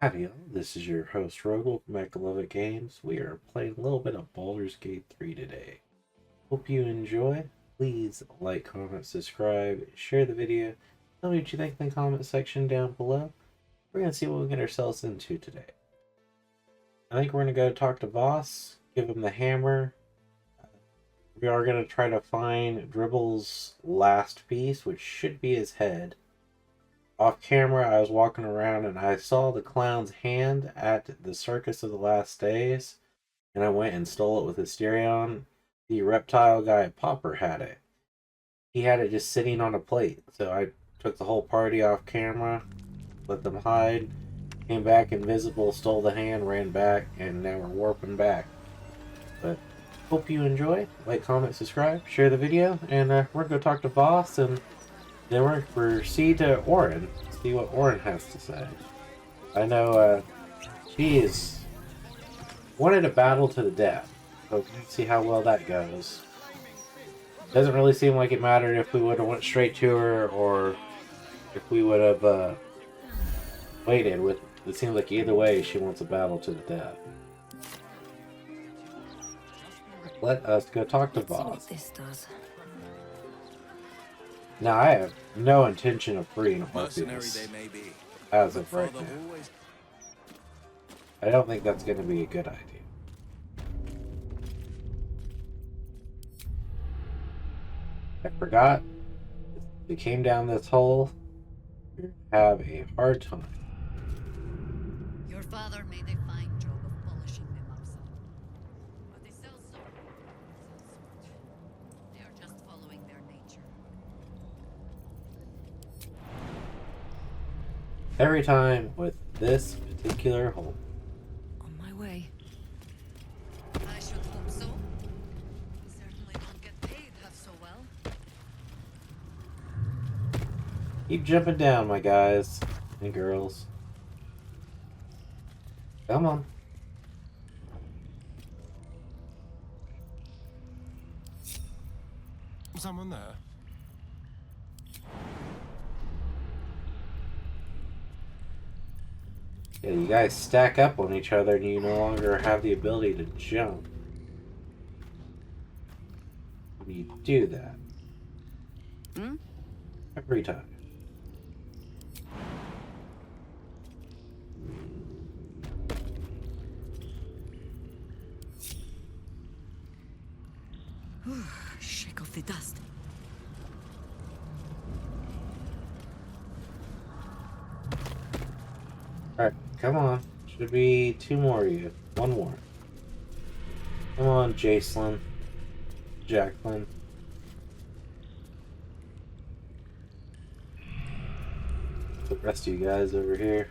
Howdy All, this is your host Rogel from LovettGamez. We are playing a little bit of Baldur's Gate 3 today. Hope you enjoy. Please like, comment, subscribe, share the video. Tell me what you think in the comment section down below. We're going to see what we get ourselves into today. I think we're going to go talk to Voss, give him the hammer. We are going to try to find Dribble's last piece, which should be his head. Off camera, I was walking around and I saw the clown's hand at the Circus of the Last Days, and I went and stole it with Asterion. The reptile guy, Popper, had it. He had it just sitting on a plate, so I took the whole party off camera, let them hide, came back invisible, stole the hand, ran back, and now we're warping back. But hope you enjoy. Like, comment, subscribe, share the video, and we're going to go talk to Voss, and then we're proceed to Orin, see what Orin has to say. I know she is wanted a battle to the death, so let's see how well that goes. Doesn't really seem like it mattered if we would have went straight to her or if we would have waited. With it seems like either way she wants a battle to the death. Let us go talk to Voss. Now, I have no intention of freeing Orpheus as of right now. I don't think that's going to be a good idea. I forgot. If we came down this hole, we're going to have a hard time. Your father made a fine job of polishing them up some. But they sell so. They are just following their nature. Every time with this particular hole. On my way. I should hope so. We certainly don't get paid half so well. Keep jumping down, my guys and girls. Come on. Someone there? Yeah, you guys stack up on each other and you no longer have the ability to jump. When you do that. Every time. Shake off the dust. Alright, come on. Should be two more of you. One more. Come on, Jacelyn. Jacqueline. The rest of you guys over here.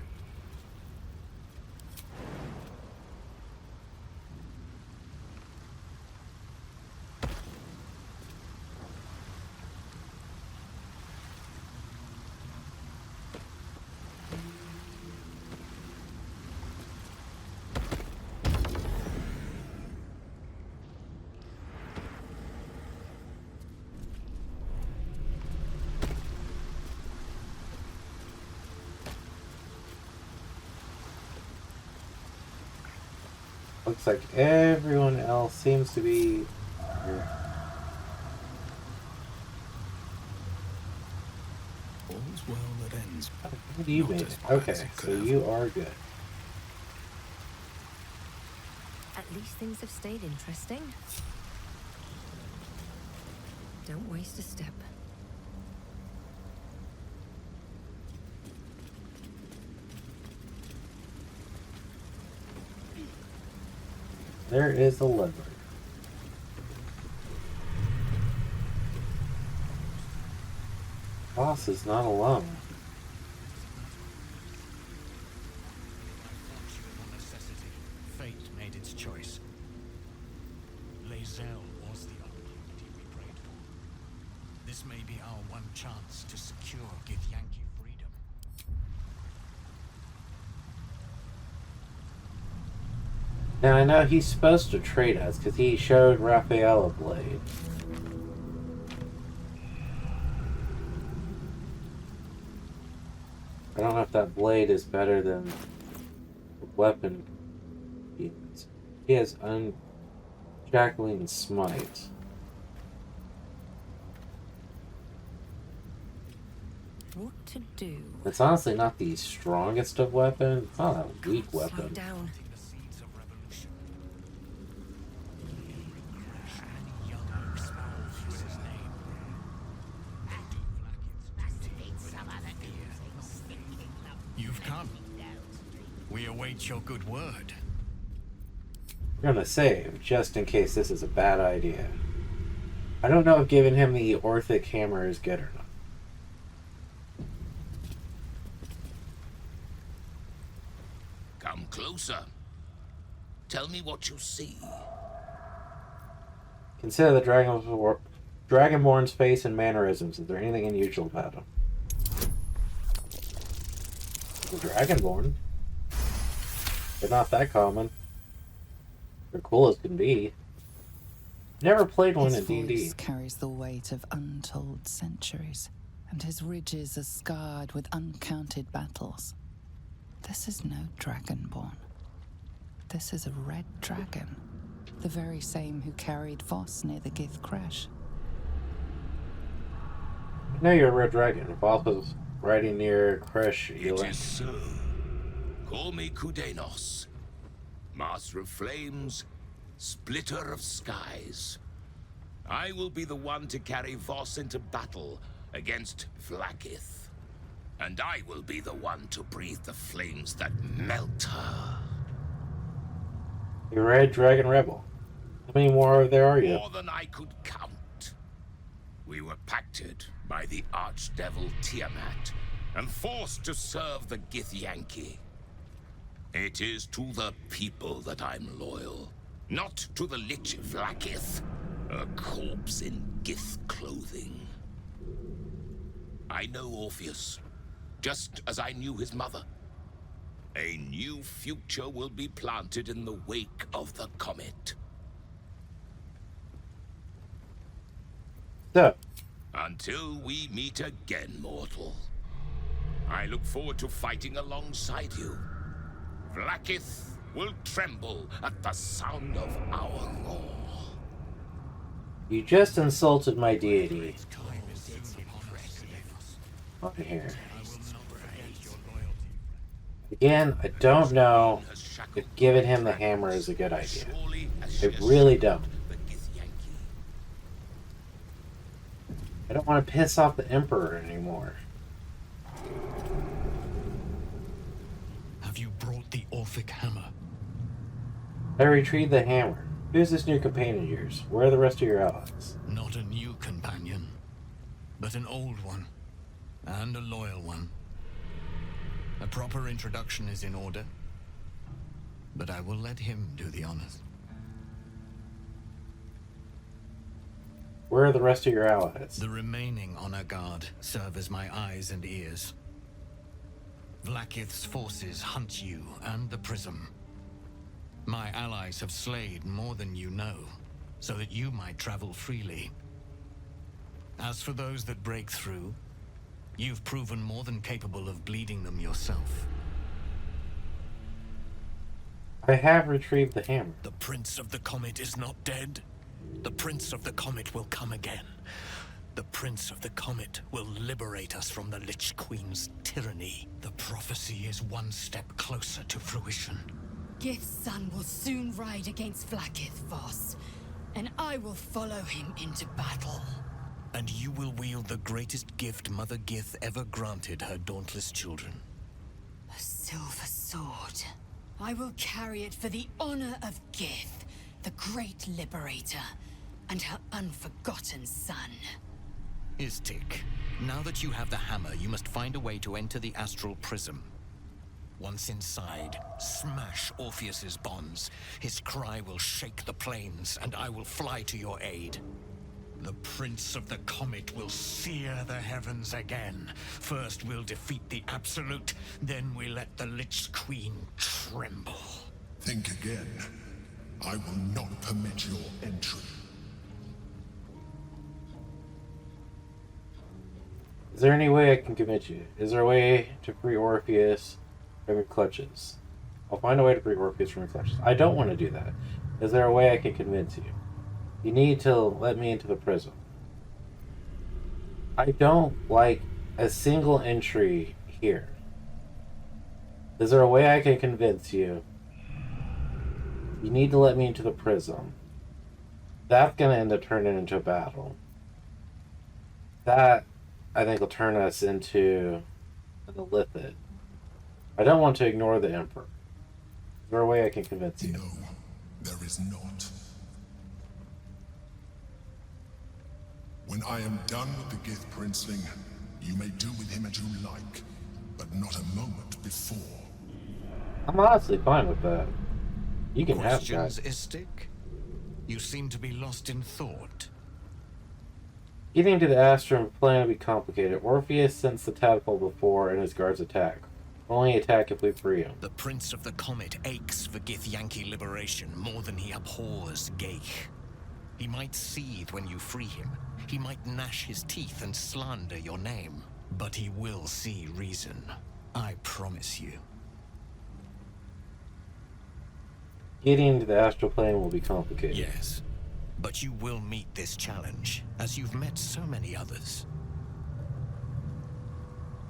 Looks like everyone else seems to be here. All's well that ends. What do you mean? Okay, so you are good. At least things have stayed interesting. Don't waste a step. There is a lever. Boss is not alone. Fate made its choice. Lae'zel was the opportunity we prayed for. This may be our one chance to secure Githyanki freedom. Now I know he's supposed to trade us because he showed Raphael a blade. I don't know if that blade is better than weapon. He has Unshackling Smite. What to do? It's honestly not the strongest of weapons. It's not a weak Slow weapon. down. The seeds of revolution. Crash and young Expo is his name. You've come. We await your good word. I'm gonna save, just in case this is a bad idea. I don't know if giving him the Orphic Hammer is good or not. Come closer. Tell me what you see. Consider the Dragonborn's face and mannerisms. Is there anything unusual about him? The Dragonborn. They're not that common. They're cool as can be. Never played one His in D&D. voice carries the weight of untold centuries, and his ridges are scarred with uncounted battles. This is no Dragonborn. This is a red dragon, the very same who carried Voss near the Gith crash. I know you're a red dragon. Voss was riding near Crash It Elan. is so. Call me Kudenos, Master of Flames, Splitter of Skies. I will be the one to carry Voss into battle against Vlaakith. And I will be the one to breathe the flames that melt her. You're a red dragon rebel. How many more there are you? More than I could count. We were pacted by the archdevil Tiamat and forced to serve the Githyanki. It is to the people that I'm loyal, not to the Lich Vlaakith, a corpse in Gith clothing. I know Orpheus, just as I knew his mother. A new future will be planted in the wake of the comet. So, Until we meet again, mortal. I look forward to fighting alongside you. Vlaakith will tremble at the sound of our roar. you just insulted my deity. Time is soon upon us, Kudenos. On here. I will not forget your loyalty. Again, I don't know if giving him the hammer is a good idea. I really don't. The Githyanki. I don't want to piss off the Emperor anymore. Have you brought the Orphic hammer? I retrieved the hammer. Who's this new companion of yours? Where are the rest of your allies? Not a new companion, but an old one, and a loyal one. A proper introduction is in order, but I will let him do the honors. Where are the rest of your allies? The remaining honor guard serve as my eyes and ears. Vlaakith's forces hunt you and the prism. My allies have slayed more than you know, so that you might travel freely. As for those that break through, you've proven more than capable of bleeding them yourself. I have retrieved the hammer. The Prince of the Comet is not dead. The Prince of the Comet will come again. The Prince of the Comet will liberate us from the Lich Queen's tyranny. The prophecy is one step closer to fruition. Gith's son will soon ride against Vlaakith, Voss, and I will follow him into battle. And you will wield the greatest gift Mother Gith ever granted her dauntless children. A silver sword. I will carry it for the honor of Gith, the great liberator, and her unforgotten son. Istik, now that you have the hammer, you must find a way to enter the astral prism. Once inside, smash Orpheus's bonds. His cry will shake the plains, and I will fly to your aid. The Prince of the Comet will sear the heavens again. First we'll defeat the Absolute, then we let the Lich Queen tremble. Think again. I will not permit your entry. Is there any way I can commit you? Is there a way to free Orpheus from your clutches? I'll find a way to free Orpheus from your clutches. I don't want to do that. Is there a way I can convince you? You need to let me into the prism. I don't like a single entry here. Is there a way I can convince you? You need to let me into the prism. That's going to end up turning into a battle. That, I think, will turn us into the Lithid. I don't want to ignore the Emperor. Is there a way I can convince you? No, there is not. When I am done with the Gith Princeling, you may do with him as you like, but not a moment before. I'm honestly fine with that. You can have Questions, that. Istik? You seem to be lost in thought. Getting to the Astrum plan will be complicated. Orpheus sends the tadpole before and his guards attack. Only attack if we free him. The Prince of the Comet aches for Githyanki liberation more than he abhors Geich. He might seethe when you free him. He might gnash his teeth and slander your name. But he will see reason. I promise you. Getting to the astral plane will be complicated. Yes. But you will meet this challenge, as you've met so many others.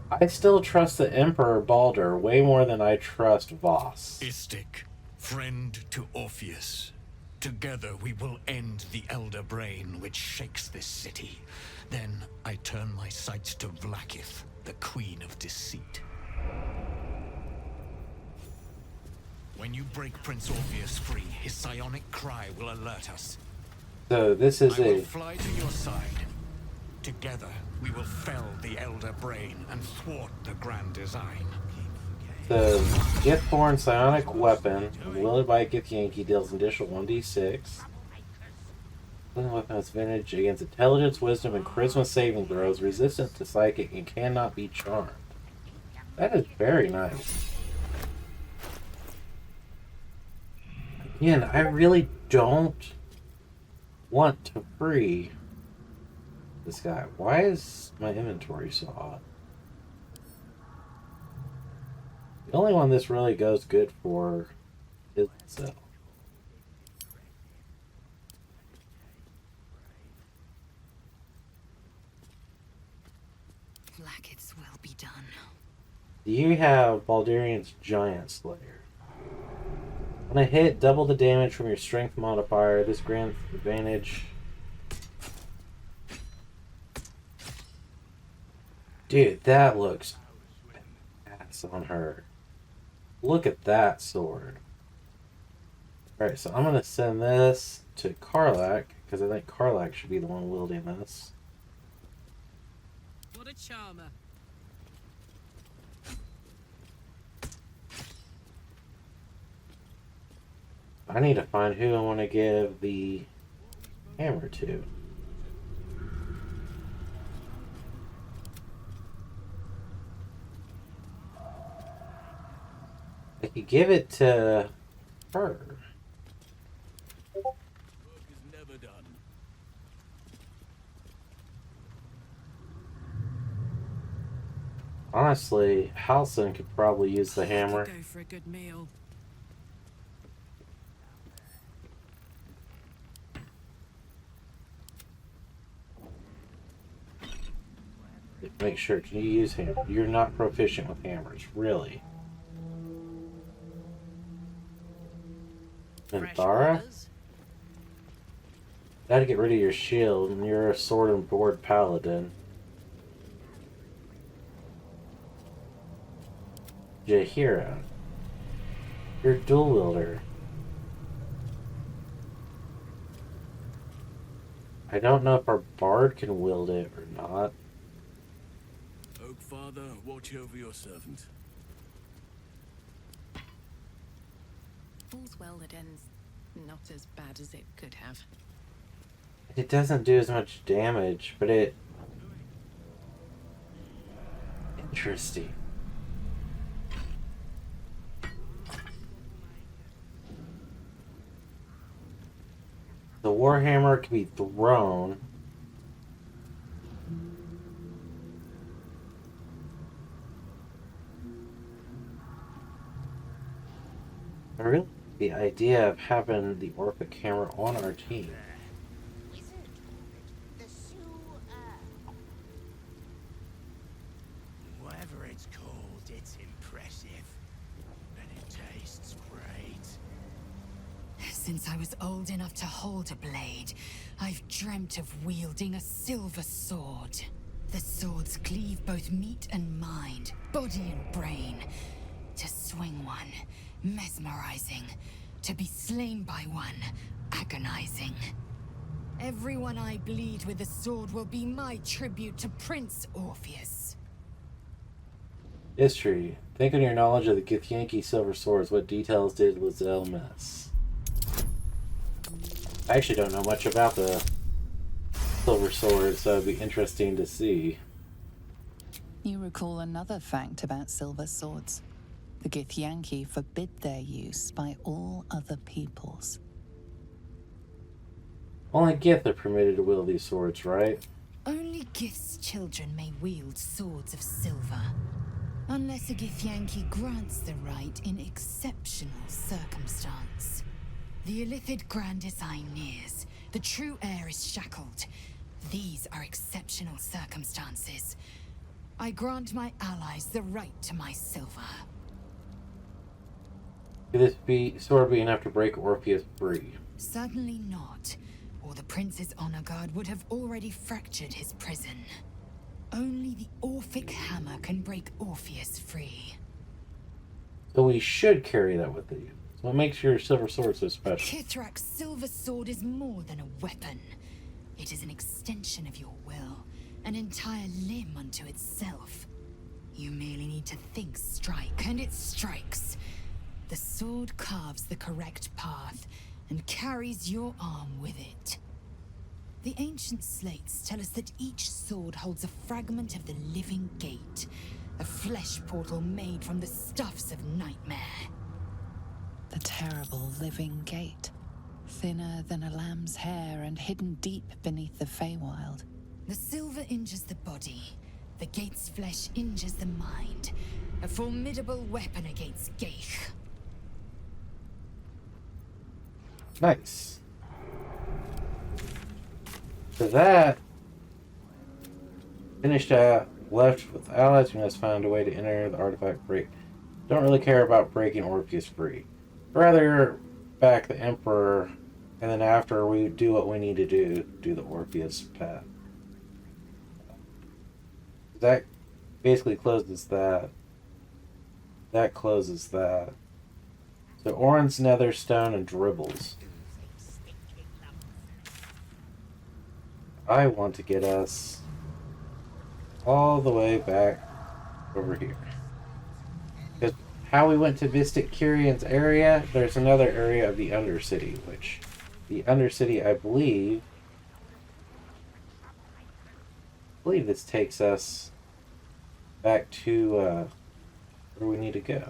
I still trust the Emperor Baldur way more than I trust Voss. Istik, friend to Orpheus. Together we will end the Elder Brain which shakes this city. Then I turn my sights to Vlaakith, the Queen of Deceit. When you break Prince Orpheus free, his psionic cry will alert us. So this is I will fly to your side. Together, we will fell the Elder Brain and thwart the grand design. the Githborn psionic weapon, wielded by Githyanki, deals an additional 1d6. The weapon has advantage against intelligence, wisdom, and charisma saving throws, resistant to psychic, and cannot be charmed. That is very nice. Again, I really don't want to free this guy. Why is my inventory so odd? The only one this really goes good for is itself. Blackets will be done. You have Baldurian's Giant Slayer. When a hit, double the damage from your strength modifier. This grants advantage. Dude, that looks ass on her. Look at that sword. Alright, so I'm going to send this to Karlach, because I think Karlach should be the one wielding this. What a charmer. I need to find who I want to give the hammer to. I could give it to her. Work is never done. Honestly, Halson could probably use the hammer. Go for a good meal. Make sure, can you use hammer? You're not proficient with hammers, really. And Thara? Gotta get rid of your shield, and you're a sword and board paladin. Jaheira. You're a dual wielder. I don't know if our bard can wield it or not. Oak Father, watch over your servant. All's well that ends not as bad as it could have. It doesn't do as much damage, but it... Interesting. The Warhammer can be thrown. I really like the idea of having the Orphic camera on our team. Whatever it's called, it's impressive. And it tastes great. Since I was old enough to hold a blade, I've dreamt of wielding a silver sword. The swords cleave both meat and mind, body and brain. To swing one, mesmerizing. To be slain by one, agonizing. Everyone I bleed with the sword will be my tribute to Prince Orpheus. History. Think on your knowledge of the Githyanki silver swords. What details did Lizelle miss? I actually don't know much about the silver swords, so it'd be interesting to see. You recall another fact about silver swords. The Githyanki forbid their use by all other peoples. Only Gith are permitted to wield these swords, right? Only Gith's children may wield swords of silver. Unless a Githyanki grants the right in exceptional circumstance. The Illithid Grand Design nears. The true heir is shackled. These are exceptional circumstances. I grant my allies the right to my silver. Could this sword be enough to break Orpheus free? Certainly not, or the Prince's honor guard would have already fractured his prison. Only the Orphic hammer can break Orpheus free. So we should carry that with you. So what makes your silver sword so special? Kithrak's silver sword is more than a weapon. It is an extension of your will, an entire limb unto itself. You merely need to think strike, and it strikes. The sword carves the correct path, and carries your arm with it. The ancient slates tell us that each sword holds a fragment of the living gate, a flesh portal made from the stuffs of nightmare. The terrible living gate, thinner than a lamb's hair and hidden deep beneath the Feywild. The silver injures the body, the gate's flesh injures the mind, a formidable weapon against Geich. Nice. So that finished out, left with allies. We must find a way to enter the artifact break. Don't really care about breaking Orpheus free. Rather back the Emperor, and then after we do what we need to do the Orpheus path. That basically closes that. That closes that. So Orin's Netherstone and Dribbles. I want to get us all the way back over here. Because how we went to Vistic Curion's area, there's another area of the Undercity, which the Undercity, I believe this takes us back to where we need to go.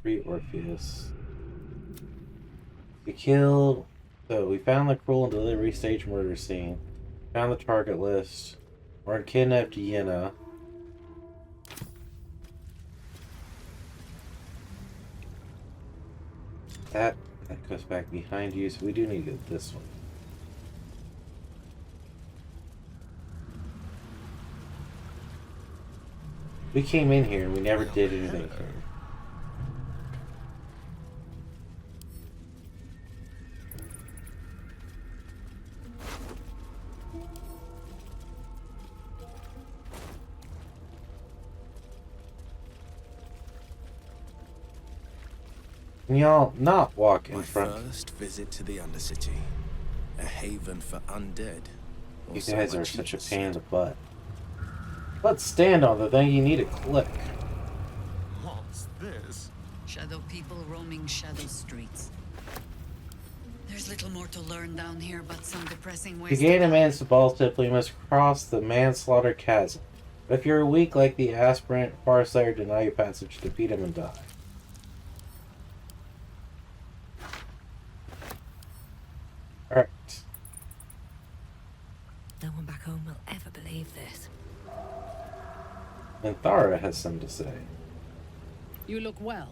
Free Orpheus. We killed. So we found the cruel and delivery stage murder scene. Found the target list. Orin kidnapped Yenna. That goes back behind you, so we do need to get this one. We came in here and we never did anything here. Can y'all not walk in front? My first visit to the Undercity, a haven for undead. You guys are such a pain in the butt. Let's stand on the thing. You need to click. What's this? Shadow people roaming shadow streets. There's little more to learn down here, but some depressing ways. To gain a man's ball tip, we must cross the manslaughter chasm. But if you're weak like the aspirant, Farsighter deny you passage, defeat him and die. Alright. No one back home will ever believe this. And Thara has some to say. You look well.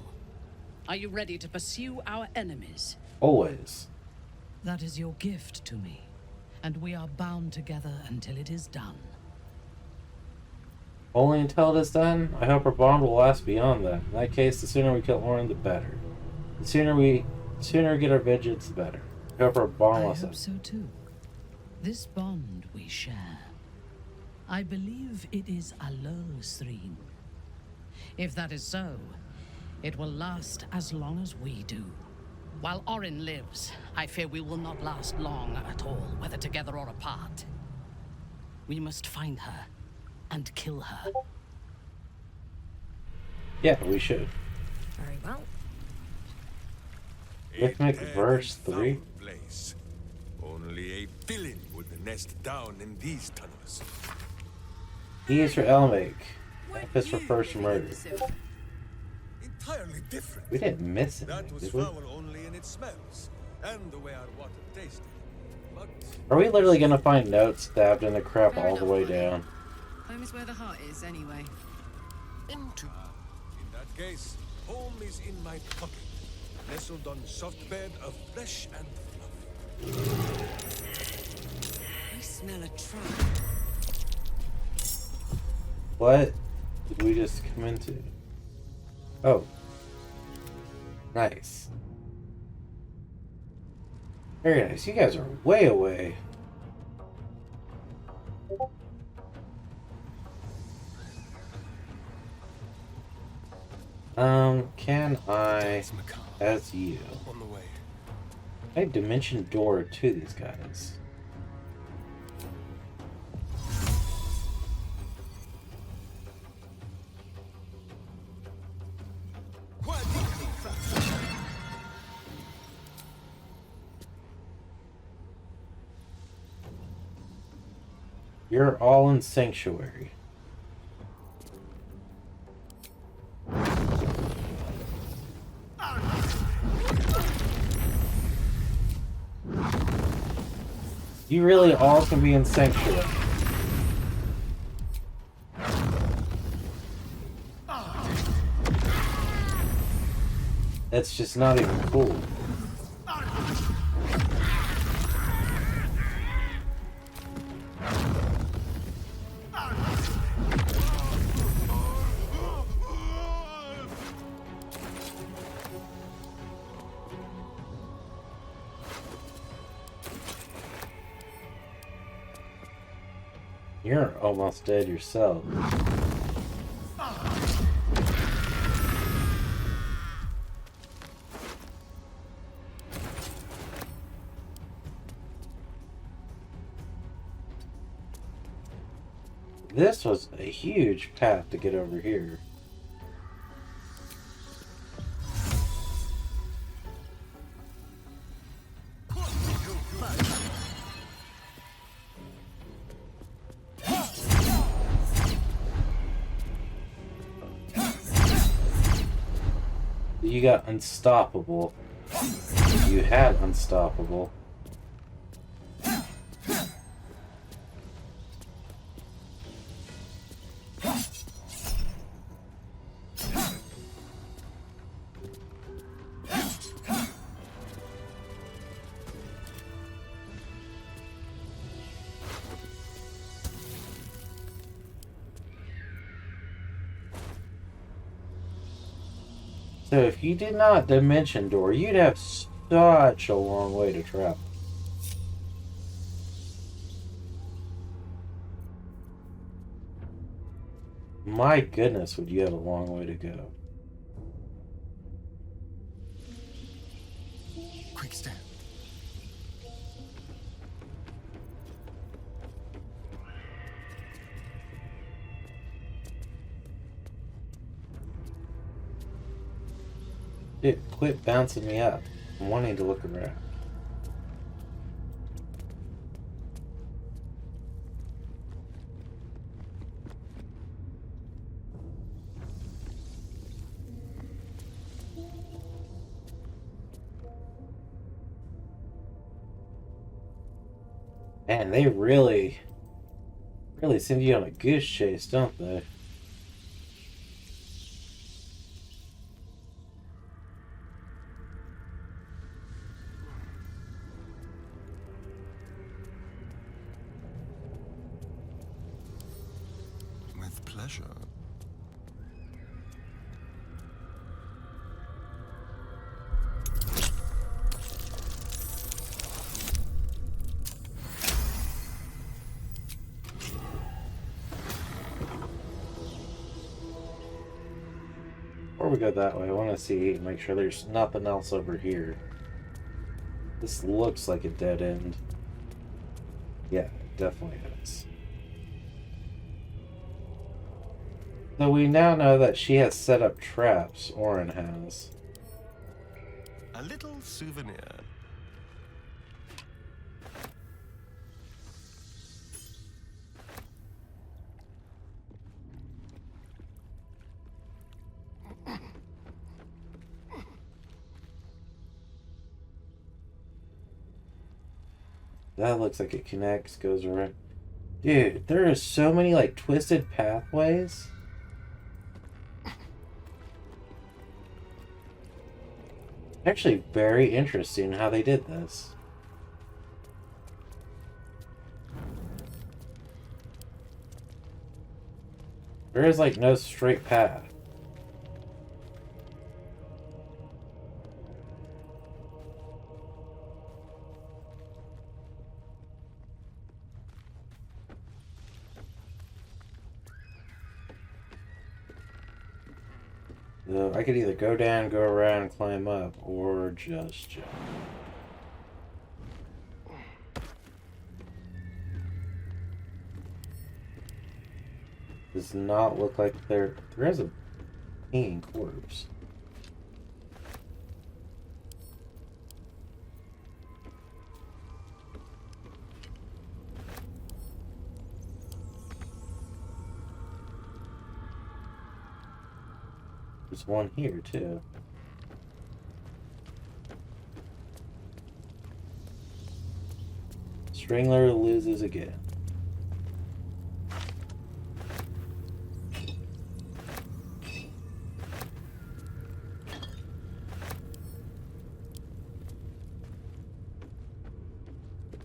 Are you ready to pursue our enemies? Always. That is your gift to me, and we are bound together until it is done. Only until it is done? I hope our bond will last beyond that. In that case, the sooner we kill Orin, the better. The sooner we get our vengeance, the better. I hope our bond lasts. I hope so too. This bond we share. I believe it is a Larian. If that is so, it will last as long as we do. While Orin lives, I fear we will not last long at all, whether together or apart. We must find her and kill her. Yeah, we should. Very well. Rhythmic verse 3. Place. Only a villain would nest down in these tunnels. E is for Elmake. F is for first murder. Entirely different. We didn't miss it, That was did we? foul only in its smells and the way our water tasted. But Are we literally gonna find notes stabbed in the crap all the way down? Home is where the heart is, anyway. in that case, home is in my pocket, nestled on soft bed of flesh and fluff. I smell a trap. What did we just come into? Oh. Nice. Very nice. You guys are way away. Can I, as you, On the way. I dimension door to these guys? You're all in Sanctuary. You really all can be in Sanctuary. That's just not even cool. You're almost dead yourself. This was a huge path to get over here. You got unstoppable. You had unstoppable. So if you did not dimension door, you'd have such a long way to travel. My goodness, would you have a long way to go. Quick step. Dude, quit bouncing me up. I'm wanting to look around. Man, they really send you on a goose chase, don't they? With pleasure. Before we go that way, I want to see, make sure there's nothing else over here. This looks like a dead end. Yeah, it definitely is. So we now know that she has set up traps, Orin has. A little souvenir. That looks like it connects, goes around. Dude, there are so many like twisted pathways. Actually, very interesting how they did this. There is like no straight path. So I could either go down, go around, climb up, or just jump. Does not look like there is a hanging corpse. There's one here too. Strangler loses again.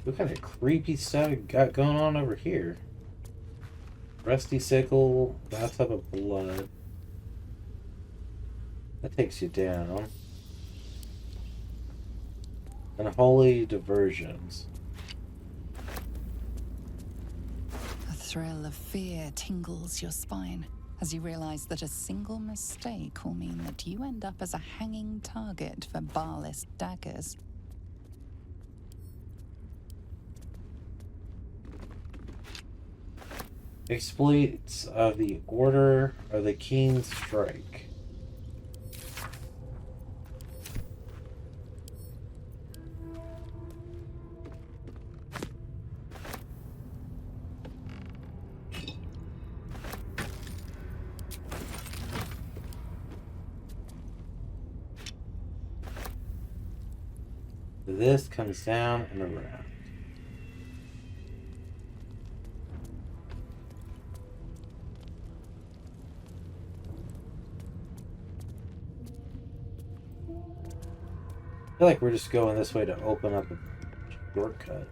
What kind of creepy stuff got going on over here? Rusty sickle, bathtub of blood. That takes you down. Unholy diversions. A thrill of fear tingles your spine as you realize that a single mistake will mean that you end up as a hanging target for barless daggers. Exploits of the Order of the Keen Strike. This comes down and around. I feel like we're just going this way to open up a shortcut.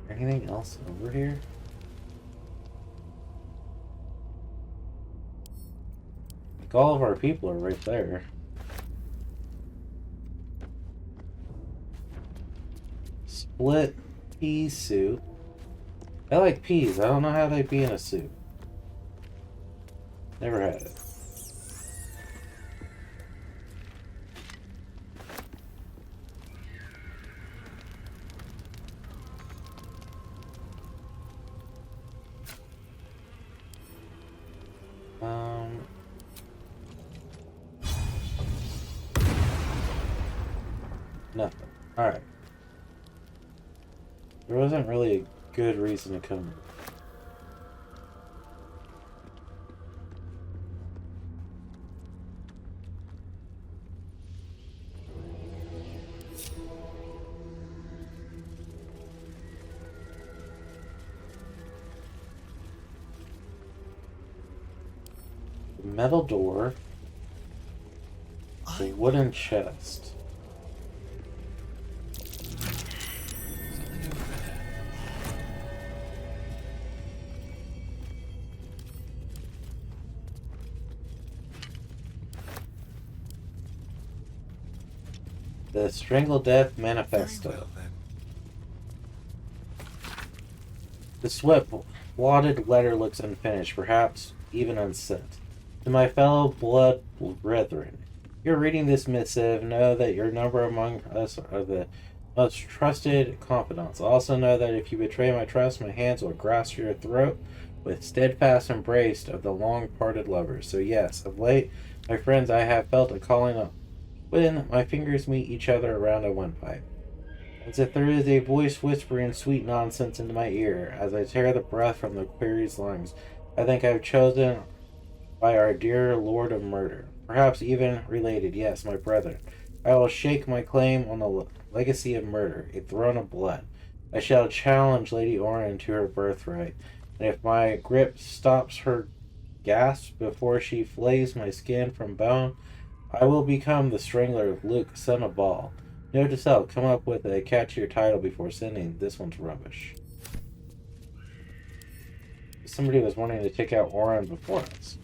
Anything else over here? Like all of our people are right there. Split pea suit. I like peas. I don't know how they'd be in a suit. Never had it. Nothing. Alright. There wasn't really a good reason to come. metal door, a wooden chest. The Strangled Death Manifesto. The swift, blotted letter looks unfinished, perhaps even unsent. To my fellow blood brethren, you're reading this missive, know that your number among us are the most trusted confidants. Also know that if you betray my trust, my hands will grasp your throat with steadfast embrace of the long-parted lovers. So yes, of late, my friends, I have felt a calling up when my fingers meet each other around a windpipe. As if there is a voice whispering sweet nonsense into my ear, as I tear the breath from the query's lungs, I think I have chosen by our dear Lord of Murder. Perhaps even related, yes, my brethren. I will shake my claim on the legacy of murder, a throne of blood. I shall challenge Lady Orin to her birthright, and if my grip stops her gasp before she flays my skin from bone, I will become the strangler of Luke, son of Baal. Note to self, come up with a catchier title before sending. This one's rubbish. Somebody was wanting to take out Orin before us.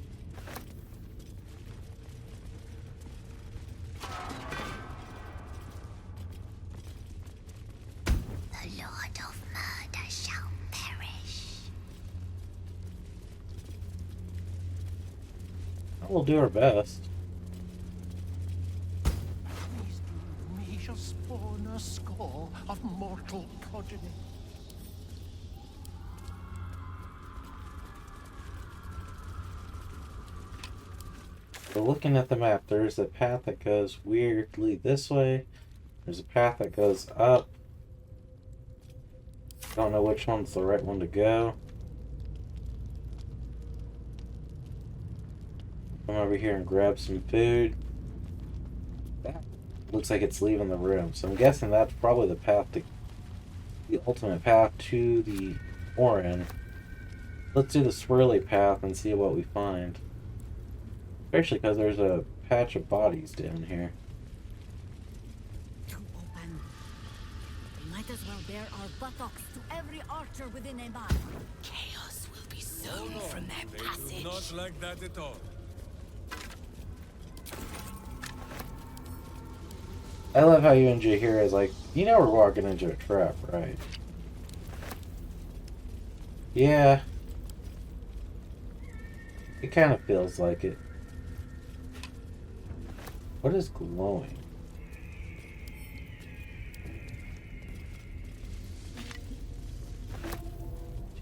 The Lord of Murder shall perish. We'll do our best. We shall spawn a score of mortal progeny. So looking at the map, there's a path that goes weirdly this way. There's a path that goes up. Don't know which one's the right one to go. Come over here and grab some food. That looks like it's leaving the room, so I'm guessing that's probably the path to the ultimate path to the Orin. Let's do the swirly path and see what we find. Especially because there's a patch of bodies down here. Too open. We might as well bare our buttocks to every archer within a mile. Chaos will be sown from their They passage. do not like that at all. I love how you and Jahira is like, you know we're walking into a trap, right? Yeah. It kind of feels like it. What is glowing?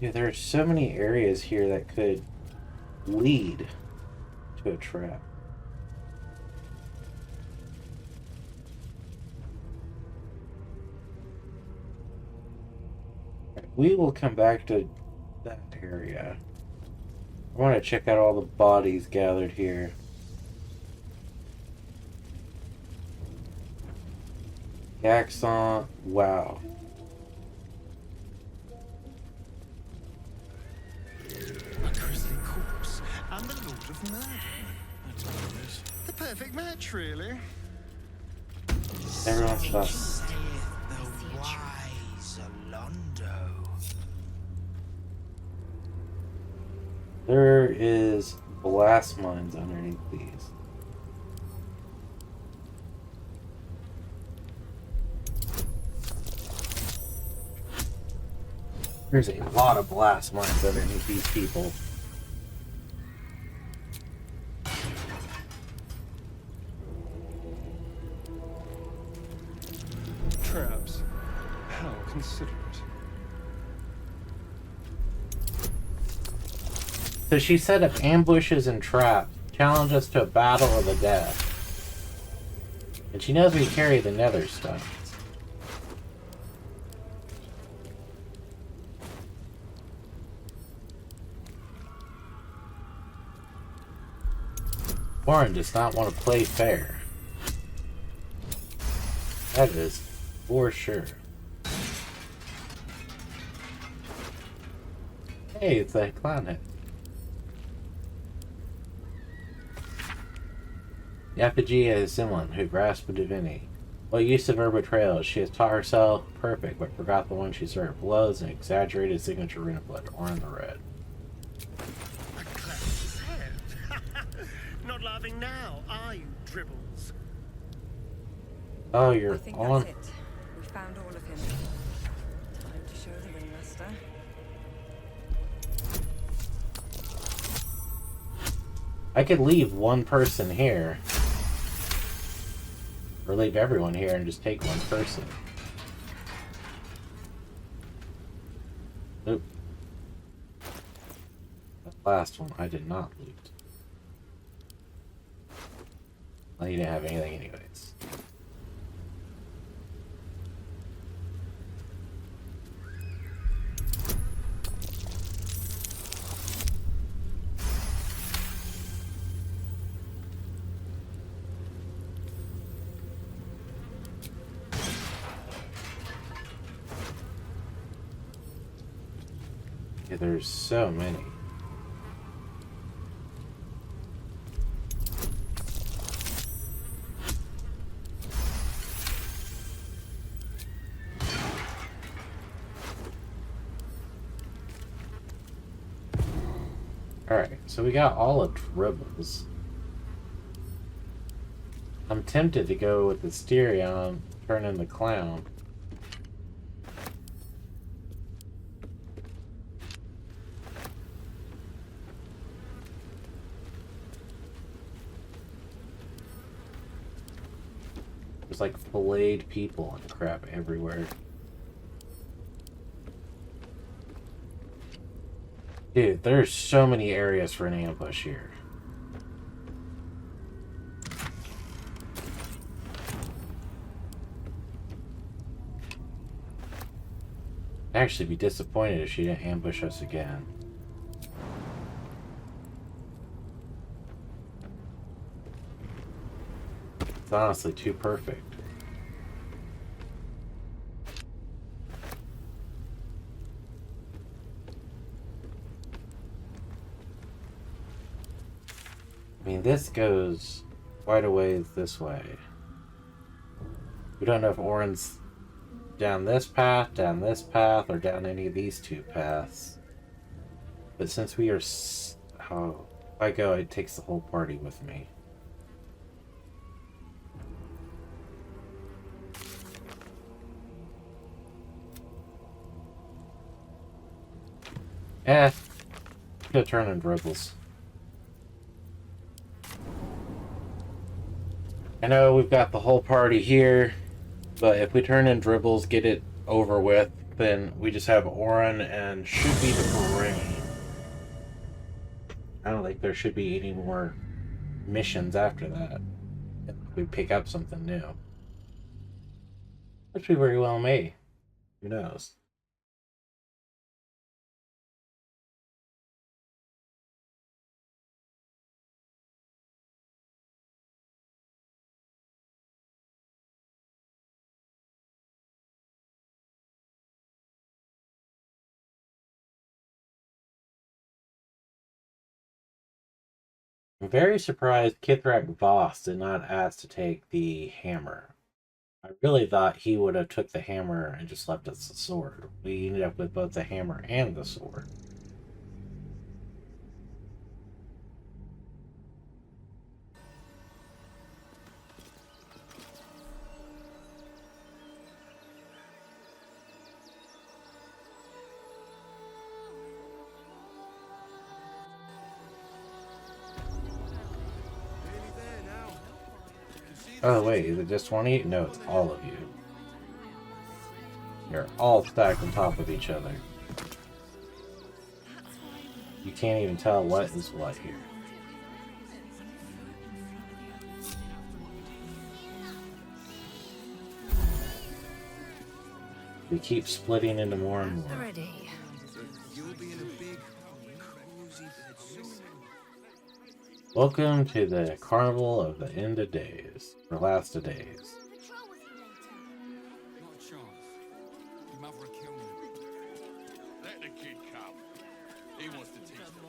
Dude, there are so many areas here that could lead to a trap. We will come back to that area. I want to check out all the bodies gathered here. Gaxon, wow. A grisly corpse and the Lord of Murder. That's what it is. The perfect match, really. Everyone stop. Saith the wise Alondo. There is blast mines underneath these. There's a lot of blast mines underneath these people. Traps. How considerate. So she set up ambushes and traps, challenge us to a battle of the death. And she knows we carry the nether stones. Warren does not want to play fair. That is for sure. Hey, it's that clown head. The effigy is someone who grasped divinity. What use of her betrayal? She has taught herself perfect, but forgot the one she served. Blows and exaggerated signature rune of blood, Orin the Red. Not laughing now, are you, Dribbles? Oh, you're I think on. that's it. We found all of him. Time to show the ringmaster. I could leave one person here. Or leave everyone here and just take one person. Oop. That last one I did not loot. Well, you didn't have anything anyways. Yeah, there's so many. Alright, so we got all of Dribbles. I'm tempted to go with the Styrion, turn in the clown. There's like filleted people and crap everywhere. Dude, there's so many areas for an ambush here. I'd actually be disappointed if she didn't ambush us again. It's honestly too perfect. I mean, this goes quite a ways this way. We don't know if Orin's down this path, or down any of these two paths. But since we are... Oh, if I go, it takes the whole party with me. Gonna turn in Dribbles. I know we've got the whole party here, but if we turn in Dribbles, get it over with, then we just have Orin and should be the brain. I don't think there should be any more missions after that. If we pick up something new. Which we very well may. Who knows? I'm very surprised Kithrak Voss did not ask to take the hammer. I really thought he would have took the hammer and just left us the sword. We ended up with both the hammer and the sword. Oh wait, is it just 20? No, it's all of you. You're all stacked on top of each other. You can't even tell what is what here. We keep splitting into more and more. Welcome to the Carnival of the End of Days, or Last of Days. Let the kid come. He wants to teach them.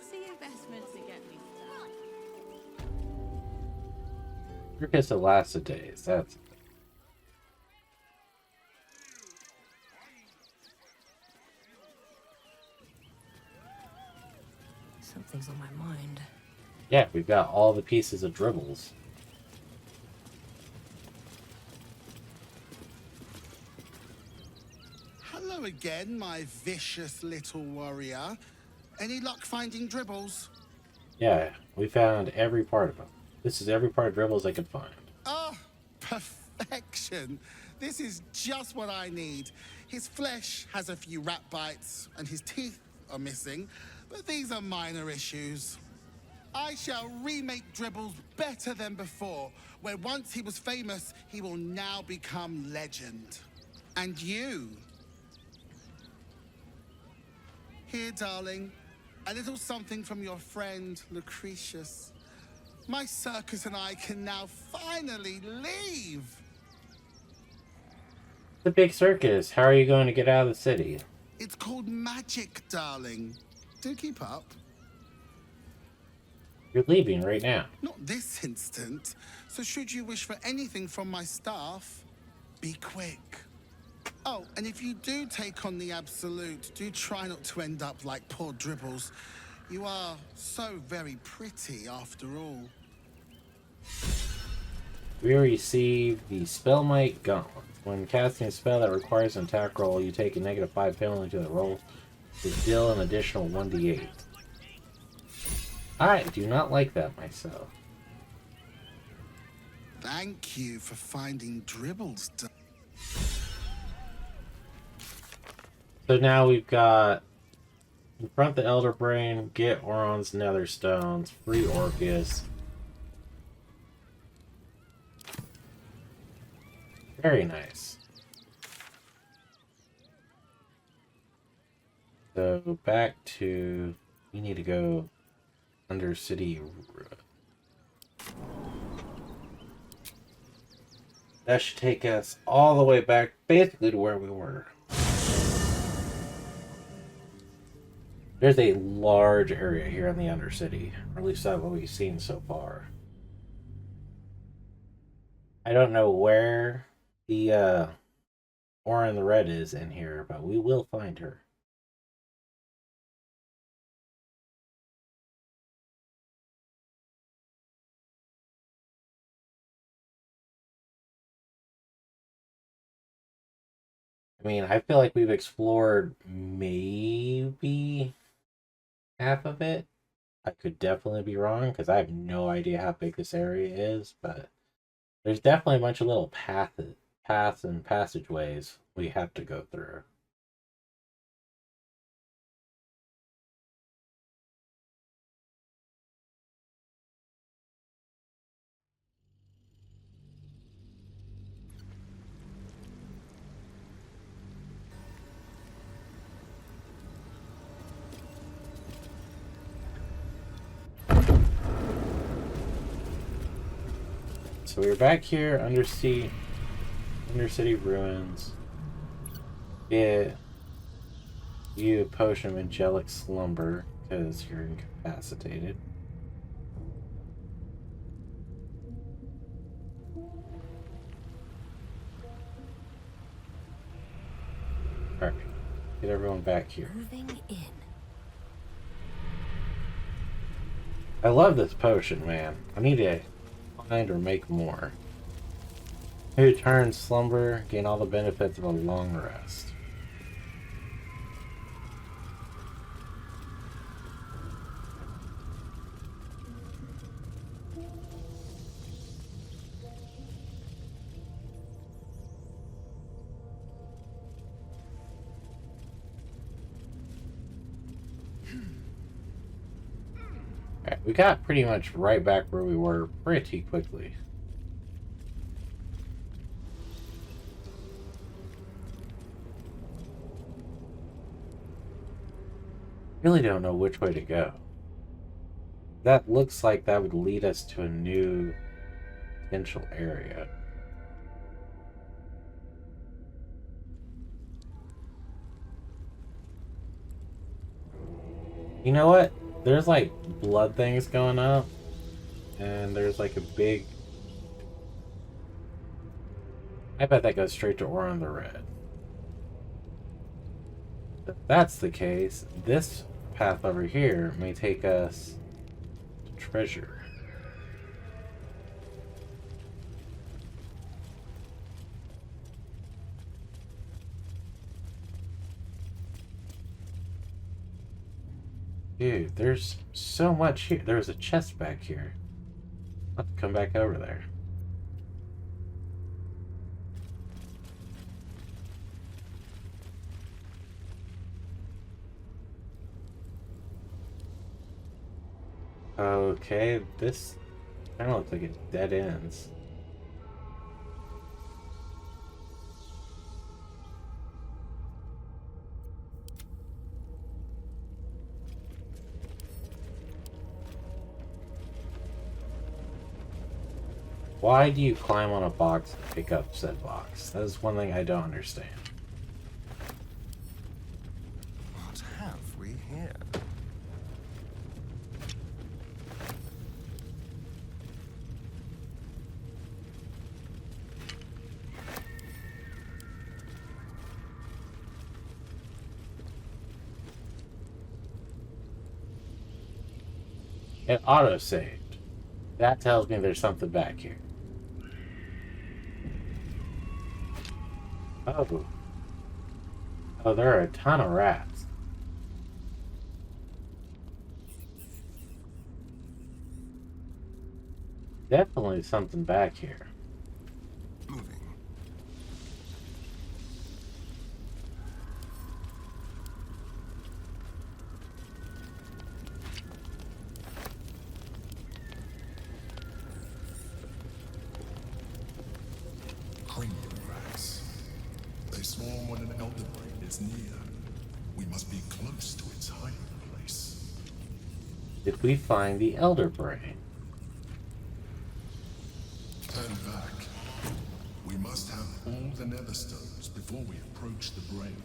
See investments to get me started. Circus that lasted days. That's Something's on my mind. yeah. We've got all the pieces of dribbles. Hello again, my vicious little warrior. Any luck finding dribbles? Yeah, we found every part of them. This is every part of dribbles I could find. Oh, perfection. This is just what I need. His flesh has a few rat bites, and his teeth are missing, but these are minor issues. I shall remake dribbles better than before, where once he was famous, he will now become legend. And you? Here, darling, a little something from your friend, Lucretius. My circus and I can now finally leave. The big circus. How are you going to get out of the city? It's called magic, darling. Do keep up. You're leaving right now. Not this instant. So should you wish for anything from my staff, be quick. Oh, and if you do take on the absolute, do try not to end up like poor Dribbles. You are so very pretty after all. We received the Spellmite Gauntlet. When casting a spell that requires an attack roll, you take a -5 penalty to the roll to deal an additional 1d8. I do not like that myself. Thank you for finding Dribbles. So now we've got confront the Elder Brain, get Oron's Nether Stones, free Orcus. Very nice. So back to, we need to go Undercity. That should take us all the way back basically to where we were. There's a large area here in the Undercity, or at least that's what we've seen so far. I don't know where the Orin the Red is in here, but we will find her. I mean, I feel like we've explored maybe half of it. I could definitely be wrong because I have no idea how big this area is, but there's definitely a bunch of little paths and passageways we have to go through. So we're back here, Undercity Ruins. Get you a potion of angelic slumber because you're incapacitated. Alright, get everyone back here. Moving in. I love this potion, man. I need to find or make more. Return slumber, gain all the benefits of a long rest. Alright, we got pretty much right back where we were pretty quickly. Really don't know which way to go. That looks like that would lead us to a new potential area. You know what? There's like blood things going up, and there's like a big I bet that goes straight to Orin the Red. If that's the case, this path over here may take us to treasure. Dude, there's so much here. There's a chest back here. I'll have to come back over there. Okay, this kind of looks like it dead ends. Why do you climb on a box and pick up said box? That is one thing I don't understand. What have we here? It auto-saved. That tells me there's something back here. Oh. Oh, there are a ton of rats. Definitely something back here. Moving. Cranium rats. They swarm when an elder brain is near. We must be close to its hiding place. Did we find the Elder Brain? Turn back. We must have all the nether stones before we approach the brain.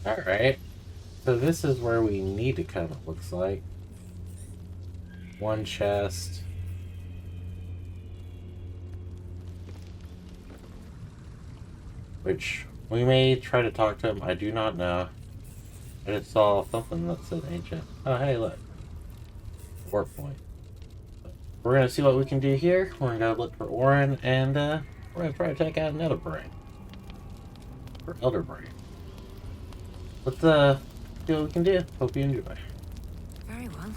Alright. So this is where we need to come, it looks like. One chest. Which we may try to talk to him, I do not know. I just saw something that said ancient. Oh, hey, look. Warp point. We're gonna see what we can do here. We're gonna go look for Orin, and we're gonna try to take out another brain. Or Elder Brain. Let's see what we can do. Hope you enjoy. Very well.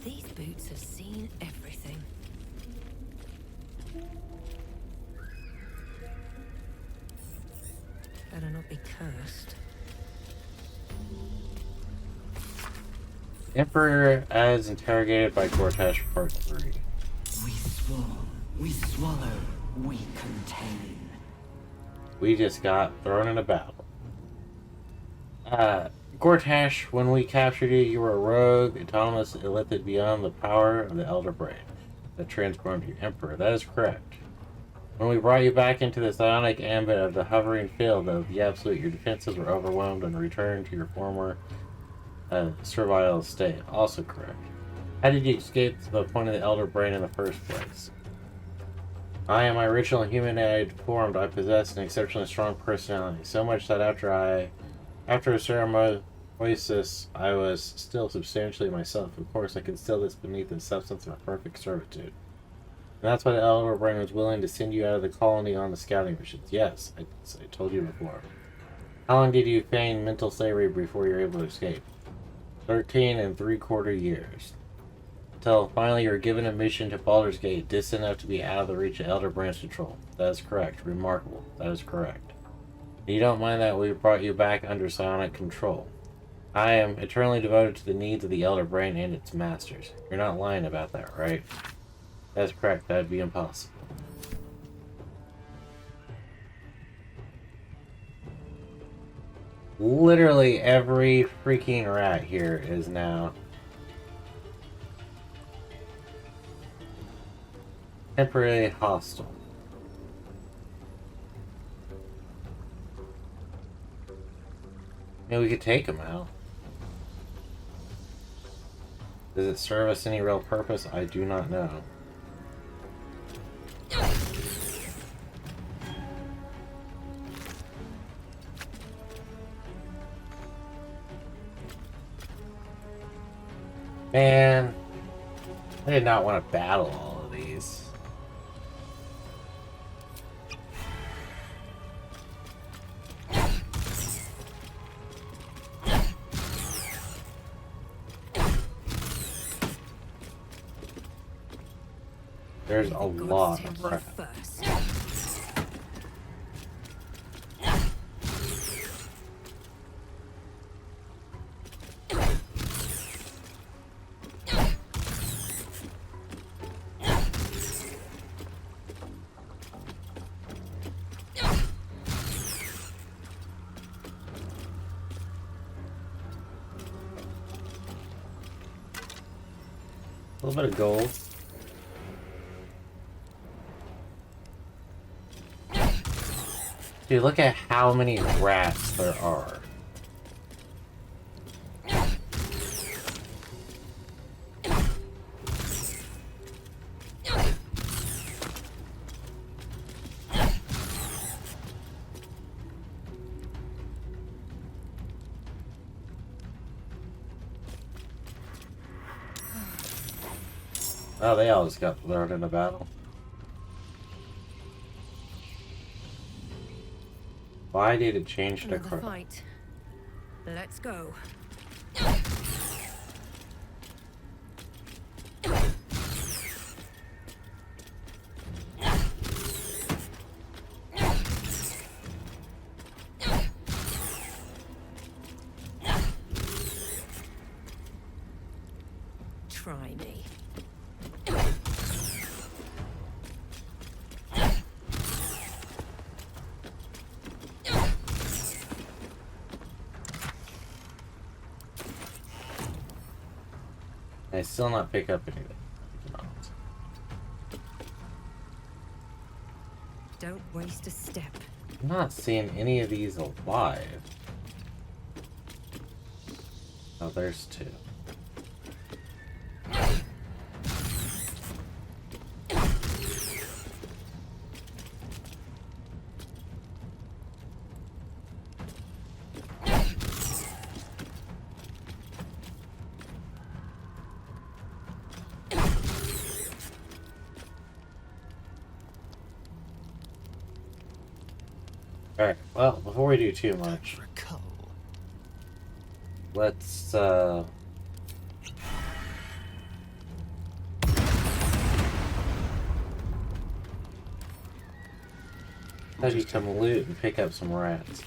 These boots have seen everything. Better not be cursed. Emperor as interrogated by Gortash Part 3. We swarm, we swallow, we contain. We just got thrown in a battle. Gortash, when we captured you, you were a rogue, autonomous, illithid beyond the power of the Elder Brain that transformed you, Emperor. That is correct. When we brought you back into the psionic ambit of the hovering field of the Absolute, your defenses were overwhelmed and returned to your former servile state. Also correct. How did you escape to the point of the Elder Brain in the first place? I am my original humanoid form. I possess an exceptionally strong personality, so much that after a ceremosis, I was still substantially myself. Of course, I concealed this beneath the substance of a perfect servitude. And that's why the Elder Brain was willing to send you out of the colony on the scouting missions. Yes, I told you before. How long did you feign mental slavery before you were able to escape? 13 3/4 years. Until finally you were given a mission to Baldur's Gate, distant enough to be out of the reach of Elder Brain's control. That is correct. Remarkable. That is correct. You don't mind that we brought you back under psionic control. I am eternally devoted to the needs of the Elder Brain and its masters. You're not lying about that, right? That's correct. That'd be impossible. Literally every freaking rat here is now Temporarily hostile. Maybe we could take him out. Does it serve us any real purpose? I do not know. Man, I did not want to battle all of these. There's a lot of crap. A little bit of gold. Dude, look at how many rats there are. Oh, they all just got thrown in a battle. Why did it change to Another fight. Let's go. Try me. I still not pick up anything. Don't waste a step. I'm not seeing any of these alive. Oh, there's two. Alright, well, before we do too much, let's, how do you come loot and pick up some rats?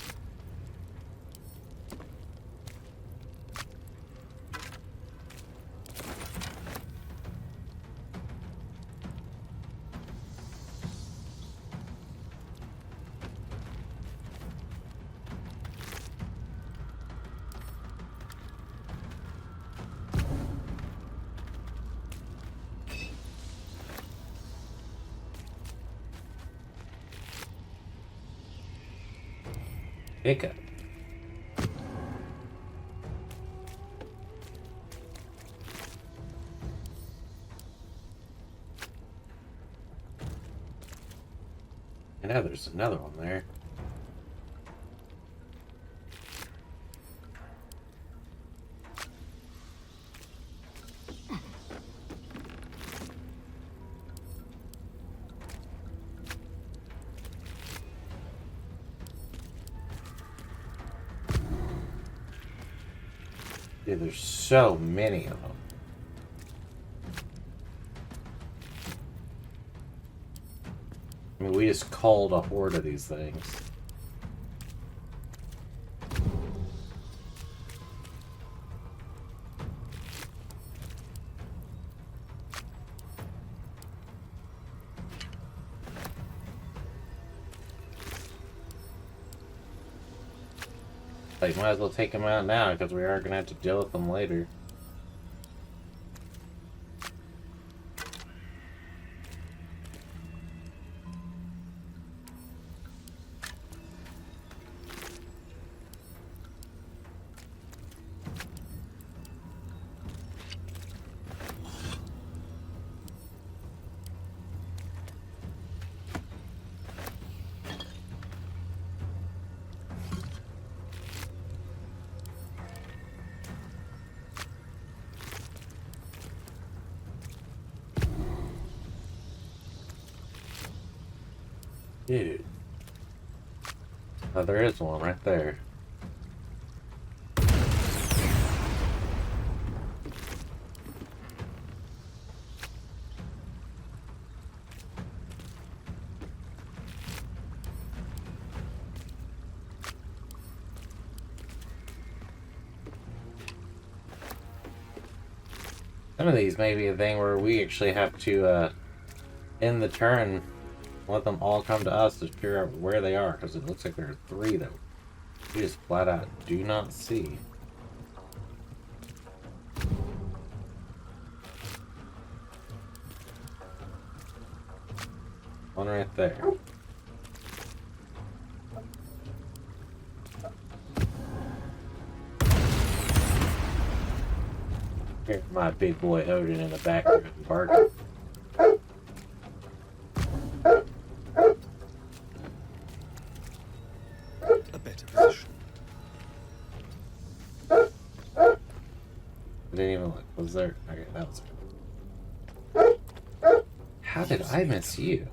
Pickup. And now there's another one there. Dude, there's so many of them. I mean, we just called a horde of these things. Like, might as well take them out now, because we are going to have to deal with them later. Dude. Oh, there is one right there. Some of these may be a thing where we actually have to end the turn, let them all come to us to figure out where they are, because it looks like there are 3 that we just flat out do not see. One right there. Here's my big boy Odin in the background barking. A better position. I didn't even look. Was there? Okay, that was good. How did I miss you?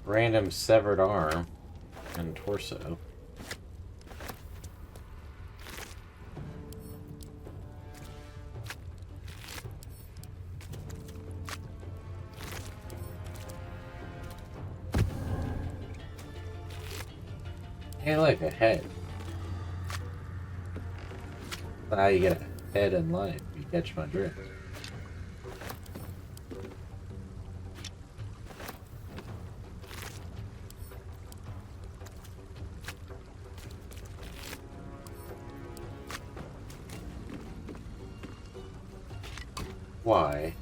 Random severed arm and torso. Hey, look, a head. That's how you get a head in life. You catch my drift. Why?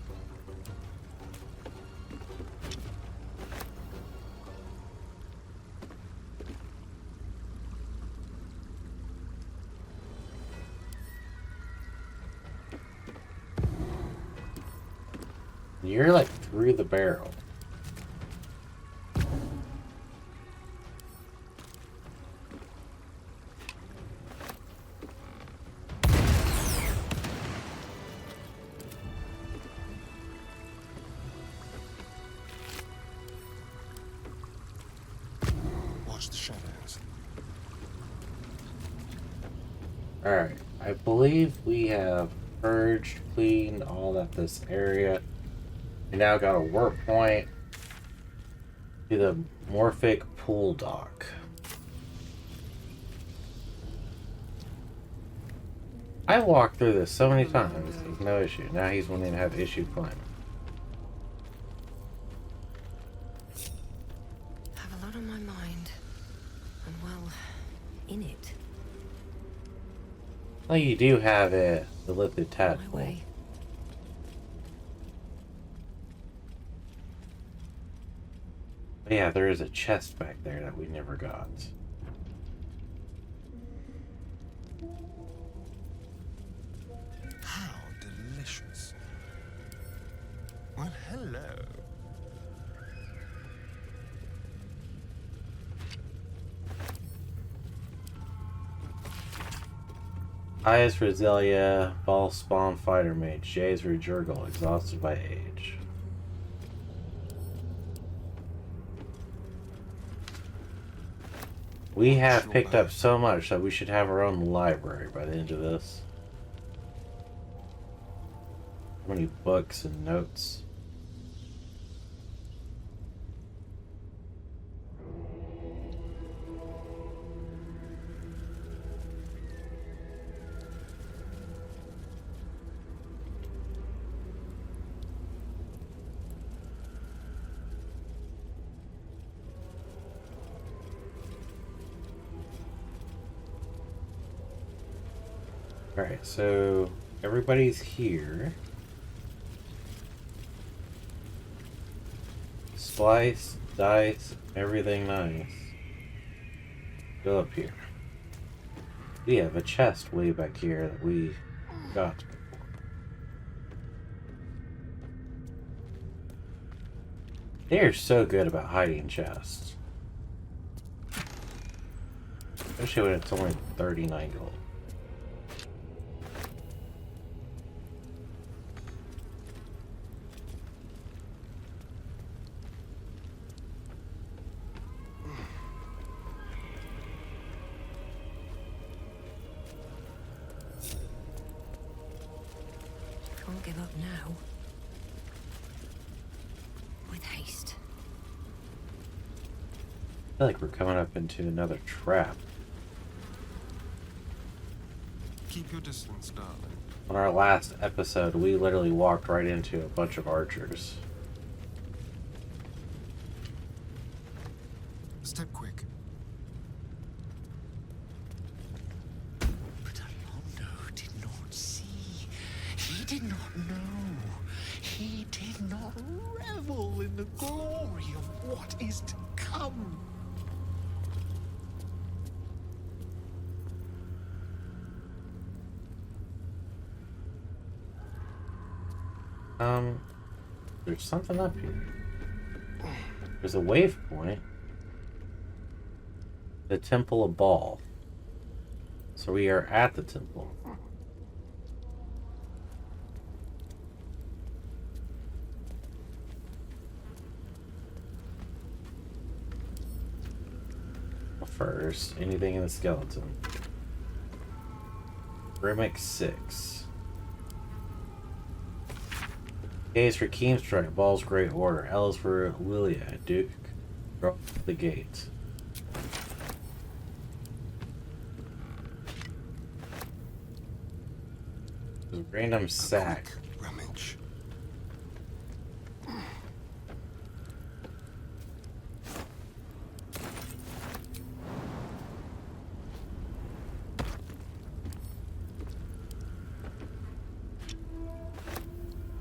You're like through the barrel. Watch the shadows. Alright, I believe we have purged, cleaned all that this area. We now got a warp point to the Morphic Pool Dock. I walked through this so many times, there's no issue. Now he's wanting to have issue climbing. I have a lot on my mind. I'm well in it. Well, you do have the lifted tadpole. But yeah, there is a chest back there that we never got. How delicious. Well, hello. I is for Zelia, Ball Spawn Fighter Mage. J is for Jurgle, exhausted by age. We have picked up so much that we should have our own library by the end of this. How many books and notes? Alright, so everybody's here. Slice, dice, everything nice. Go up here. We have a chest way back here that we got before. They are so good about hiding chests. Especially when it's only 39 gold. Can't give up now. With haste. I feel like we're coming up into another trap. Keep your distance, darling. On our last episode, we literally walked right into a bunch of archers. Step quick. But Alonso did not see. He did not know. He did not revel in the glory of what is to come. There's something up here. There's a waypoint. The Temple of Baal. So we are at the temple. First, anything in the skeleton. Remix 6. A is for Keemstrike, Ball's Great Order. L is for Lilia, Duke, Drop the Gate. There's a random sack. Rummage.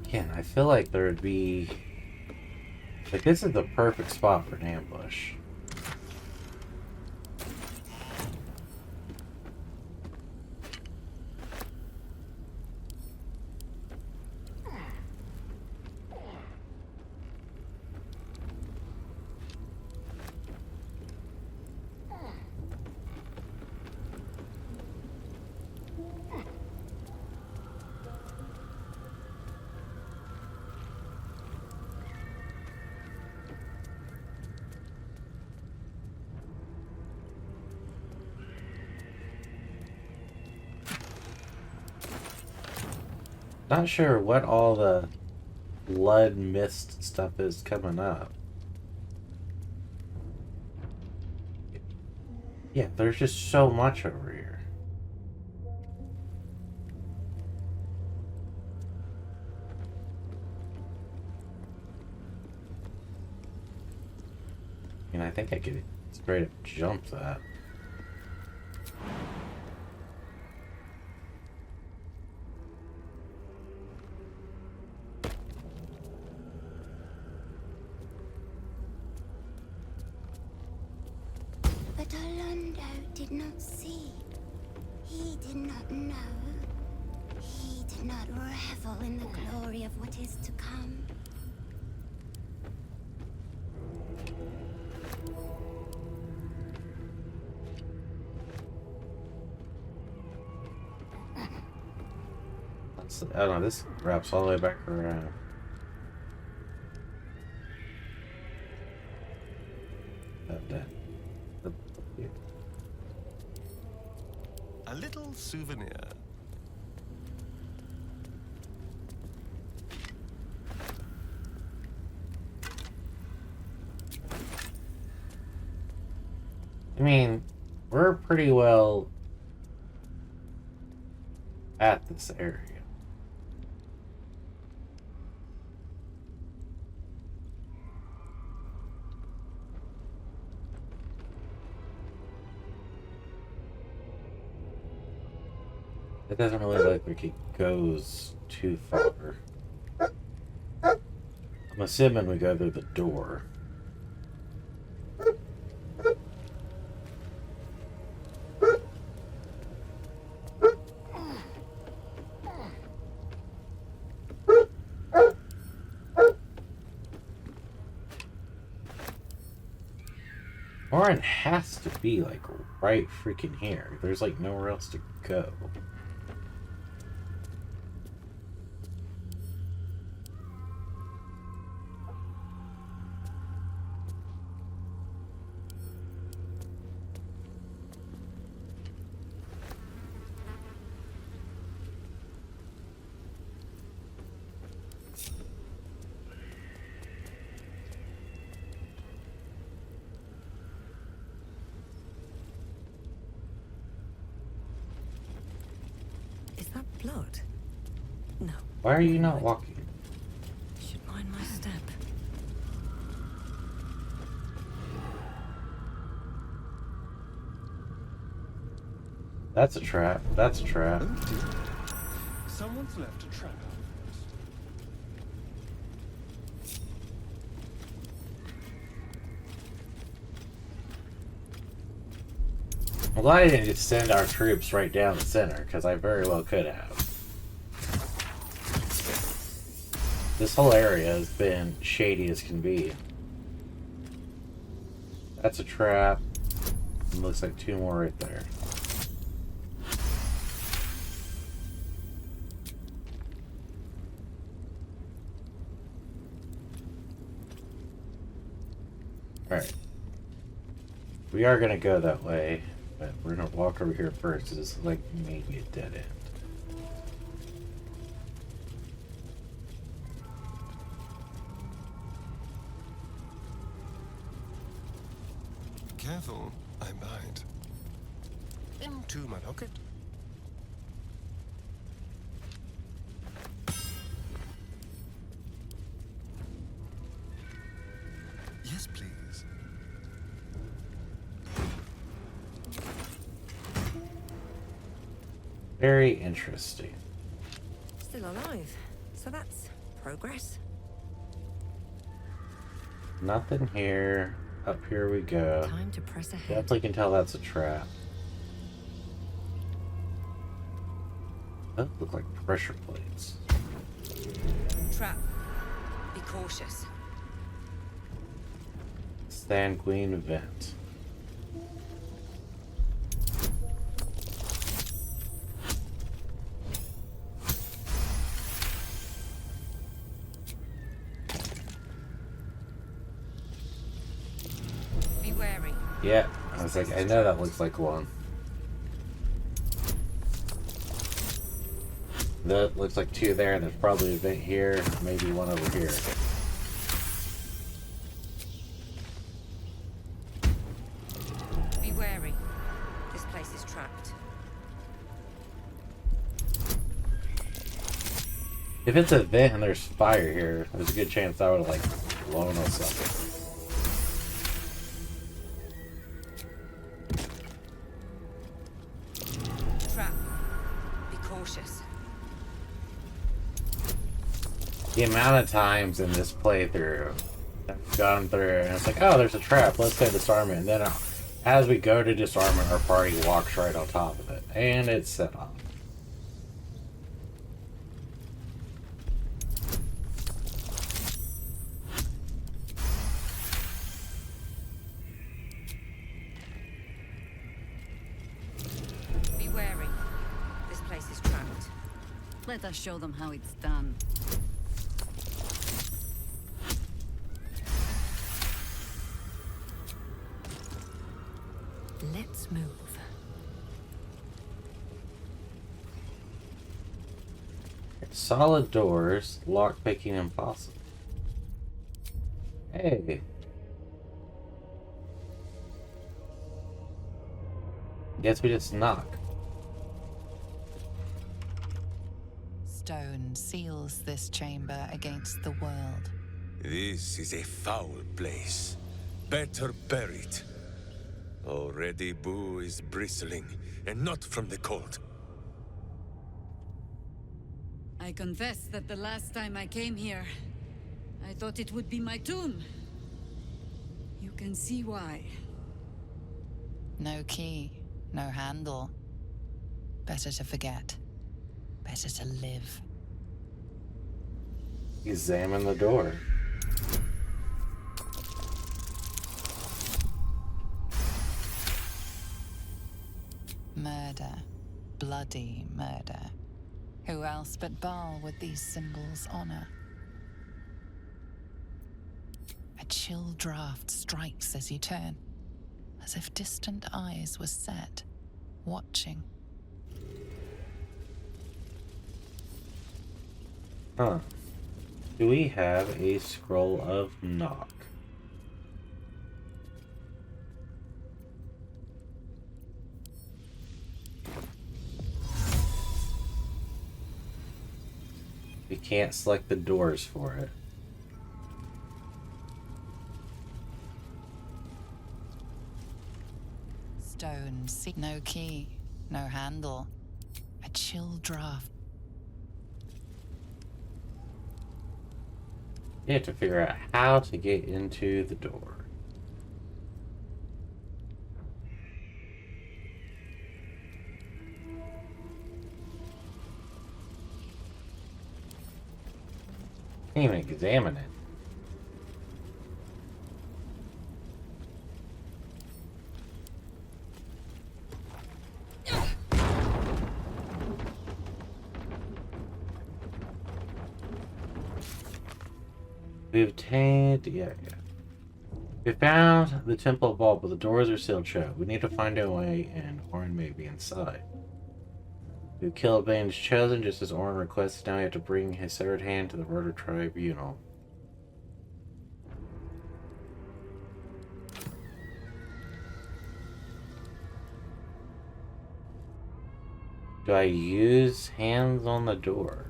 Again, I feel like there would be... Like, this is the perfect spot for an ambush. Not sure what all the blood mist stuff is coming up. Yeah, there's just so much over here. I mean, I think I could straight up jump that. But Orlando did not see. He did not know. He did not revel in the glory of what is to come. I don't know, this wraps all the way back around. A little souvenir. I mean, we're pretty well at this area. It doesn't really look like it goes too far. I'm assuming we go through the door. Orin has to be, like, right freaking here. There's, like, nowhere else to go. Is that blood? No. Why are you not walking? Should mind my step. That's a trap. That's a trap. Someone's left a trap. I'm glad I didn't just send our troops right down the center, because I very well could have. This whole area has been shady as can be. That's a trap. It looks like two more right there. Alright. We are going to go that way, but we're going to walk over here first. This is like maybe a dead end. Careful, I might. Into my pocket. Yes, please. Very interesting. Still alive. So that's progress. Nothing here. Up here we go. Time to press ahead. Definitely can tell that's a trap. Those look like pressure plates. Trap. Be cautious. Sanguine vent. Be wary. Yeah, I was like, I know that looks like one. That looks like two there, and there's probably a vent here, maybe one over here. Be wary. This place is trapped. If it's a vent and there's fire here, there's a good chance I would have, like, blown us up. Trap. Be cautious. The amount of times in this playthrough I've gone through and it's like, oh, there's a trap, let's say disarm it, and then as we go to disarm it, our party walks right on top of it, and it's set off. Be wary. This place is trapped. Let us show them how it's done. Let's move. Solid doors, lockpicking impossible. Hey. Guess we just knock. Stone seals this chamber against the world. This is a foul place. Better buried. Already Boo is bristling, and not from the cold. I confess that the last time I came here, I thought it would be my tomb. You can see why. No key, no handle. Better to forget. Better to live. Examine the door. Murder. Bloody murder. Who else but Baal would these symbols honor? A chill draft strikes as you turn, as if distant eyes were set, watching. Huh. Do we have a scroll of knock? We can't select the doors for it. Stone, no key, no handle. A chill draft. You have to figure out how to get into the door. Can't even examine it. We obtained, yeah. We found the Temple of Vault, but the doors are sealed shut. We need to find a way in. Orin may be inside. We killed Bane's chosen, just as Orin requested. Now we have to bring his severed hand to the murder tribunal. Do I use hands on the door?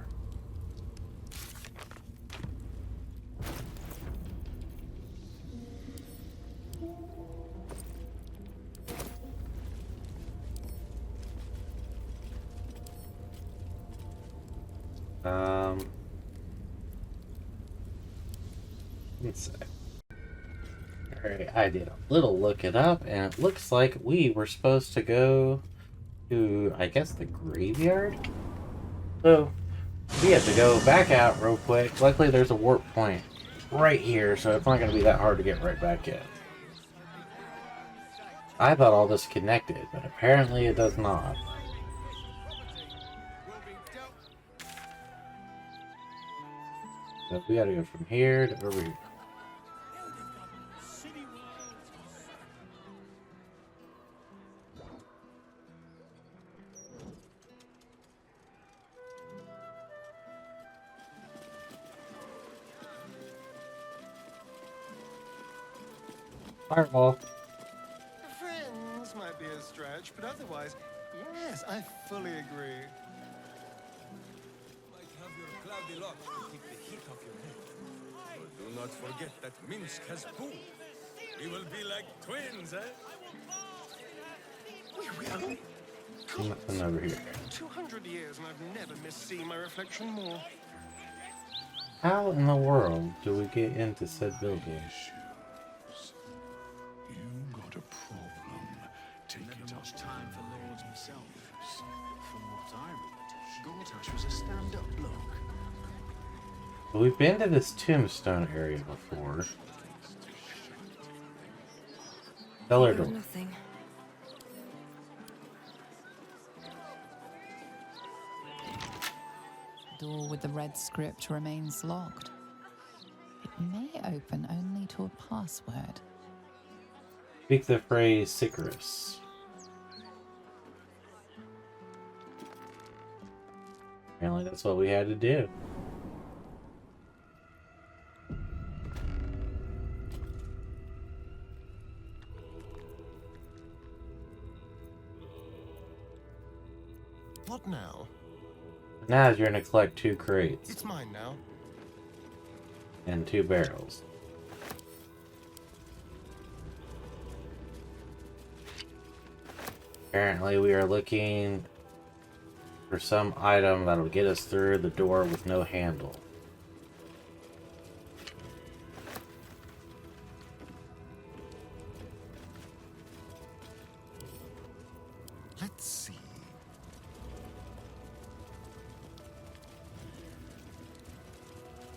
Let's see. Alright, I did a little look it up, and it looks like we were supposed to go to, I guess, the graveyard? So, we have to go back out real quick. Luckily, there's a warp point right here, so it's not going to be that hard to get right back in. I thought all this connected, but apparently it does not. So we gotta go from here to over here. Fireball. Friends might be a stretch, but otherwise, yes, I fully agree. Might have your cloudy locks to keep the heat off your head. But do not forget that Minsk has booed. We will be like twins, eh? We will. Nothing over here. 200 years and I've never missed seeing my reflection more. How in the world do we get into said building? You got a problem. Take it up. Time for Lords themselves. From what I read, Gortash was a stand-up bloke. Well, we've been to this tombstone area before. Cellar door. Nothing. Door with the red script remains locked. It may open only to a password. Speak the phrase Sicarus. Apparently that's what we had to do. What now? Now you're gonna collect 2 crates. It's mine now. And 2 barrels. Apparently we are looking for some item that'll get us through the door with no handle. Let's see.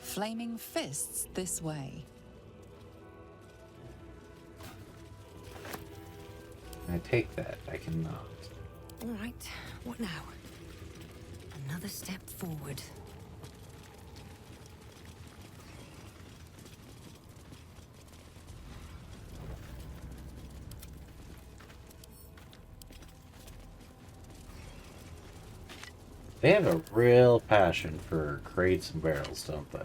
Flaming fists this way. Can I take that? I cannot. All right, what now? Another step forward. They have a real passion for crates and barrels, don't they?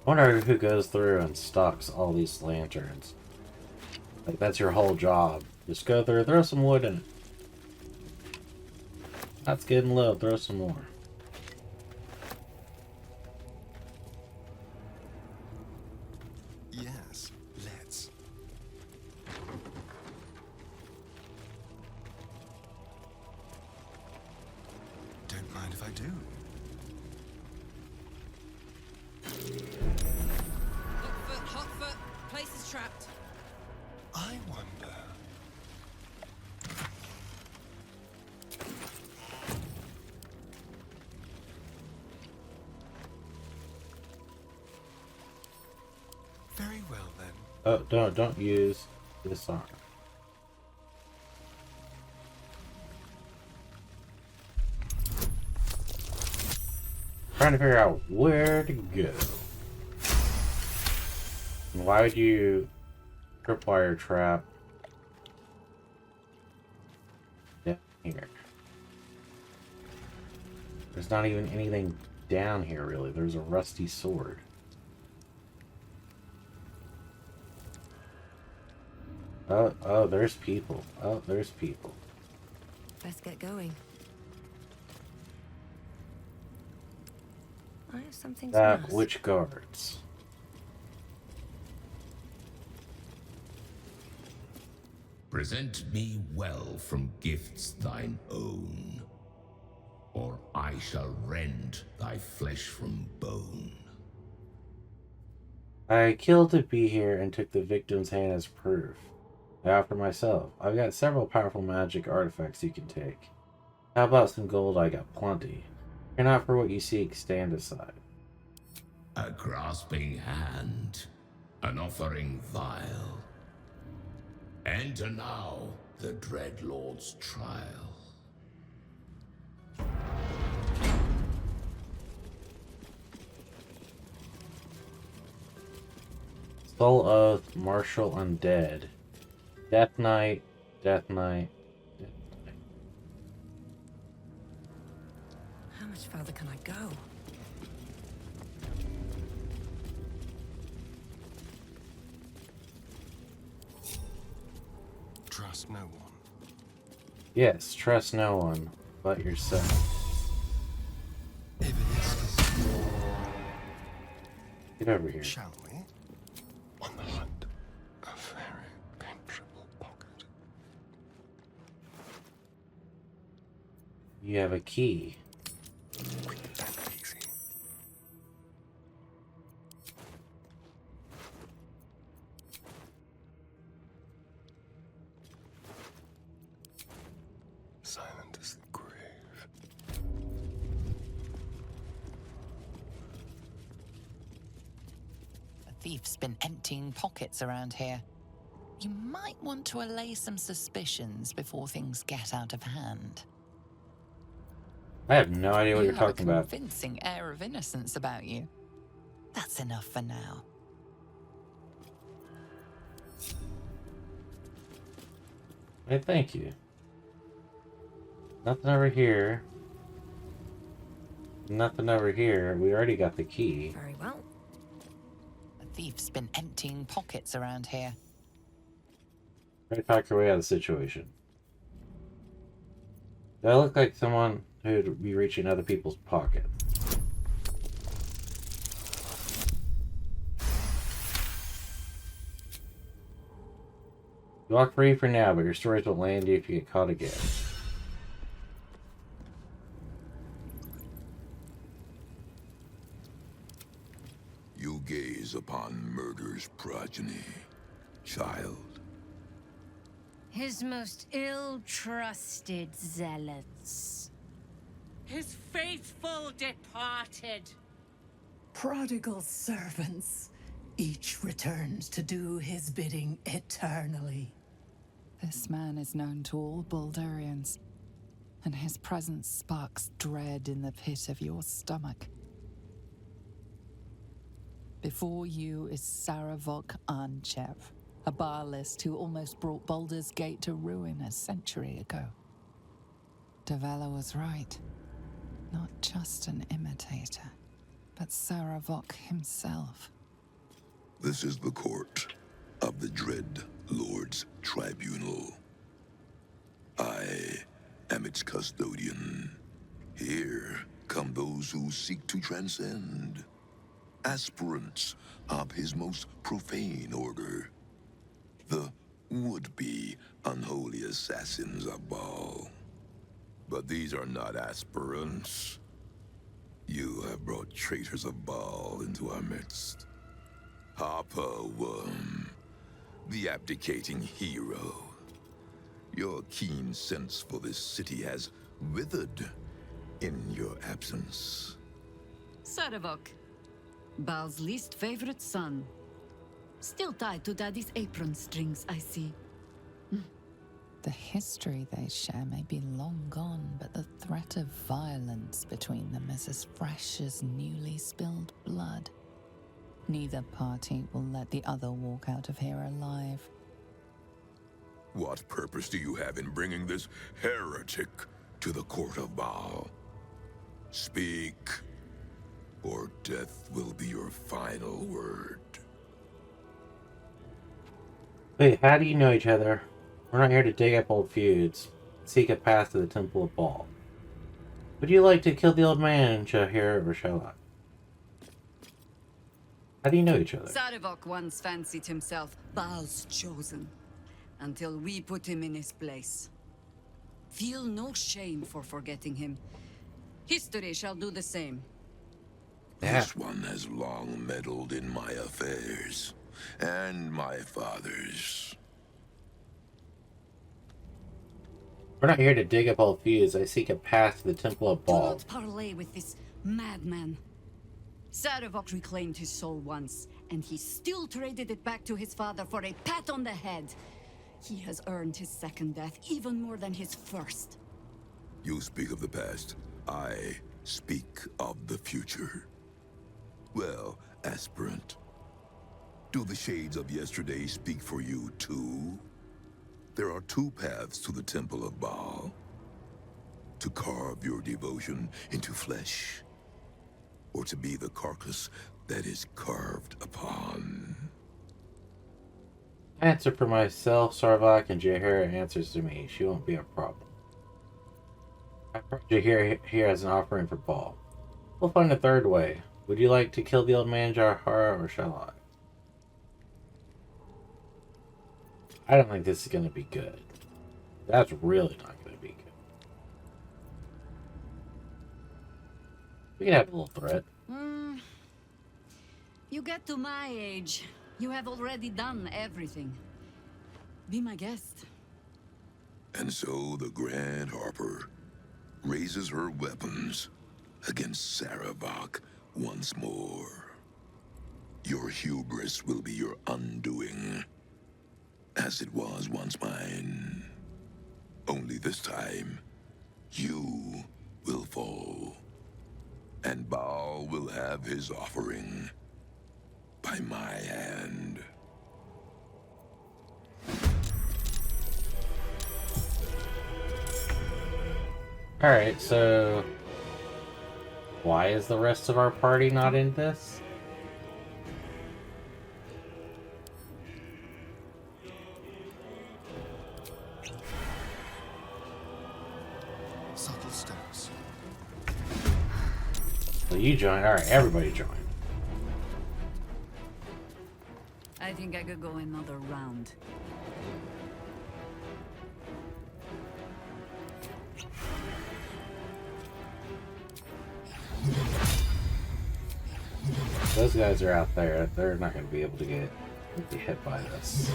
I wonder who goes through and stocks all these lanterns. Like, that's your whole job. Just go through, throw some wood in it. That's getting low, throw some more. Yes, let's. Don't mind if I do. Look, hot foot. Place is trapped. I wonder. Very well then. Oh, don't use this arm. Trying to figure out where to go. And why would you tripwire trap down here? There's not even anything down here really. There's a rusty sword. Oh, there's people. Oh, there's people. Best get going. I have something to ask. Which guards? Present me well from gifts thine own, or I shall rend thy flesh from bone. I killed to be here and took the victim's hand as proof. I offer myself. I've got several powerful magic artifacts you can take. How about some gold? I got plenty. You're not for what you seek, stand aside. A grasping hand, an offering vile. Enter now the Dread Lord's trial. Soul Oath, Martial Undead. Death Knight, Death Knight, Death Knight. How much further can I go? Trust no one. Yes, trust no one but yourself. Get over here. Shall we? On the hunt, a very penetrable pocket. You have a key. Quick and easy. Silent as the grave. A thief's been emptying pockets around here. You might want to allay some suspicions before things get out of hand. I have no idea what you're talking You have about. a convincing air of innocence about you. That's enough for now. Hey, thank you. Nothing over here. Nothing over here. We already got the key. Very well. A thief's been emptying pockets around here. Try to talk your way out of the situation. Do I look like someone who'd be reaching other people's pockets? You walk free for now, but your stories will land you if you get caught again. You gaze upon murder's progeny, child. His most ill-trusted zealots. His faithful departed. Prodigal servants. Each returns to do his bidding eternally. This man is known to all Baldurians, and his presence sparks dread in the pit of your stomach. Before you is Saravok Arnchev, a Baalist who almost brought Baldur's Gate to ruin a century ago. Davella was right. Not just an imitator, but Saravok himself. This is the court of the Dread Lord's Tribunal. I am its custodian. Here come those who seek to transcend, aspirants of his most profane order, the would-be unholy assassins of Baal. But these are not aspirants. You have brought traitors of Baal into our midst. Harper Worm, the abdicating hero. Your keen sense for this city has withered in your absence. Saravok, Baal's least favorite son. Still tied to Daddy's apron strings, I see. The history they share may be long gone, but the threat of violence between them is as fresh as newly spilled blood. Neither party will let the other walk out of here alive. What purpose do you have in bringing this heretic to the court of Baal? Speak, or death will be your final word. Wait, how do you know each other? We're not here to dig up old feuds. Seek a path to the Temple of Baal. Would you like to kill the old man, Jahir, or shall I? How do you know each other? Saravok once fancied himself Baal's chosen, until we put him in his place. Feel no shame for forgetting him. History shall do the same. This one has long meddled in my affairs, and my father's. We're not here to dig up old feuds. I seek a path to the Temple of Do Baal. not parley with this madman. Saravok reclaimed his soul once, and he still traded it back to his father for a pat on the head. He has earned his second death even more than his first. You speak of the past. I speak of the future. Well, aspirant, do the shades of yesterday speak for you too? There are two paths to the Temple of Baal. To carve your devotion into flesh, or to be the carcass that is carved upon. Answer for myself, Sarvok, and Jahira answers to me. She won't be a problem. I brought Jahira here as an offering for Baal. We'll find a third way. Would you like to kill the old man, Jahara, or shall I? I don't think this is going to be good. That's really not going to be good. We can have a little threat. You get to my age, you have already done everything. Be my guest. And so the Grand Harper raises her weapons against Saravok once more. Your hubris will be your undoing, as it was once mine. Only this time, you will fall, and Baal will have his offering by my hand. Alright, so why is the rest of our party not in this? Subtle steps. Well, you joined. Alright, everybody joined. I think I could go another round. Those guys are out there. They're not going to be able to get hit by this.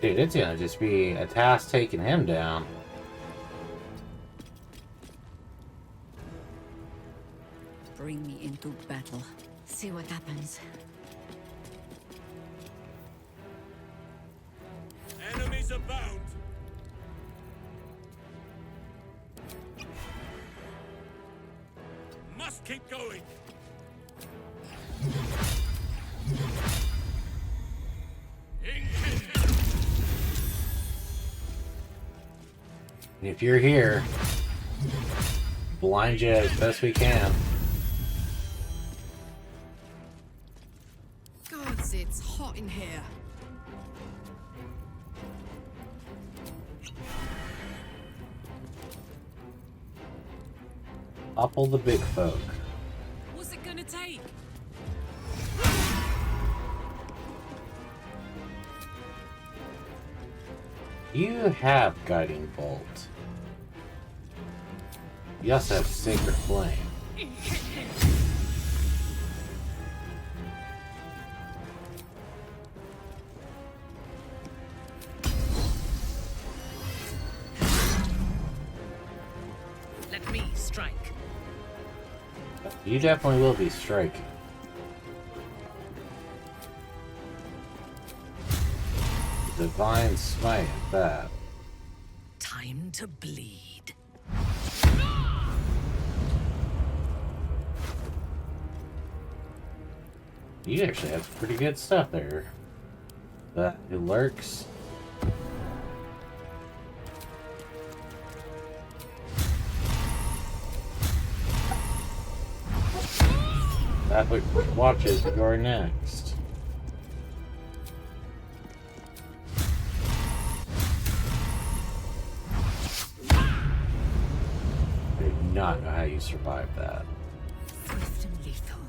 Dude, it's gonna just be a task taking him down. Bring me into battle. See what happens. Enemies abound. Must keep going. And if you're here, blind you as best we can. Gods, it's hot in here. Topple the big folk. What's it gonna take? You have Guiding Bolt. You also have Sacred Flame. Let me strike. You definitely will be striking. Divine Smite at that. Time to bleed. You actually have some pretty good stuff there. That who lurks. That which watches your next. I do not know how you survived that. Swift and lethal.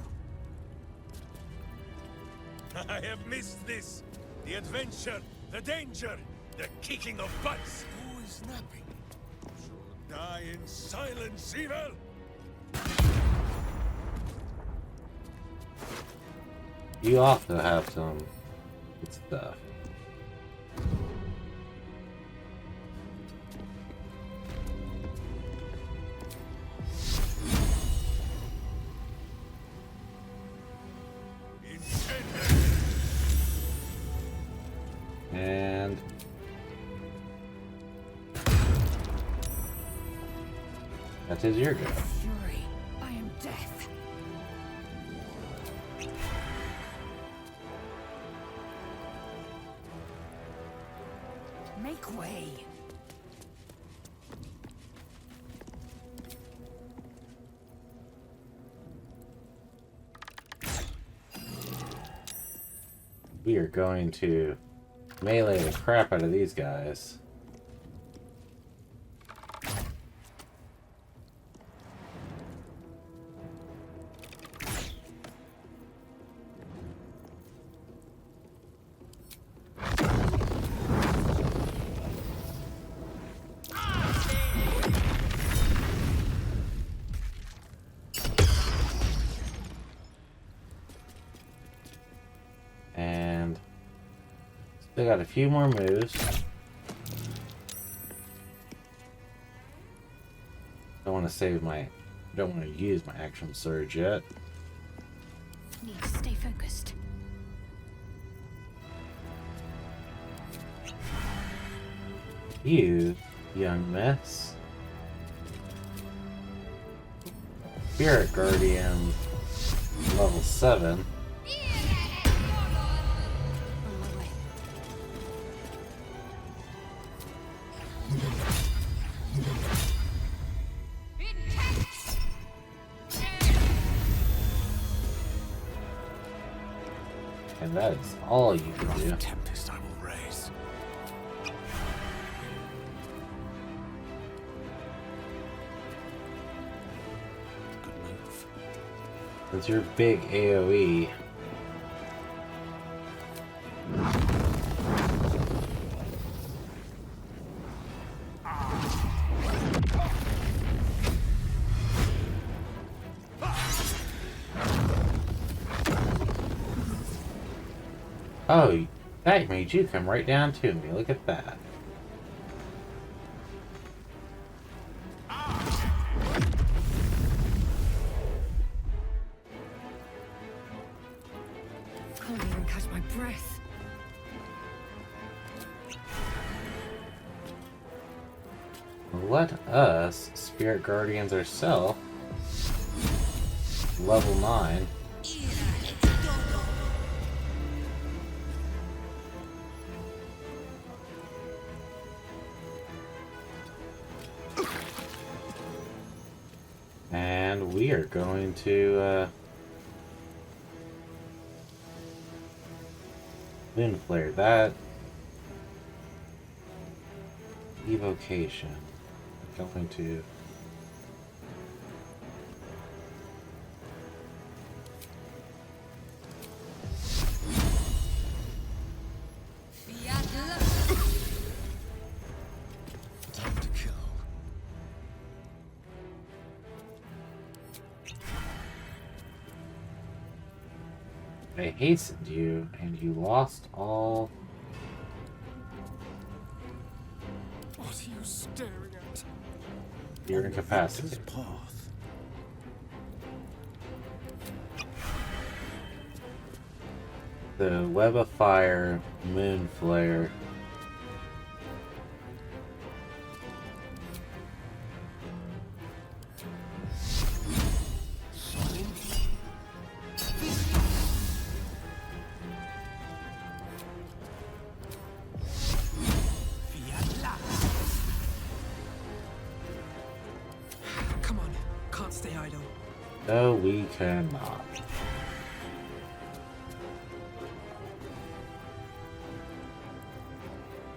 I have missed this. The adventure, the danger, the kicking of butts. Who is napping? Should die in silence, evil. You also have some good stuff. And that is your go. Fury. I am death. Make way. We are going to melee the crap out of these guys. And still got a few more moves. Don't want to save my, don't want to use my action surge yet. Need to stay focused. You, young mess. Spirit Guardian, level 7. And that is all you can do. Tempest I will raise. Good move. That's your big AoE. Oh, That made you come right down to me. Look at that. Can't even catch my breath. Let us Spirit Guardians ourselves. Level 9. And we are going to Moonflare that. Evocation. Going to Time to kill. I hastened you, and you lost all. What are you staring at? You're incapacitated. The Web of Fire, Moonflare. Come on, can't stay idle. No, we cannot.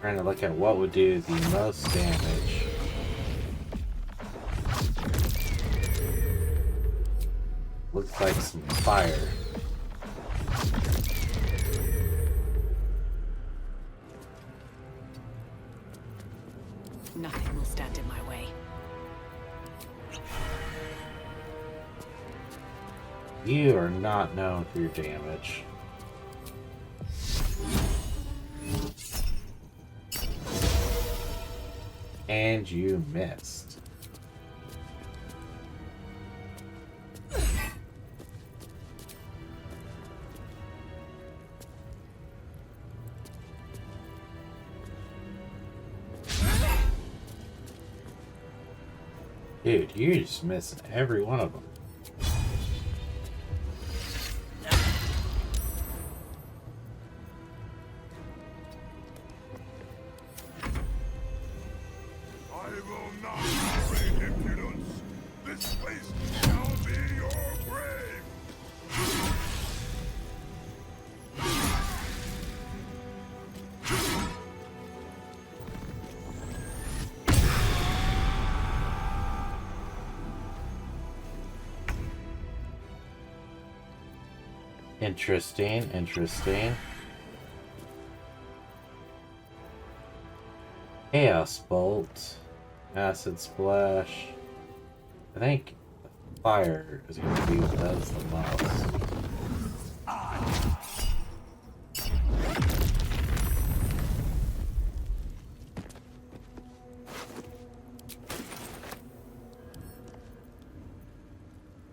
Trying to look at what would do the most damage. Looks like some fire. Nothing will stand in my way. You are not known for your damage. And you missed. Dude, you're just missing every one of them. I will not tolerate impudence. This place shall be your grave. Interesting, interesting. Chaos Bolt, Acid Splash. I think fire is going to be what does the most.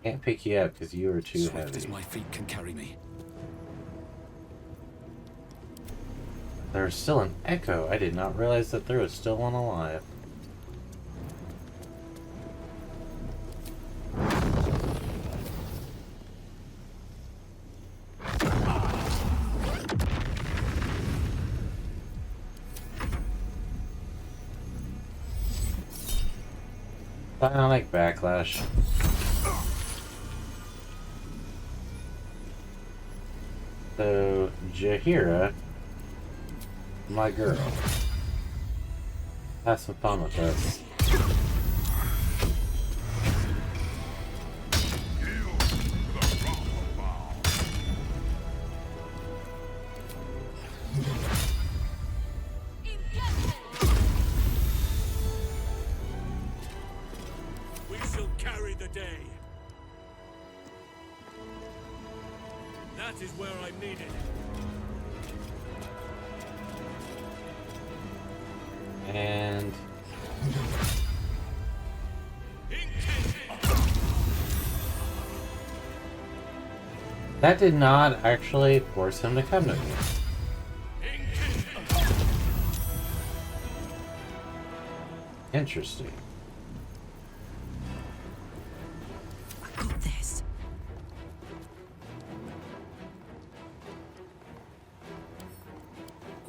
Can't pick you up because you are too Swift heavy. as my feet can carry me. There's still an echo. I did not realize that there was still one alive. Bionic Backlash. So, Jaheira, my girl, have some fun with us. We shall carry the day. That is where I'm needed. And that did not actually force him to come to me. Interesting. I got this.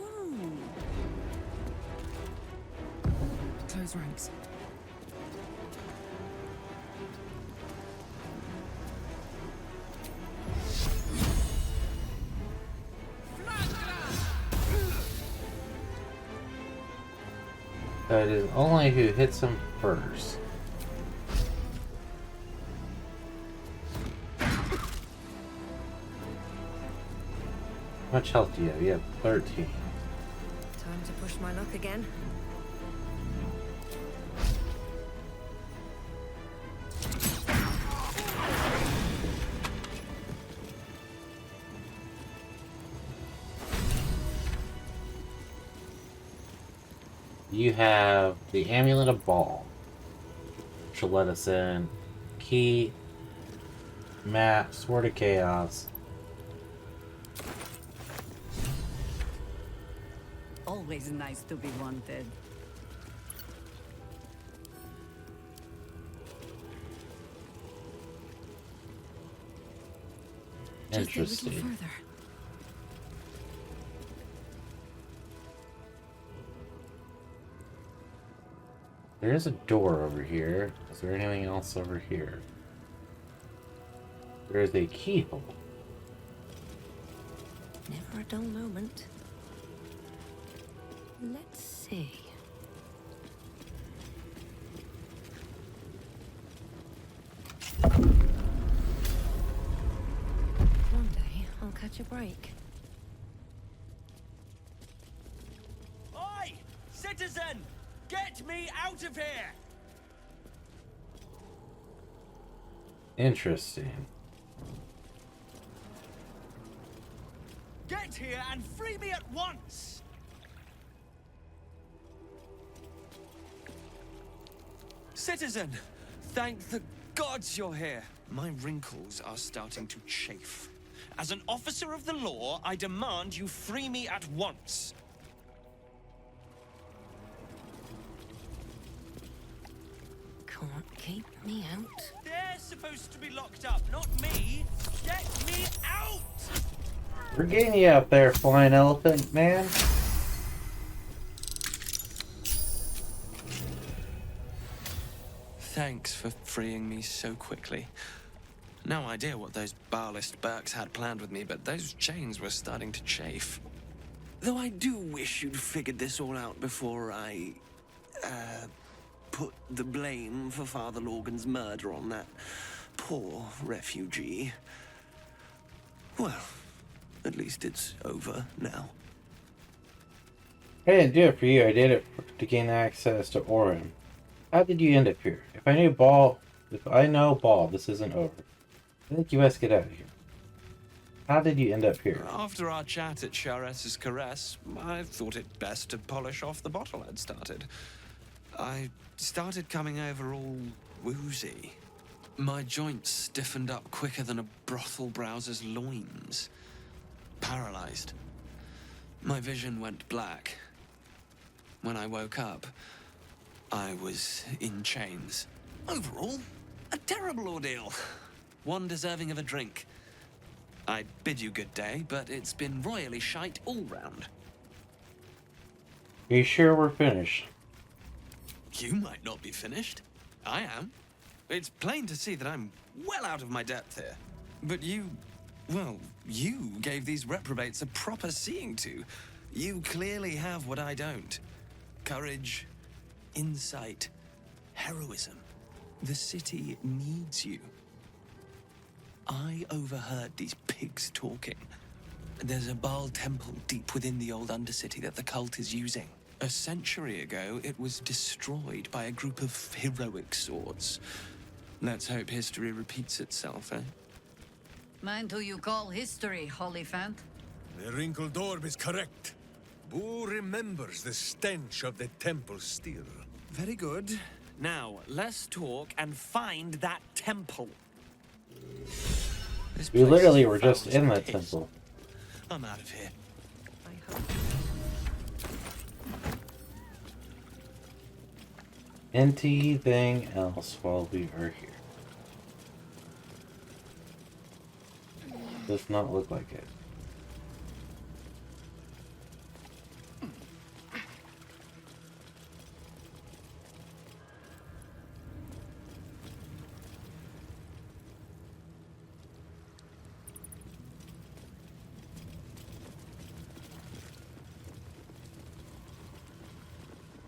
Ooh. Close ranks. But it is only who hits him first. How much health do you have? You have 13. Time to push my luck again. You have the Amulet of Ball, which will let us in. Key, map, Sword of Chaos. Always nice to be wanted. Interesting. Just a little further. There is a door over here. Is there anything else over here? There is a keyhole. Never a dull moment. Let's see. One day, I'll catch a break. Oi! Citizen! Get me out of here! Interesting. Get here and free me at once! Citizen, thank the gods you're here. My wrinkles are starting to chafe. As an officer of the law, I demand you free me at once. Can't keep me out. They're supposed to be locked up, not me. Get me out! We're getting you up there, flying elephant man. Thanks for freeing me so quickly. No idea what those Barlist Burks had planned with me, but those chains were starting to chafe. Though I do wish you'd figured this all out before I, put the blame for Father Lorgan's murder on that poor refugee. Well, at least it's over now. I didn't do it for you. I did it to gain access to Orin. How did you end up here? If I know Ball, this isn't over. I think you best get out of here. How did you end up here? After our chat at Charessa's Caress, I thought it best to polish off the bottle I'd started. I started coming over all woozy. My joints stiffened up quicker than a brothel browser's loins. Paralyzed. My vision went black. When I woke up, I was in chains. Overall, a terrible ordeal. One deserving of a drink. I bid you good day, but it's been royally shite all round. Are you sure we're finished? You might not be finished. I am. It's plain to see that I'm well out of my depth here. But you gave these reprobates a proper seeing to. You clearly have what I don't. Courage, insight, heroism. The city needs you. I overheard these pigs talking. There's a Baal temple deep within the old Undercity that the cult is using. A century ago, it was destroyed by a group of heroic swords. Let's hope history repeats itself, eh? Mind who you call history, Holyphant? The wrinkled orb is correct. Boo remembers the stench of the temple still. Very good. Now, let's talk and find that temple. This We place literally is were just foul as in that piss. temple. I'm out of here. I hope. Anything else while we are here? Does not look like it.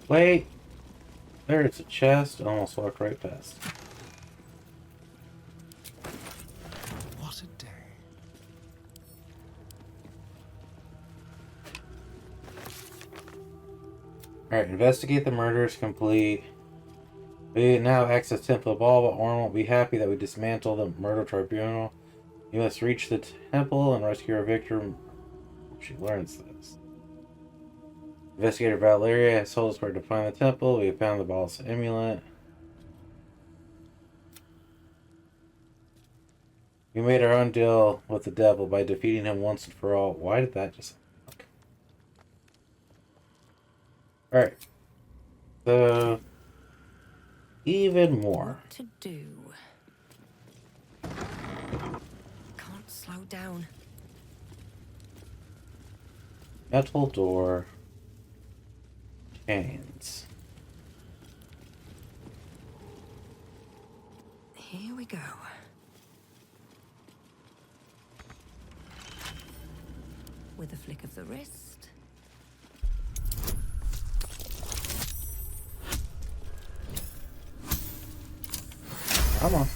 Wait! There's a chest. Almost walked right past. What a day. Alright, investigate the murders complete. We now access Temple of Ball, but Orin won't be happy that we dismantle the murder tribunal. You must reach the temple and rescue our victim. She learns this. Investigator Valeria has told us where to find the temple. We have found the Ball's amulet. We made our own deal with the devil by defeating him once and for all. Why did that just... Okay. Alright. So... even more. What to do? Can't slow down. Metal door. Chains. Here we go. With a flick of the wrist. Come on.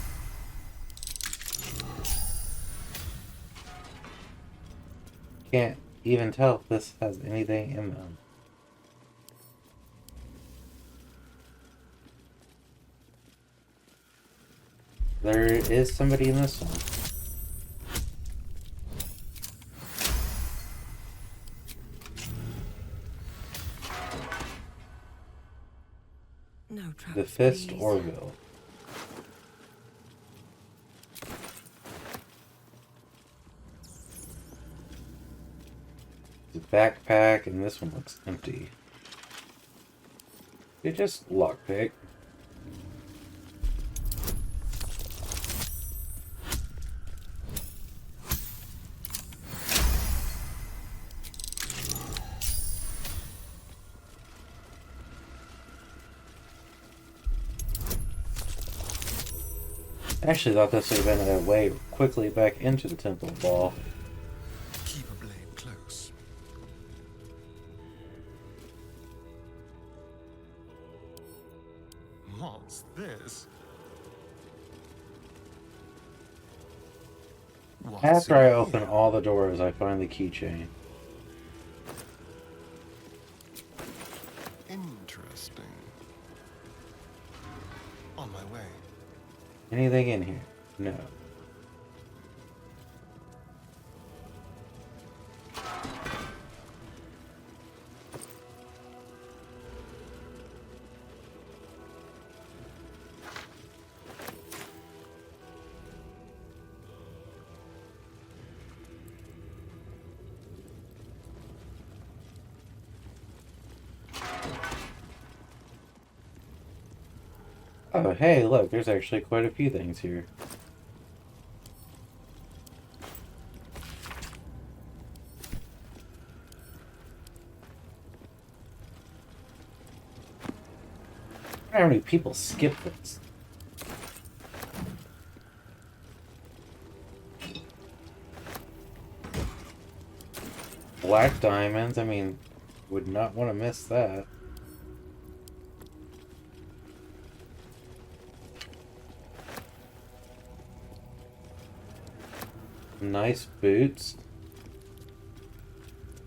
Can't even tell if this has anything in them. There is somebody in this one. No trouble. The Fist Orville. The backpack, and this one looks empty. It just lockpick. I actually thought this would have been a way quickly back into the Temple of Ball. Keep a blade close. What's this? What's After I in open here? all the doors, I find the keychain. Interesting. On my way. Anything in here? No. Oh, hey, look, there's actually quite a few things here. How many people skip this? Black diamonds, I mean, would not want to miss that. Nice boots.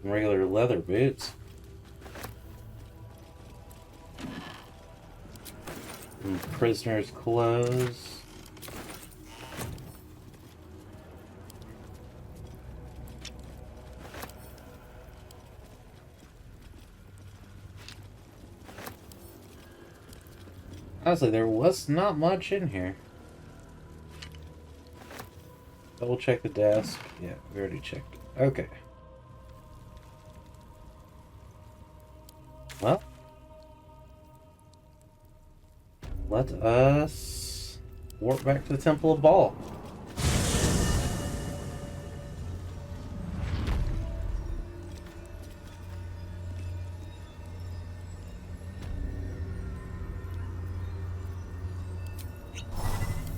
Regular leather boots. Some prisoner's clothes. Honestly, there was not much in here. Double check the desk. Yeah, we already checked it. Okay. Well, let us warp back to the Temple of Baal.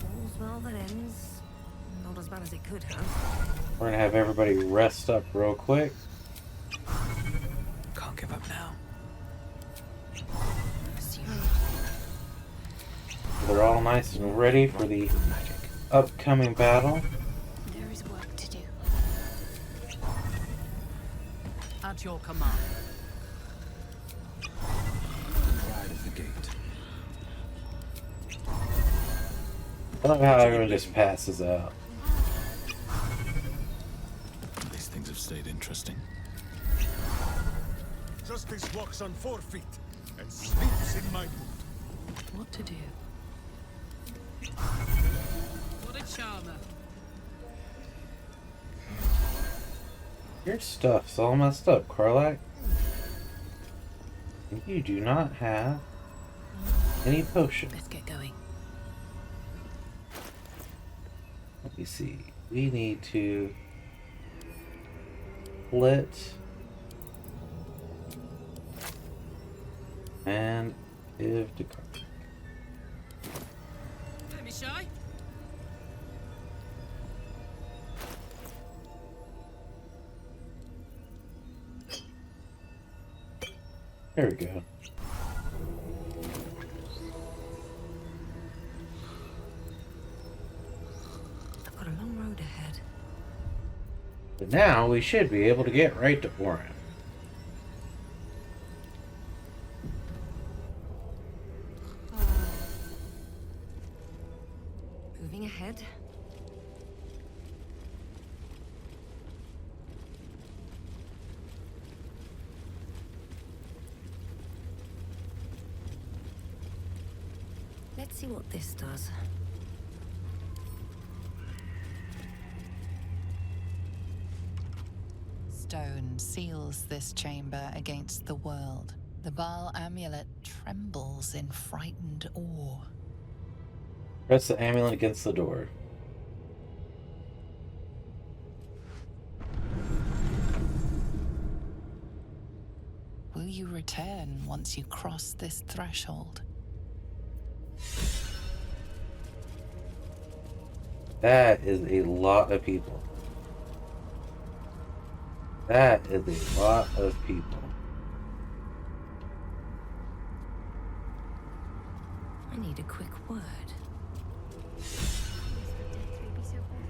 All's well that ends. Not as bad as it could have. We're gonna have everybody rest up real quick. Can't give up now. They're all nice and ready for the upcoming battle. There is work to do. At your command. Pride of the gate. I love how everyone just passes out. These things have stayed interesting. Justice walks on 4 feet and sleeps in my boot. What to do? What a charmer. Your stuff's all messed up, Karlach. You do not have any potions. Let's get going. Let me see. We need to split and give to Karlach. Let me shy. There we go. I've got a long road ahead. But now we should be able to get right to Orin. Moving ahead. Let's see what this does. Stone seals this chamber against the world. The Baal amulet trembles in frightened awe. Press the amulet against the door. Will you return once you cross this threshold? That is a lot of people. That is a lot of people. I need a quick word.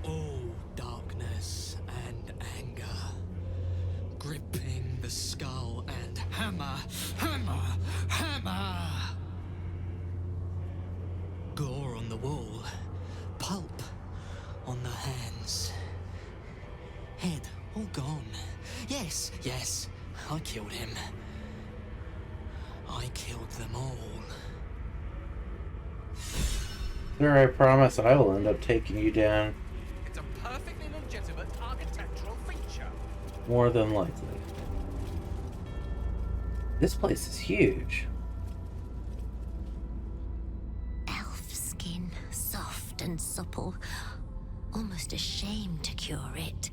Oh, darkness and anger, gripping the skull and hammer, hammer, hammer. Gore on the wall, pulp on the hands. Head all gone. Yes, yes, I killed him. I killed them all. Sir, I promise I will end up taking you down. It's a perfectly legitimate architectural feature. More than likely. This place is huge. Elf skin, soft and supple. Almost ashamed to cure it.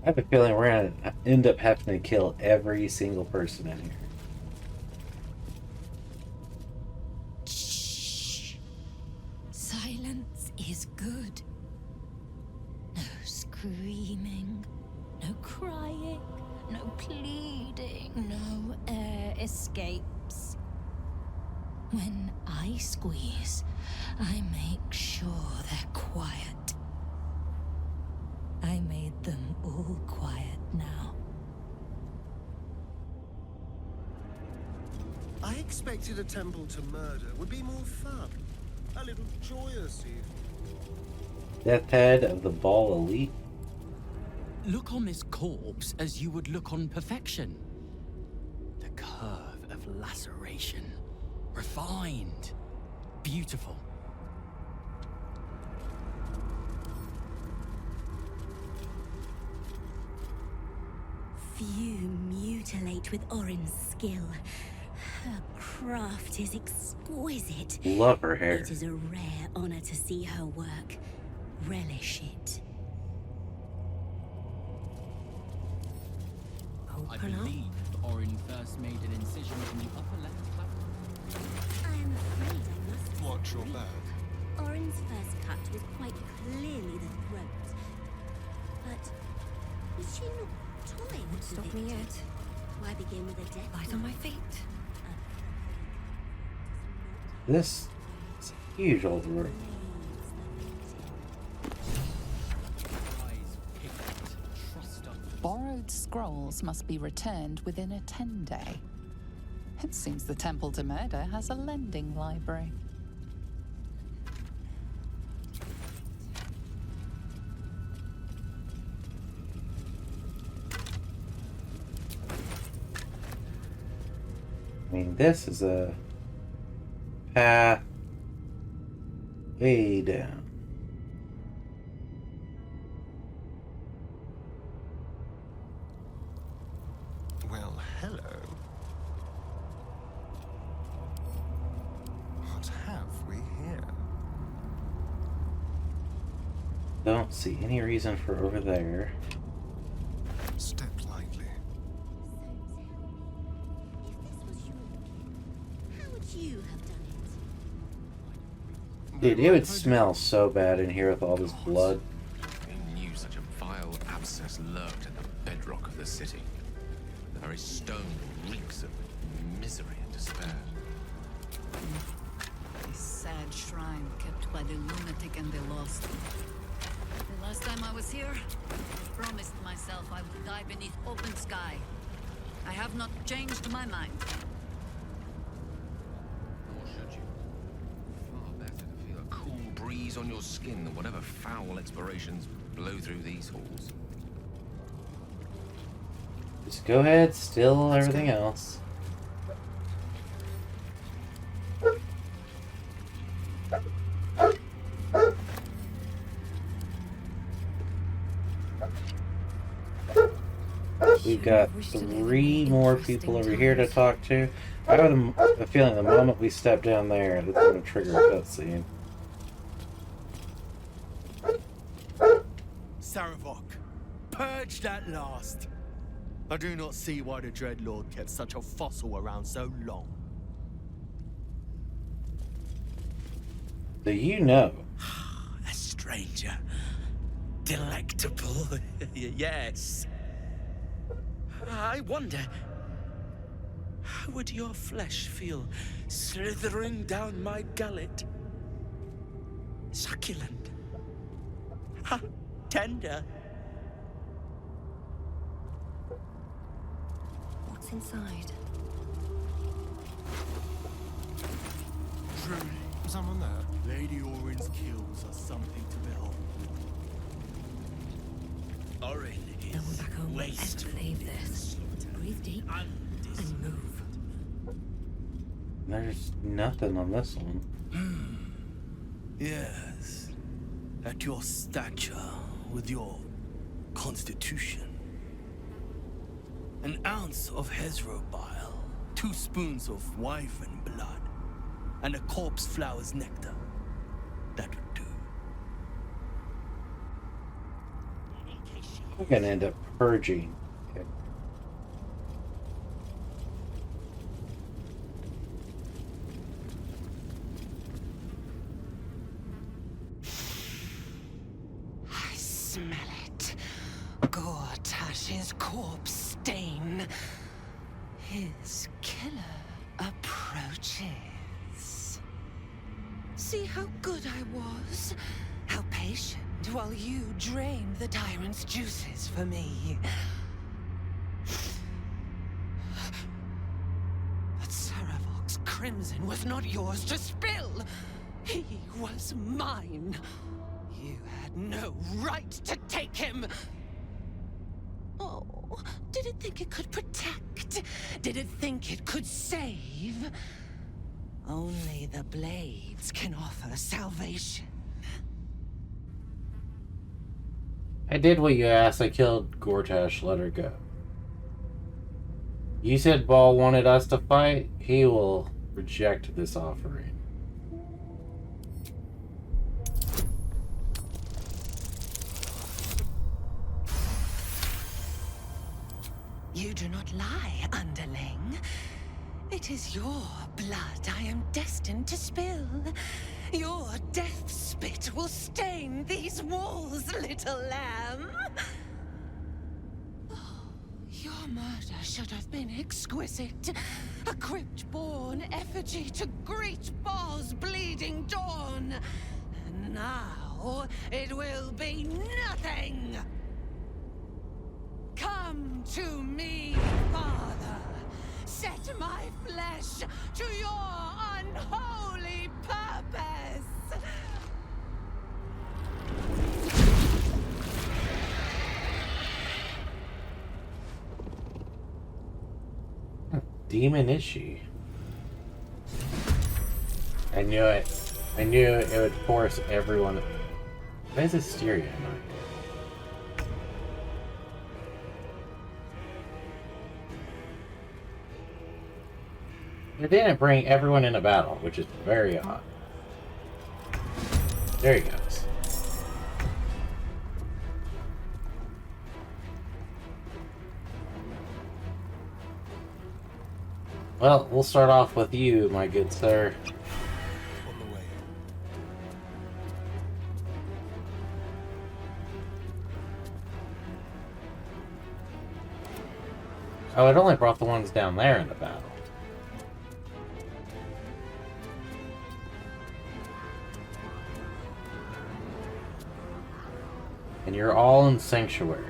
I have a feeling we're gonna end up having to kill every single person in here. Shh. Silence is good. No screaming, no crying, no pleading, no air escapes. When I squeeze, I make sure they're quiet. I made them all quiet now. I expected a temple to murder would be more fun. A little joyous, even. Death Head of the Baal Elite. Look on this corpse as you would look on perfection. The curve of laceration. Refined. Beautiful. Few mutilate with Orin's skill. Her craft is exquisite. Love her hair. It is a rare honor to see her work. Relish it. I believe Orin first made an incision in the upper left clavicle. I am afraid I must. Watch your back. Orin's first cut was quite clearly the throat. But was she not toying with the Stop me victim? yet. Why begin with a death? Light on my feet. This is a huge old room. Borrowed scrolls must be returned within a 10-day. It seems the Temple to Murder has a lending library. I mean, this is a path way down. Well, hello. What have we here? Don't see any reason for over there. Step lightly. How would you have done it? Dude, it would smell so bad in here with all this blood. They knew such a vile abscess lurked in the bedrock of the city. The very stone reeks of misery and despair. A sad shrine kept by the lunatic and the lost. The last time I was here, I promised myself I would die beneath open sky. I have not changed my mind. Nor should you. Far better to feel a cool breeze on your skin than whatever foul explorations blow through these halls. Just go ahead, still everything else. We've got 3 more people over here to talk to. I have a feeling the moment we step down there, it's going to trigger a cutscene. Saravok, purged at last. I do not see why the Dreadlord kept such a fossil around so long. Do you know? A stranger. Delectable. Yes. I wonder, how would your flesh feel slithering down my gullet? Succulent. Ha, tender. What's inside? Truly. Someone there? Lady Orin's kills are something to behold. Orin No one back home will waste. ever believe this. Breathe deep and move. There's nothing on this one. Yes. At your stature, with your constitution. An ounce of Hezro bile, 2 spoons of wyvern blood, and a corpse flower's nectar. That would do. We're gonna end up purging. Okay. I smell it. Gortash's corpse stain. His killer approaches. See how good I was? How patient while you drained the tyrant's juices for me. But Saravok's crimson was not yours to spill. He was mine. You had no right to take him. Oh, did it think it could protect, Did it think it could save? Only the blades can offer salvation. I did what you asked. I killed Gortash. Let her go. You said Ball wanted us to fight. He will reject this offering. You do not lie, underling. It is your blood I am destined to spill. Your death spit will stain these walls, little lamb. Oh, your murder should have been exquisite. A crypt-born effigy to greet Baal's bleeding dawn. Now it will be nothing. Come to me, Father. Set my flesh to your unholy purpose. Demon is she? I knew it. I knew it would force everyone. Why is Hysteria not here? It didn't bring everyone into battle, which is very odd. There he goes. Well, we'll start off with you, my good sir. On the way. Oh, it only brought the ones down there into battle. And you're all in Sanctuary.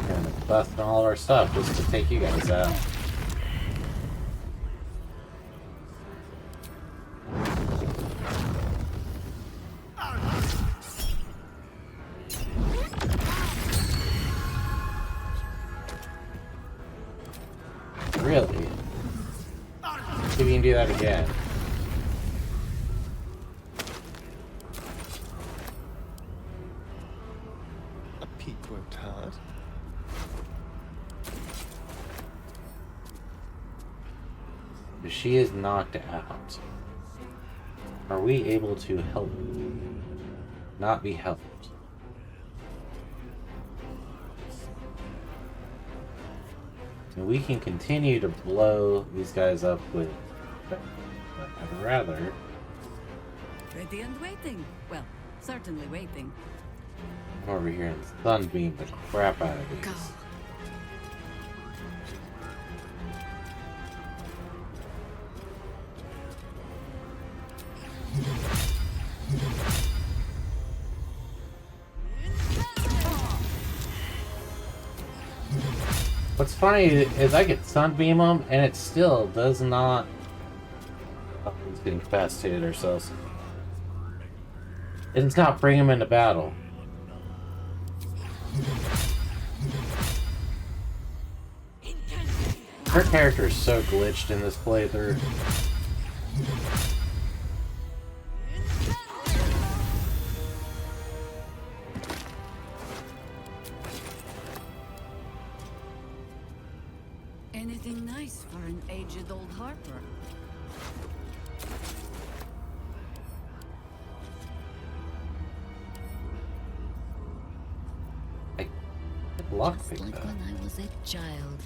And busting all of our stuff just to take you guys out. Really? See if you can do that again. A peak worked hard. If she is knocked out, are we able to help? Not be helped. And we can continue to blow these guys up with... I'd rather... Ready and waiting. Well, certainly waiting. I'm over here and sunbeam the crap out of these. Go. What's funny is I get sunbeam them and it still does not... Oh, he's getting incapacitated ourselves. It's not bring him into battle. Her character is so glitched in this playthrough. Anything nice for an aged old harper? Lockpick Just like that. when I was a child.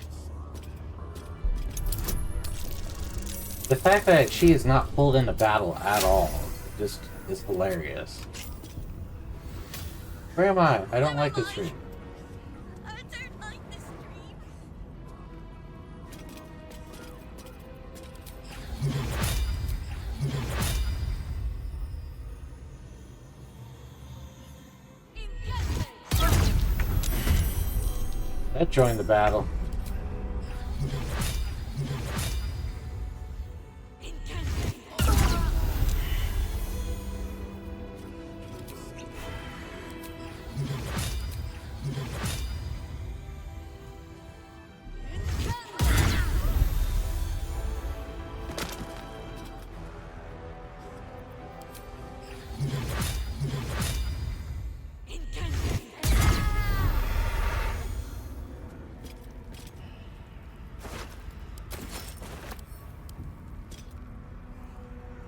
The fact that she is not pulled into battle at all just is hilarious. Where am I? I don't like this dream. I don't like this dream. That joined the battle.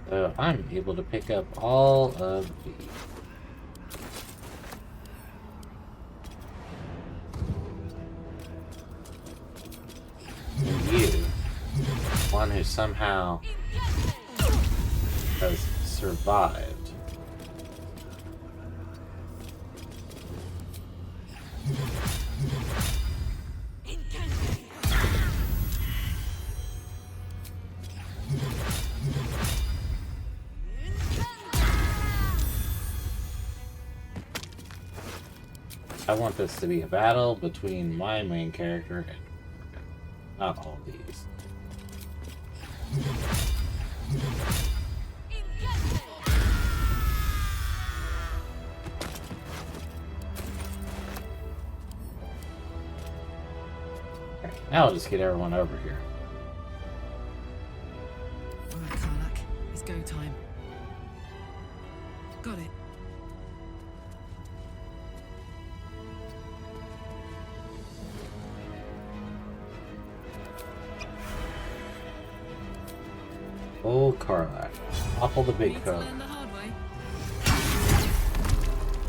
So I'm able to pick up all of the... And you, one who somehow has survived. I want this to be a battle between my main character and not all of these. Okay, now I'll just get everyone over here. Alright, Karlak. It's go time. Got it. Oh, Karlak. Awful the big coat.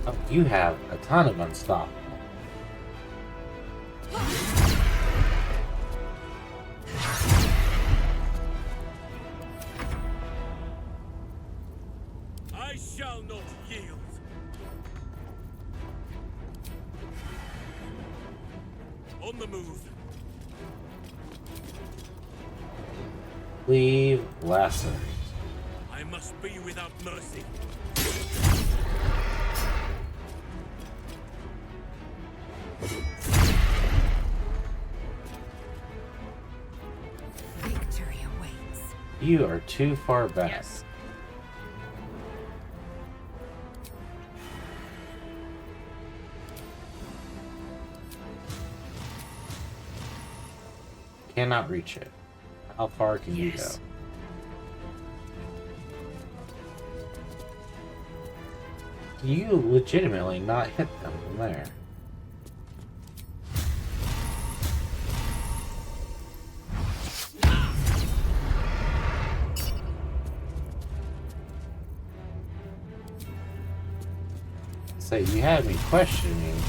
Oh, you have a ton of unstoppable. I shall not yield. On the move. Leave lacerate. I must be without mercy. Victory awaits. You are too far back. Yes. Cannot reach it. How far can you go? You legitimately not hit them from there. Say, you had me questioning.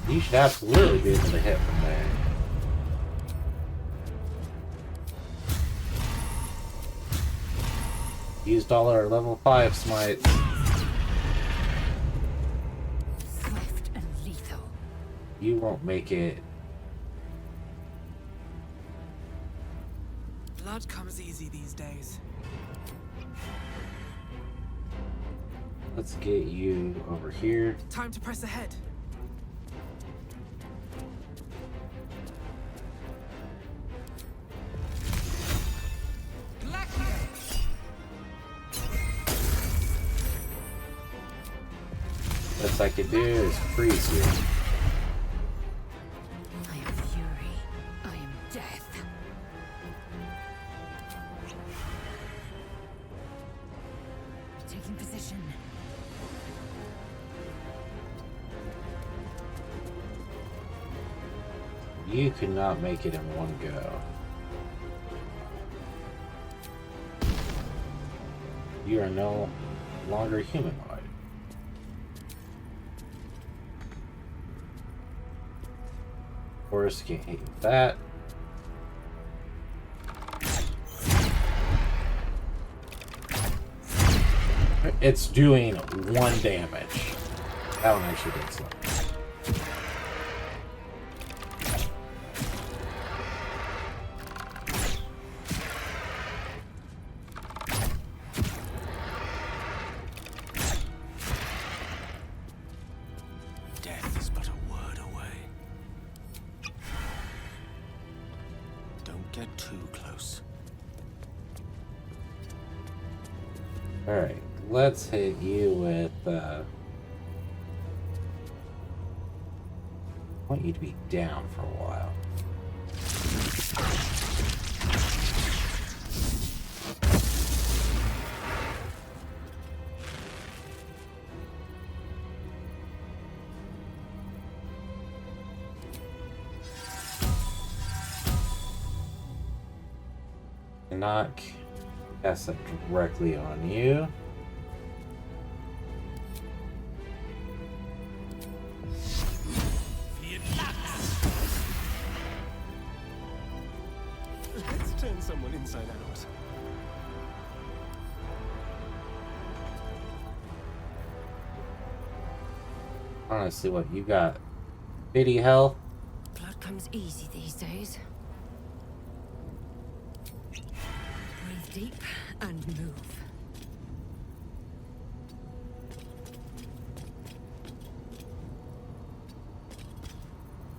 You should absolutely be able to hit from there. Used all our level 5 smites. Swift and lethal. You won't make it. Blood comes easy these days. Let's get you over here. Time to press ahead. Best I could do is freeze you. I am fury. I am death. Taking position. You could not make it in one go. You are no longer humanoid. Of course, can't hit that. It's doing 1 damage. That one actually did something. Death is but a word away. get too close. Alright, let's hit you with, I want you to be down for a while. Knock. Cast that directly on you. Let's turn someone inside out. Honestly, what you got? Bitty health? Blood comes easy these days. Breathe deep and move.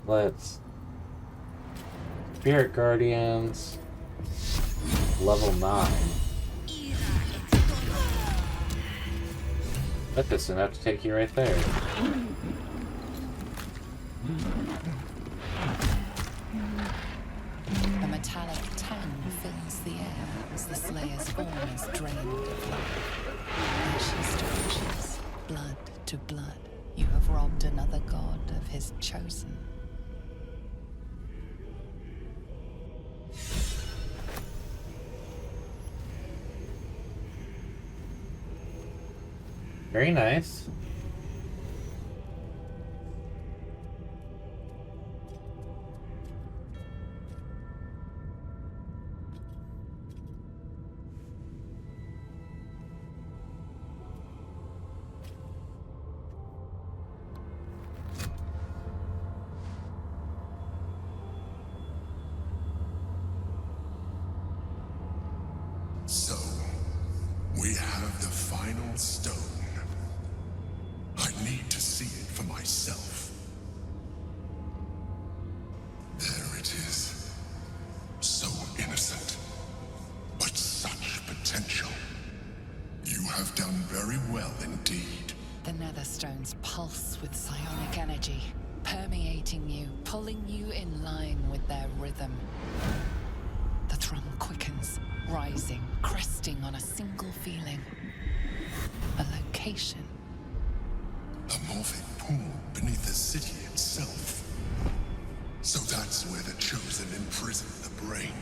Let's Spirit Guardians level 9. But this is enough to take you right there. A metallic tang fills the air as the Slayer's form is drained of life. Ashes to ashes, blood to blood, you have robbed another god of his chosen. Very nice. So, we have the final stone. I need to see it for myself. There it is. So innocent, but such potential. You have done very well indeed. The Netherstones pulse with psionic energy, permeating you, pulling you in line with their rhythm. The thrum quickens, rising, cresting on a single feeling. A location. A morphic pool beneath the city itself. So that's where the Chosen imprisoned the brain.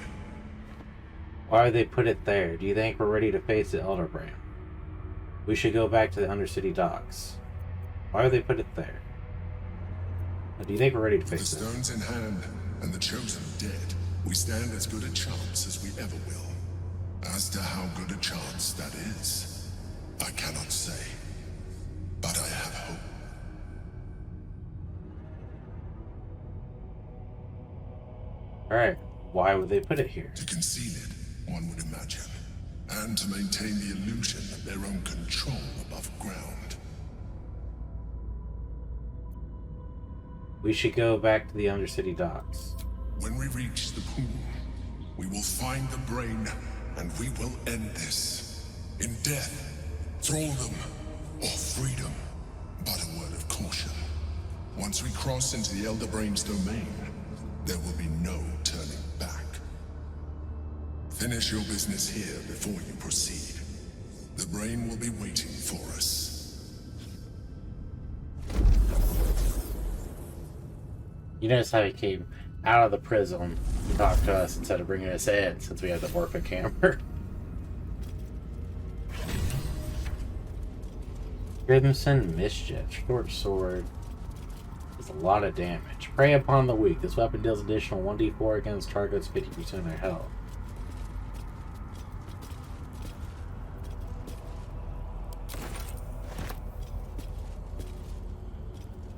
Why would they put it there? Do you think we're ready to face the Elder Brain? We should go back to the Undercity docks. Why would they put it there? Do you think we're ready to face The it? stone's in hand, and the Chosen dead. We stand as good a chance as we ever will. As to how good a chance that is, I cannot say. But I have hope. Alright, why would they put it here? To conceal it, one would imagine. And to maintain the illusion of their own control above ground. We should go back to the Undercity docks. When we reach the pool, we will find the brain, and we will end this. In death, thraldom, or freedom. But a word of caution. Once we cross into the Elder Brain's domain, there will be no turning back. Finish your business here before you proceed. The brain will be waiting for us. You notice how he came out of the prison to talk to us instead of bringing us in, since we had the Orphic hammer. Crimson Mischief, short sword. Does a lot of damage. Prey upon the weak. This weapon deals additional 1d4 against targets 50% of their health.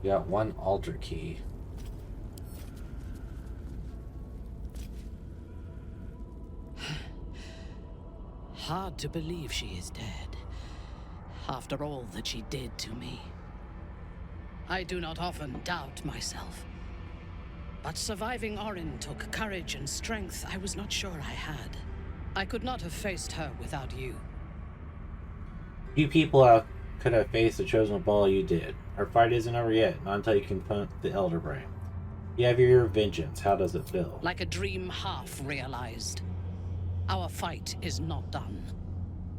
You got one altar key. Hard to believe she is dead, after all that she did to me. I do not often doubt myself. But surviving Orin took courage and strength I was not sure I had. I could not have faced her without you. Few people could have faced the chosen of all you did. Our fight isn't over yet, not until you confront the Elder Brain. You have your vengeance. How does it feel? Like a dream half realized. Our fight is not done.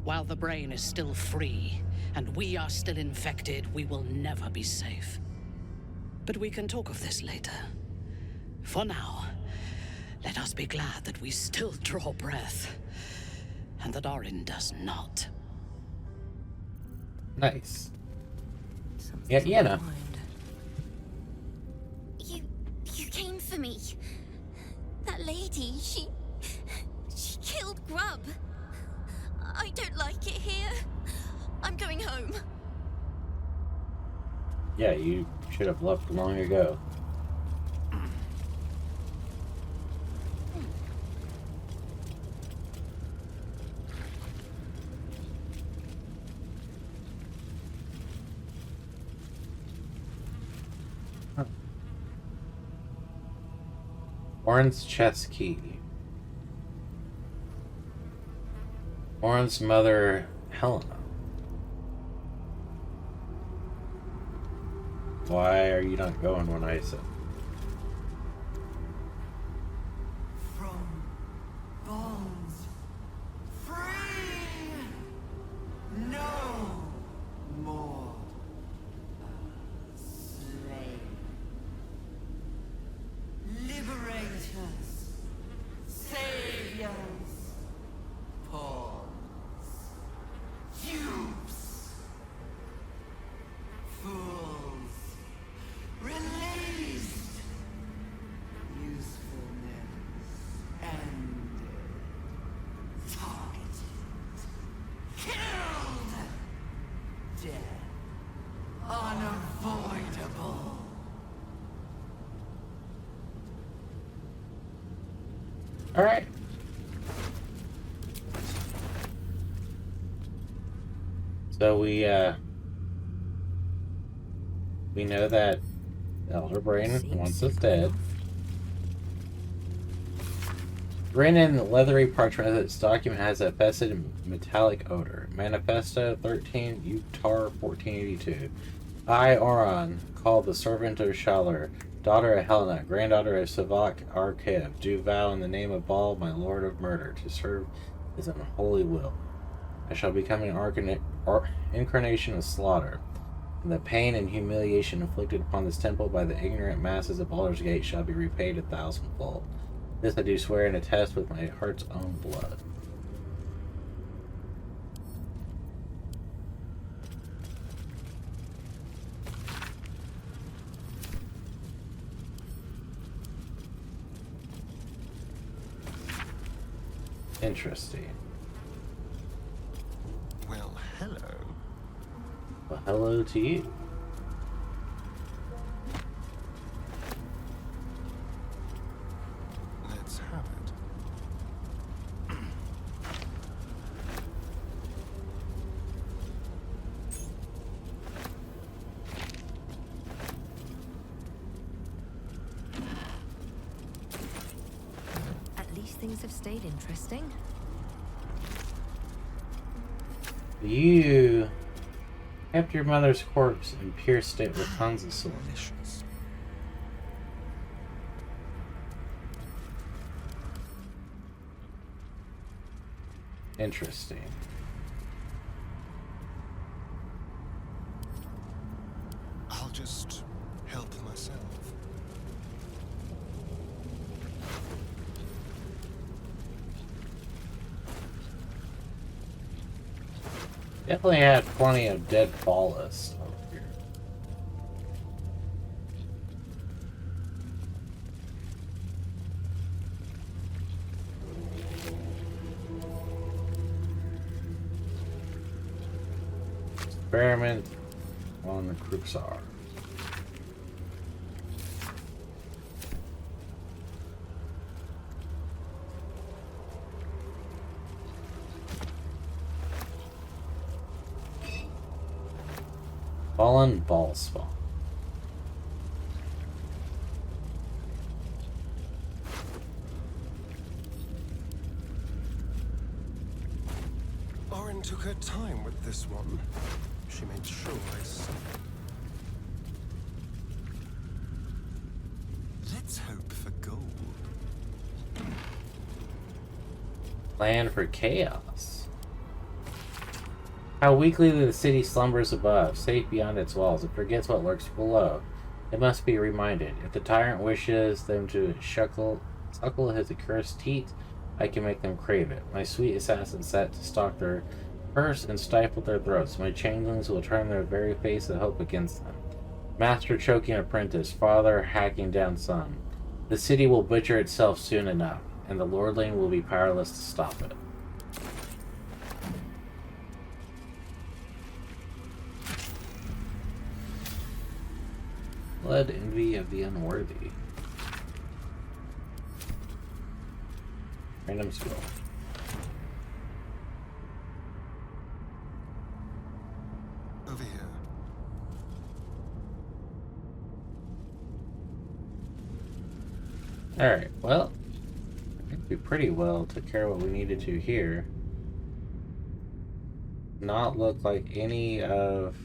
While the brain is still free, and we are still infected, we will never be safe. But we can talk of this later. For now, let us be glad that we still draw breath, and that Orin does not. Nice. Yeah, Yenna. You came for me. That lady, she killed Grub. I don't like it here. I'm going home. Yeah, you should have left long ago. Orin's chest key. Orin's mother, Helena. Why are you not going when I said? From bonds free, no more slave. Liberators, saviors, pawns, dupes, fools, released, usefulness ended, targeted, killed, death unavoidable. All right. So we know that Elder Brain wants us dead. Written in leathery parchment, this document has a fetid metallic odor. Manifesto 13, Uttar 1482. I, Orin, called the servant of Shalar, daughter of Helena, granddaughter of Savak Arkev, do vow in the name of Baal, my lord of murder, to serve his unholy will. I shall become an incarnation of slaughter, and the pain and humiliation inflicted upon this temple by the ignorant masses of Baldur's Gate shall be repaid 1,000-fold. This I do swear and attest with my heart's own blood. Interesting. Well, hello. Well, hello to you. Let's have it. At least things have stayed interesting. You kept your mother's corpse and pierced it with tons of swords. Interesting. I'll just help myself. Definitely had plenty of dead ballast over here. Experiment on the Cruxar. Fallen ball spawn. Orin took her time with this one. She made sure I saw. Let's hope for gold. Plan for chaos. How weakly the city slumbers above, safe beyond its walls. It forgets what lurks below. It must be reminded. If the tyrant wishes them to suckle his accursed teeth, I can make them crave it. My sweet assassin set to stalk their purse and stifle their throats. My changelings will turn their very face of hope against them. Master choking apprentice, father hacking down son. The city will butcher itself soon enough, and the lordling will be powerless to stop it. Blood envy of the unworthy. Random scroll. Over here. Alright, well, I think we pretty well took care of what we needed to here. Not look like any of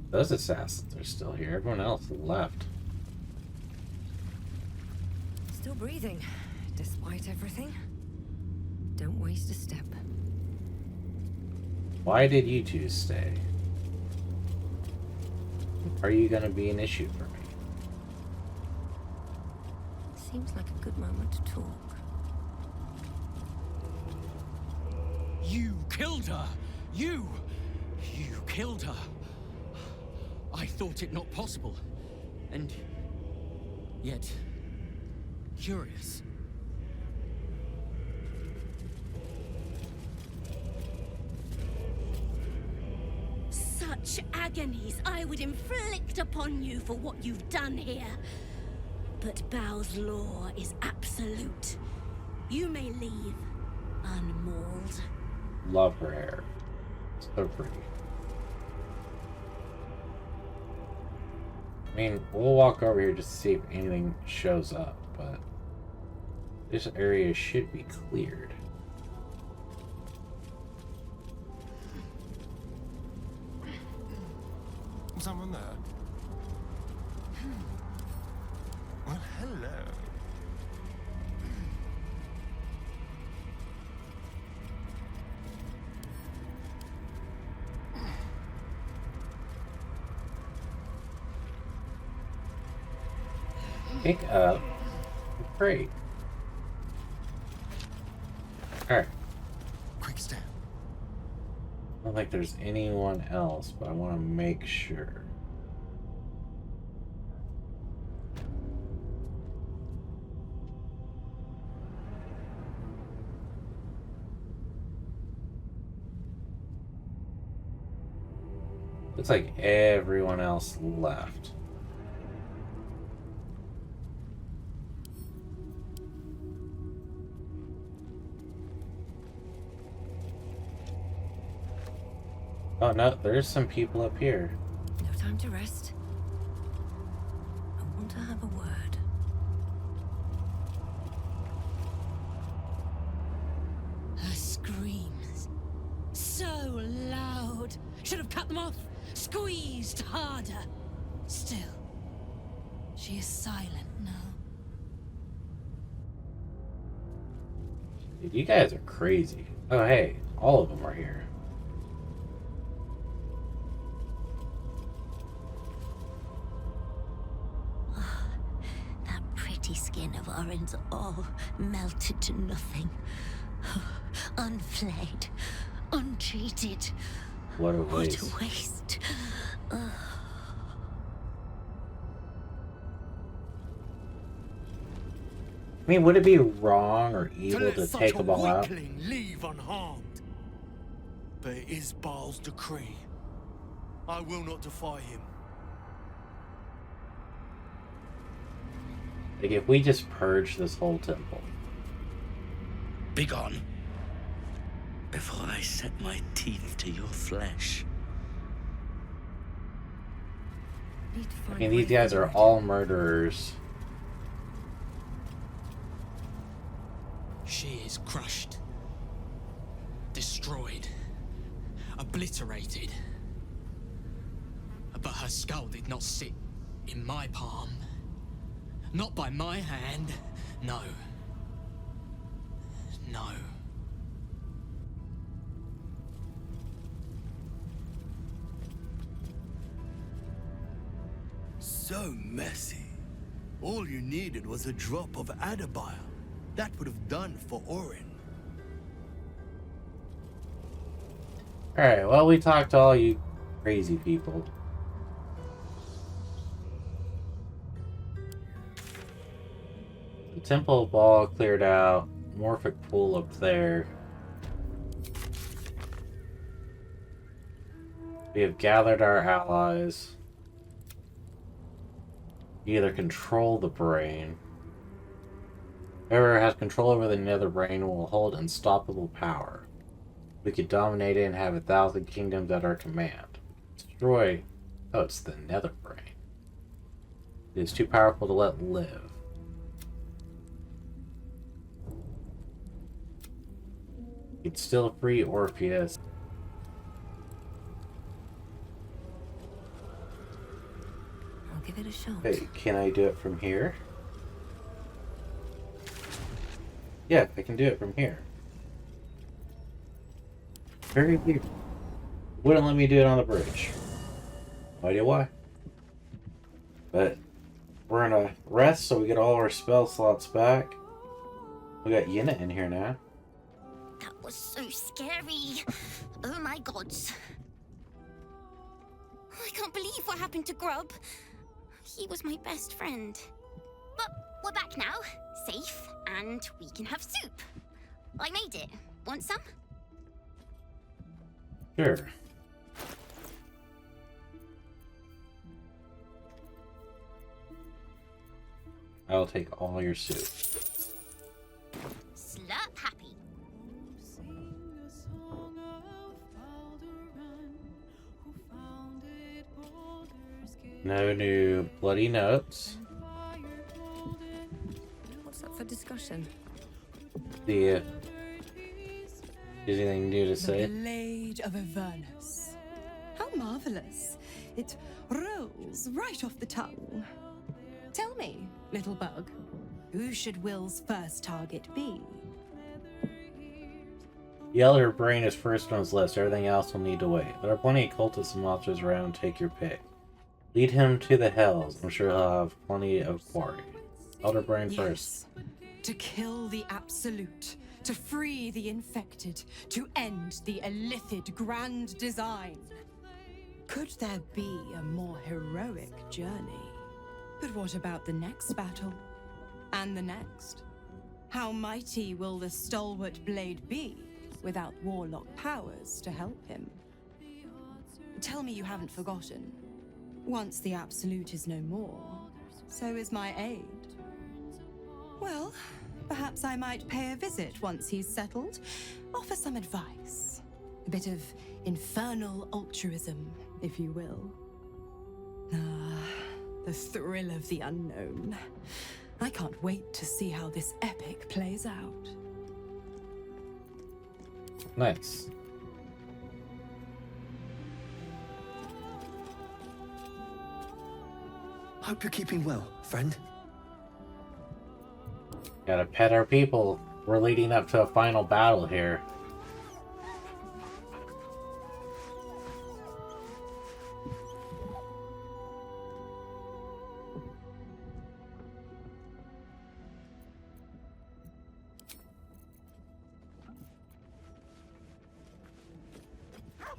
those assassins are still here. Everyone else left. Still breathing, despite everything. Don't waste a step. Why did you two stay? Are you gonna be an issue for me? Seems like a good moment to talk. You killed her! You killed her! I thought it not possible. And yet, curious. Such agonies I would inflict upon you for what you've done here. But Bao's law is absolute. You may leave unmauled. Love her hair. So pretty. I mean, we'll walk over here just to see if anything shows up, but this area should be cleared. Someone there? Well, hello. Pick up. Great. Alright. Quick step. I don't think there's anyone else, but I want to make sure. Looks like everyone else left. Oh no, there's some people up here. No time to rest. I want to have a word. Her screams. So loud. Should have cut them off. Squeezed harder. Still, she is silent now. Dude, you guys are crazy. Oh hey, all of them are here. That pretty skin of Orin's all melted to nothing. Unflayed, untreated. What a waste. What a waste. I mean, would it be wrong or evil to take them all out? Leave unharmed. But it is Baal's decree. I will not defy him. Like, if we just purge this whole temple. Begone. Before I set my teeth to your flesh. I mean, these guys are all murderers. She is crazy. crushed, destroyed, obliterated. But her skull did not sit in my palm. Not by my hand. No. No. So messy. All you needed was a drop of adder bile. That would have done for Orin. Alright, well, we talked to all you crazy people. The Temple of Ball cleared out. Morphic pool up there. We have gathered our allies. You either control the brain. Whoever has control over the nether brain will hold unstoppable power. We could dominate it and have 1,000 kingdoms at our command. Destroy... Oh, it's the nether brain. It is too powerful to let live. You'd still free Orpheus. I'll give it a shot. Hey, can I do it from here? Yeah, I can do it from here. Very weird. Wouldn't let me do it on the bridge. No idea why. But we're gonna rest so we get all our spell slots back. We got Yenna in here now. That was so scary. Oh my gods. I can't believe what happened to Grub. He was my best friend. But we're back now, safe, and we can have soup. I made it. Want some? Sure. I'll take all your soup. Slurp happy. No new bloody notes. What's up for discussion? Is anything new to say? The Blade of Avernus. How marvelous. It rolls right off the tongue. Tell me, little bug, who should Will's first target be? The Elder Brain is first on his list. Everything else will need to wait. There are plenty of cultists and monsters around. Take your pick. Lead him to the hells. I'm sure he'll have plenty of quarry. Elder Brain first. To kill the Absolute, to free the infected, to end the illithid grand design. Could there be a more heroic journey? But what about the next battle? And the next? How mighty will the stalwart blade be without warlock powers to help him? Tell me you haven't forgotten. Once the Absolute is no more, so is my aid. Well, perhaps I might pay a visit once he's settled. Offer some advice. A bit of infernal altruism, if you will. Ah, the thrill of the unknown. I can't wait to see how this epic plays out. Nice. Hope you're keeping well, friend. Gotta pet our people. We're leading up to a final battle here.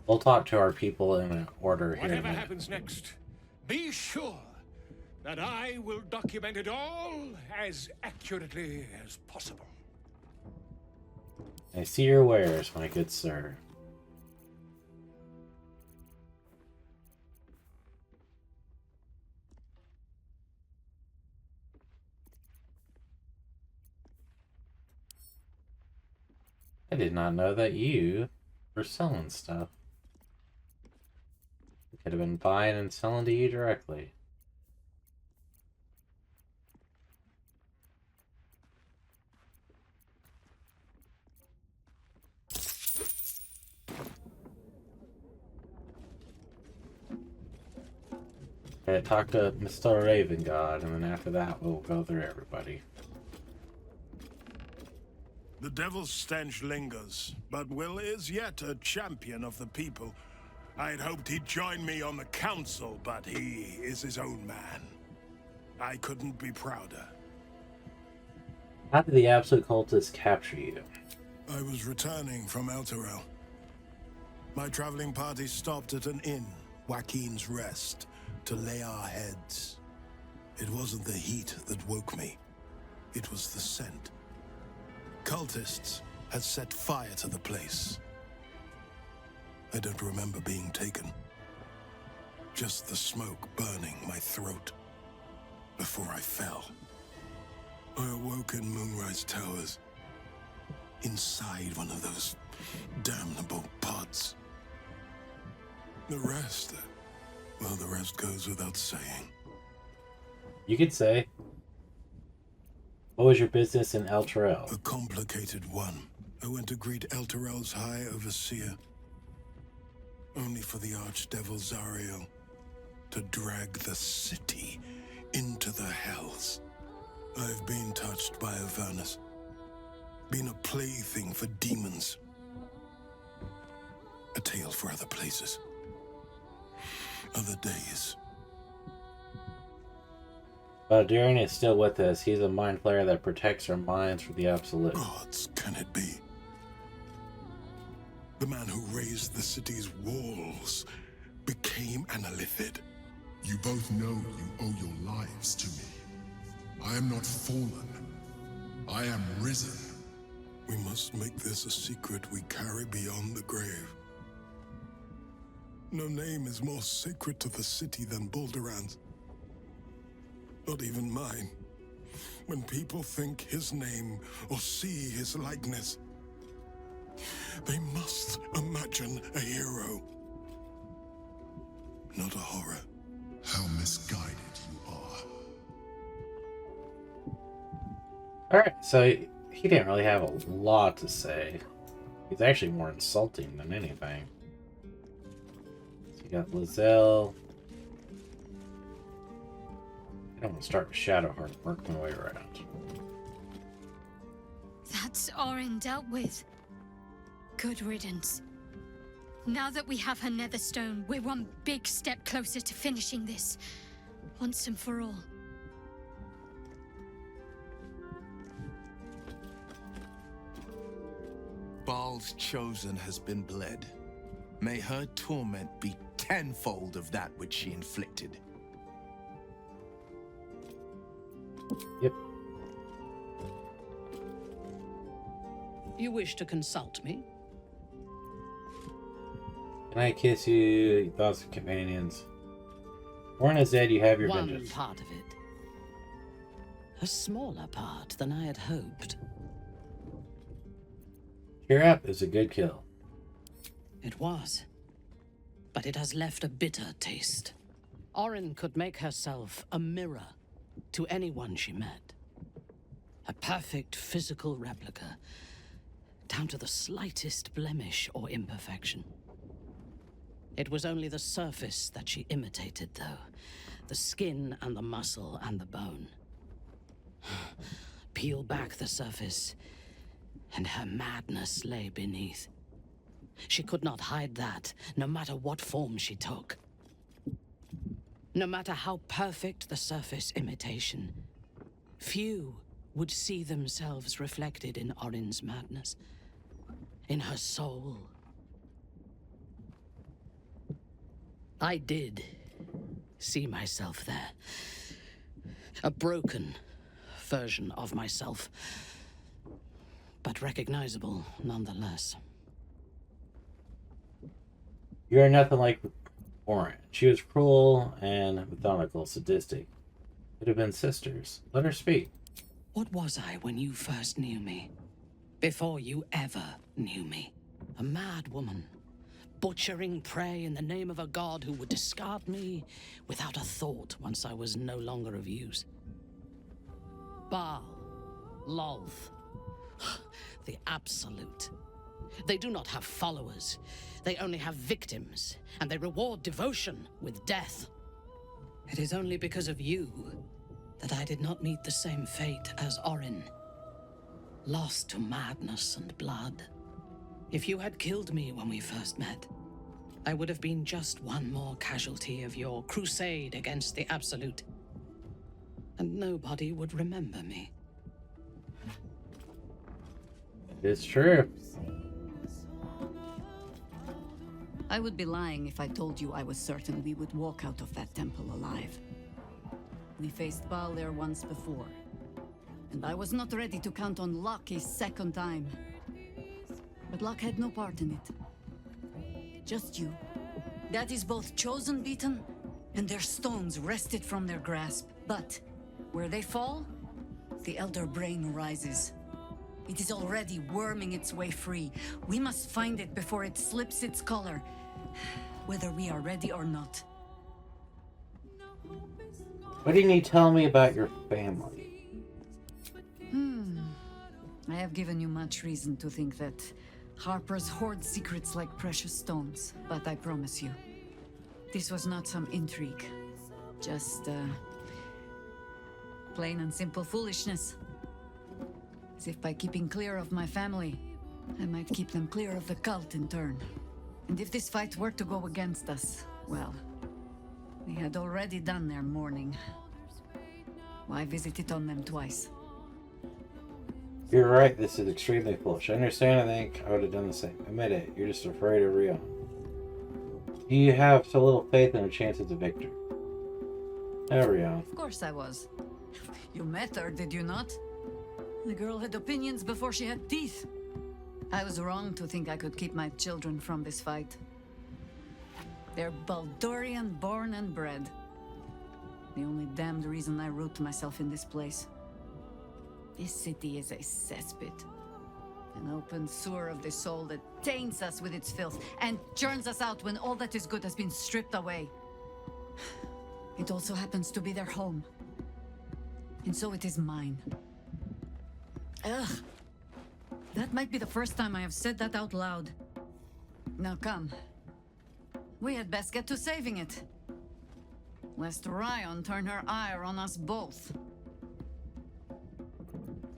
We'll talk to our people in an order here. Whatever happens next, be sure that I will document it all as accurately as possible. I see your wares, my good sir. I did not know that you were selling stuff. I could have been buying and selling to you directly. Okay, talk to Mr. Raven God, and then after that we'll go through everybody. The devil's stench lingers, but Will is yet a champion of the people. I had hoped he'd join me on the council, but he is his own man. I couldn't be prouder. How did the absolute cultists capture you? I was returning from Elturel. My traveling party stopped at an inn, Joaquin's Rest, to lay our heads. It wasn't the heat that woke me. It was the scent. Cultists had set fire to the place. I don't remember being taken. Just the smoke burning my throat before I fell. I awoke in Moonrise Towers, inside one of those damnable pods. The rest, well, the rest goes without saying. You could say. What was your business in Elturel? A complicated one. I went to greet Elturel's High Overseer, only for the Archdevil Zariel to drag the city into the hells. I've been touched by Avernus, been a plaything for demons. A tale for other places, other days. Baldur is still with us. He's a mind flayer that protects our minds from the absolute. Gods, can it be? The man who raised the city's walls became an Illithid. You both know you owe your lives to me. I am not fallen. I am risen. We must make this a secret we carry beyond the grave. No name is more sacred to the city than Balduran's. Not even mine. When people think his name or see his likeness, they must imagine a hero, not a horror. How misguided you are. Alright, so he didn't really have a lot to say. He's actually more insulting than anything. So you got Lizelle. I don't want to start with Shadowheart and work my way around. That's Orin dealt with. Good riddance. Now that we have her Netherstone, we're one big step closer to finishing this, once and for all. Baal's chosen has been bled. May her torment be tenfold of that which she inflicted. Yep. You wish to consult me? Can I kiss you, thoughts of companions? Orin is dead, you have your One vengeance. part of it. A smaller part than I had hoped. Cheer up is a good kill. It was. But it has left a bitter taste. Orin could make herself a mirror to anyone she met. A perfect physical replica, down to the slightest blemish or imperfection. It was only the surface that she imitated, though. The skin and the muscle and the bone. Peel back the surface, and her madness lay beneath. She could not hide that, no matter what form she took. No matter how perfect the surface imitation, few would see themselves reflected in Orin's madness, in her soul. I did see myself there. A broken version of myself, but recognizable nonetheless. You are nothing like Orin. She was cruel and methodical, sadistic. Could have been sisters. Let her speak. What was I when you first knew me? Before you ever knew me? A mad woman, butchering prey in the name of a god who would discard me without a thought once I was no longer of use. Baal, Lolth, the absolute. They do not have followers. They only have victims, and they reward devotion with death. It is only because of you that I did not meet the same fate as Orin. Lost to madness and blood. If you had killed me when we first met, I would have been just one more casualty of your crusade against the Absolute. And nobody would remember me. It's true. I would be lying if I told you I was certain we would walk out of that temple alive. We faced Baldur once before, and I was not ready to count on luck a second time. But luck had no part in it. Just you. That is both chosen beaten, and their stones wrested from their grasp. But where they fall, the Elder Brain rises. It is already worming its way free. We must find it before it slips its collar, whether we are ready or not. What didn't you tell me about your family? I have given you much reason to think that Harpers hoard secrets like precious stones, but I promise you, this was not some intrigue. Just, plain and simple foolishness. As if by keeping clear of my family, I might keep them clear of the cult in turn. And if this fight were to go against us, well, they had already done their mourning. Why visit it on them twice? You're right, this is extremely foolish. I understand, I think I would have done the same. Admit it, you're just afraid of Rion. You have so little faith in her chances of victory. Rion. Of course I was. You met her, did you not? The girl had opinions before she had teeth. I was wrong to think I could keep my children from this fight. They're Baldurian born and bred. The only damned reason I root myself in this place. This city is a cesspit. An open sewer of the soul that taints us with its filth and churns us out when all that is good has been stripped away. It also happens to be their home. And so it is mine. Ugh. That might be the first time I have said that out loud. Now come. We had best get to saving it. Lest Rion turn her ire on us both.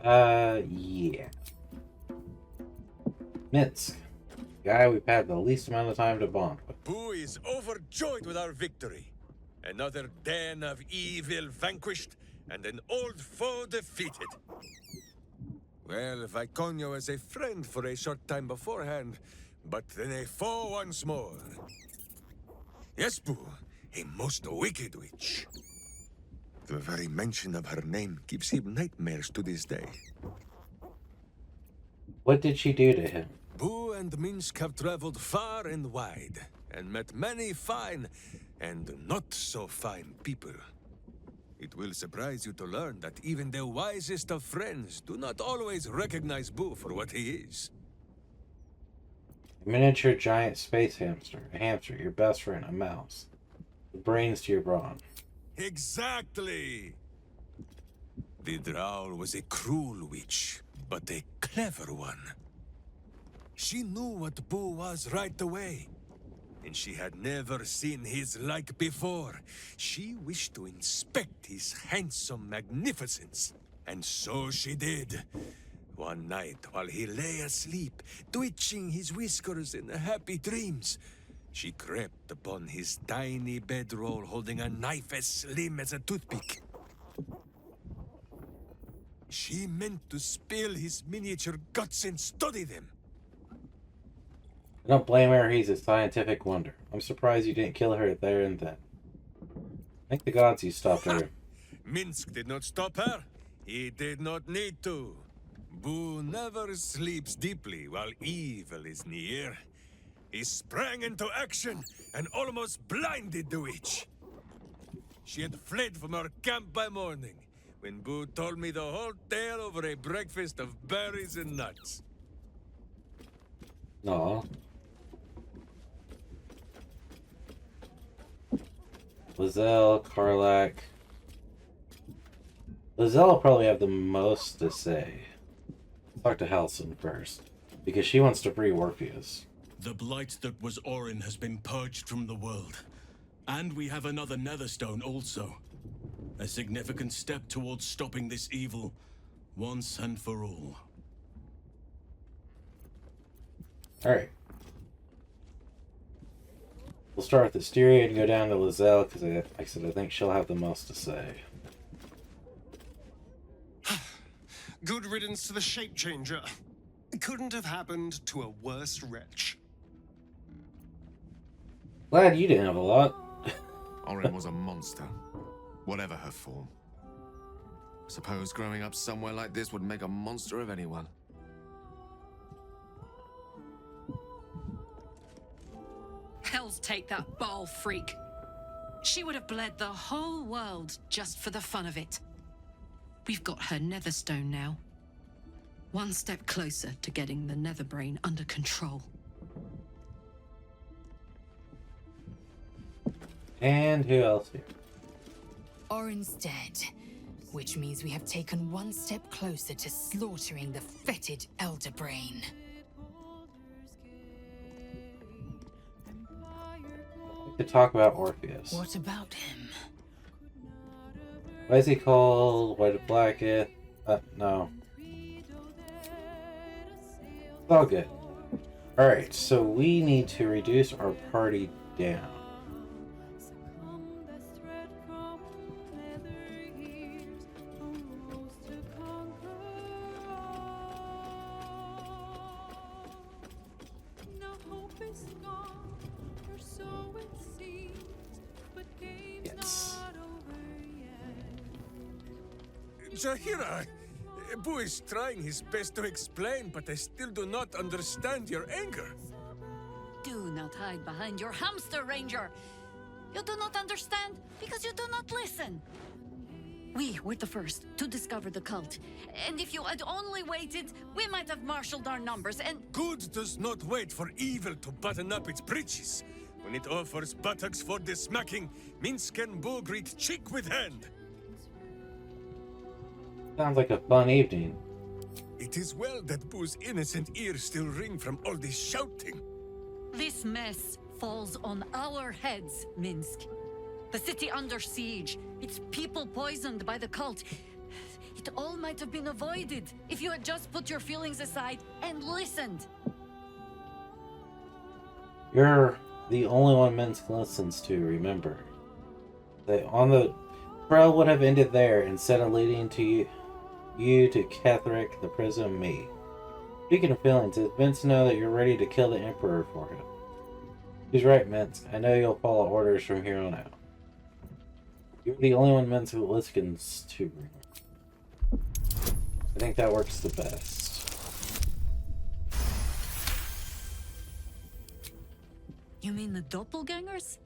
Yeah. Minsk. Guy we've had the least amount of time to bond with. Boo is overjoyed with our victory. Another den of evil vanquished, and an old foe defeated. Well, Viconio was a friend for a short time beforehand, but then a foe once more. Yes, Boo, a most wicked witch. The very mention of her name gives him nightmares to this day. What did she do to him? Boo and Minsk have traveled far and wide, and met many fine and not so fine people. It will surprise you to learn that even the wisest of friends do not always recognize Boo for what he is. A miniature giant space hamster, a hamster, your best friend, a mouse. The brains to your brawn. Exactly! The Drow was a cruel witch, but a clever one. She knew what Boo was right away, and she had never seen his like before. She wished to inspect his handsome magnificence, and so she did. One night, while he lay asleep, twitching his whiskers in happy dreams, she crept upon his tiny bedroll holding a knife as slim as a toothpick. She meant to spill his miniature guts and study them. I don't blame her, he's a scientific wonder. I'm surprised you didn't kill her there and then. Thank the gods you stopped her. Minsk did not stop her. He did not need to. Boo never sleeps deeply while evil is near. He sprang into action and almost blinded the witch. She had fled from our camp by morning, when Boo told me the whole tale over a breakfast of berries and nuts. Aw. Lizelle, Karlak. Lizelle will probably have the most to say. Talk to Halson first, because she wants to free Orpheus. The blight that was Orin has been purged from the world, And we have another Netherstone also. A significant step towards stopping this evil, once and for all. Alright. We'll start with Asteria and go down to Lizelle, because like I said, I think she'll have the most to say. Good riddance to the shape changer. Couldn't have happened to a worse wretch. Glad you didn't have a lot. Orin was a monster, whatever her form. Suppose growing up somewhere like this would make a monster of anyone. Hells take that Baal freak. She would have bled the whole world just for the fun of it. We've got her Netherstone now. One step closer to getting the Netherbrain under control. And who else here? Orin's dead, which means we have taken one step closer to slaughtering the fetid Elderbrain. To talk about Orpheus. What about him? Why is he called White Blacketh? No. It's all good. Alright, so we need to reduce our party down. Jaheira, Boo is trying his best to explain, but I still do not understand your anger. Do not hide behind your hamster, Ranger. You do not understand because you do not listen. We were the first to discover the cult, and if you had only waited, we might have marshaled our numbers and— Good does not wait for evil to button up its breeches. When it offers buttocks for the smacking, Minsk and Boo greet cheek with hand. Sounds like a fun evening. It is well that Boo's innocent ears still ring from all this shouting. This mess falls on our heads, Minsk. The city under siege, its people poisoned by the cult. It all might have been avoided if you had just put your feelings aside and listened. You're the only one Minsk listens to, remember. That on the trial would have ended there instead of leading to you to Ketherick, the prison, me. Speaking of feelings, does Vince know that you're ready to kill the Emperor for him? He's right, Minsk. I know you'll follow orders from here on out. You're the only one Minsk listens to. I think that works the best. You mean the doppelgangers?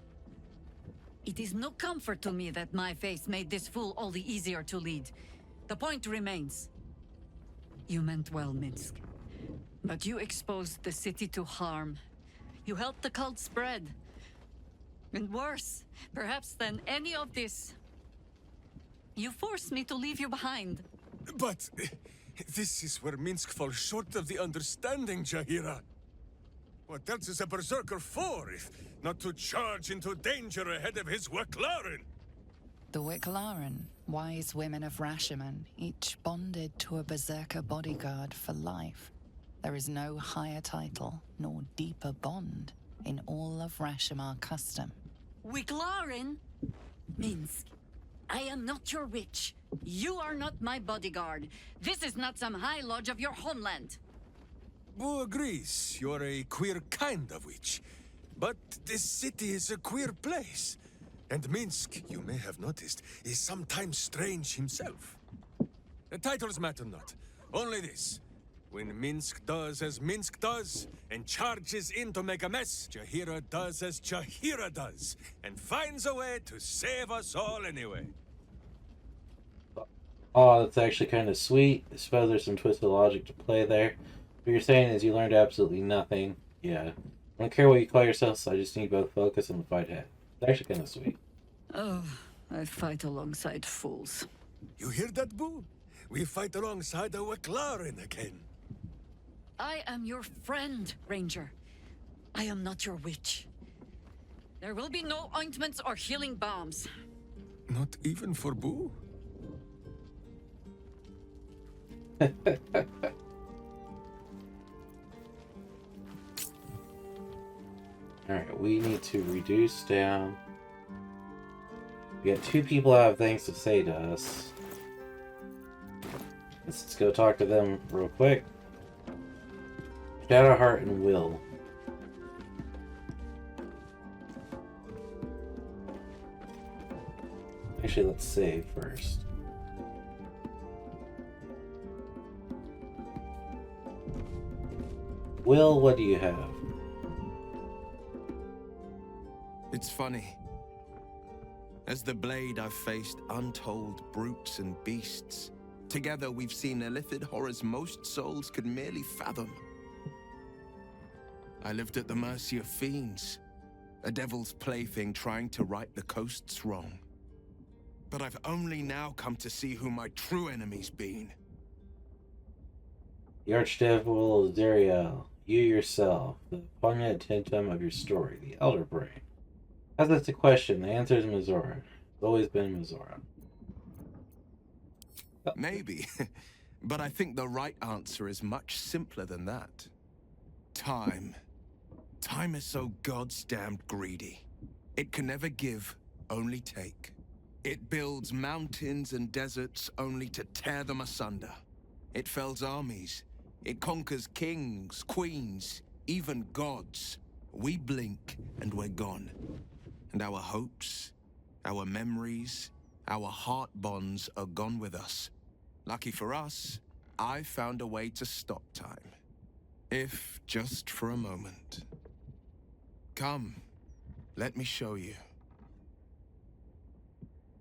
It is no comfort to me that my face made this fool all the easier to lead. The point remains. You meant well, Minsk. But you exposed the city to harm. You helped the cult spread. And worse, perhaps than any of this, you forced me to leave you behind. But this is where Minsk falls short of the understanding, Jaheira. What else is a berserker for, if not to charge into danger ahead of his Waclaren? The Wicklaren, wise women of Rashomon, each bonded to a berserker bodyguard for life. There is no higher title nor deeper bond in all of Rashomon custom. Wiclaren? Minsk, I am not your witch. You are not my bodyguard. This is not some high lodge of your homeland. Boo agrees you're a queer kind of witch. But this city is a queer place. And Minsk, you may have noticed, is sometimes strange himself. The titles matter not. Only this. When Minsk does as Minsk does, and charges in to make a mess, Jaheira does as Jaheira does, and finds a way to save us all anyway. Oh, that's actually kind of sweet. I suppose there's some twisted logic to play there. What you're saying is you learned absolutely nothing. Yeah. I don't care what you call yourselves, I just need both focus and the fight ahead. It's actually kind of sweet. Oh, I fight alongside fools. You hear that, Boo? We fight alongside a Waclaren again. I am your friend, Ranger. I am not your witch. There will be no ointments or healing balms. Not even for Boo? Alright, we need to reduce down. We got 2 people that have things to say to us. Let's go talk to them real quick. Shadowheart and Will. Actually, let's save first. Will, what do you have? It's funny. As the blade, I've faced untold brutes and beasts. Together, we've seen illithid horrors most souls could merely fathom. I lived at the mercy of fiends, a devil's plaything trying to right the coast's wrong. But I've only now come to see who my true enemy's been. The Archdevil Zeriel, you yourself, the poignant attentum of your story, the Elder Brain. As it's a question, the answer is Mizora. It's always been Mizora. Maybe, but I think the right answer is much simpler than that. Time. Time is so goddamned greedy. It can never give, only take. It builds mountains and deserts only to tear them asunder. It fells armies. It conquers kings, queens, even gods. We blink and we're gone. And our hopes, our memories, our heart bonds are gone with us. Lucky for us, I found a way to stop time. If just for a moment. Come, let me show you.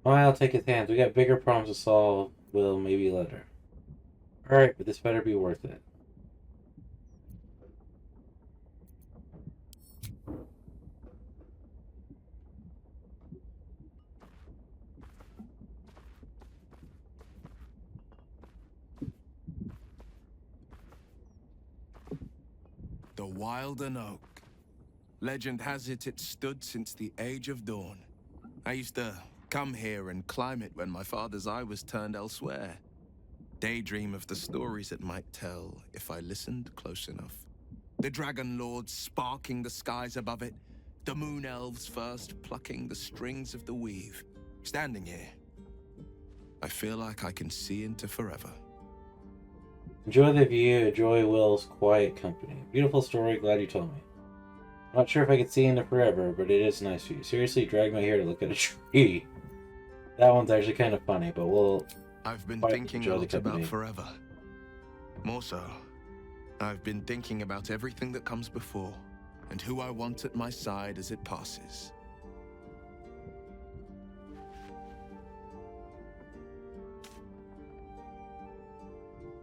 Fine, I'll take his hands. We got bigger problems to solve. Will, maybe later. Alright, but this better be worth it. The Wilden Oak. Legend has it stood since the Age of Dawn. I used to come here and climb it when my father's eye was turned elsewhere. Daydream of the stories it might tell if I listened close enough. The Dragon Lords sparking the skies above it. The Moon Elves first plucking the strings of the weave. Standing here, I feel like I can see into forever. Enjoy the view, enjoy Will's quiet company. Beautiful story, glad you told me. Not sure if I could see into forever, but it is nice of you. Seriously, drag me here to look at a tree. That one's actually kind of funny, but we'll... I've been thinking a lot about forever. More so, I've been thinking about everything that comes before, and who I want at my side as it passes.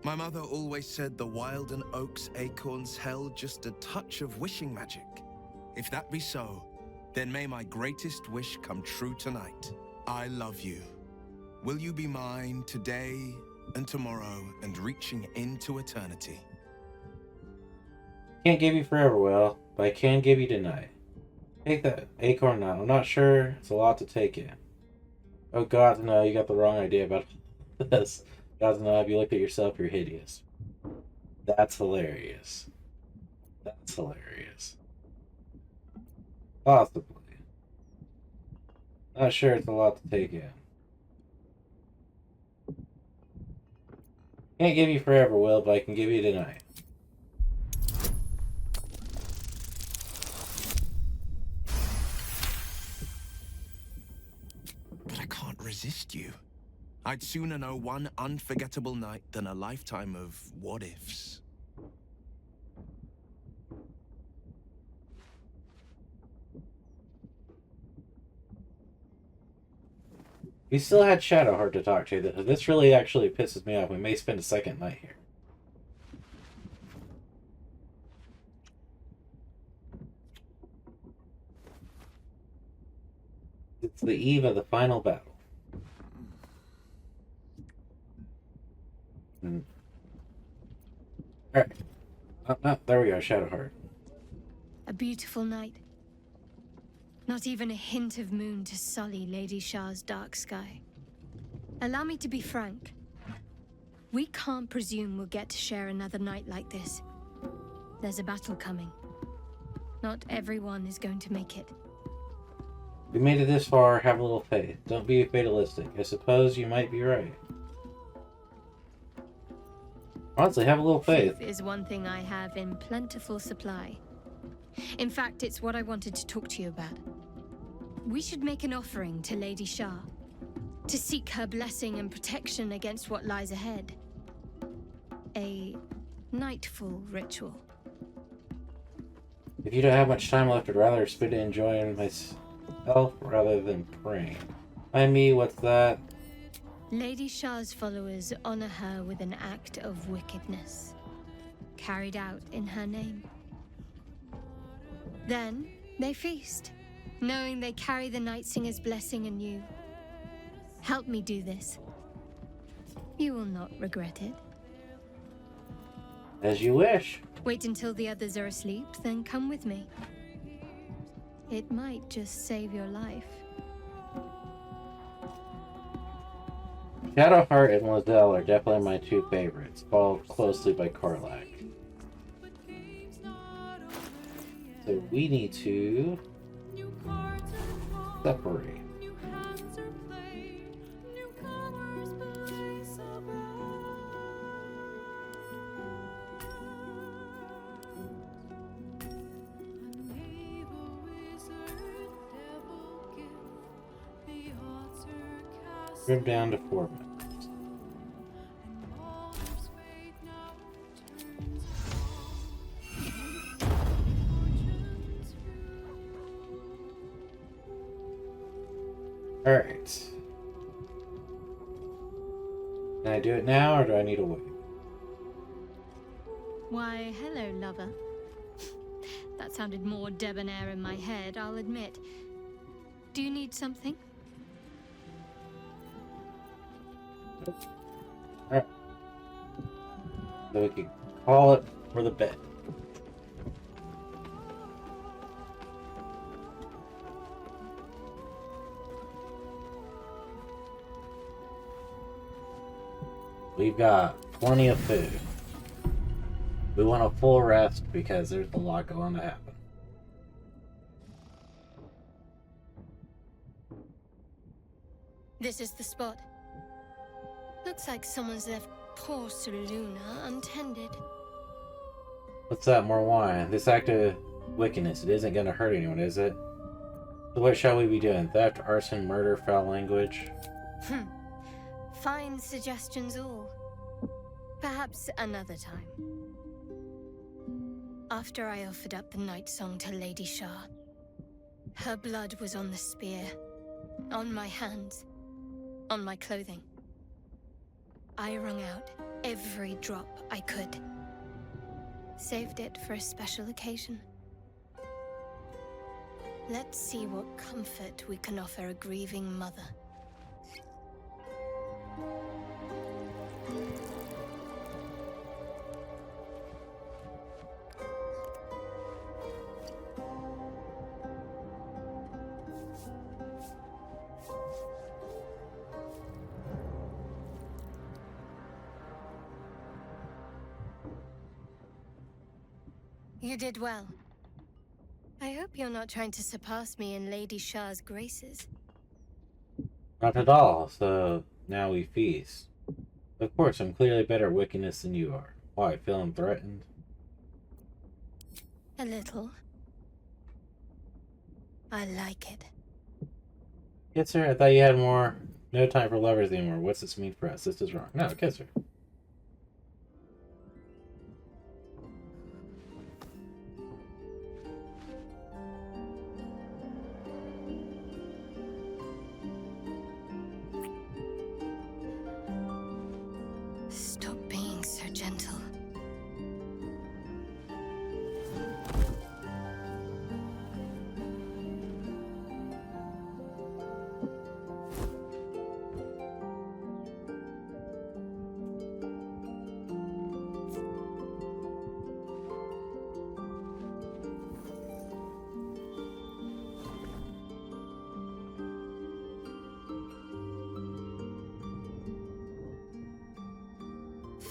My mother always said the Wilden Oak's acorns held just a touch of wishing magic. If that be so, then may my greatest wish come true tonight. I love you. Will you be mine today and tomorrow and reaching into eternity? Can't give you forever, Will, but I can give you tonight. Take that acorn now. I'm not sure. It's a lot to take in. Oh God, no, you got the wrong idea about this. God, no, if you look at yourself, you're hideous. That's hilarious. That's hilarious. Possibly. Not sure it's a lot to take in. Can't give you forever, Will, but I can give you tonight. But I can't resist you. I'd sooner know one unforgettable night than a lifetime of what-ifs. We still had Shadowheart to talk to. This really actually pisses me off. We may spend a second night here. It's the eve of the final battle. Alright. There we go, Shadowheart. A beautiful night. Not even a hint of moon to sully Lady Shah's dark sky. Allow me to be frank. We can't presume we'll get to share another night like this. There's a battle coming. Not everyone is going to make it. We made it this far, have a little faith. Don't be fatalistic. I suppose you might be right. Honestly, have a little faith. Faith is one thing I have in plentiful supply. In fact, it's what I wanted to talk to you about. We should make an offering to Lady Shah, to seek her blessing and protection against what lies ahead. A nightfall ritual. If you don't have much time left, I'd rather spend it enjoying myself rather than praying. Mind me, what's that? Lady Shah's followers honor her with an act of wickedness, carried out in her name. Then, they feast, knowing they carry the Night Singer's blessing anew. Help me do this. You will not regret it. As you wish. Wait until the others are asleep, then come with me. It might just save your life. Shadowheart and Lozelle are definitely my two favorites, followed closely by Karlach. So we need to separate. Trim down to 4 minutes. Alright. Can I do it now, or do I need to wait? Why, hello, lover. That sounded more debonair in my head, I'll admit. Do you need something? Alright. So we can call it for the bed. We've got plenty of food. We want a full rest because there's a lot going to happen. This is the spot. Looks like someone's left poor Luna untended. What's that, more wine? This act of wickedness, it isn't going to hurt anyone, is it? So what shall we be doing? Theft, arson, murder, foul language? Fine suggestions all. Perhaps another time. After I offered up the night song to Lady Shah, her blood was on the spear, on my hands, on my clothing. I wrung out every drop I could. Saved it for a special occasion. Let's see what comfort we can offer a grieving mother. You did well. I hope you're not trying to surpass me in Lady Shah's graces. Not at all, so now we feast. Of course, I'm clearly better at wickedness than you are. Why, feeling threatened? A little. I like it. Kiss her? I thought you had more. No time for lovers anymore. What's this mean for us? This is wrong. No, kiss her. Stop being so gentle.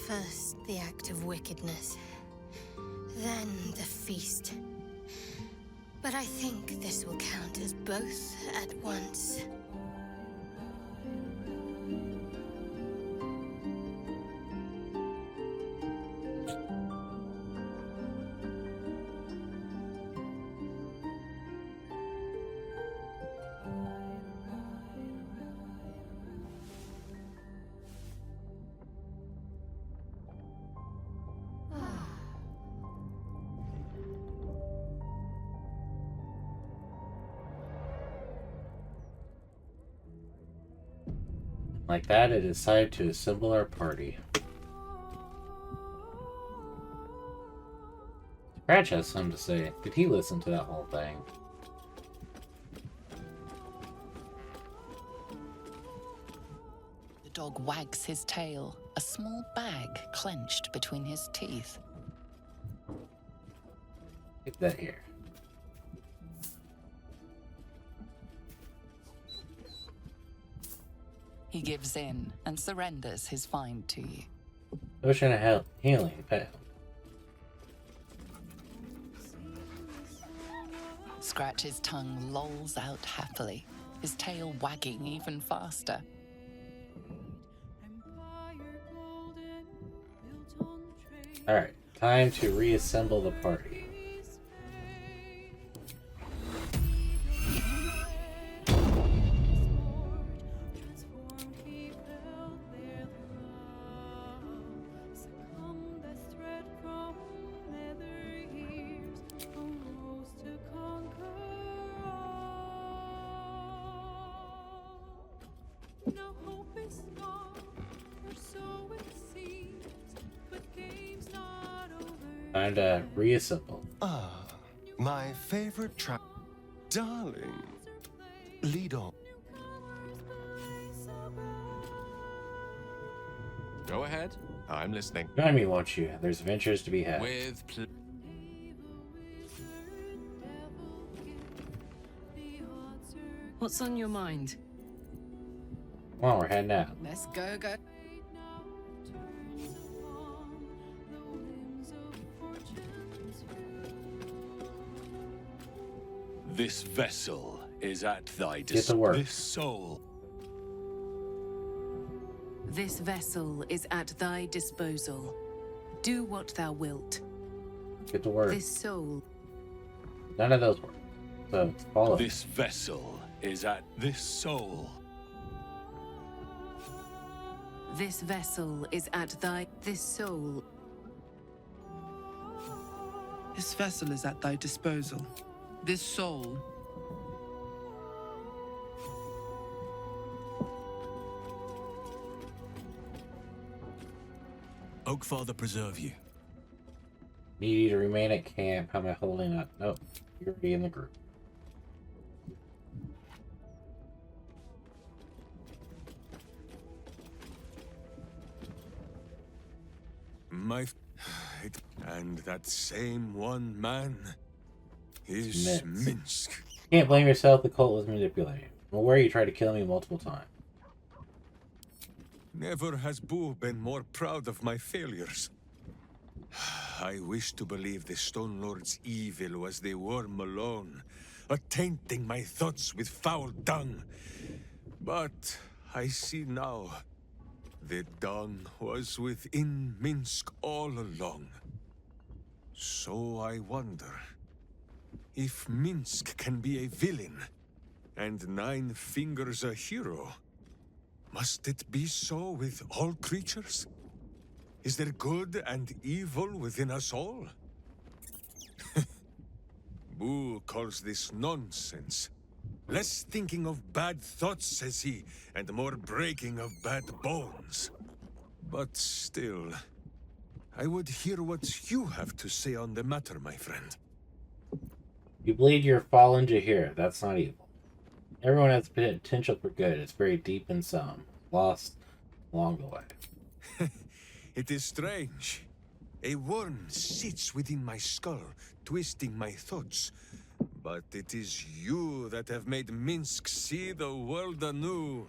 First, the act of wickedness. Then the feast. But I think this will count as both at once. Like that, I decided to assemble our party. Scratch has something to say. Did he listen to that whole thing? The dog wags his tail, a small bag clenched between his teeth. Keep that here. He gives in and surrenders his find to you. Ocean of healing, pet. Scratch's tongue lolls out happily, his tail wagging even faster. Alright, time to reassemble the party. Time to reassemble. Ah, my favorite trap. Darling, lead on. Go ahead. I'm listening. Join me, won't you? There's adventures to be had. With What's on your mind? Come on, we're heading out. Let's go. This vessel is at thy Get to work. This soul. This vessel is at thy disposal. Do what thou wilt. Get to work. This soul. None of those work. So follow. This vessel is at this soul. This vessel is at thy. This soul. This vessel is at thy disposal. This soul. Oakfather preserve you. Need you to remain at camp. How am I holding up? Nope. You're already in the group. And that same one man is Minsk. Can't blame yourself. The cult was manipulating. I'm aware you tried to kill me multiple times. Never has Boo been more proud of my failures. I wish to believe the Stone Lord's evil was the worm alone, tainting my thoughts with foul dung. But I see now, the dung was within Minsk all along. So I wonder, if Minsk can be a villain, and Nine Fingers a hero, must it be so with all creatures? Is there good and evil within us all? Boo calls this nonsense. Less thinking of bad thoughts, says he, and more breaking of bad bones. But still, I would hear what you have to say on the matter, my friend. You believe you're fallen to here. That's not evil. Everyone has potential for good. It's very deep in some. Lost along the way. It is strange. A worm sits within my skull, twisting my thoughts. But it is you that have made Minsk see the world anew.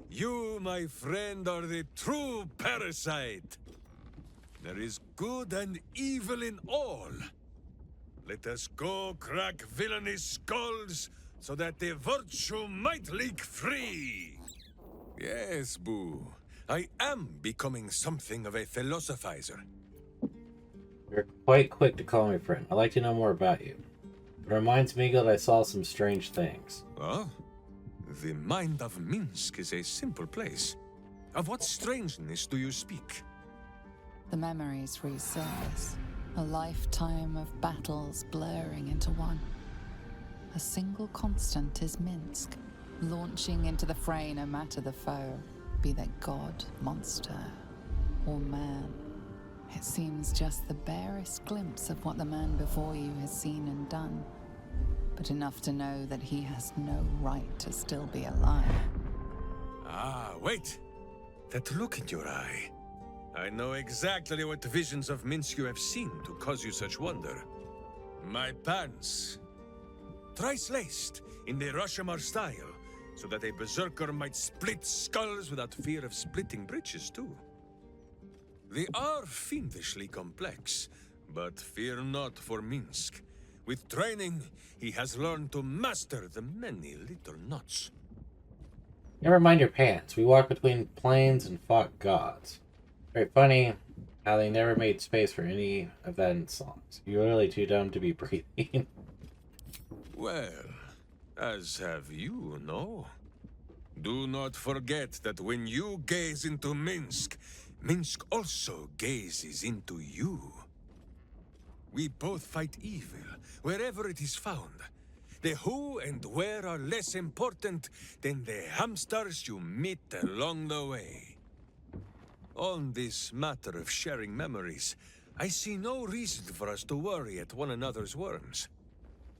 You, my friend, are the true parasite. There is good and evil in all. Let us go crack villainous skulls so that the virtue might leak free. Yes, Boo. I am becoming something of a philosophizer. You're quite quick to call me friend. I'd like to know more about you. It reminds me that I saw some strange things. Oh? The mind of Minsk is a simple place. Of what strangeness do you speak? The memories resurface. A lifetime of battles blurring into one. A single constant is Minsk, launching into the fray no matter the foe, be they god, monster, or man. It seems just the barest glimpse of what the man before you has seen and done, but enough to know that he has no right to still be alive. Ah, wait! That look in your eye. I know exactly what visions of Minsk you have seen to cause you such wonder. My pants. Thrice laced in the Rashomar style, so that a berserker might split skulls without fear of splitting breeches too. They are fiendishly complex, but fear not for Minsk. With training, he has learned to master the many little knots. Never mind your pants. We walked between planes and fought gods. Very funny how they never made space for any of that in songs. You're really too dumb to be breathing. Well, as have you, no? Do not forget that when you gaze into Minsk, Minsk also gazes into you. We both fight evil, wherever it is found. The who and where are less important than the hamsters you meet along the way. On this matter of sharing memories, I see no reason for us to worry at one another's worms.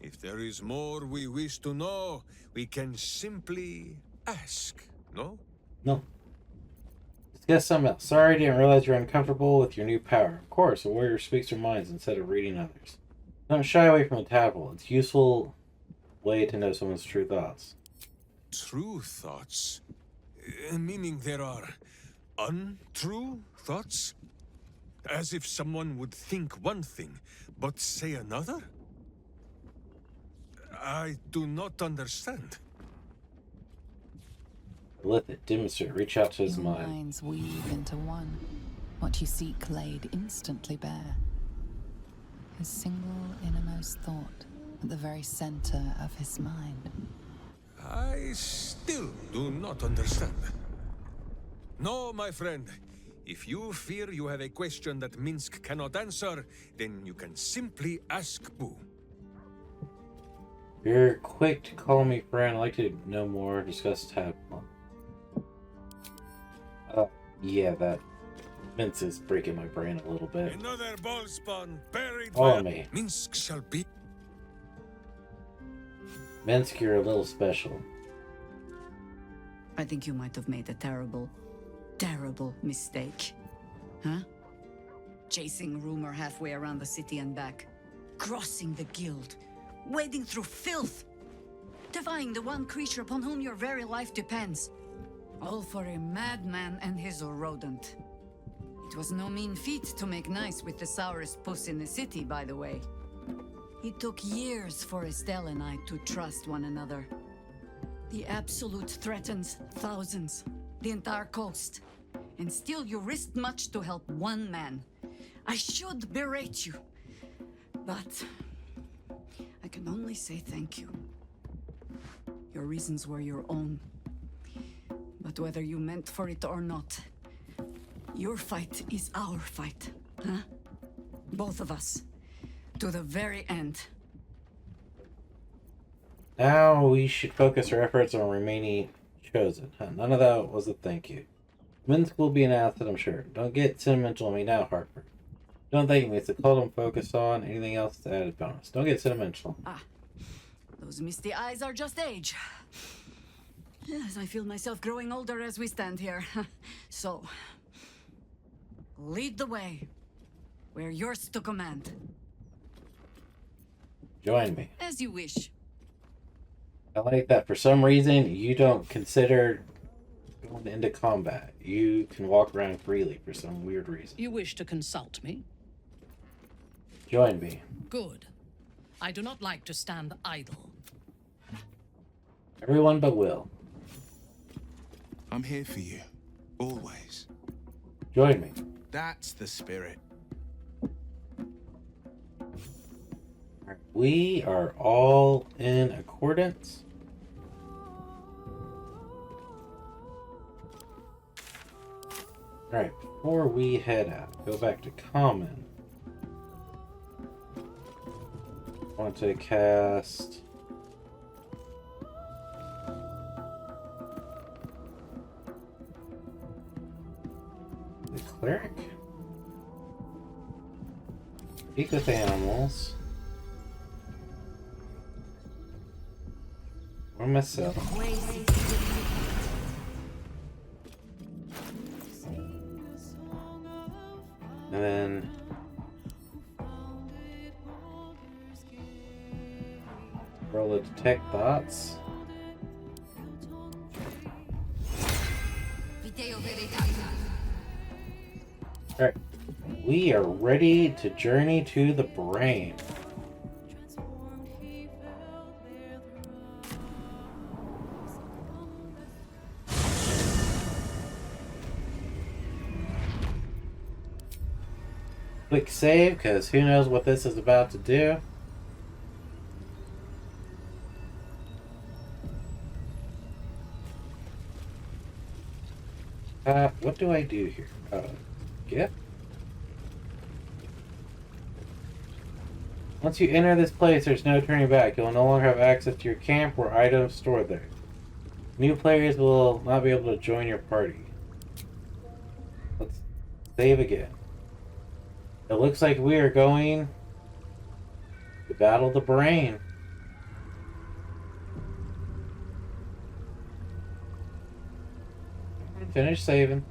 If there is more we wish to know, we can simply ask, no? No. Discuss something else. Sorry, I didn't realize you're uncomfortable with your new power. Of course, a warrior speaks their minds instead of reading others. Don't shy away from the tadpole. It's a useful way to know someone's true thoughts. True thoughts? Meaning there are untrue thoughts? As if someone would think one thing, but say another? I do not understand. Let it demonstrate. Reach out to his Your mind. minds weave into one. What you seek laid instantly bare. His single innermost thought at the very center of his mind. I still do not understand. No, my friend. If you fear you have a question that Minsk cannot answer, then you can simply ask Boo. You're quick to call me friend. I'd like to know more. Discuss tadpole. Yeah, that Vince is breaking my brain a little bit. Another ball spawn buried Follow me. Minsk shall be. Minsk, you're a little special. I think you might have made a terrible mistake. Huh? Chasing rumor halfway around the city and back. Crossing the guild. Wading through filth. Defying the one creature upon whom your very life depends. All for a madman and his rodent. It was no mean feat to make nice with the sourest puss in the city, by the way. It took years for Estelle and I to trust one another. The Absolute threatens thousands, the entire coast. And still you risked much to help one man. I should berate you, but I can only say thank you. Your reasons were your own. But whether you meant for it or not, your fight is our fight, huh? Both of us. To the very end. Now we should focus our efforts on remaining chosen. Huh, none of that was a thank you. Minsk will be an asset, I'm sure. Don't get sentimental on me now, Harper. Don't thank me. It's a call I'm focused on. Anything else is added bonus. Don't get sentimental. Ah, those misty eyes are just age. Yes, I feel myself growing older as we stand here. So, lead the way. We're yours to command. Join me. As you wish. I like that. For some reason, you don't consider Going into combat. You can walk around freely for some weird reason. You wish to consult me? Join me. Good. I do not like to stand idle. Everyone but Will. I'm here for you. Always. Join me. That's the spirit. We are all in accordance. Alright, before we head out, go back to common. I want to cast the cleric. Speak with animals. Or myself. And then roll to detect thoughts. Alright. We are ready to journey to the brain. Quick save, because who knows what this is about to do. What do I do here? Gift? Once you enter this place, there's no turning back. You'll no longer have access to your camp or items stored there. New players will not be able to join your party. Let's save again. It looks like we are going to battle the brain. Finish saving.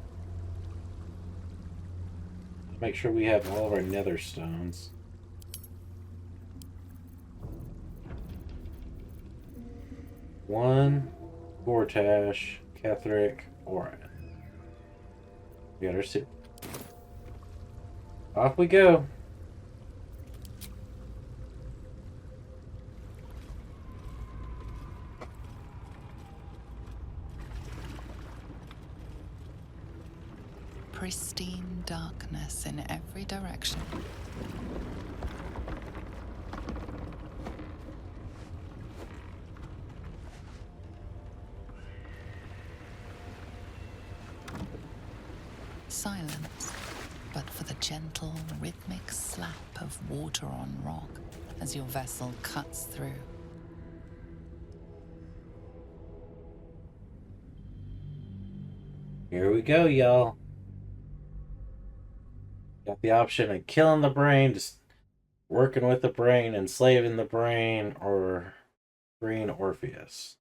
Make sure we have all of our nether stones. One, Gortash, Ketheric, Orin. We got our suit. Off we go. Pristine darkness in every direction. Silence, but for the gentle, rhythmic slap of water on rock as your vessel cuts through. Here we go, y'all. Got the option of killing the brain, just working with the brain, enslaving the brain, or freeing Orpheus.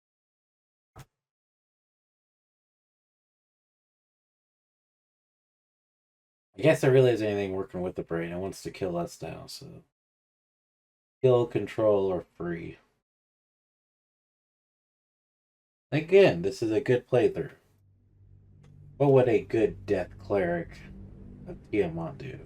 I guess there really isn't anything working with the brain. It wants to kill us now, so kill, control, or free. Again, this is a good playthrough. What would a good death cleric of Tiamat do?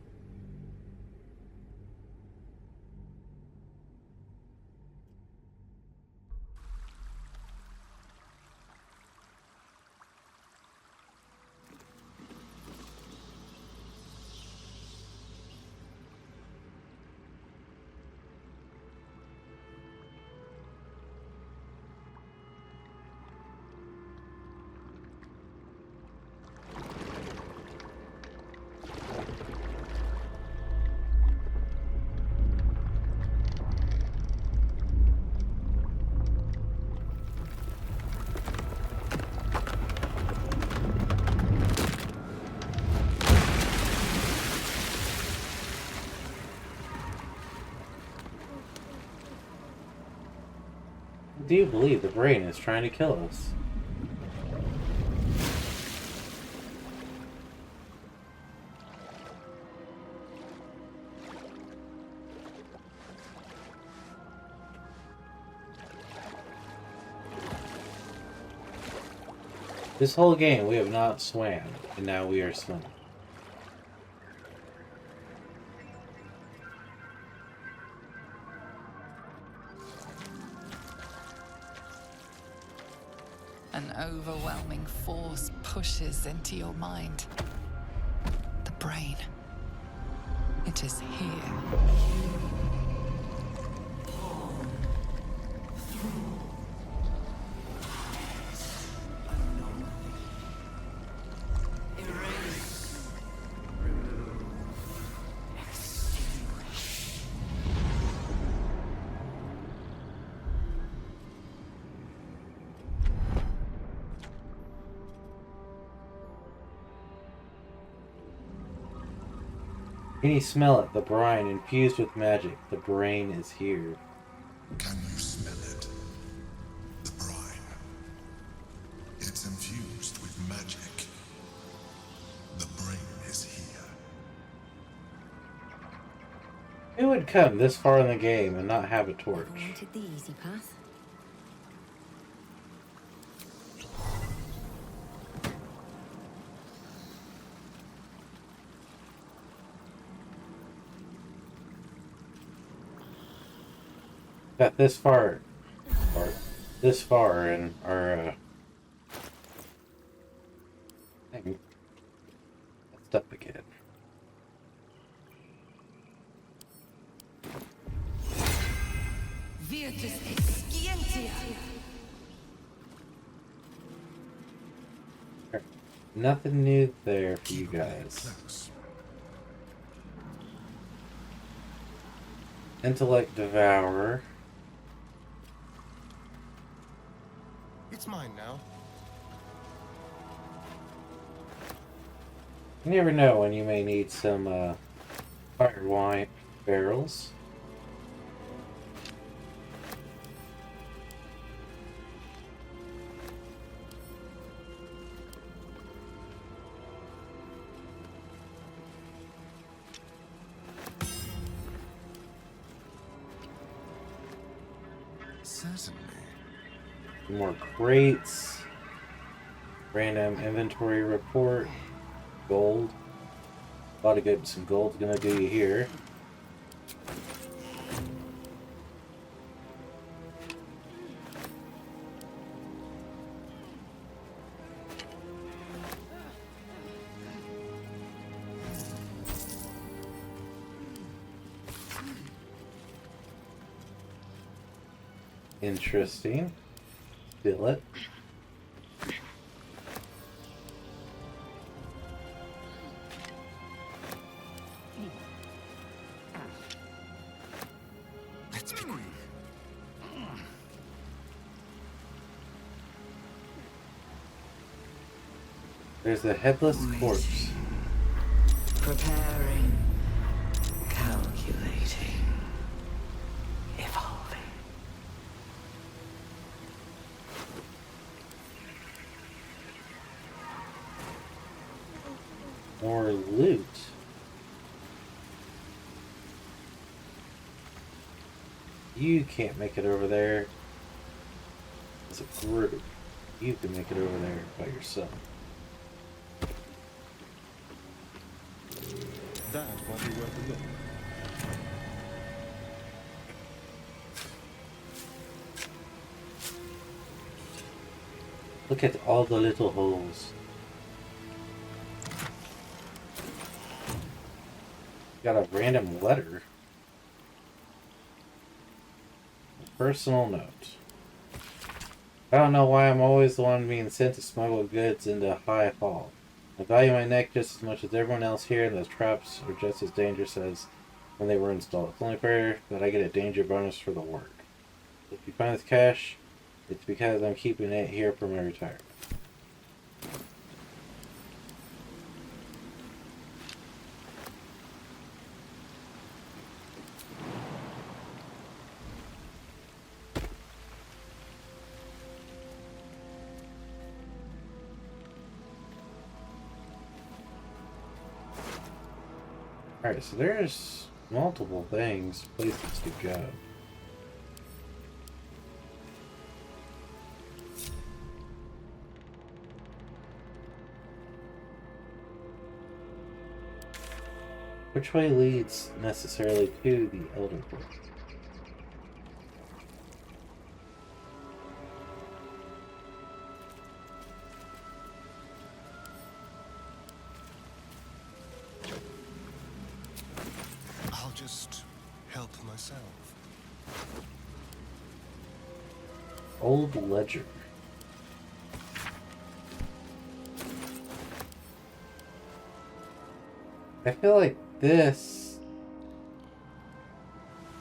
Do you believe the brain is trying to kill us? This whole game we have not swam, and now we are swimming. An overwhelming force pushes into your mind. The brain. It is here. Can you smell it? The brine infused with magic. The brain is here. Can you smell it? The brine. It's infused with magic. The brain is here. Who would come this far in the game and not have a torch? I wanted the easy path. Got this far, in our thing. Messed up again. Virtus excientia. Nothing new there for you guys. Intellect Devourer. It's mine now. You never know when you may need some fire wine barrels. Certainly. More crates. Random inventory report. Gold. A lot of good. Some gold's gonna do you here. Interesting. Feel it. Let's be quick. There's the headless corpse. Preparing. Calculating. Evolving. More loot. You can't make it over there as a group. You can make it over there by yourself. That might be worth a look. Look at all the little holes. Got a random letter. A personal note. I don't know why I'm always the one being sent to smuggle goods into High Hall. I value my neck just as much as everyone else here, and those traps are just as dangerous as when they were installed. It's only fair that I get a danger bonus for the work. If you find this cash, it's because I'm keeping it here for my retirement. Alright, so there's multiple things, places to go. Which way leads necessarily to the Elder Court? I'll just help myself. Old Ledger. I feel like this...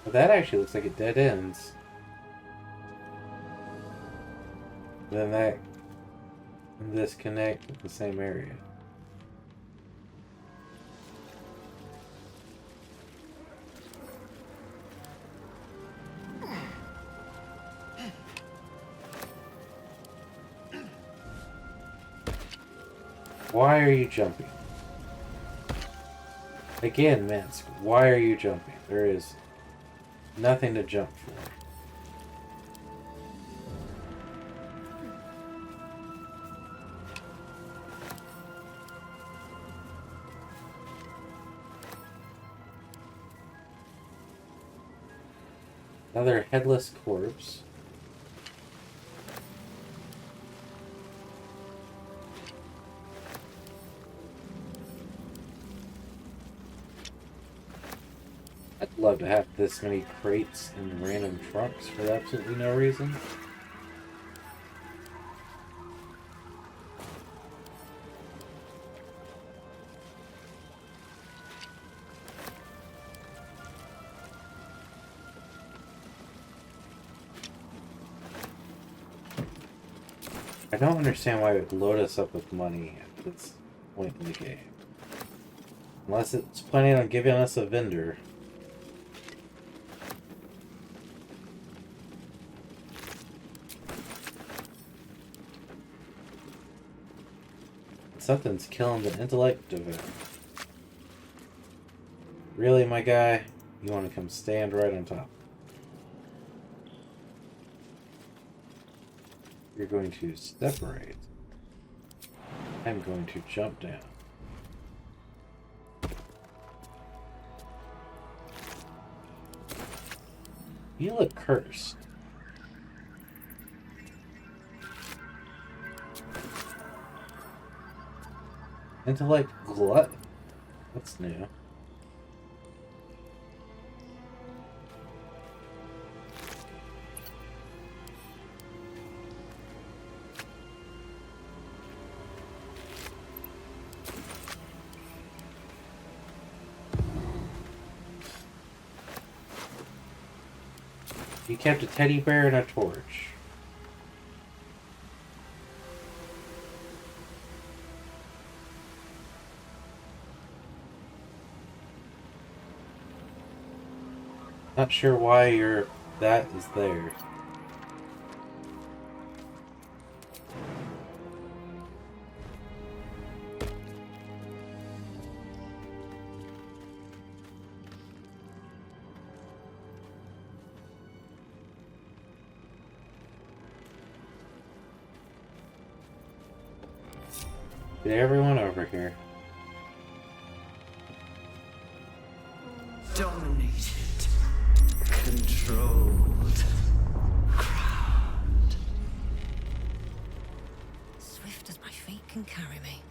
Well, that actually looks like it dead ends. Then that and this connect with the same area. Why are you jumping? Again, Minsk, why are you jumping? There is nothing to jump for. Another headless corpse. I'd love to have this many crates and random trunks for absolutely no reason. I don't understand why it would load us up with money at this point in the game. Unless it's planning on giving us a vendor. Something's killing the intellect of it. Really, my guy? You want to come stand right on top? You're going to separate. I'm going to jump down. You look cursed. Intellect glut? That's new. You kept a teddy bear and a torch. Not sure why that is there. Get everyone over here. Dominated. Controlled. Crowned. Swift as my feet can carry me.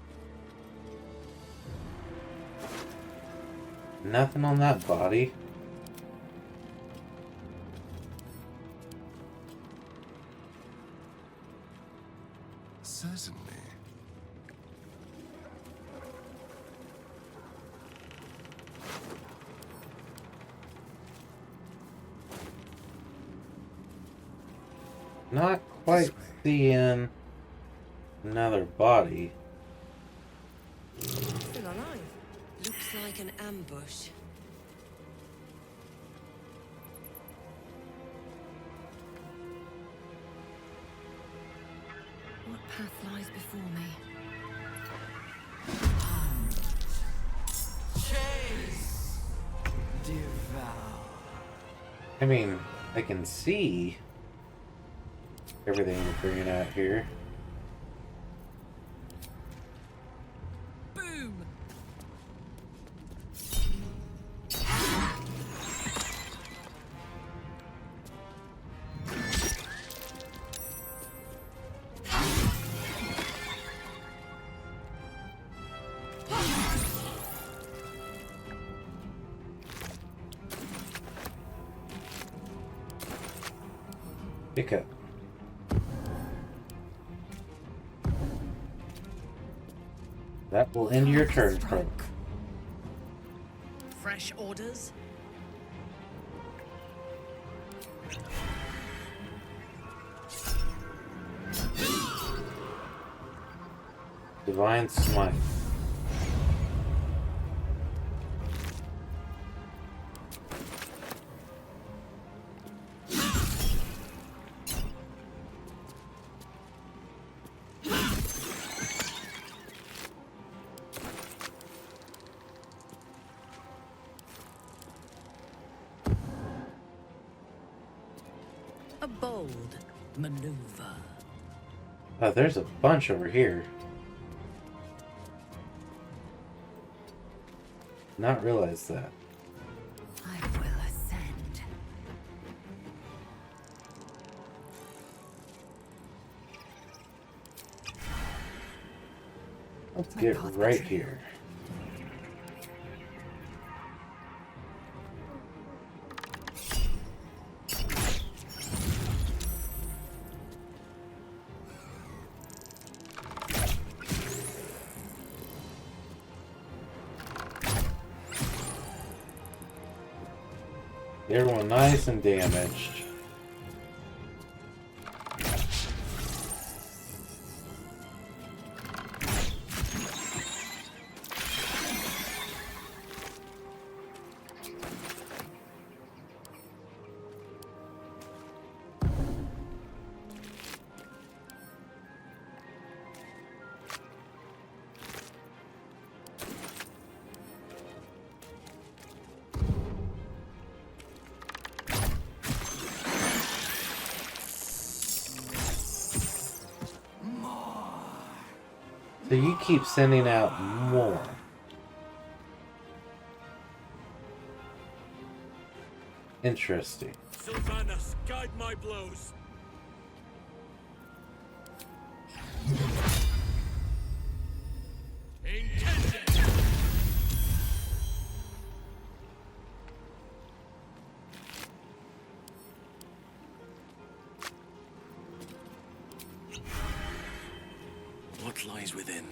Nothing on that body. Certainly. Not quite seeing another body. Still alive. Looks like an ambush. What path lies before me? Chase. Devour. I mean, I can see everything we're bringing out here. Boom! Pick up. That will end your turn, Pro. Fresh orders? Divine Smite. A bold maneuver. Oh, there's a bunch over here. Not realize that. I will ascend. Let's get right here. Everyone nice and damaged. So you keep sending out more. Interesting. Sylvanas, guide my blows. Intended. What lies within?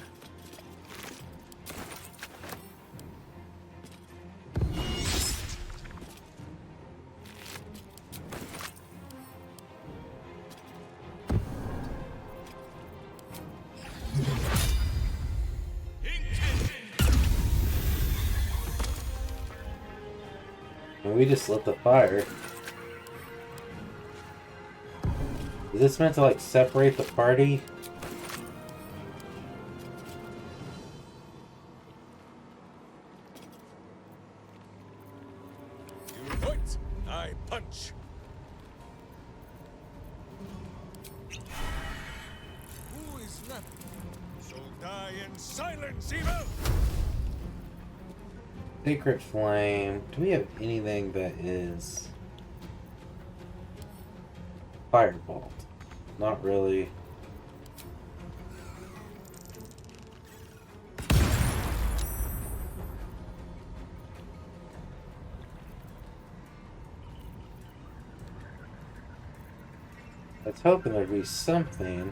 And we just lit the fire. Is this meant to like separate the party? You point, I punch. Who is left? So die in silence, evil! Sacred Flame. Do we have anything that is Firebolt? Not really. I was hoping there'd be something.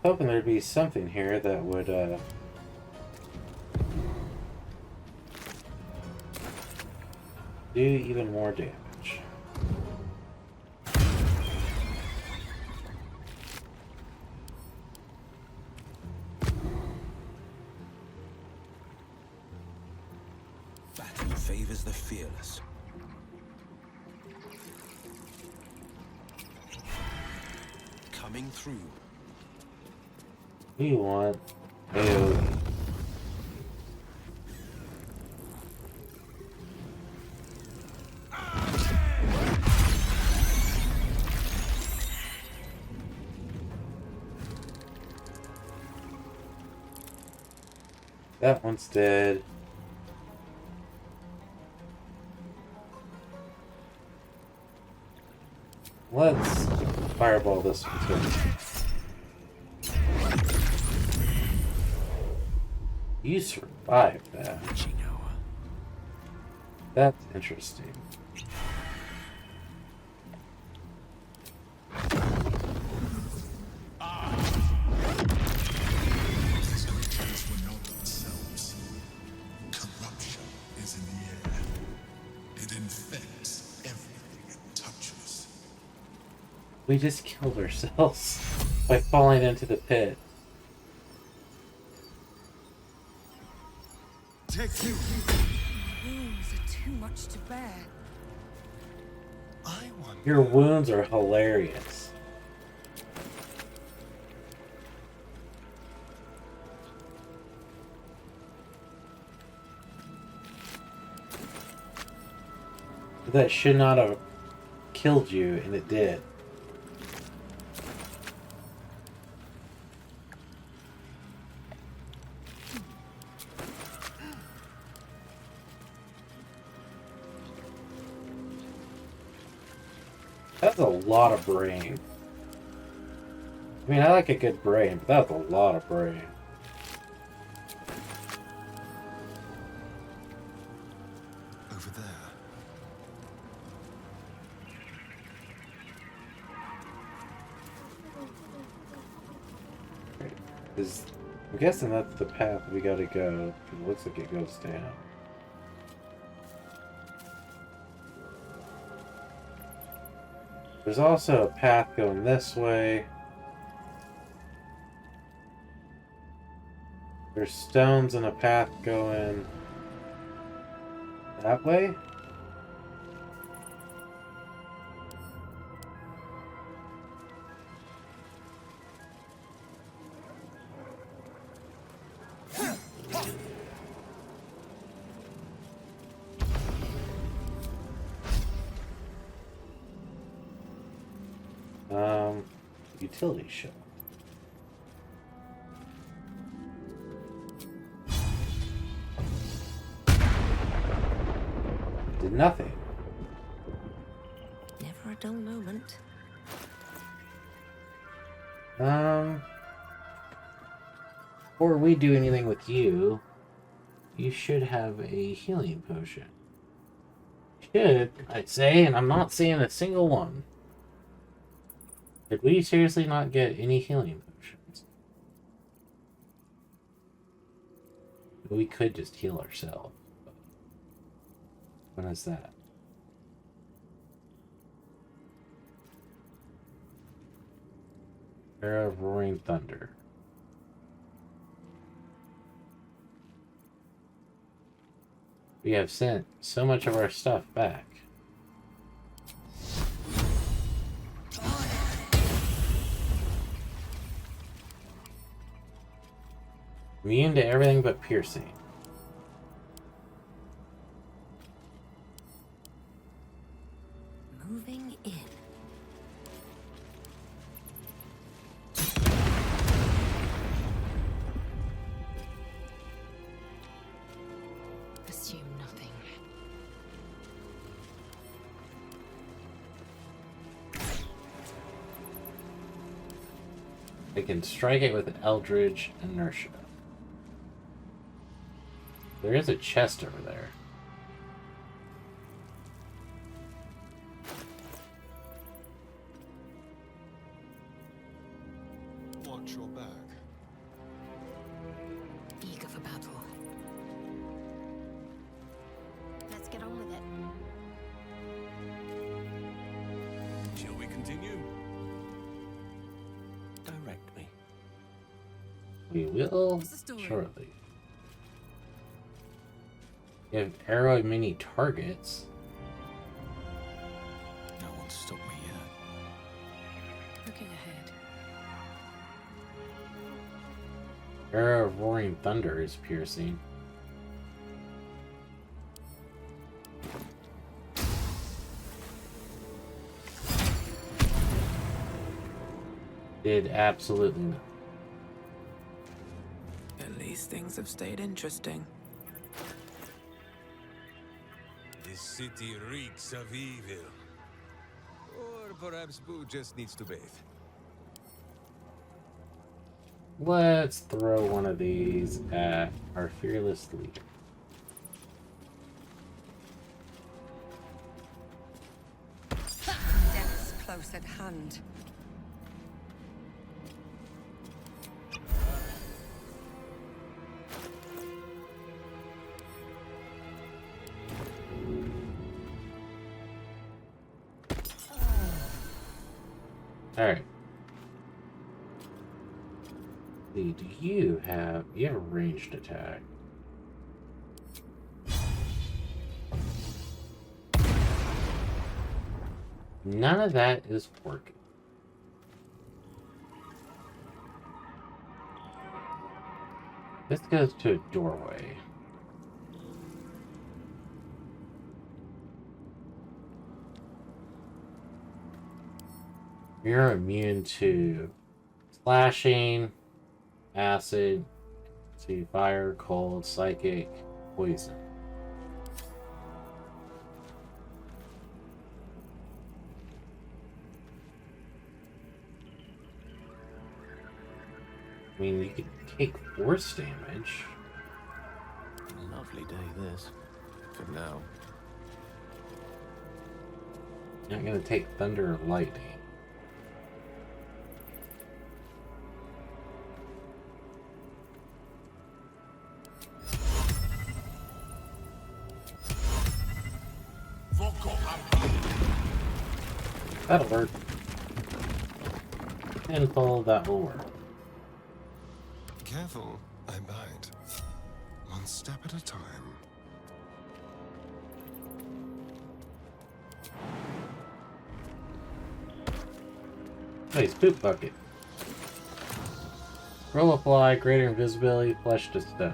Hoping there'd be something here that would do even more damage. Battle favors the fearless. Coming through. We want AoE. That one's dead. Let's fireball this one too. You survived that. That's interesting. These creatures were not themselves. Corruption is in the air. It infects everything it touches. We just killed ourselves by falling into the pit. Take you. Wounds are too much to bear. I wonder. Your wounds are hilarious. That should not have killed you, and it did. That's a lot of brain. I mean, I like a good brain, but that's a lot of brain. Over there. I'm guessing that's the path we gotta go. It looks like it goes down. There's also a path going this way. There's stones and a path going that way. Utility shell. Did nothing. Never a dull moment. Before we do anything with you, you should have a healing potion. Should, I'd say, and I'm not seeing a single one. Did we seriously not get any healing potions? We could just heal ourselves. When is that? Era of Roaring Thunder. We have sent so much of our stuff back. Immune to everything but piercing. Moving in. Assume nothing. They can strike it with Eldritch Inertia. There is a chest over there. Watch your back. Eager for battle. Let's get on with it. Shall we continue? Direct me. We will shortly. You have arrow mini targets. No one's stopped me yet. Looking ahead. Arrow of Roaring Thunder is piercing. Did absolutely nothing. At least things have stayed interesting. This city reeks of evil. Or perhaps Boo just needs to bathe. Let's throw one of these at our fearless leader. Death's close at hand. Alright. Do you have a ranged attack? None of that is working. This goes to a doorway. You're immune to slashing, acid, to fire, cold, psychic, poison. I mean, you could take force damage. Lovely day, this. For now. You're not gonna take thunder or lightning. That'll work. Handful, that will work. Careful, I bite. One step at a time. Nice poop bucket. Roll a fly, greater invisibility, flesh to stone.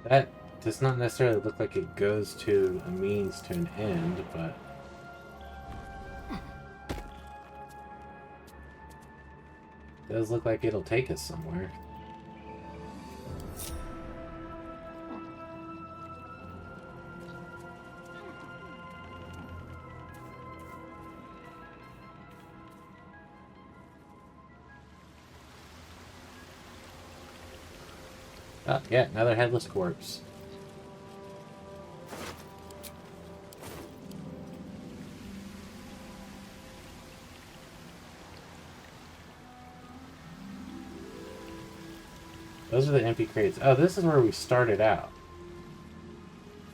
That does not necessarily look like it goes to a means to an end, but it does look like it'll take us somewhere. Oh, yeah, another headless corpse. Those are the empty crates. Oh, this is where we started out.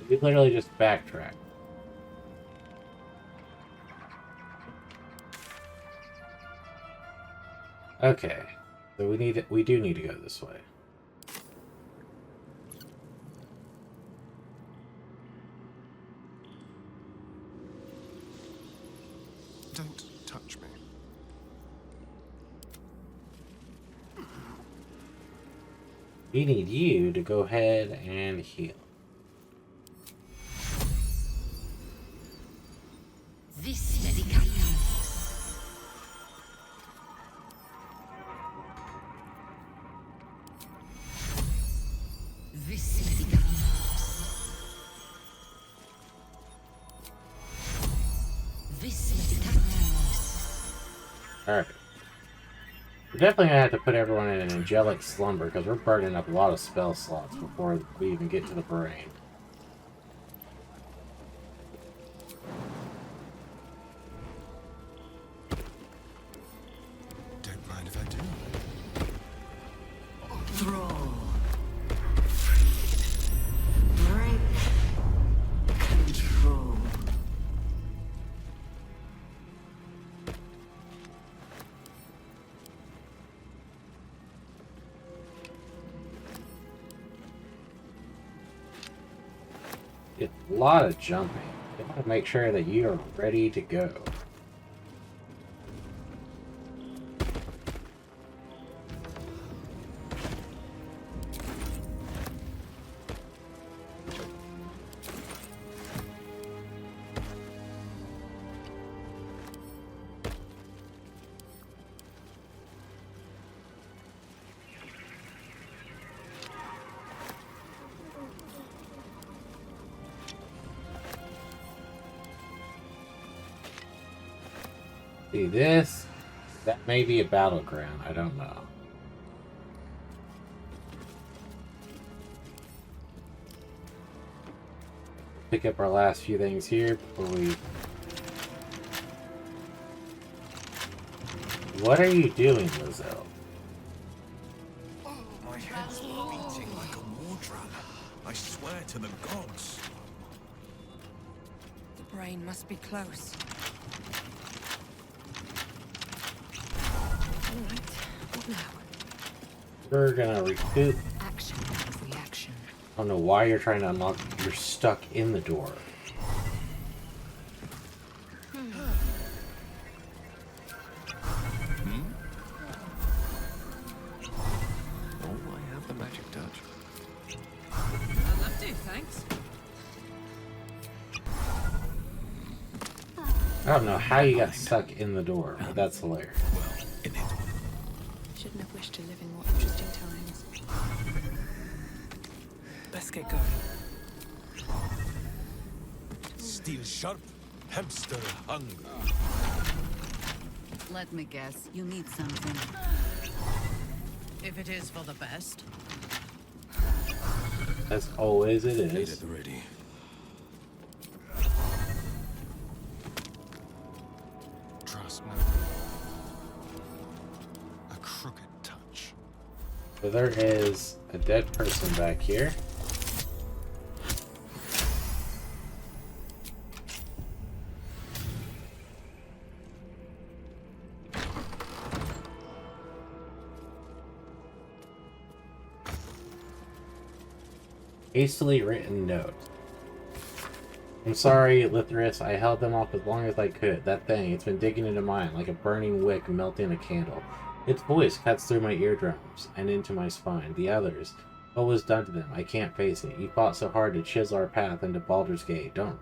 We literally just backtracked. Okay, so we do need to go this way. Don't touch me. We need you to go ahead and heal. This medication. This medication. This medication. Alright. We're definitely gonna have to put everyone in an angelic slumber because we're burning up a lot of spell slots before we even get to the brain. Don't mind if I do. Thrall. Break. Control. It's a lot of jumping. You want to make sure that you are ready to go. See this? That may be a battleground. I don't know. Pick up our last few things here before we... What are you doing, Lizelle? My head's beating like a war drum. I swear to the gods. The brain must be close. Alright, what now? We're gonna recoup. Action, reaction. I don't know why you're trying to unlock. You're stuck in the door. Oh, I have the magic touch. I'll have to, thanks. I don't know how you got stuck in the door, but that's hilarious. Shouldn't have wished to live in more interesting times. Let's get going. Steel sharp, hamster hungry. Let me guess, you need something. If it is for the best. As always, it is. Need it ready. Trust me. A crooked touch. So there is a dead person back here. Hastily written note. I'm sorry, Lithris. I held them off as long as I could. That thing, it's been digging into mine like a burning wick melting a candle. Its voice cuts through my eardrums and into my spine. The others, what was done to them? I can't face it. You fought so hard to chisel our path into Baldur's Gate. Don't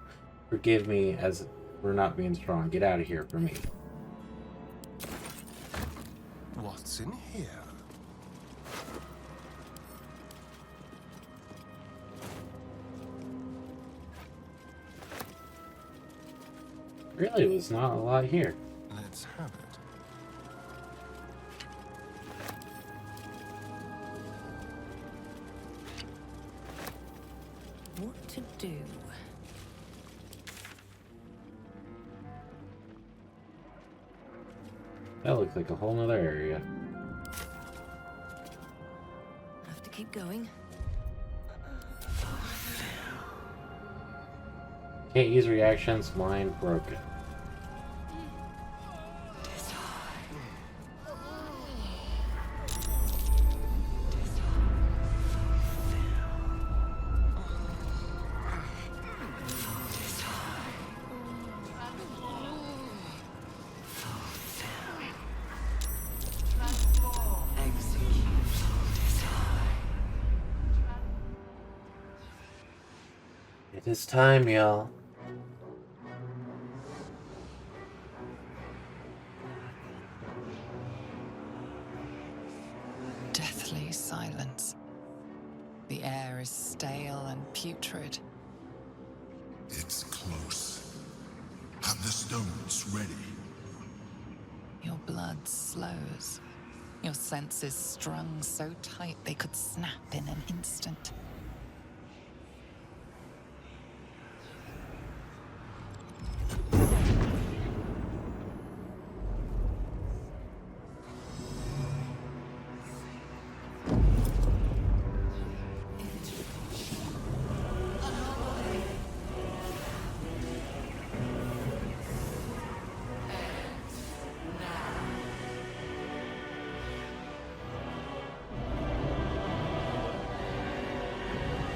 forgive me as for not being strong. Get out of here for me. What's in here? Really, was not a lot here. Let's have it. What to do? That looks like a whole nother area. Have to keep going. Can't use reactions, line broken. It is time, y'all. Deathly silence. The air is stale and putrid. It's close. Have the stones ready. Your blood slows. Your senses strung so tight they could snap in an instant.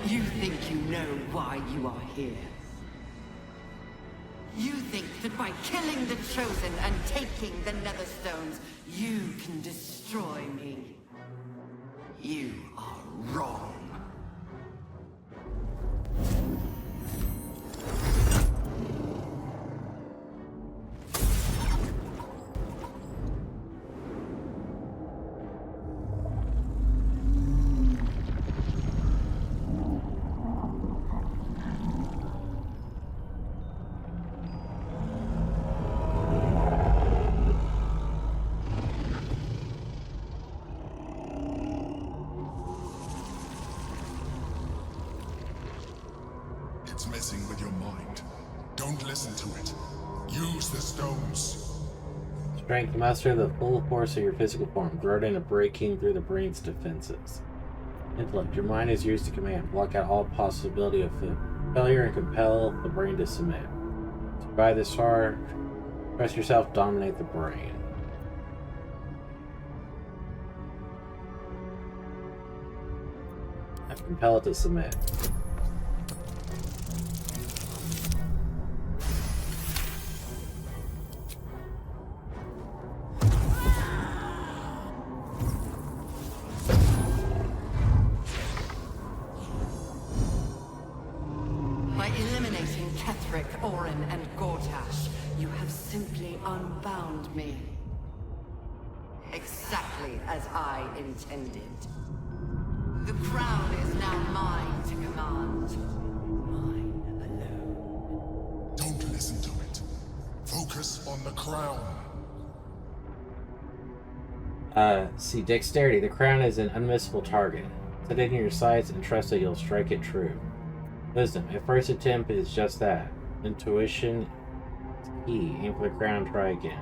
You think you know why you are here? You think that by killing the Chosen and taking the Netherstones, you can destroy me? You are wrong. messing with your mind. Don't listen to it. Use the stones. Strength, master the full force of your physical form, grow into breaking through the brain's defenses. Intellect, your mind is used to command, block out all possibility of failure and compel the brain to submit. To survive this far, trust yourself, dominate the brain. And compel it to submit. By eliminating Ketheric, Orin, and Gortash, you have simply unbound me. Exactly as I intended. The crown is now mine to command. Mine alone. Don't listen to it. Focus on the crown. See, dexterity. The crown is an unmissable target. Set it in your sights and trust that you'll strike it true. Wisdom. At first attempt is just that. Intuition is key. Aim for the crown, try again.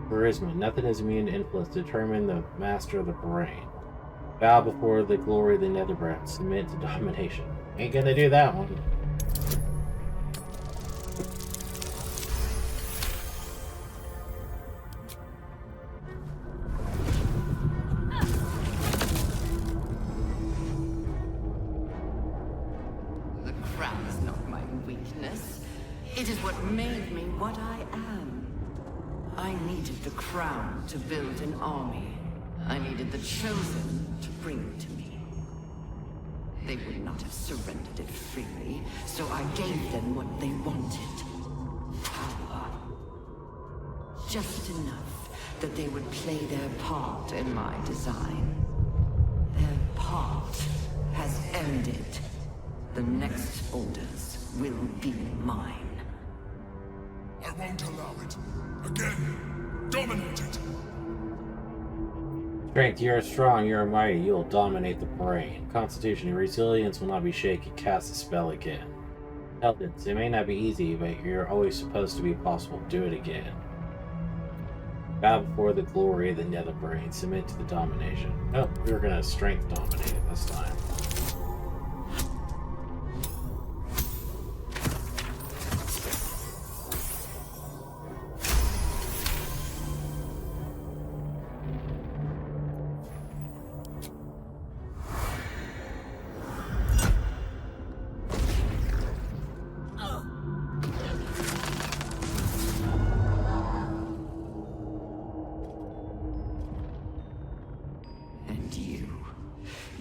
Charisma. Nothing is immune to influence. Determine the master of the brain. Bow before the glory of the Netherbrain. Submit to domination. Ain't gonna do that one. The crown is not my weakness. It is what made me what I am. I needed the crown to build an army. I needed the Chosen to bring it to me. They would not have surrendered it freely, so I gave them what they wanted. Power. Just enough that they would play their part in my design. Their part has ended. The next orders will be mine. I won't allow it. Again, dominate it. Strength, you are strong, you are mighty, you will dominate the brain. Constitution, your resilience will not be shaken. Cast the spell again. Intelligence, it may not be easy, but you're always supposed to be possible. Do it again. Bow before the glory of the nether brain. Submit to the domination. Oh, we were gonna strength dominate it this time.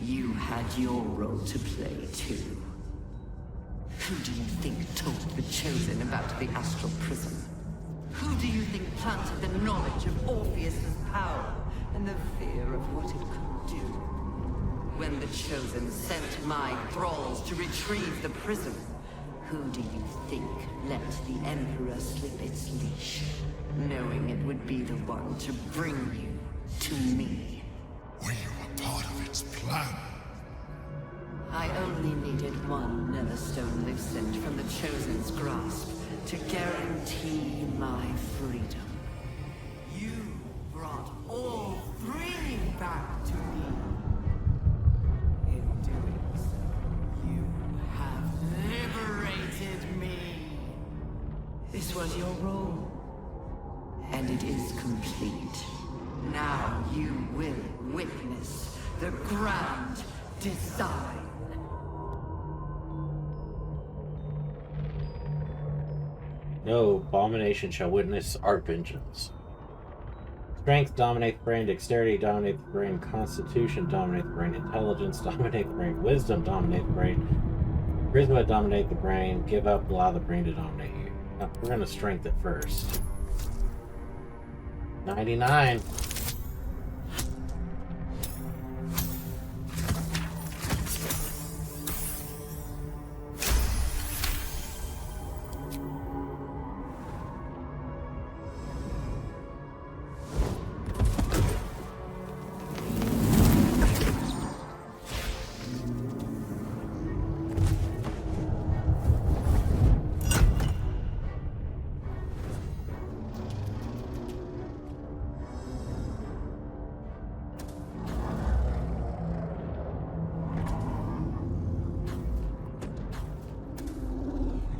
You had your role to play, too. Who do you think told the Chosen about the Astral Prism? Who do you think planted the knowledge of Orpheus's power and the fear of what it could do? When the Chosen sent my thralls to retrieve the prism, who do you think let the Emperor slip its leash, knowing it would be the one to bring you to me? Were you a part of its plan? I only needed one Netherstone loosened from the Chosen's grasp to guarantee my freedom. You brought all three back to me. In doing so, you have liberated me. This was your role, and it is complete. Now you will witness the grand design. No abomination shall witness our vengeance. Strength, dominate the brain. Dexterity, dominate the brain. Constitution, dominate the brain. Intelligence, dominate the brain. Wisdom, dominate the brain. Charisma, dominate the brain. Give up, allow the brain to dominate you. Now, we're going to strength it first. 99.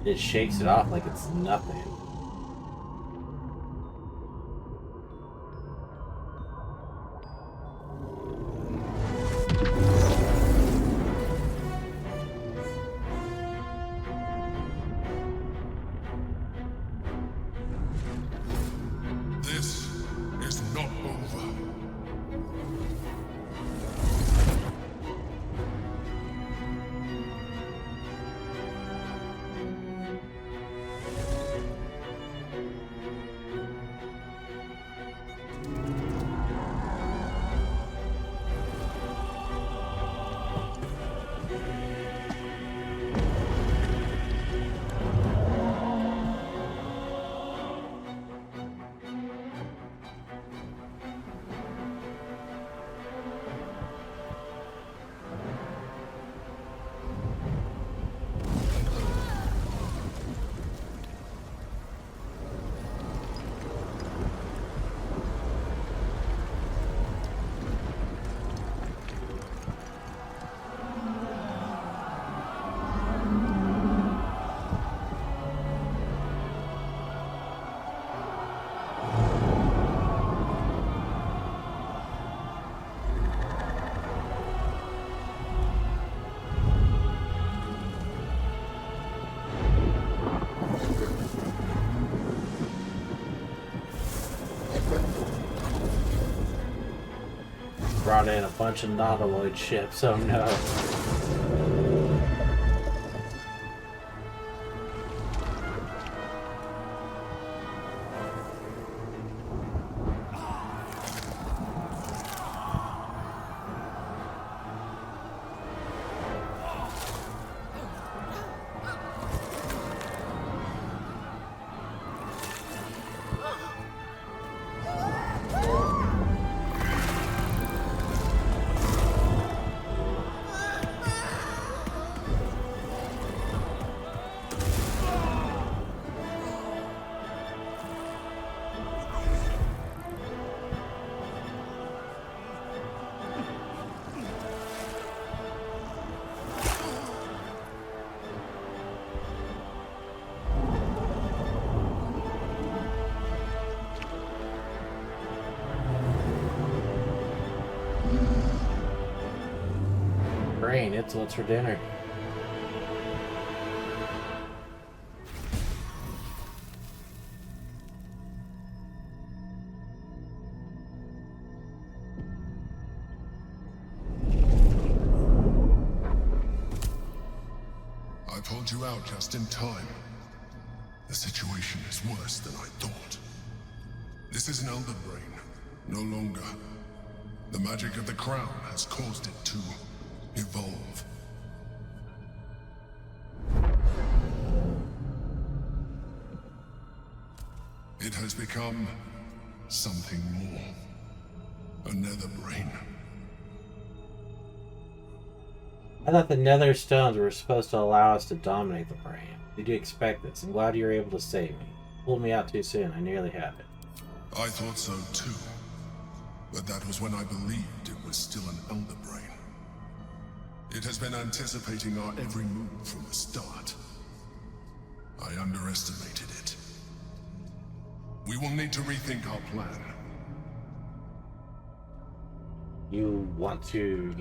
It shakes it off like it's nothing. This is not over. Brought in a bunch of nautiloid ships, oh no. Brain, it's what's for dinner. I pulled you out just in time. The situation is worse than I thought. This is an elder brain, no longer. The magic of the crown has caused it to evolve. It has become something more. A nether brain. I thought the nether stones were supposed to allow us to dominate the brain. Did you expect this? I'm glad you were able to save me. Pulled me out too soon. I nearly had it. I thought so too. But that was when I believed it was still an elder brain. It has been anticipating our every move from the start. I underestimated it. We will need to rethink our plan. You want to,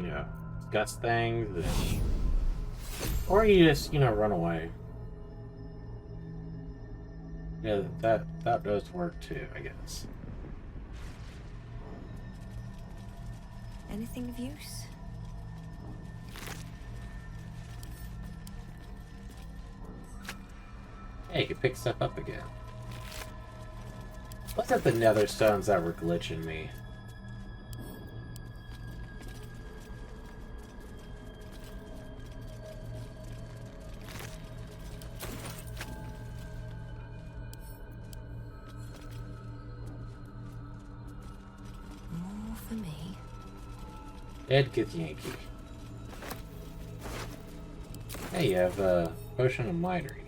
discuss things, or you just, run away. Yeah, that does work too, I guess. Anything of use? Hey, you can pick stuff up again. Was it the nether stones that were glitching me? More for me. Ed gets Yankee. Hey, you have a potion of mind reading.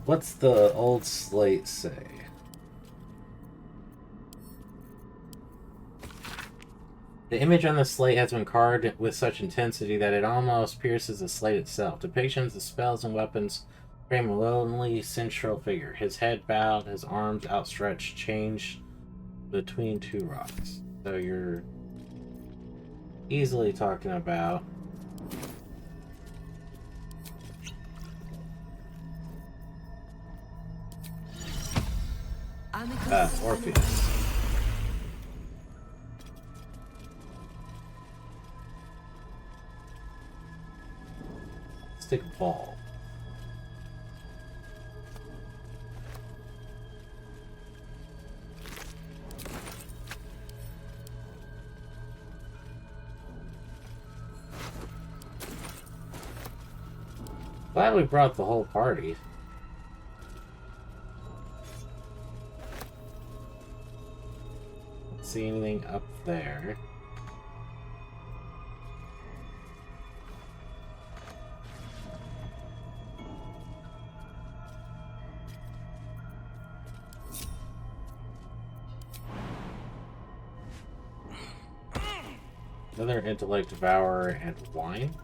What's the old slate say? The image on the slate has been carved with such intensity that it almost pierces the slate itself. Depictions of spells and weapons frame a lonely, central figure. His head bowed, his arms outstretched, changed between two rocks. So you're easily talking about Orpheus. Stick ball. Glad we brought the whole party. Don't see anything up there. Another intellect devourer and wine.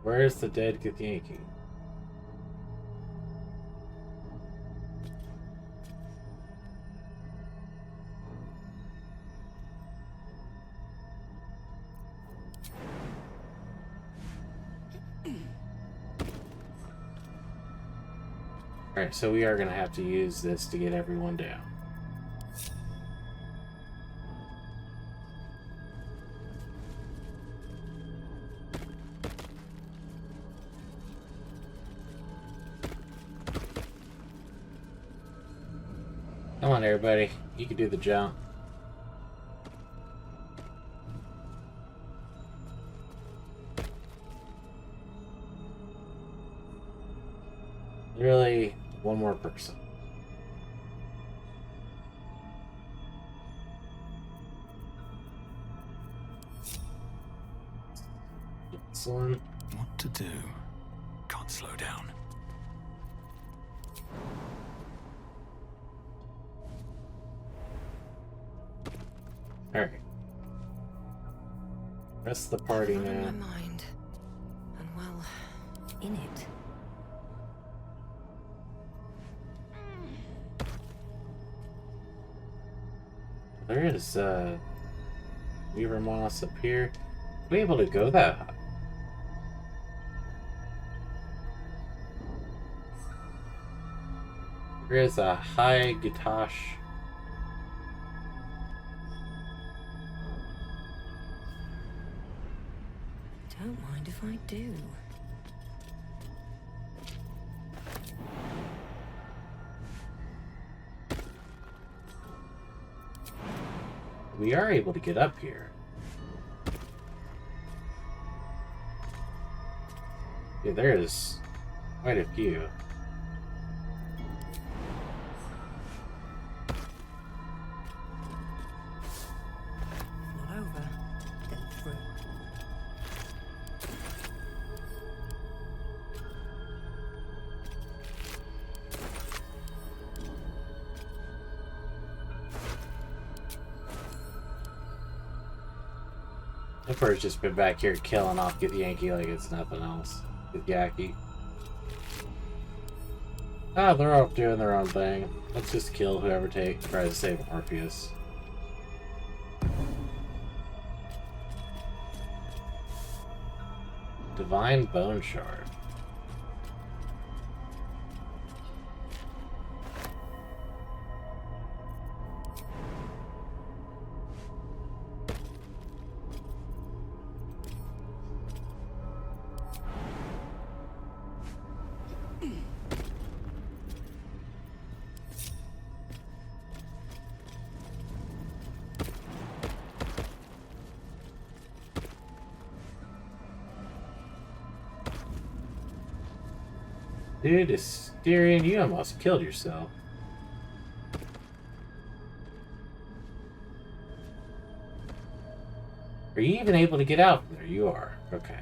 Where is the dead Githyanki? Alright, so we are going to have to use this to get everyone down. Come on, everybody. You can do the jump. Really, one more person. Excellent. What to do? Can't slow down. Alright. Rest of the party I'm now. in my mind. And well, in it. There is Weaver Moss up here. Are we able to go that high? There is a high Gitash. Don't mind if I do. We are able to get up here. Yeah, there's quite a few. Not over, then through. Emperor's just been back here killing off Githyanki like it's nothing else. Githyanki. Ah, they're all doing their own thing. Let's just kill whoever tries to save Orpheus. Divine Bone Shard. Dude, Asterion, you almost killed yourself. Are you even able to get out from there? You are. Okay.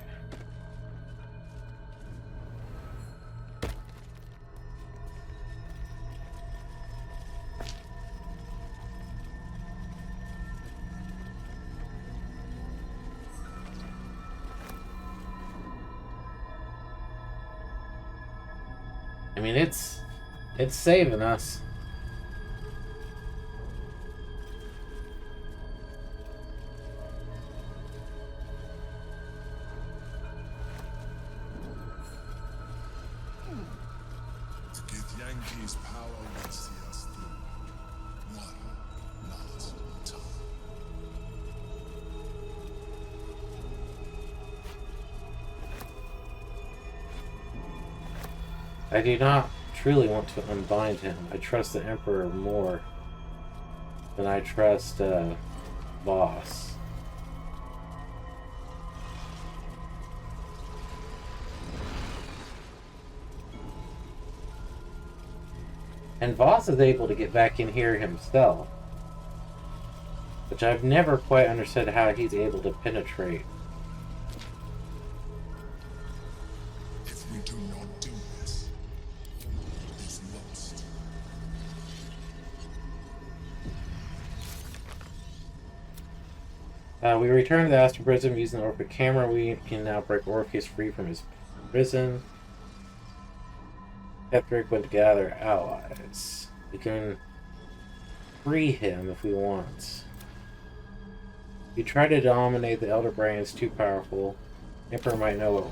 I mean, it's saving us. The Githyanki's power will see us through. One last time. I do not truly want to unbind him. I trust the Emperor more than I trust Voss. And Voss is able to get back in here himself, which I've never quite understood how he's able to penetrate. If we do not do this, it's lost. We return to the Astral Prison using the Orphic camera. We can now break Orpheus free from his prison. Ketheric went to gather allies. We can free him if we want. If you try to dominate the Elder Brain, it's too powerful. Emperor might know it.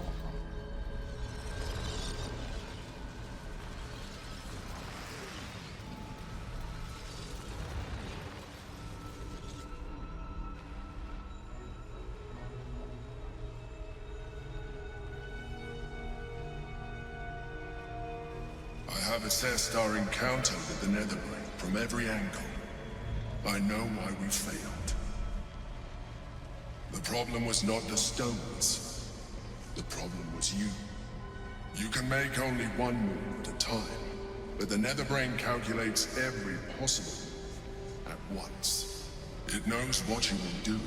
I have assessed our encounter with the Netherbrain from every angle. I know why we failed. The problem was not the stones. The problem was you. You can make only one move at a time, but the Netherbrain calculates every possible move at once. It knows what you will do.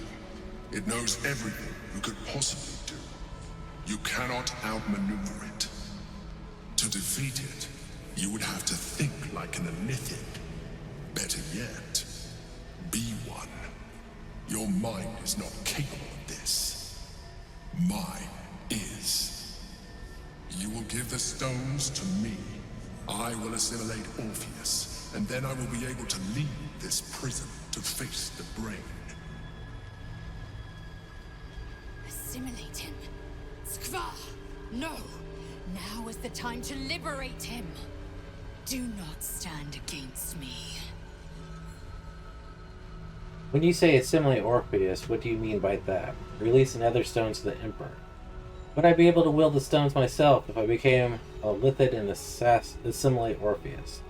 It knows everything you could possibly do. You cannot outmaneuver it. To defeat it, you would have to think like an Elithid. Better yet, be one. Your mind is not capable of this. Mine is. You will give the stones to me. I will assimilate Orpheus, and then I will be able to leave this prison to face the brain. Assimilate him. Skva! No! Now is the time to liberate him. Do not stand against me. When you say assimilate Orpheus, what do you mean by that? Release another stone to the Emperor. Would I be able to wield the stones myself if I became a Lithid and assimilate Orpheus?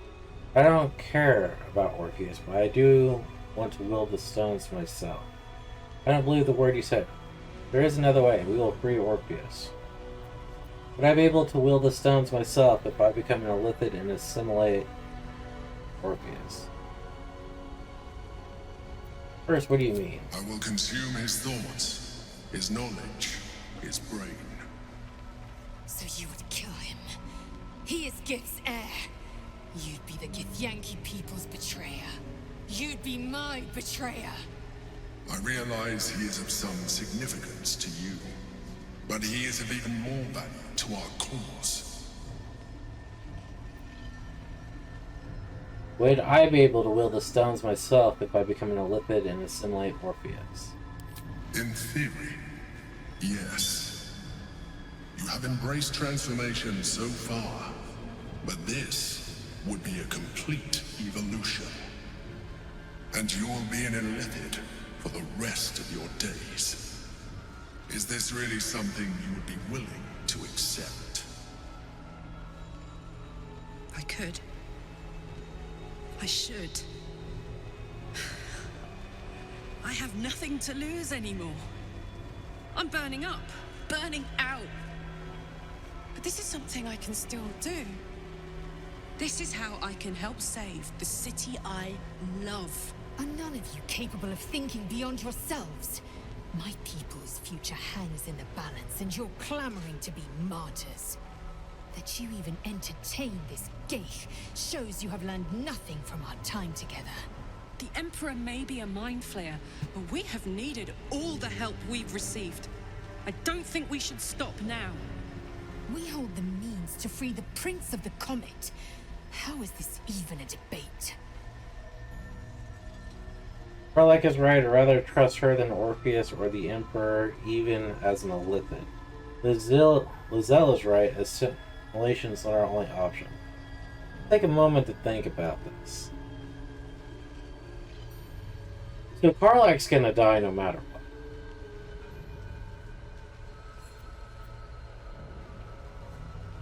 I don't care about Orpheus, but I do want to wield the stones myself. I don't believe the word you said. There is another way. We will free Orpheus. Would I be able to wield the stones myself if I become an Lithid and assimilate Orpheus? First, what do you mean? I will consume his thoughts, his knowledge, his brain. So you would kill him. He is Gith's heir. You'd be the Githyanki people's betrayer. You'd be my betrayer. I realize he is of some significance to you, but he is of even more value to our cause. Would I be able to wield the stones myself if I become an Lithid and assimilate Orpheus? In theory, yes. You have embraced transformation so far, but this would be a complete evolution. And you will be an Illithid for the rest of your days. Is this really something you would be willing to accept? I could. I should. I have nothing to lose anymore. I'm burning up, burning out. But this is something I can still do. This is how I can help save the city I love. Are none of you capable of thinking beyond yourselves? My people's future hangs in the balance, and you're clamoring to be martyrs. That you even entertain this geich shows you have learned nothing from our time together. The Emperor may be a mind flayer, but we have needed all the help we've received. I don't think we should stop now. We hold the means to free the Prince of the Comet. How is this even a debate? Karlach is right. I'd rather trust her than Orpheus or the Emperor, even as an Illithid. Lizelle is right. Assimilation's not our only option. Take a moment to think about this. So Karlach's gonna die no matter what.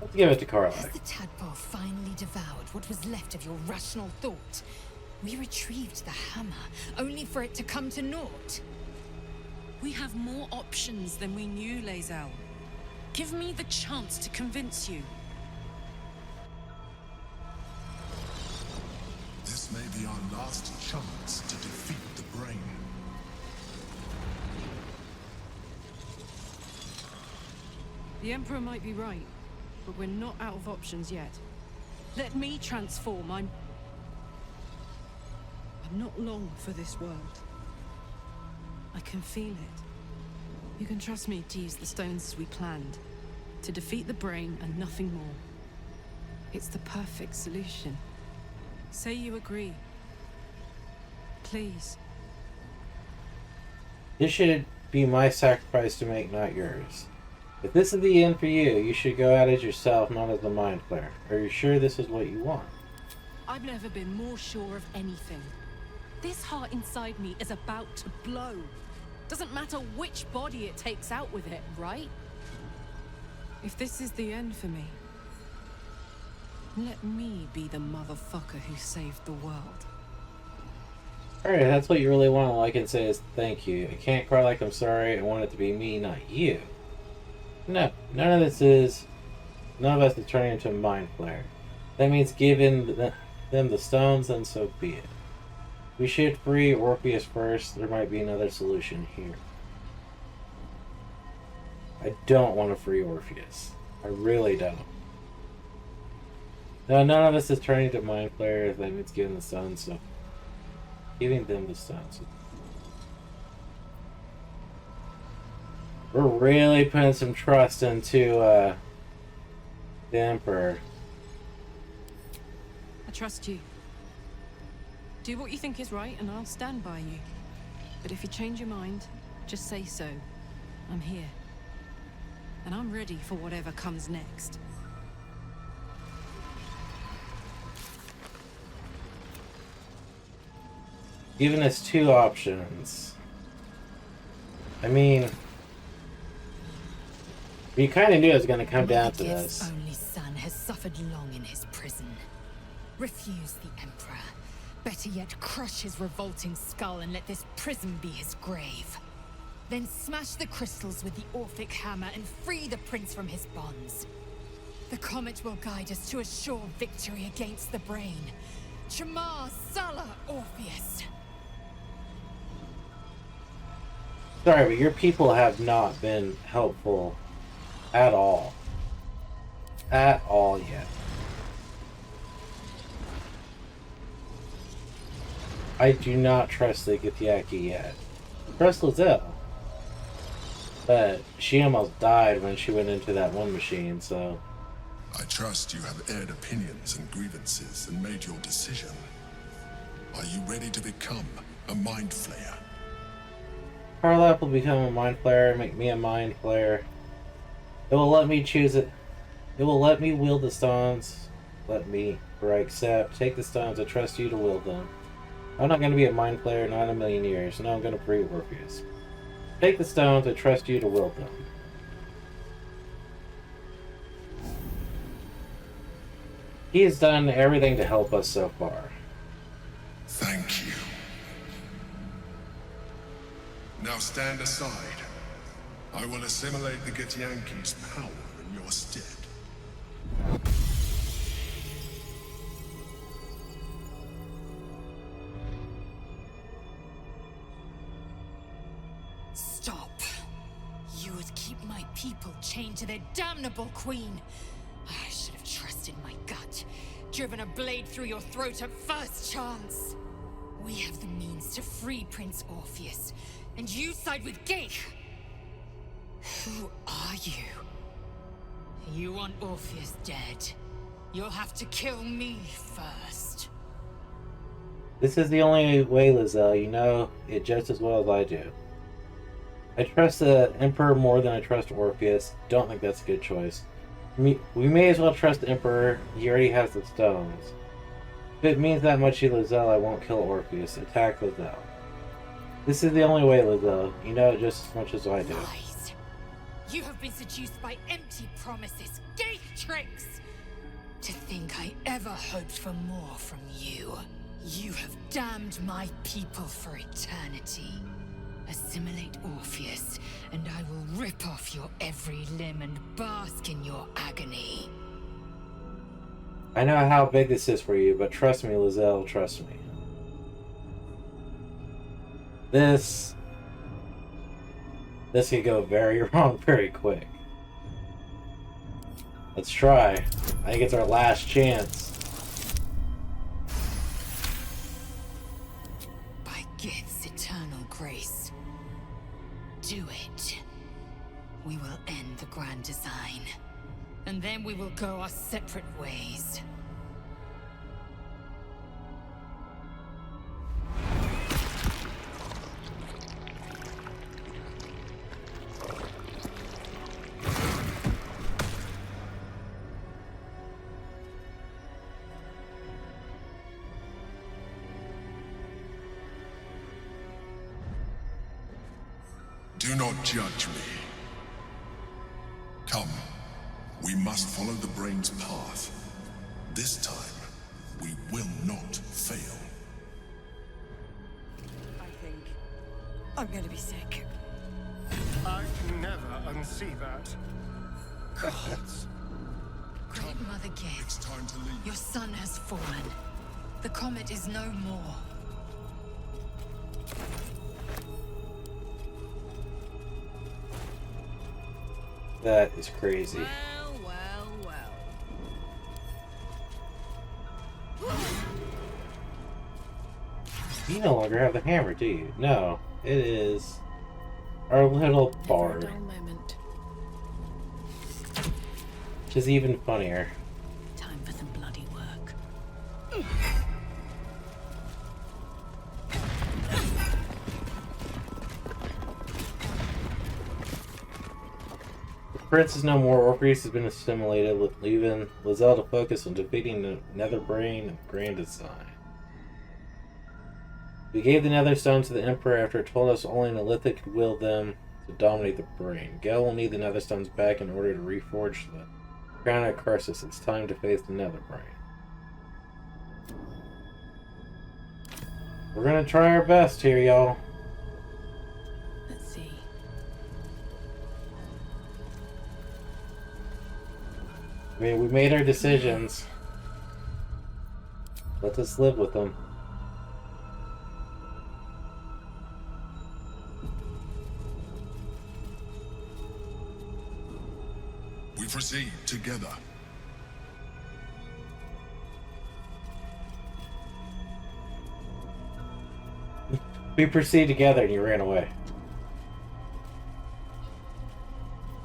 Let's give it to Karlach. Has the tadpole finally devoured what was left of your rational thought? We retrieved the hammer, only for it to come to naught. We have more options than we knew, Lae'zel. Give me the chance to convince you. This may be our last chance to defeat the brain. The Emperor might be right, but we're not out of options yet. Let me transform. I'm not long for this world. I can feel it. You can trust me to use the stones as we planned, to defeat the brain and nothing more. It's the perfect solution. Say you agree. Please. This should be my sacrifice to make, not yours. If this is the end for you, you should go at it yourself, not as the Mind Flayer. Are you sure this is what you want? I've never been more sure of anything. This heart inside me is about to blow. Doesn't matter which body it takes out with it, right? If this is the end for me, let me be the motherfucker who saved the world. Alright, that's what you really want. All I can say is thank you. I can't cry like I'm sorry. I want it to be me, not you. No, none of us is turning into a Mind Flayer. That means giving them the stones, and so be it. We should free Orpheus first. There might be another solution here. I don't want to free Orpheus. I really don't. No, none of us is turning to Mind Flayer. That means giving the stones, so giving them the stones. We're really putting some trust into the Emperor. I trust you. Do what you think is right and I'll stand by you. But if you change your mind, just say so. I'm here. And I'm ready for whatever comes next. Giving us two options. I mean, you kind of knew it was going to come down to this. His only son has suffered long in his prison. Refuse the Emperor. Better yet, crush his revolting skull and let this prison be his grave. Then smash the crystals with the Orphic hammer and free the prince from his bonds. The comet will guide us to a sure victory against the brain. Chamar Sala Orpheus. Sorry, but your people have not been helpful at all. At all yet. I do not trust the Githyanki yet. Trust Lizelle. But she almost died when she went into that one machine, so... I trust you have aired opinions and grievances and made your decision. Are you ready to become a Mind Flayer? Karlach will become a Mind Flayer, make me a Mind Flayer. It will let me choose it. It will let me wield the stones. Let me, or I accept. Take the stones. I trust you to wield them. I'm not going to be a Mind Flayer, not in a million years. No, I'm going to free Orpheus. Take the stones. I trust you to wield them. He has done everything to help us so far. Thank you. Now stand aside. I will assimilate the Githyanki's power in your stead. Stop. You would keep my people chained to their damnable queen. I should have trusted my gut. Driven a blade through your throat at first chance. We have the means to free Prince Orpheus, and you side with Geich. Who are you? You want Orpheus dead. You'll have to kill me first. This is the only way, Lizelle. You know it just as well as I do. I trust the Emperor more than I trust Orpheus. Don't think that's a good choice. We may as well trust the Emperor. He already has the stones. If it means that much to you, Lizelle, I won't kill Orpheus. Attack Lizelle. This is the only way, Lizelle. You know it just as much as I do. Lies. You have been seduced by empty promises, gate tricks. To think I ever hoped for more from you. You have damned my people for eternity. Assimilate Orpheus, and I will rip off your every limb and bask in your agony. I know how big this is for you, but trust me, Lizelle, trust me. This could go very wrong very quick. Let's try. I think it's our last chance. By Gith's eternal grace. Do it. We will end the grand design. And then we will go our separate ways. Do not judge me. Come, we must follow the brain's path. This time, we will not fail. I think I'm gonna be sick. I can never unsee that. Gods. Great Mother Gith, It's time to leave. your son has fallen. The comet is no more. That is crazy. Well. You no longer have the hammer, do you? No, it is our little bard. Moment. Which is even funnier. Time for some bloody work. The prince is no more. Orpheus has been assimilated, leaving Lizelle to focus on defeating the Nether Brain and the Grand Design. We gave the Nether Stone to the Emperor after it told us only Nalitha could will them to dominate the Brain. Gel will need the Nether Stones back in order to reforge the Crown of Karsus. It's time to face the Nether Brain. We're gonna try our best here, y'all. Let's see. I mean, we made our decisions. Let us live with them. We proceed together. We proceed together and you ran away.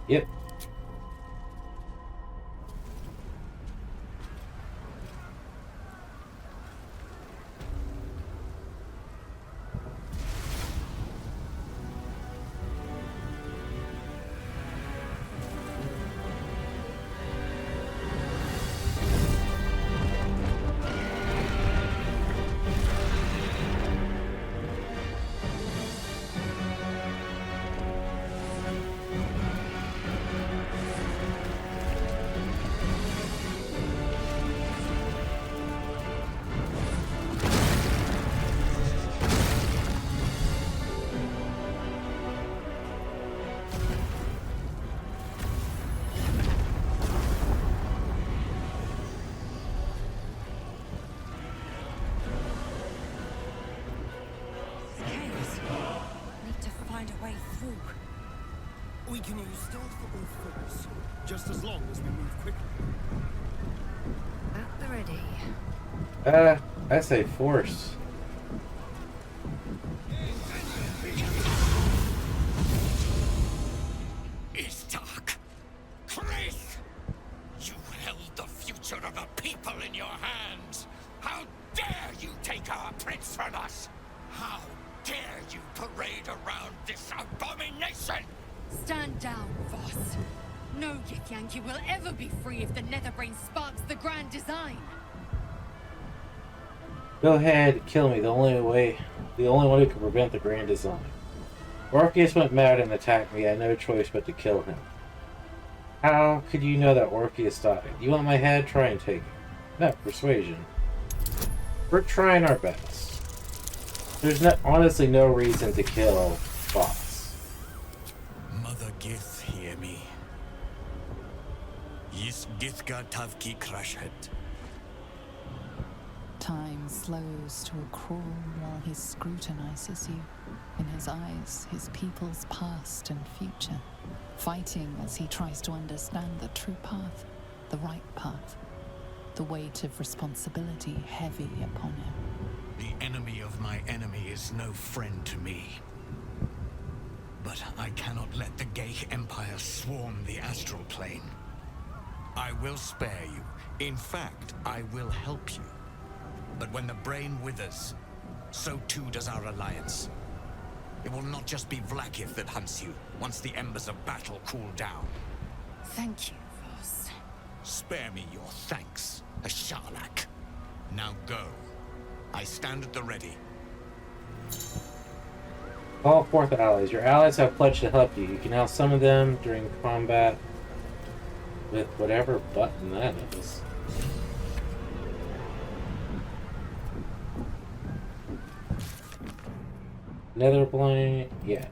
Yep. We can use stealth or force, just as long as we move quickly. At the ready. I say force. It's dark. Chris! this abomination! Stand down, Voss. No Githyanki will ever be free if the Netherbrain sparks the grand design. Go ahead, kill me. The only one who can prevent the grand design. Orpheus went mad and attacked me. I had no choice but to kill him. How could you know that Orpheus died? You want my head? Try and take it. No, persuasion. We're trying our best. There's honestly no reason to kill Voss. Mother Gith, hear me. Yis Githga Tavki Krashet. Time slows to a crawl while he scrutinizes you. In his eyes, his people's past and future, fighting as he tries to understand the true path, the right path, the weight of responsibility heavy upon him. The enemy of my enemy is no friend to me. But I cannot let the Geich Empire swarm the astral plane. I will spare you. In fact, I will help you. But when the brain withers, so too does our alliance. It will not just be Vlaakith that hunts you, once the embers of battle cool down. Thank you, Voss. Spare me your thanks, a Sharlak. Now go. I stand at the ready. Call forth allies. Your allies have pledged to help you. You can now summon them during combat with whatever button that is. Netherblind, yeah.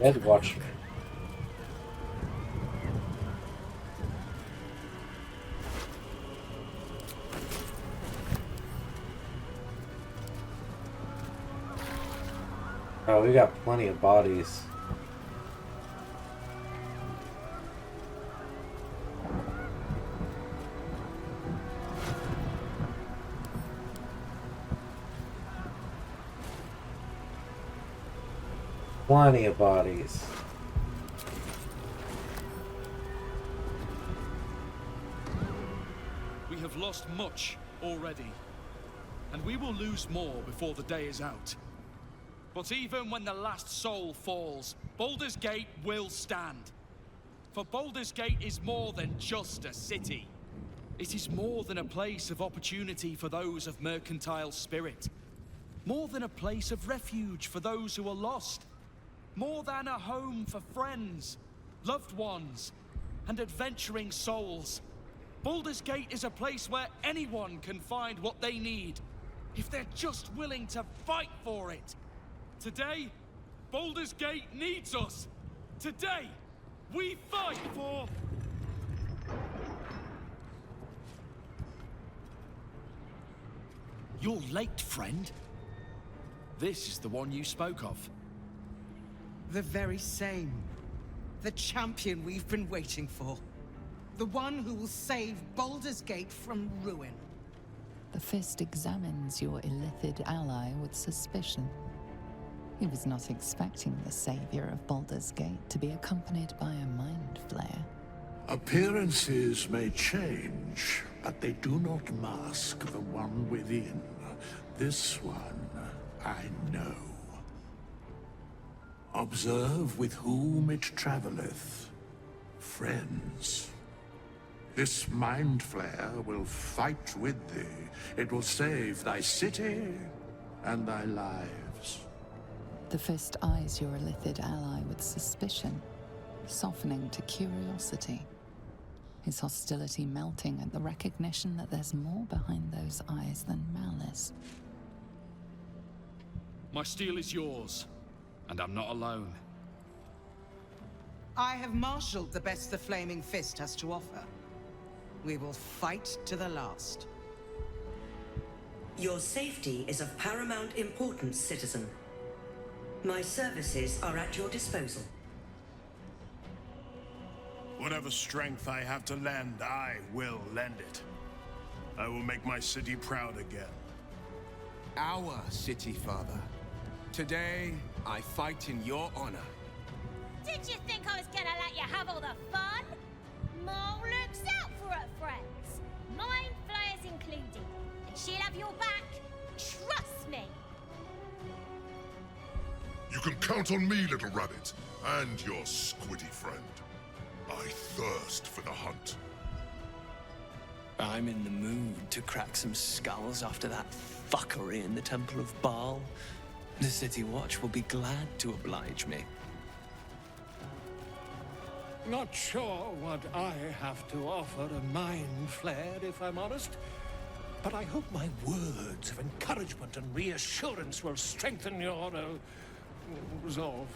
Dead Watchman. Oh, we got plenty of bodies. Plenty of bodies. We have lost much already, and we will lose more before the day is out. But even when the last soul falls, Baldur's Gate will stand. For Baldur's Gate is more than just a city. It is more than a place of opportunity for those of mercantile spirit. More than a place of refuge for those who are lost. More than a home for friends, loved ones, and adventuring souls. Baldur's Gate is a place where anyone can find what they need, if they're just willing to fight for it. Today, Baldur's Gate needs us. Today, we fight for... You're late, friend. This is the one you spoke of. The very same. The champion we've been waiting for. The one who will save Baldur's Gate from ruin. The Fist examines your illithid ally with suspicion. He was not expecting the savior of Baldur's Gate to be accompanied by a mind flayer. Appearances may change, but they do not mask the one within. This one, I know. Observe with whom it traveleth. Friends. This mind flayer will fight with thee. It will save thy city and thy lives. The Fist eyes your illithid ally with suspicion, softening to curiosity. His hostility melting at the recognition that there's more behind those eyes than malice. My steel is yours, and I'm not alone. I have marshaled the best the Flaming Fist has to offer. We will fight to the last. Your safety is of paramount importance, citizen. My services are at your disposal. Whatever strength I have to lend, I will lend it. I will make my city proud again. Our city, Father. Today, I fight in your honor. Did you think I was gonna let you have all the fun? Mole looks out for her friends. Mind flayers included. And she'll have your You can count on me, little rabbit, and your squiddy friend. I thirst for the hunt. I'm in the mood to crack some skulls after that fuckery in the Temple of Baal. The City Watch will be glad to oblige me. Not sure what I have to offer a mind flayer, if I'm honest. But I hope my words of encouragement and reassurance will strengthen your resolve.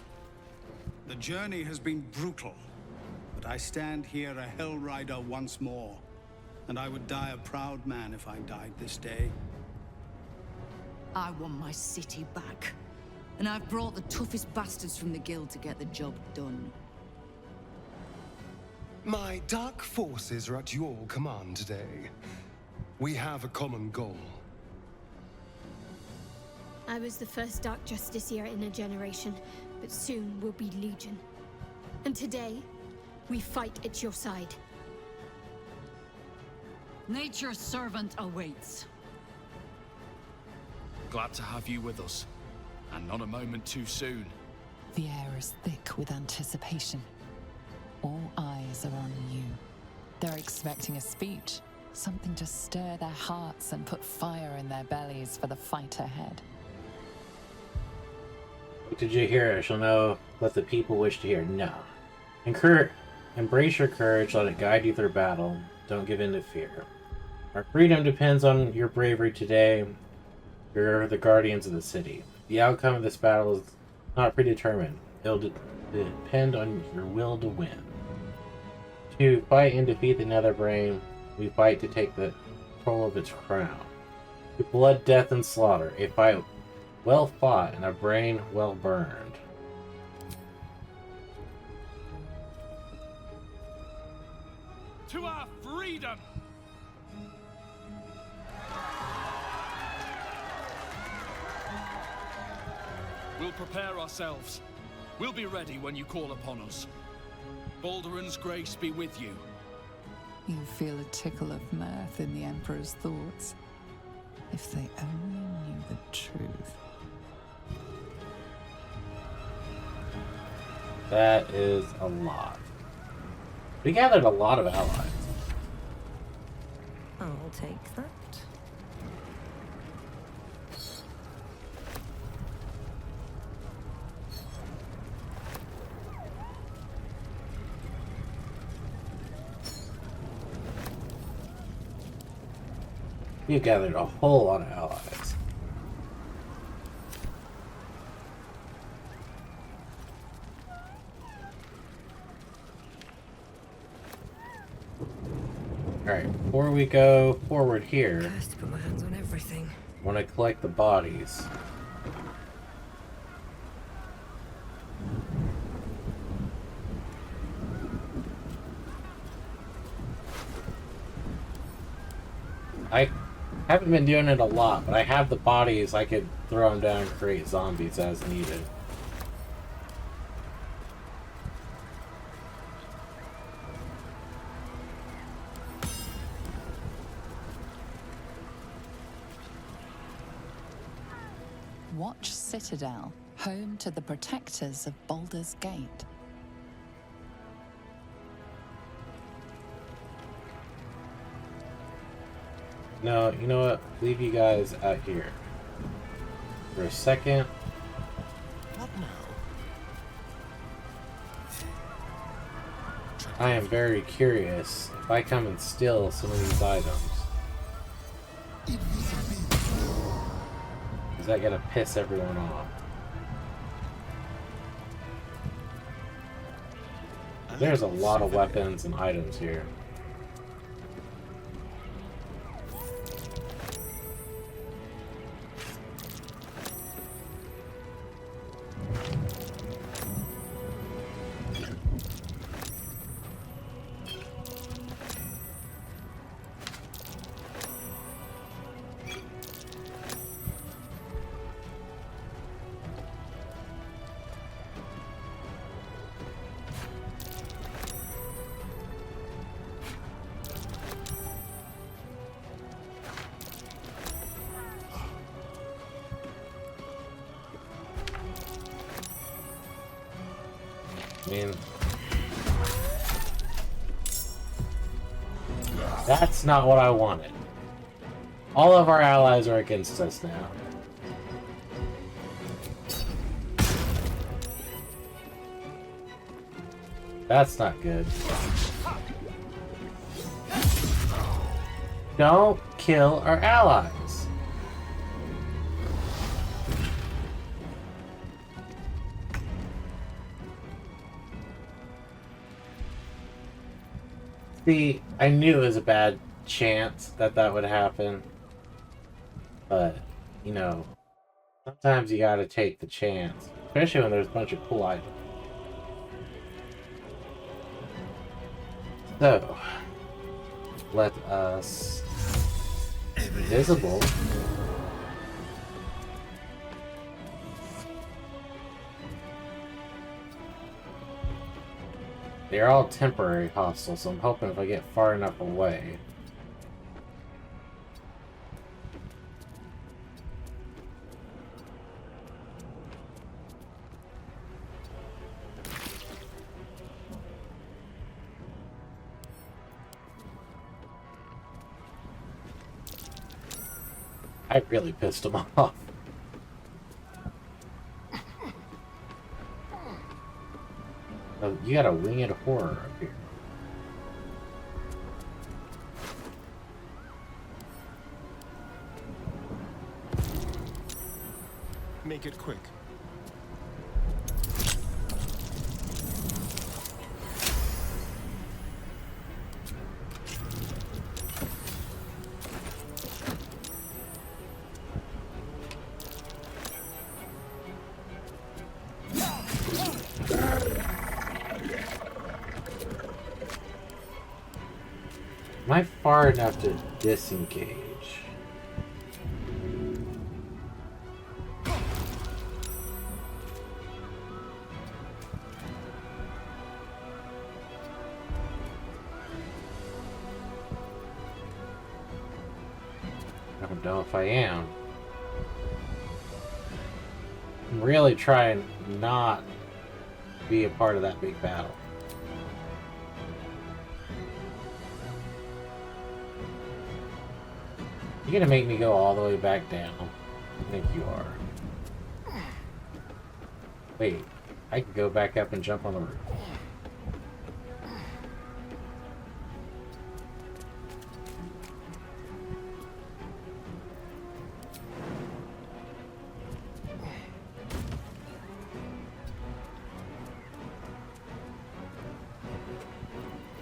The journey has been brutal, but I stand here a Hell Rider once more. And I would die a proud man if I died this day. I want my city back. And I've brought the toughest bastards from the guild to get the job done. My dark forces are at your command today. We have a common goal. I was the first Dark Justiciar in a generation, but soon we'll be Legion. And today, we fight at your side. Nature's servant awaits. Glad to have you with us, and not a moment too soon. The air is thick with anticipation. All eyes are on you. They're expecting a speech, something to stir their hearts and put fire in their bellies for the fight ahead. Did you hear? I shall know what the people wish to hear. No. Embrace your courage, let it guide you through battle. Don't give in to fear. Our freedom depends on your bravery today. You're the guardians of the city. The outcome of this battle is not predetermined. It'll depend on your will to win. To fight and defeat the Netherbrain, we fight to take the control of its crown. To blood, death, and slaughter, a fight well fought and a brain well burned. To our freedom! We'll prepare ourselves. We'll be ready when you call upon us. Balduran's grace be with you. You feel a tickle of mirth in the Emperor's thoughts. If they only knew the truth. That is a lot. We gathered a lot of allies. I'll take that. You gathered a whole lot of allies. Alright, before we go forward here, Has to put my hands on everything. I want to collect the bodies. I haven't been doing it a lot, but I have the bodies. I could throw them down and create zombies as needed. Watch Citadel, home to the protectors of Baldur's Gate. No, you know what? Leave you guys out here for a second. What now? I am very curious if I come and steal some of these items. Is that gonna piss everyone off? There's a lot of weapons and items here. I mean, that's not what I wanted. All of our allies are against us now. That's not good. Don't kill our allies. See, I knew it was a bad chance that that would happen. But, you know, sometimes you gotta take the chance. Especially when there's a bunch of cool items. So, let us invisible. They're all temporary hostiles, so I'm hoping if I get far enough away. I really pissed him off. Oh, you got a winged horror up here. Make it quick. Am I far enough to disengage? I don't know if I am. I'm really trying not to be a part of that big battle. You're gonna make me go all the way back down. I think you are. Wait, I can go back up and jump on the roof.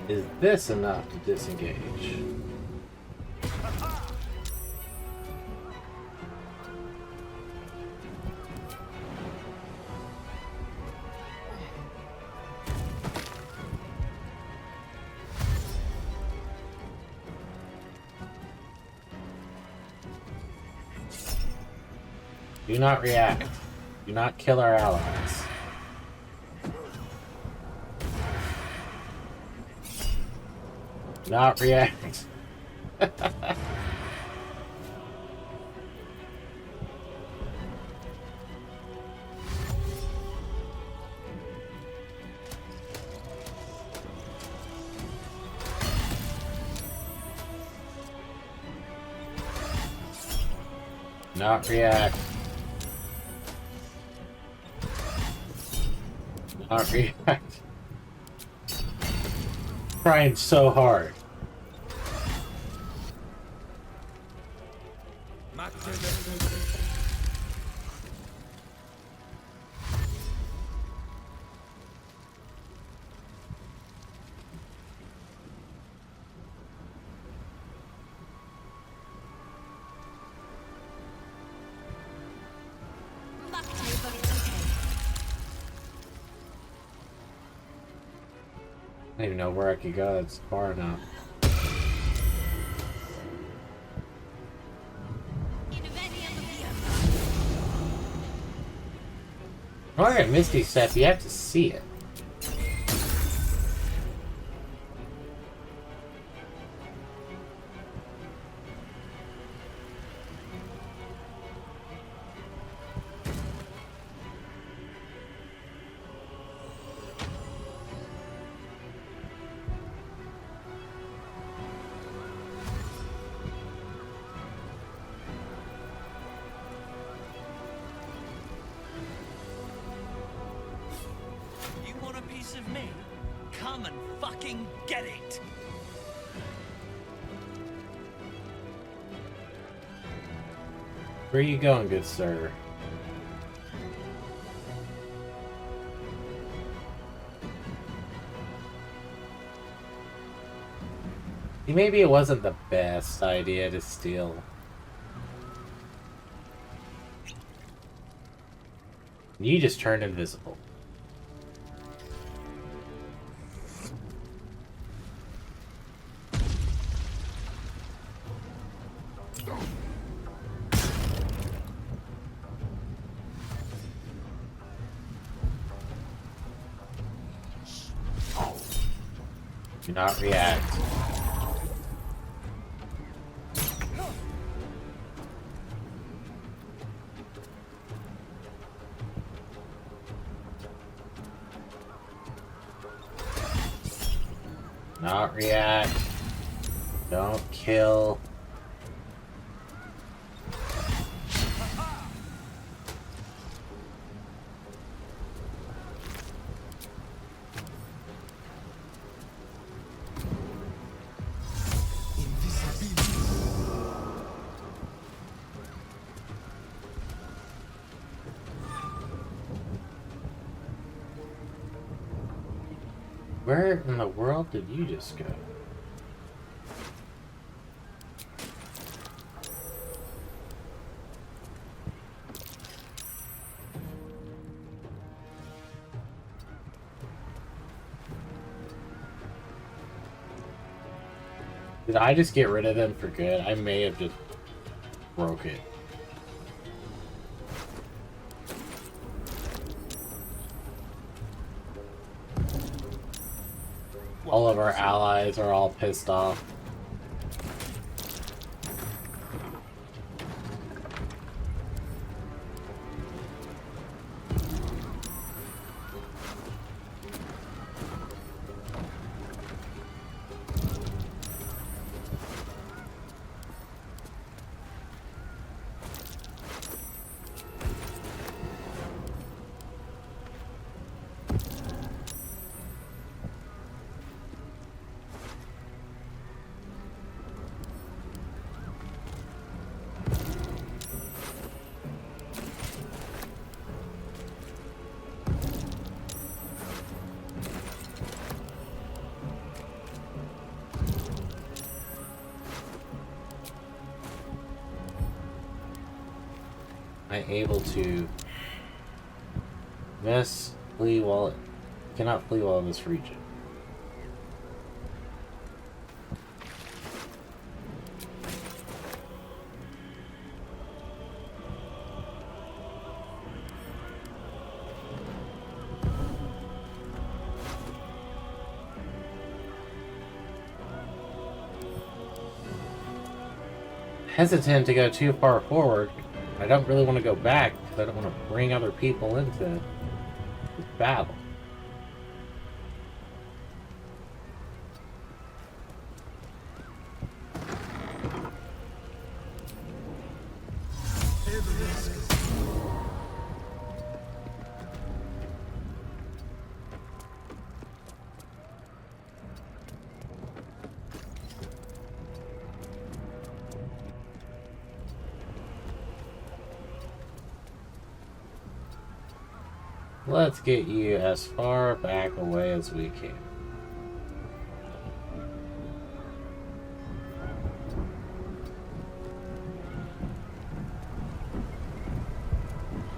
Is this enough to disengage? Do not react. Do not kill our allies. Do not react. Not react. Not react. Trying so hard. I don't even know where I could go that's far enough. In order to Misty Step, you have to see it. of me? Come and fucking get it! Where are you going, good sir? Maybe it wasn't the best idea to steal. You just turned invisible. Do not react. Not react. Don't kill. Where in the world did you just go? Did I just get rid of them for good? I may have just broke it. All of our allies are all pissed off. I'm able to flee while cannot flee while in this region. Hesitant to go too far forward. I don't really want to go back because I don't want to bring other people into this battle. Let's get you as far back away as we can.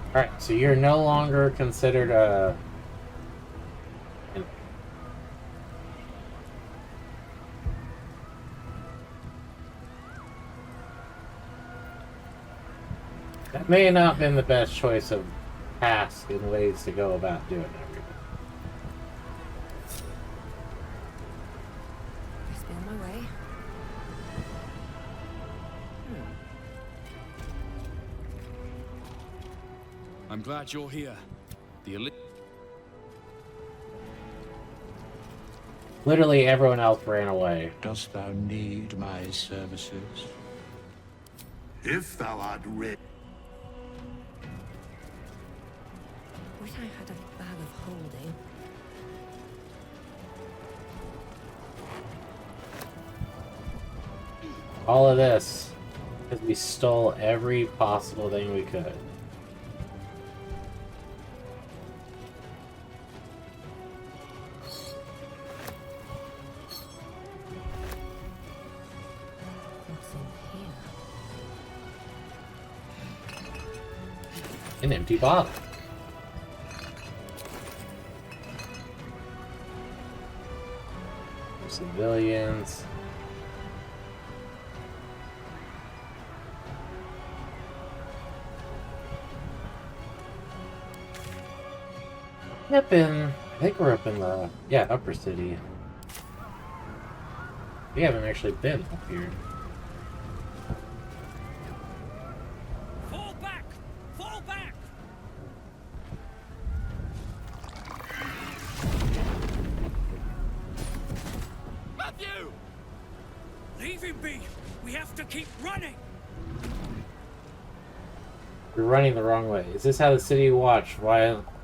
Alright, so you're no longer considered a... That may not have been the best choice of task and ways to go about doing everything. Must be on my way. I'm glad you're here. The elite. Literally everyone else ran away. Dost thou need my services? If thou art ready. Wish I had a bag of holding. All of this because we stole every possible thing we could. An empty bottle. Civilians. Up in, I think we're up in the, yeah, upper city. We haven't actually been up here. Fall back! Fall back! Matthew! Leave him be! We have to keep running! You're running the wrong way. Is this how the city watch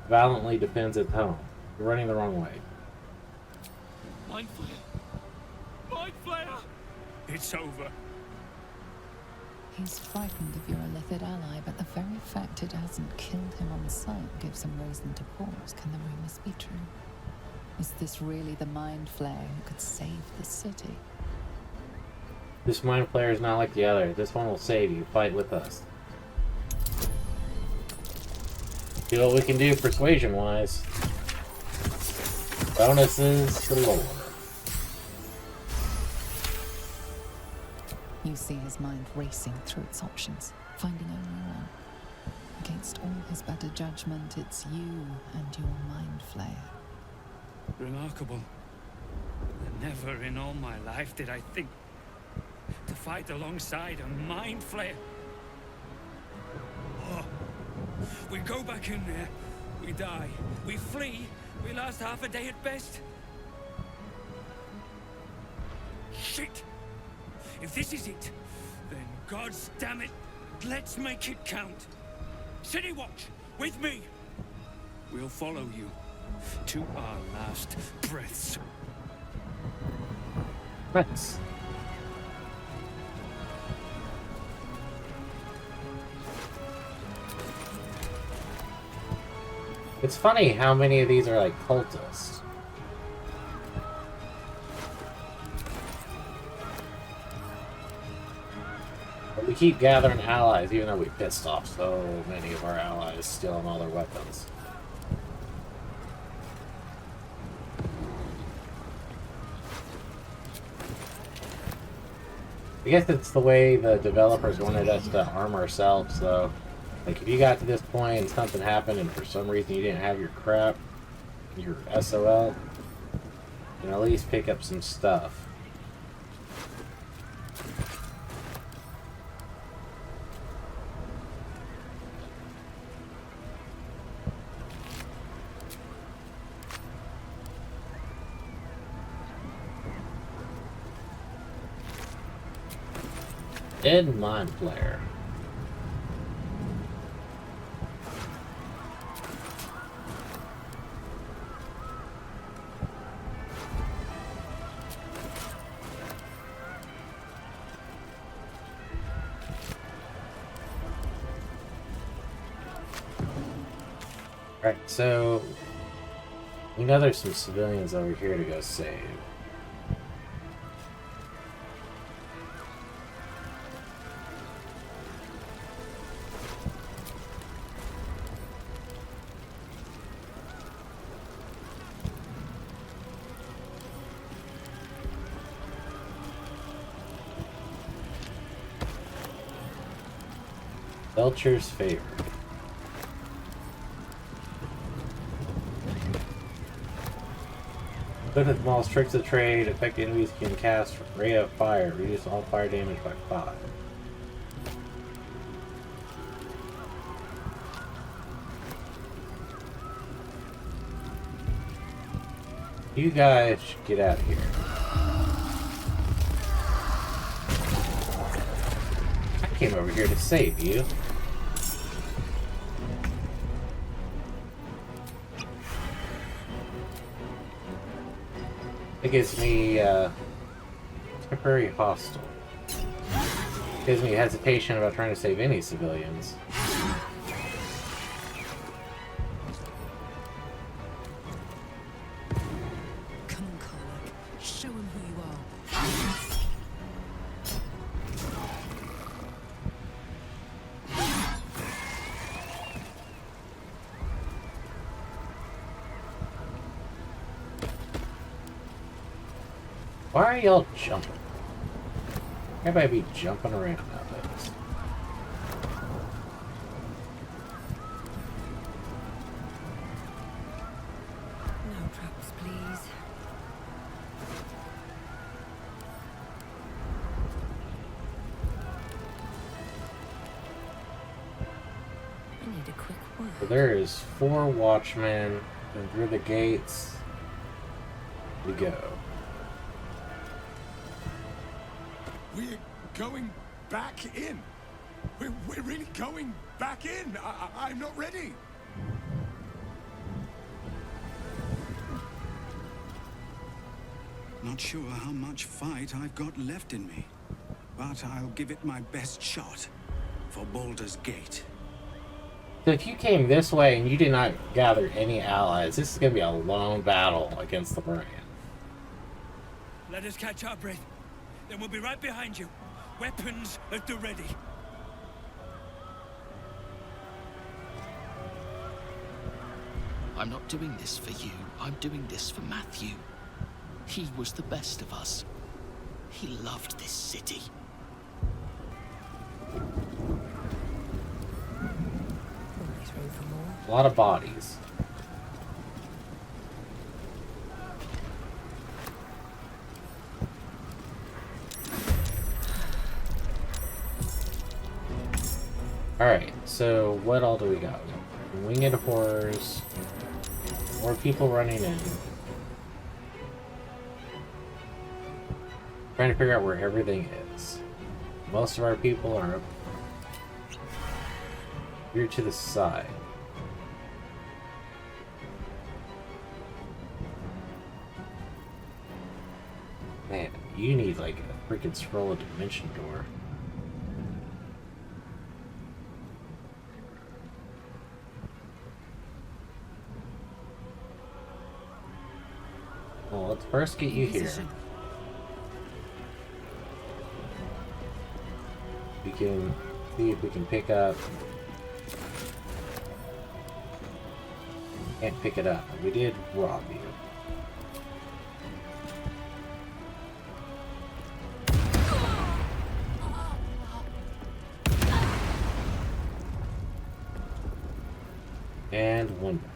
violently defends its home? You're running the wrong way. Mind Flayer! Mind Flayer! It's over. He's frightened of your illithid ally, but the very fact it hasn't killed him on sight gives him reason to pause. Can the rumors be true? Is this really the Mind Flayer who could save the city? This Mind Flayer is not like the other. This one will save you. Fight with us. See what we can do persuasion-wise. Bonuses galore. You see his mind racing through its options, finding only one. Against all his better judgment, it's you and your Mind Flayer. Remarkable. Never in all my life did I think to fight alongside a Mind Flayer. Oh. We go back in there, we die. We flee, we last half a day at best. Shit! If this is it, then God's damn it, let's make it count. City Watch, with me. We'll follow you to our last breaths. Breaths. It's funny how many of these are like cultists. But we keep gathering allies, even though we pissed off so many of our allies, stealing all their weapons. I guess it's the way the developers wanted us to arm ourselves, though. Like, if you got to this point and something happened and for some reason you didn't have your crap, your SOL, you can at least pick up some stuff. Dead Mind Flayer. Alright, so we know there's some civilians over here to go save. Belcher's favor. But at the most tricks of trade, affected enemies can cast Ray of Fire, reduce all fire damage by 5. You guys should get out of here. I came over here to save you. It gives me temporary hostile. Gives me hesitation about trying to save any civilians. Come on, Karlach. Show him who you are. Why are y'all jumping? Everybody be jumping around nowadays. No traps, please. I need a quick word. So there is 4 watchmen, and through the gates we go. We're going back in. We're really going back in. I'm not ready. Not sure how much fight I've got left in me, but I'll give it my best shot for Baldur's Gate. So if you came this way and you did not gather any allies, this is going to be a long battle against the Larian. Let us catch our breath. Then we'll be right behind you. Weapons at the ready. I'm not doing this for you. I'm doing this for Matthew. He was the best of us. He loved this city. A lot of bodies. Alright, so what all do we got? Winged horrors. More people running in. Trying to figure out where everything is. Most of our people are up here to the side. Man, you need like a freaking scroll of dimension door. Well, let's first get you here. We can see if we can pick up. Can't pick it up. We did rob you. And one more.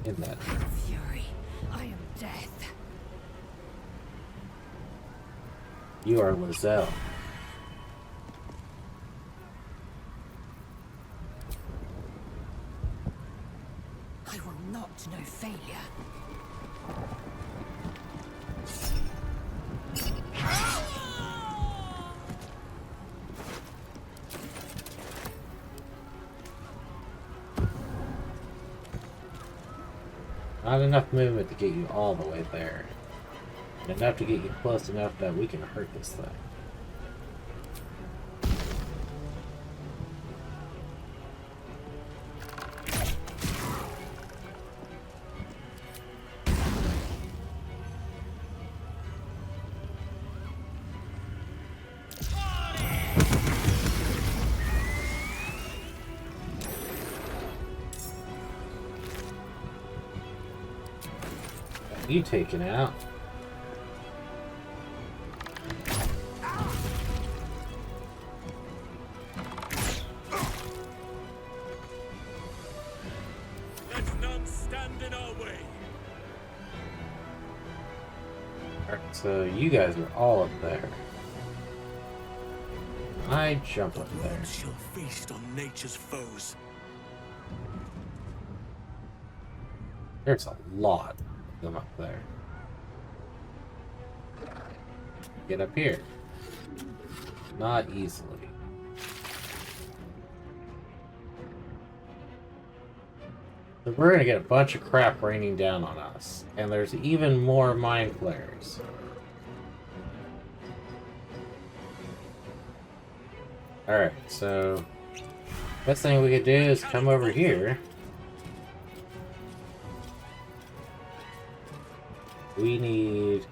In that. Fury, I am death. You are Lizelle. I will not know failure. Not enough movement to get you all the way there. And enough to get you close enough that we can hurt this thing. You taken out. Let none stand in our way. Alright, so you guys are all up there. I jump up there. One shall feast on nature's foes. There's a lot of them up there. Get up here. Not easily. So we're gonna get a bunch of crap raining down on us. And there's even more mind flares. Alright, so best thing we could do is come over here. We need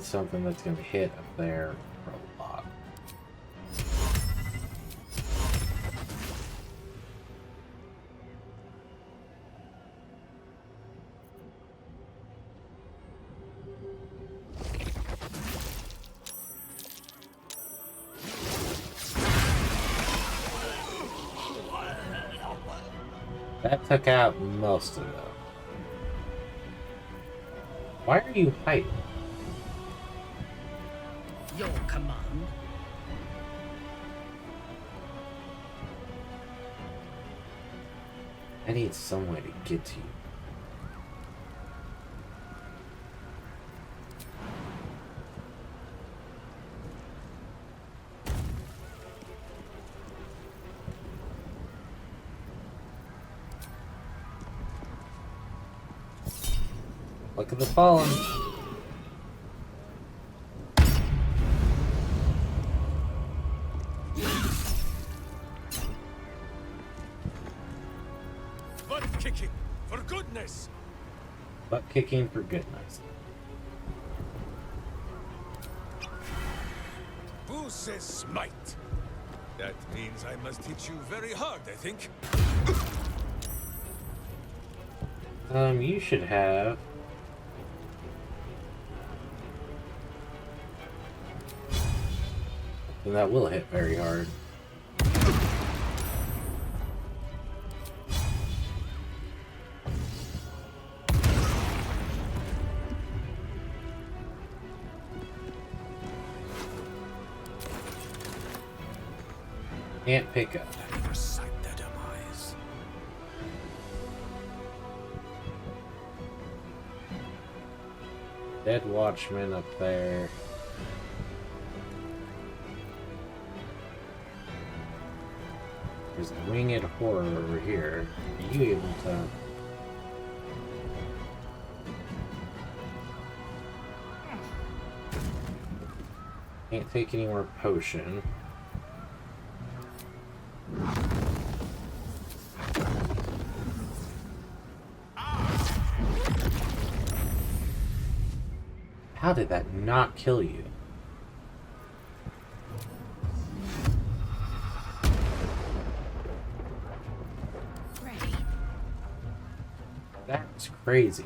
something that's gonna hit up there for a lot. That took out most of them. Why are you hiding? Your command. I need some way to get to you. Look at the fallen. Butt kicking, for goodness! Butt kicking for goodness. Who says smite? That means I must hit you very hard, I think. You should have. And that will hit very hard. Can't pick up. Never sight their demise. Dead watchman up there. There's a winged horror over here. Are you able to... Can't take any more potion. How did that not kill you? That's crazy.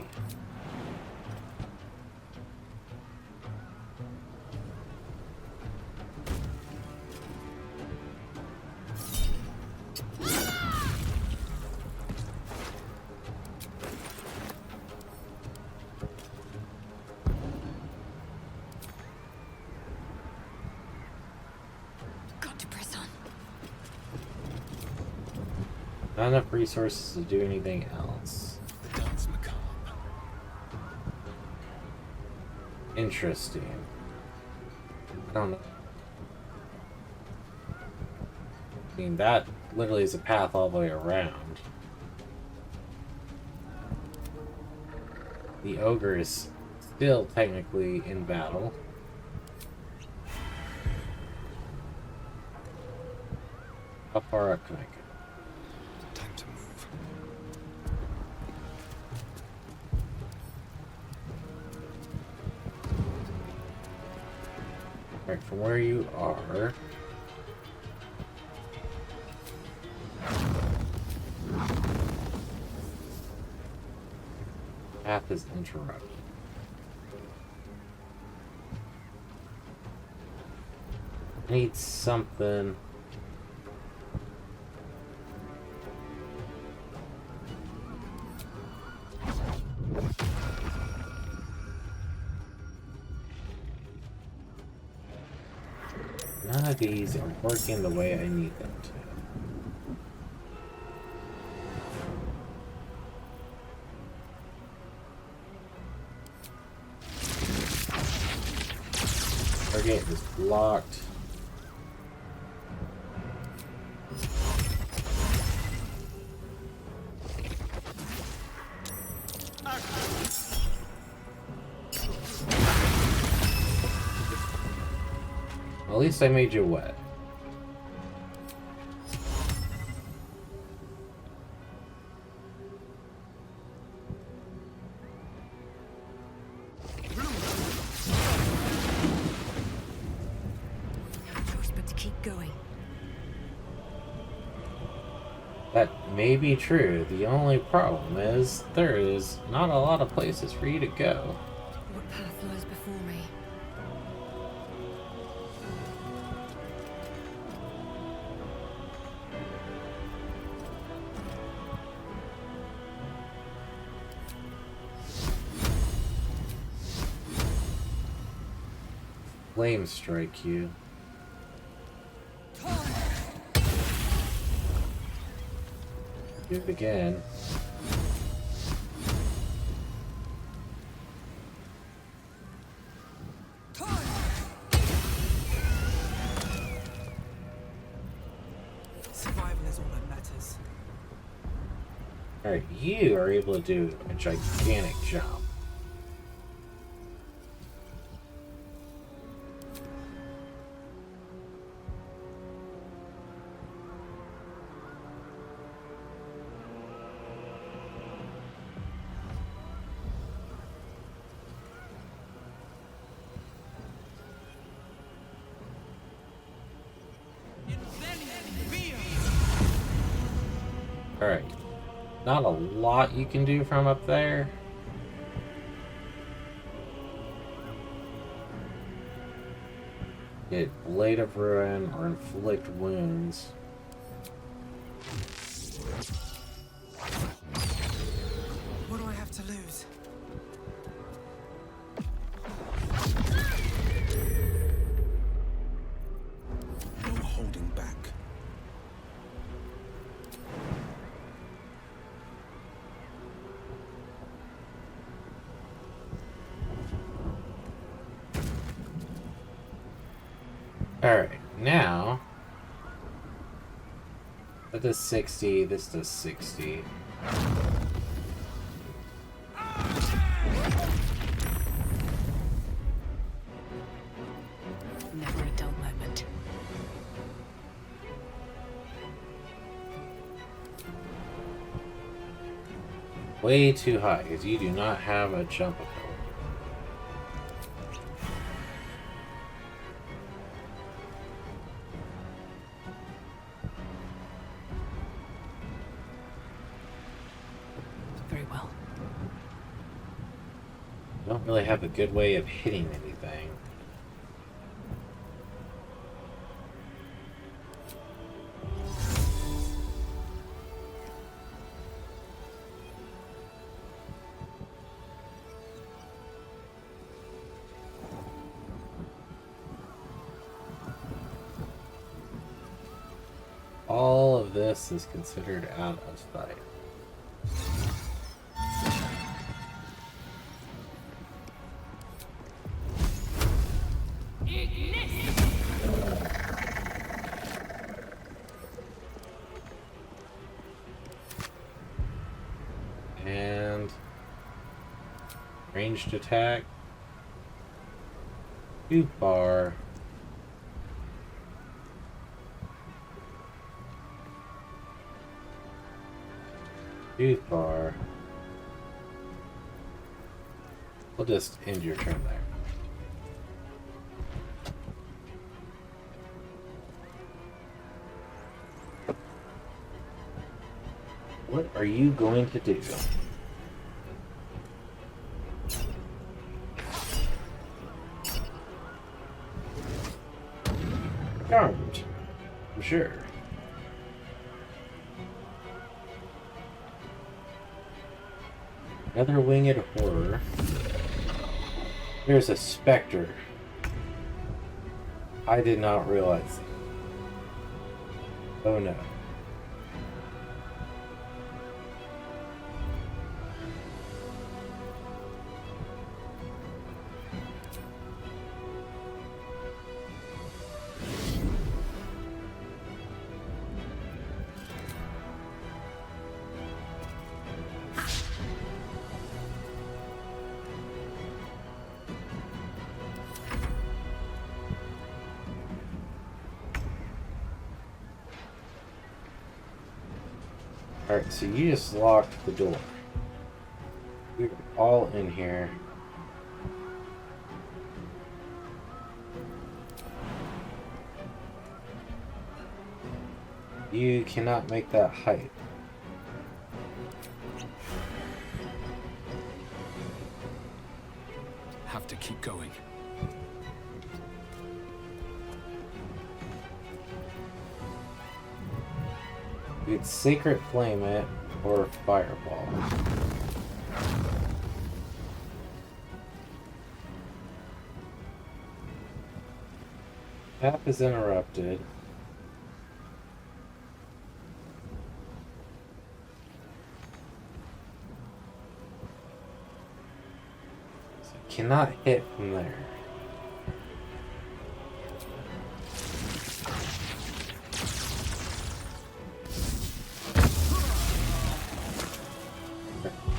Got to press on. Not enough resources to do anything else. The dance macabre. Interesting. I don't know. I mean, that literally is a path all the way around. The ogre is still technically in battle. How far up can I go? Time to move. Right, from where you are. Path is interrupted. I need something. None of these are working the way I need them to. Target is blocked. At least I made you wet. But to keep going. That may be true. The only problem is there is not a lot of places for you to go. What path lies before me? Flames strike you. Do it again. Survival is all that matters. Alright, you are able to do a gigantic jump. Alright. Not a lot you can do from up there. Get Blade of Ruin or inflict wounds. What do I have to lose? No holding back. Alright, now that does 60, this does 60. Never a dull moment. Way too high, because you do not have a jump ability. Very well. You don't really have a good way of hitting anything. All of this is considered out of sight. And ranged attack, boot bar, boot bar. We'll just end your turn there. What are you going to do? Charmed, I'm sure. Another winged horror. There's a specter. I did not realize. Oh no. Alright, so you just locked the door. We're all in here. You cannot make that height. Have to keep going. You could Sacred Flame it or Fireball. Path is interrupted. So you cannot hit from there.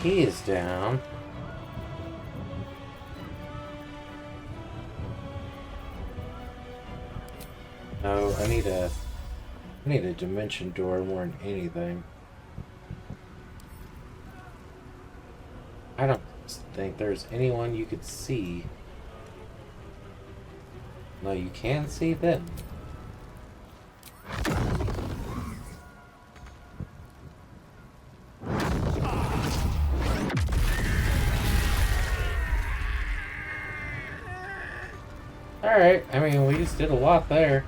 He is down. No, I need a dimension door more than anything. I don't think there's anyone you could see. No, you can see them. Alright, I mean, we just did a lot there.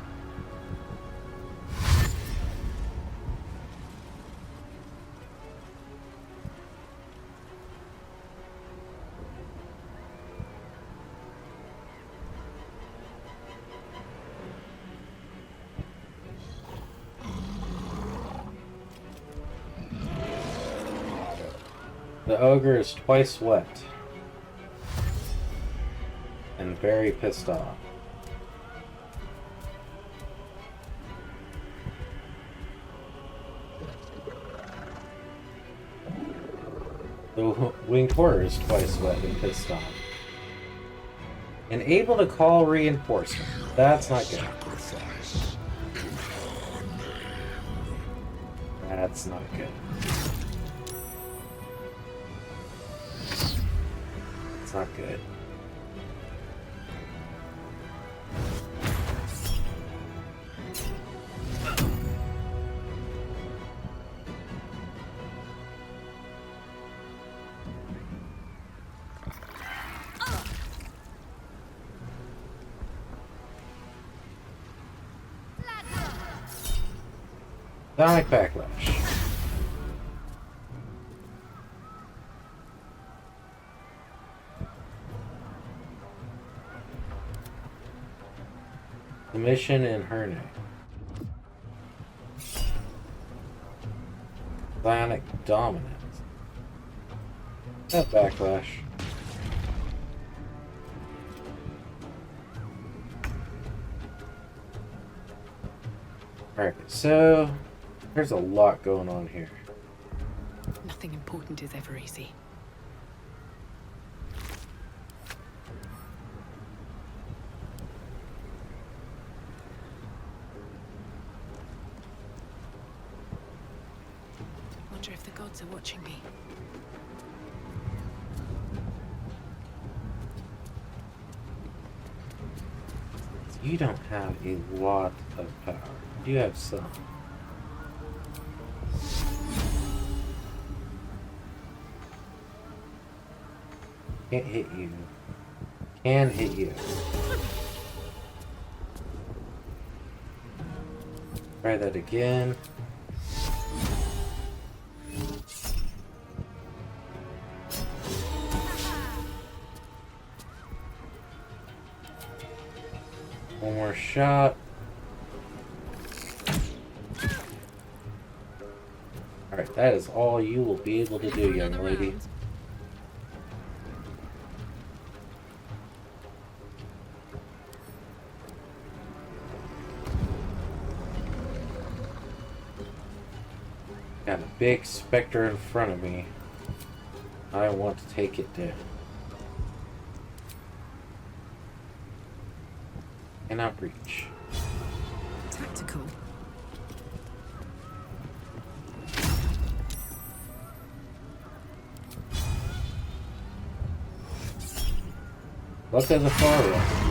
The ogre is twice wet and very pissed off. The winged horror is twice wet and pissed off. And able to call reinforcement. That's not good. That's not good. It's not good. Sonic Backlash. Mission in Herne. Bionic Dominance. That Backlash. Alright, so there's a lot going on here. Nothing important is ever easy. Wonder if the gods are watching me. You don't have a lot of power. You have some. Can't hit you. Can hit you. Try that again. One more shot. Alright, that is all you will be able to do, young lady. Got a big specter in front of me. I want to take it down. Cannot reach. Tactical. Look at the far right.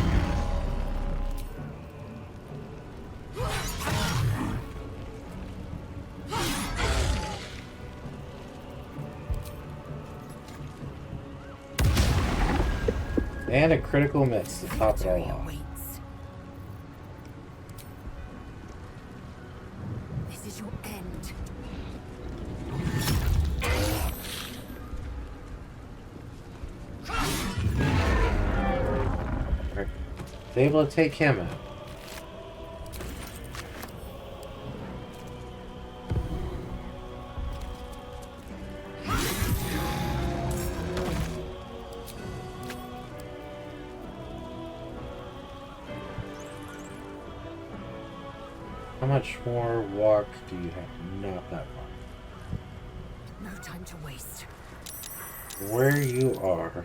And a critical miss to top it all off. This is your end. Able to take him out. How much more walk do you have? Not that far. No time to waste. Where you are.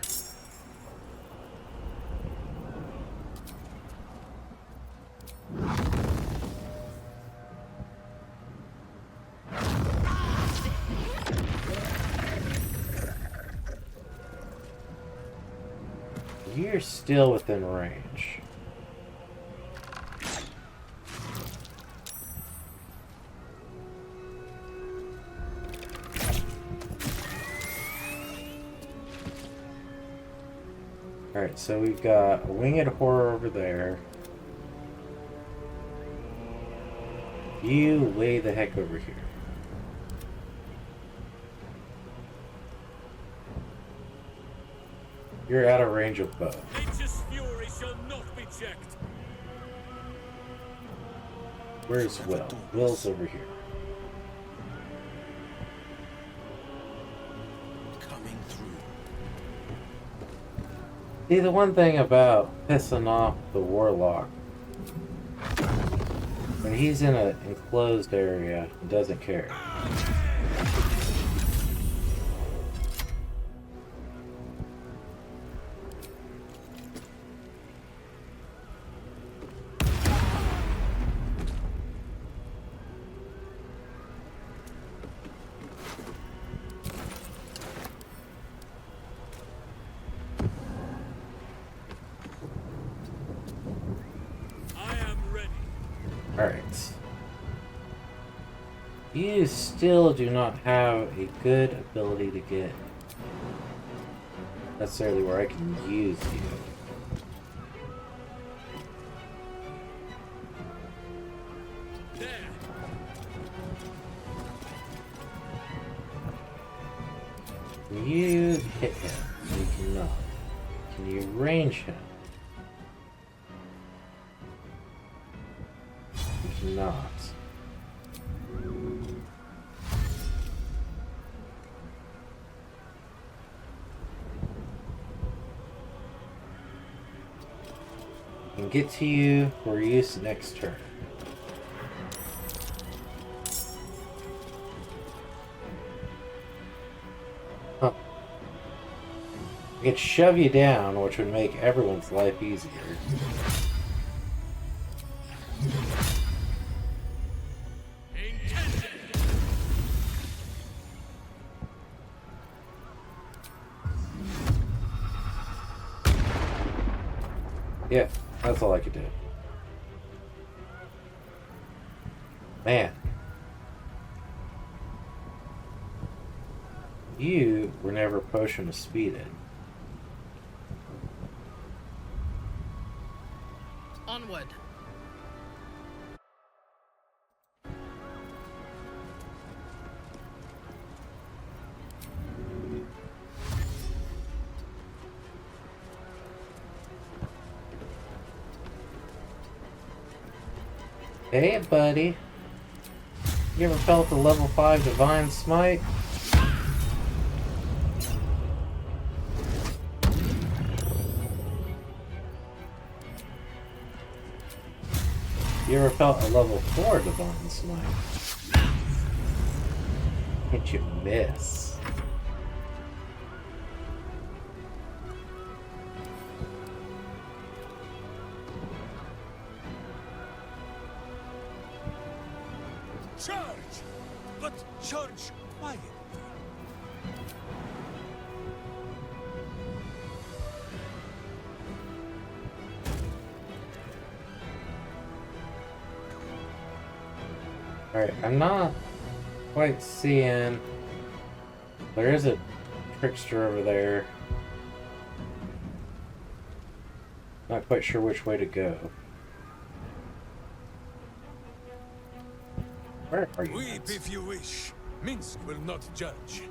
You're still within range. Alright, so we've got a winged horror over there. You way the heck over here. You're out of range of bow. Nature's fury shall not be checked. Where's Will? Will's over here. Coming through. See, the one thing about pissing off the warlock, when he's in an enclosed area, he doesn't care. Alright. You still do not have a good ability to get necessarily where I can use you. Can you hit him? You cannot. Can you range him? Not. And get to you for use next turn. Huh. I could shove you down, which would make everyone's life easier. Yeah, that's all I could do. Man. You were never potion of speeded. Onward. Hey, buddy. You ever felt the level 5 Divine Smite? You ever felt a level 4 Divine Smite? Hit you miss. Charge! But charge quietly. Alright, I'm not quite seeing... There is a trickster over there. Not quite sure which way to go. Where are you? Weep if you wish. Minsk will not judge.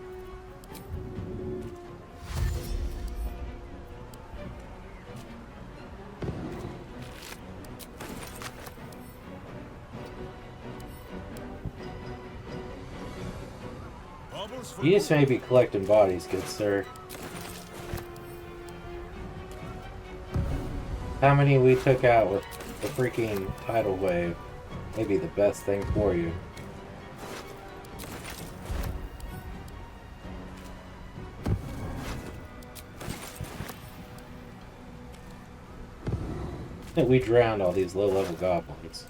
You just may be collecting bodies, good sir. How many we took out with the freaking tidal wave may be the best thing for you. We drowned all these low-level goblins.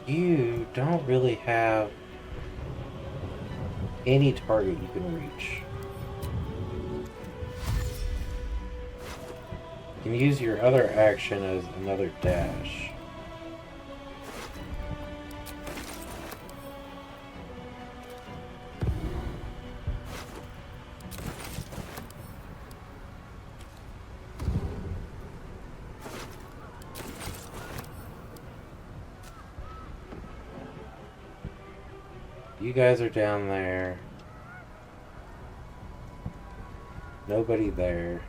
You don't really have any target you can reach. You can use your other action as another dash. You guys are down there. Nobody there.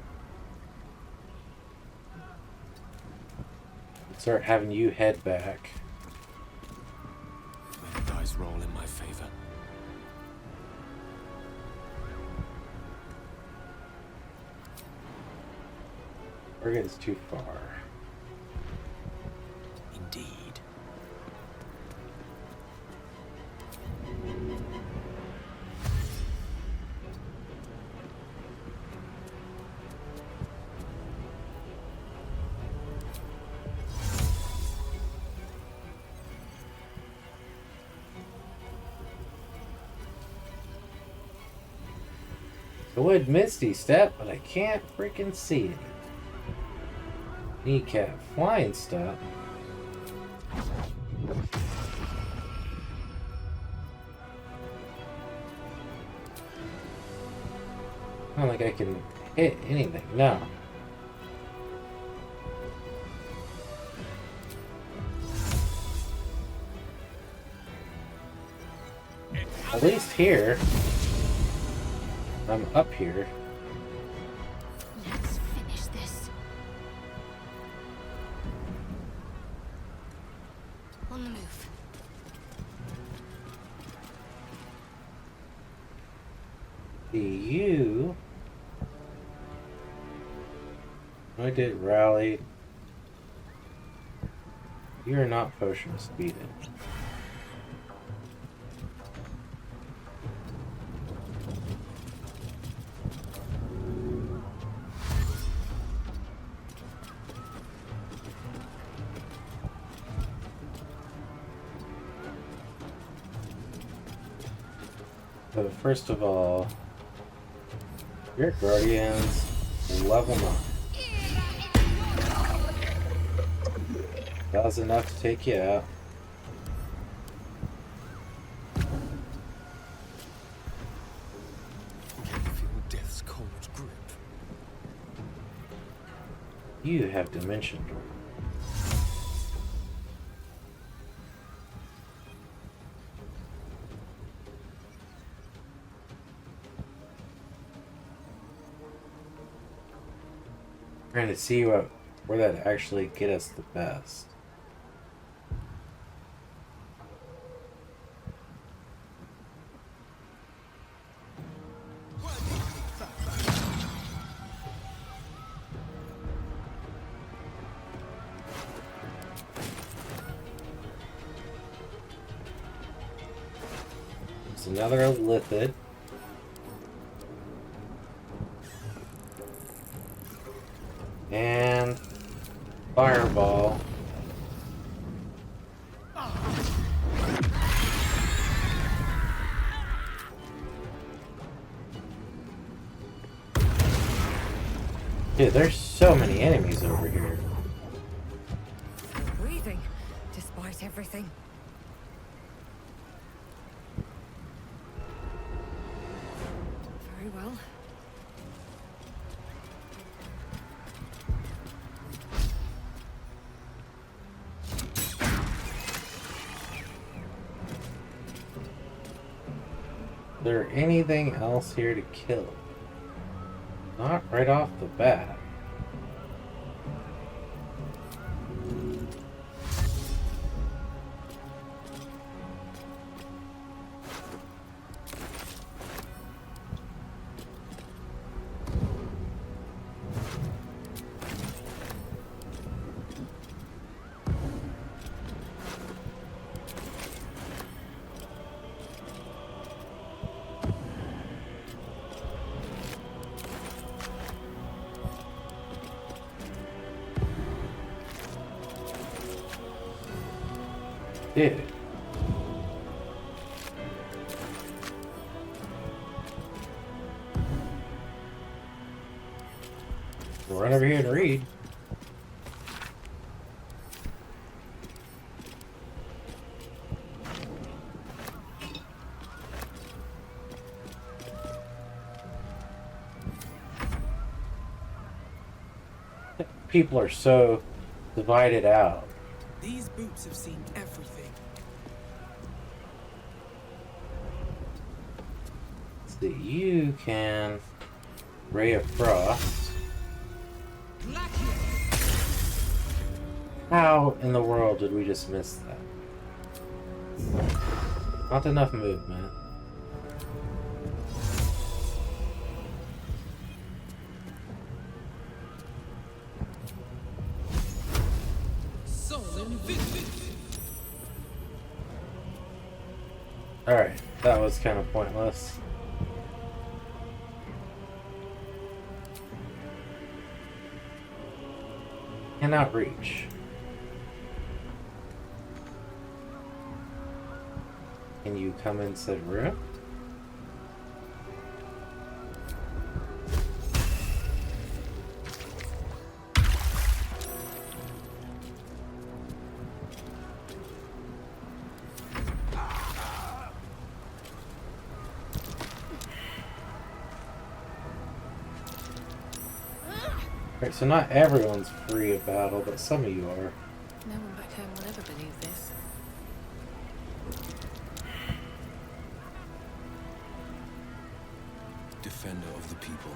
Start having you head back. May the dice roll in my favor. Target is too far. Indeed. I would Misty Step, but I can't freaking see it. Kneecap Flying Step. I don't think I can hit anything. No. At least here. I'm up here. Let's finish this. On the move. You... I did rally. You're not potion speeded. So first of all, your Guardian's level 9. That was enough to take you out. Feel death's cold grip. You have Dimension Door. Trying to see where that actually get us the best. It's another Lithid. And Fireball. Dude, there's so many enemies over here. despite everything. Very well. Is there anything else here to kill? Not right off the bat. Dude. We'll run over here and read. People are so divided out. These boots have seen everything. So you can Ray of Frost. How in the world did we just miss that? Not enough movement. Alright, that was kind of pointless. Cannot reach. Can you come in said room? Right, so not everyone's free of battle, but some of you are. No one back home will ever believe this. Defender of the people.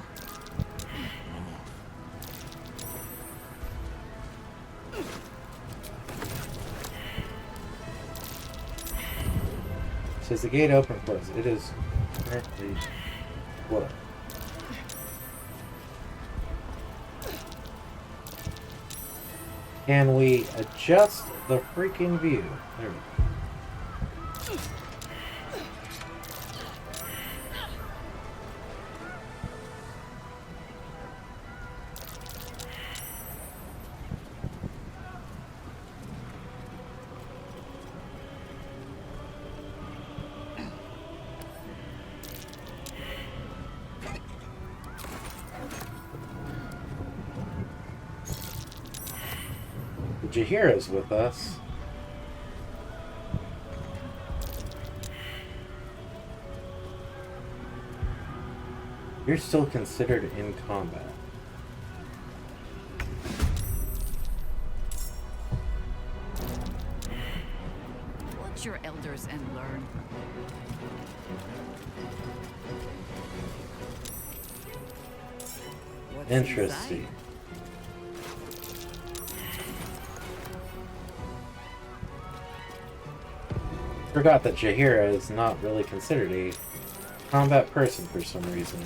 Says the gate open for us. It is currently what? Can we adjust the freaking view? There we go. Jahira's with us. You're still considered in combat. Watch your elders and learn. What's Interesting. inside? Forgot that Jahira is not really considered a combat person for some reason.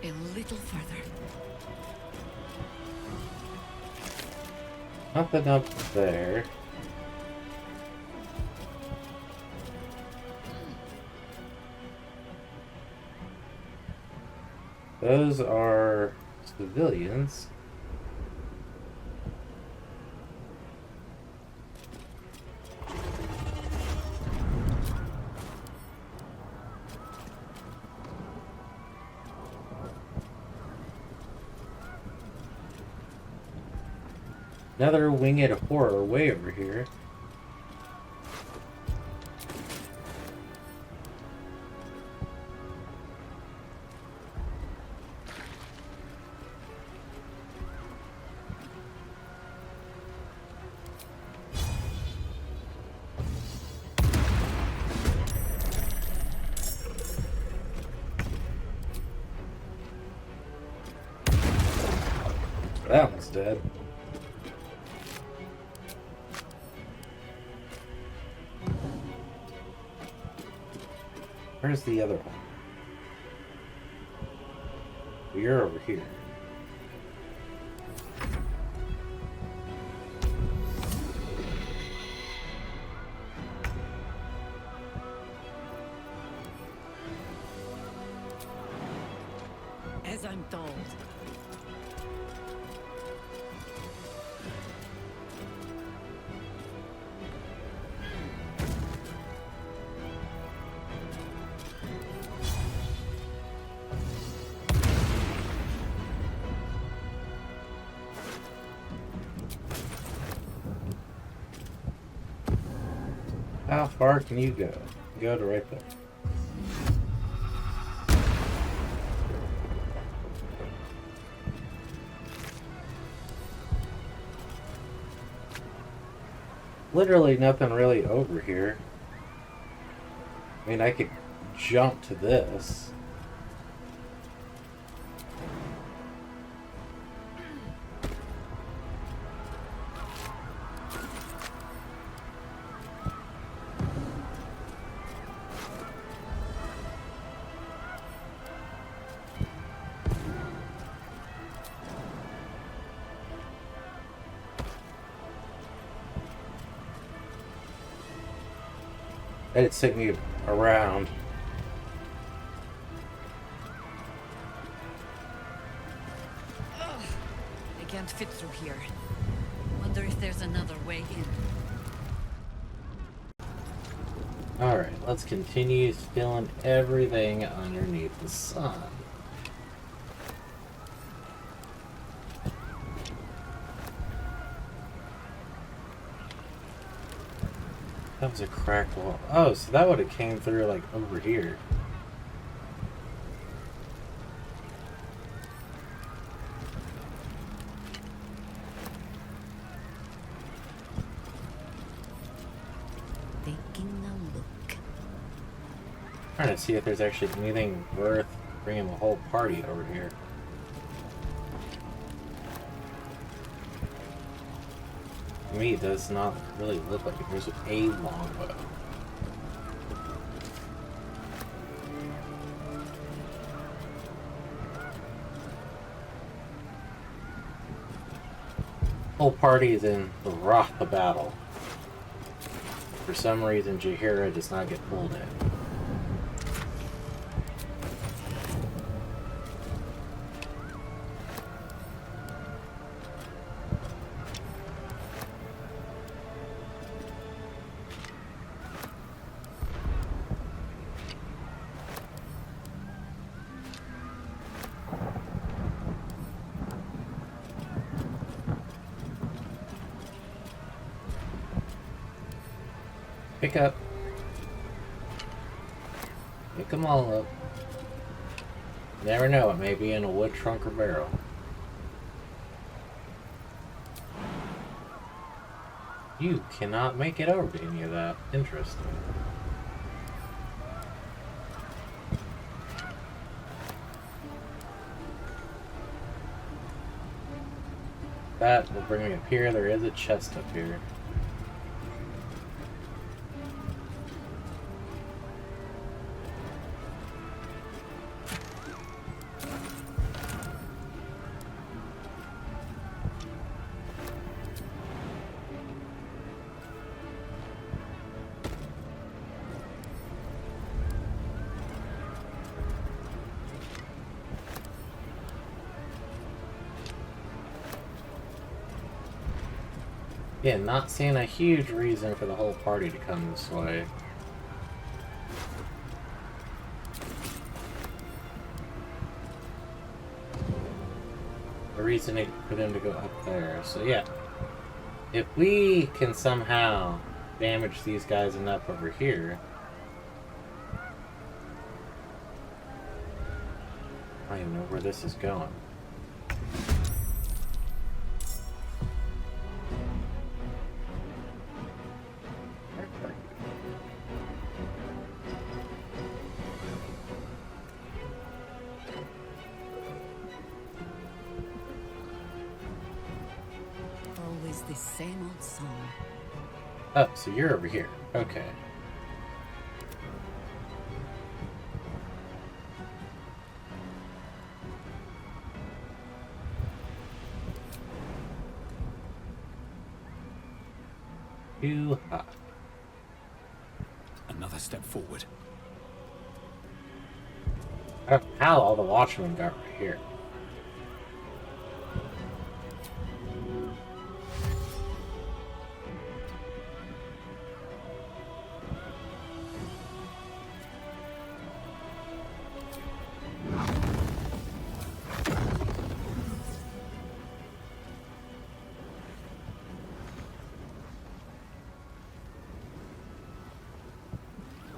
A little further. Nothing up there. Those are civilians. Another winged horror way over here. That one's dead. Where's the other one? You're over here. As I'm told. How far can you go? Go to right there. Literally nothing really over here. I mean, I could jump to this. It'd take me around. Ugh, I can't fit through here. Wonder if there's another way in. Alright, let's continue filling everything underneath the sun. That was a cracked wall. Oh, so that would have came through like over here. Taking a look. Trying to see if there's actually anything worth bringing the whole party over here. To me, it does not really look like it. There's a longbow. Whole party is in the Wrath of battle. For some reason, Jaheira does not get pulled in. Pick up. Pick them all up. Never know, it may be in a wood trunk or barrel. You cannot make it over to any of that. Interesting. That will bring me up here. There is a chest up here. Yeah, not seeing a huge reason for the whole party to come this way. A reason for them to go up there. So yeah, if we can somehow damage these guys enough over here, I don't even know where this is going. Always the same old song. Oh, so you're over here. Okay. Too hot. Another step forward. I don't know how all the watchmen got right here.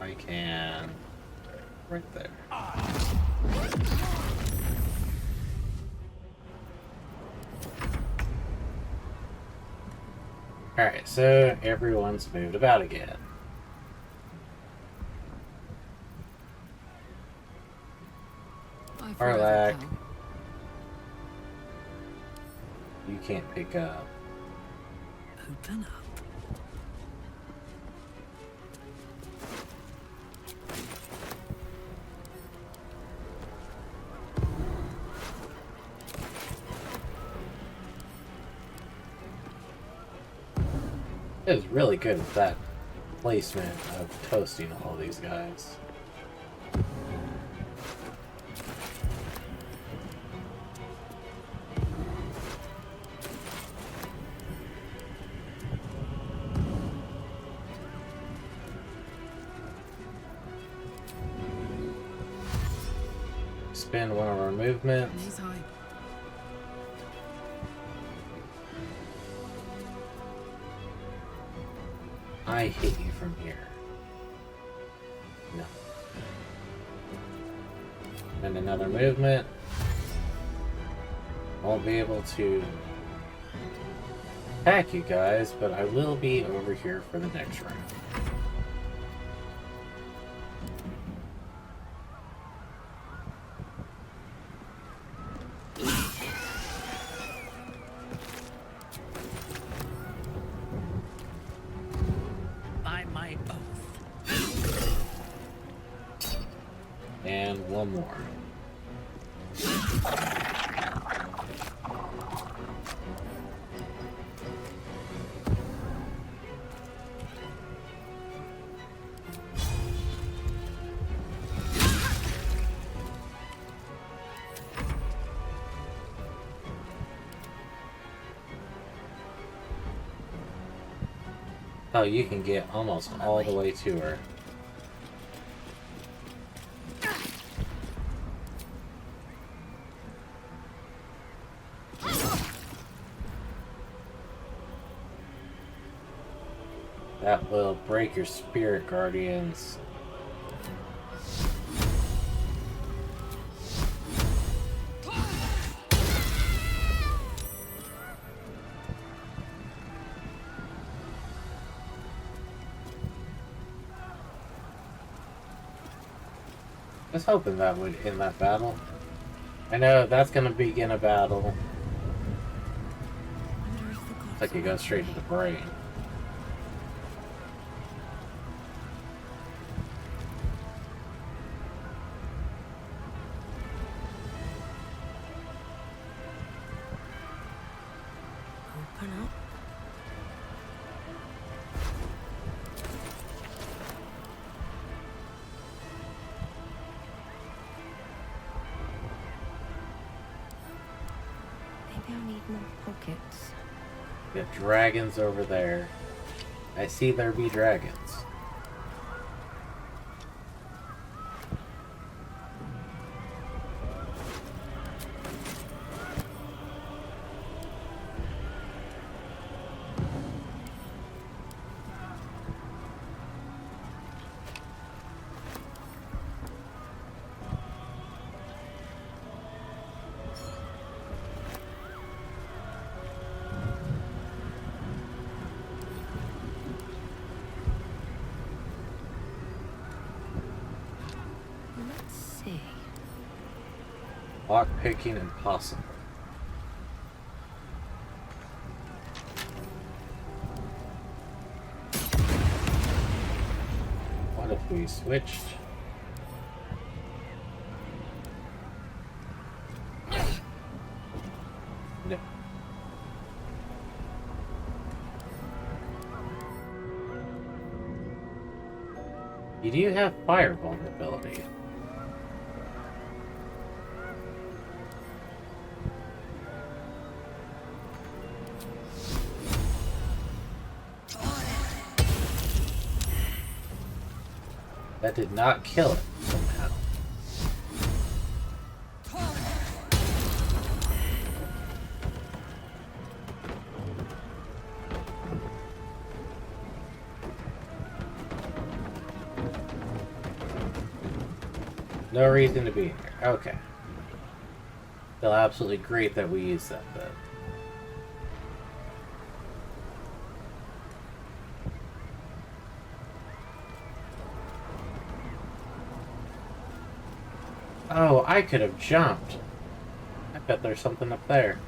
I can... right there. Alright, so everyone's moved about again. Arlac, you can't pick up. Open up. It was really good with that placement of toasting all these guys. Spend one of our movements. Knees high. I hit you from here. No. And another movement. Won't be able to attack you guys, but I will be over here for the next round. By my oath. And one more. Oh, you can get almost all the way to her. That will break your spirit guardians. I was hoping that would end that battle. I know that's gonna begin a battle. It's like it goes straight to the brain. Open up. Maybe I'll need more pockets. The dragons over there. I see there be dragons. Lockpicking impossible. What if we switched? No. You do have fire vulnerability. That did not kill it somehow. No reason to be here. Okay. Feel absolutely great that we used that then. Oh, I could have jumped. I bet there's something up there.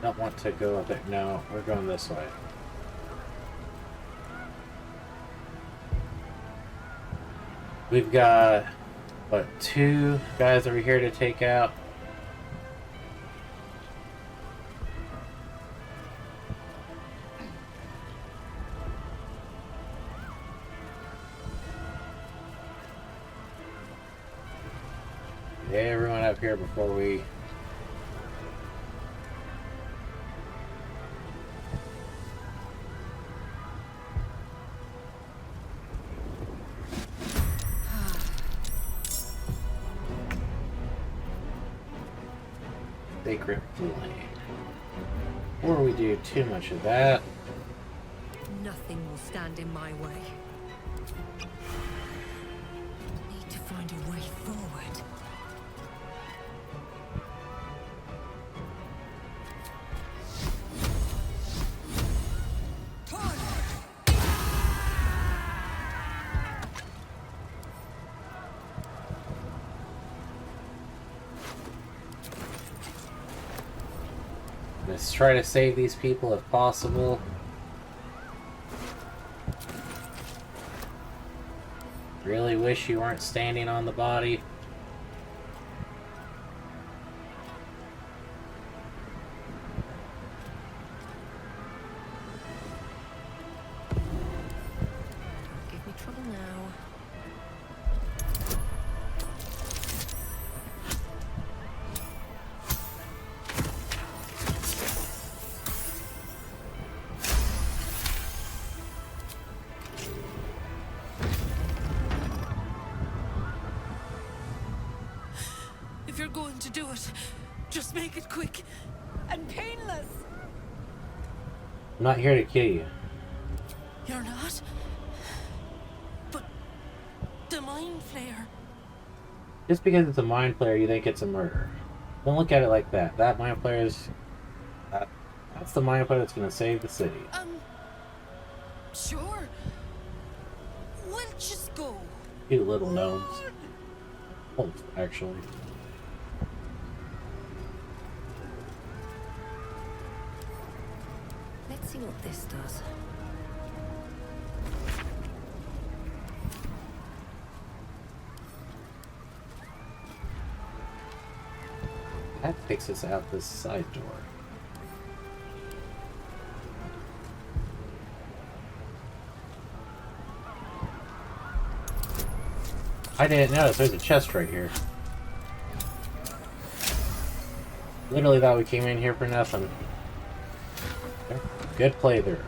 Don't want to go up it. No, we're going this way. We've got, what, 2 guys over here to take out. Get everyone up here before we... Sacred Flame. Before we do too much of that... Nothing will stand in my way. Need to find a way forward. Let's try to save these people if possible. Really wish you weren't standing on the body. Give me trouble now. If you're going to do it, just make it quick and painless. I'm not here to kill you. You're not? But the mind flayer. Just because it's a mind flayer, you think it's a murder. Don't look at it like that. That mind flayer is... that's the mind flayer that's going to save the city. Sure. We'll just go. You little gnomes. Oh, actually. Let's see what this does. That takes us out this side door. I didn't notice there's a chest right here. Literally thought we came in here for nothing. Good play there.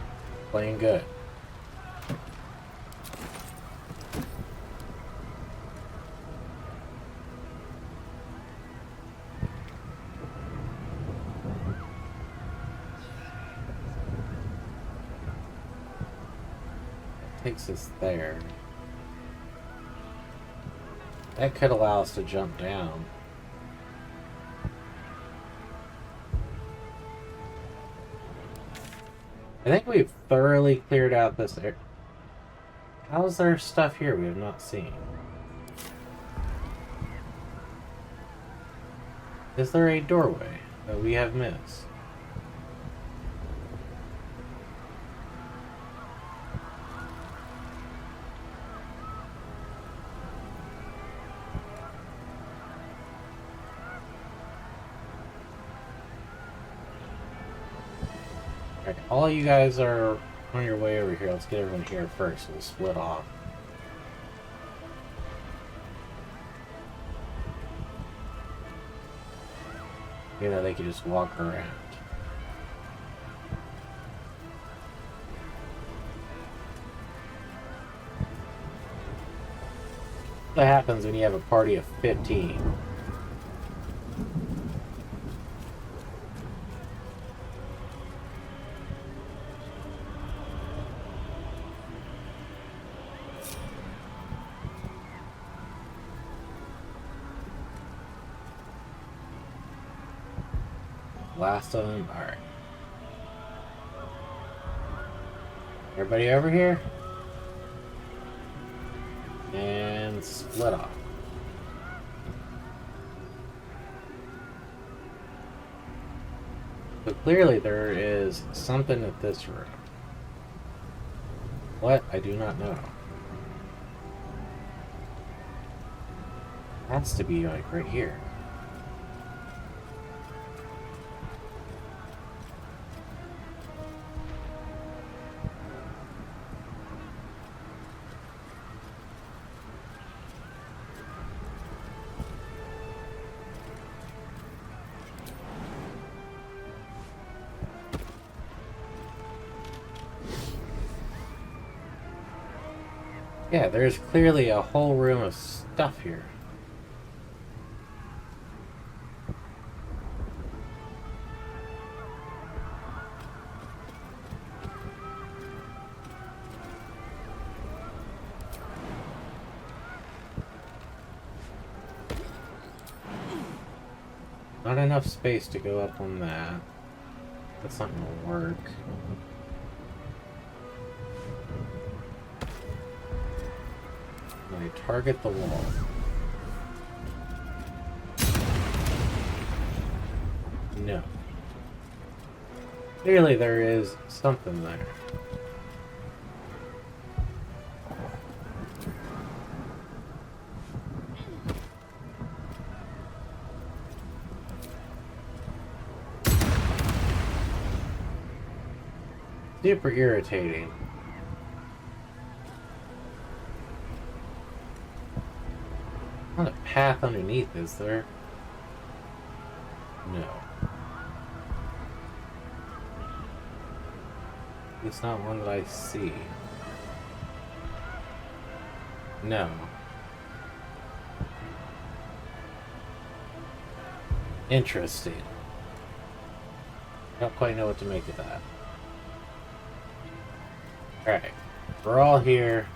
Playing good. Takes us there. That could allow us to jump down. I think we've thoroughly cleared out this area. How's there stuff here we have not seen? Is there a doorway that we have missed? Alright, all you guys are on your way over here. Let's get everyone here first. We'll split off. You know, they can just walk around. What happens when you have a party of 15? Last of them. Alright. Everybody over here? And split off. So clearly there is something at this room. What? I do not know. Has to be like right here. Yeah, there's clearly a whole room of stuff here. Not enough space to go up on that. That's not gonna work. I target the wall. No. Clearly there is something there. Super irritating. Not a path underneath, is there? No. It's not one that I see. No. Interesting. Don't quite know what to make of that. Alright. We're all here.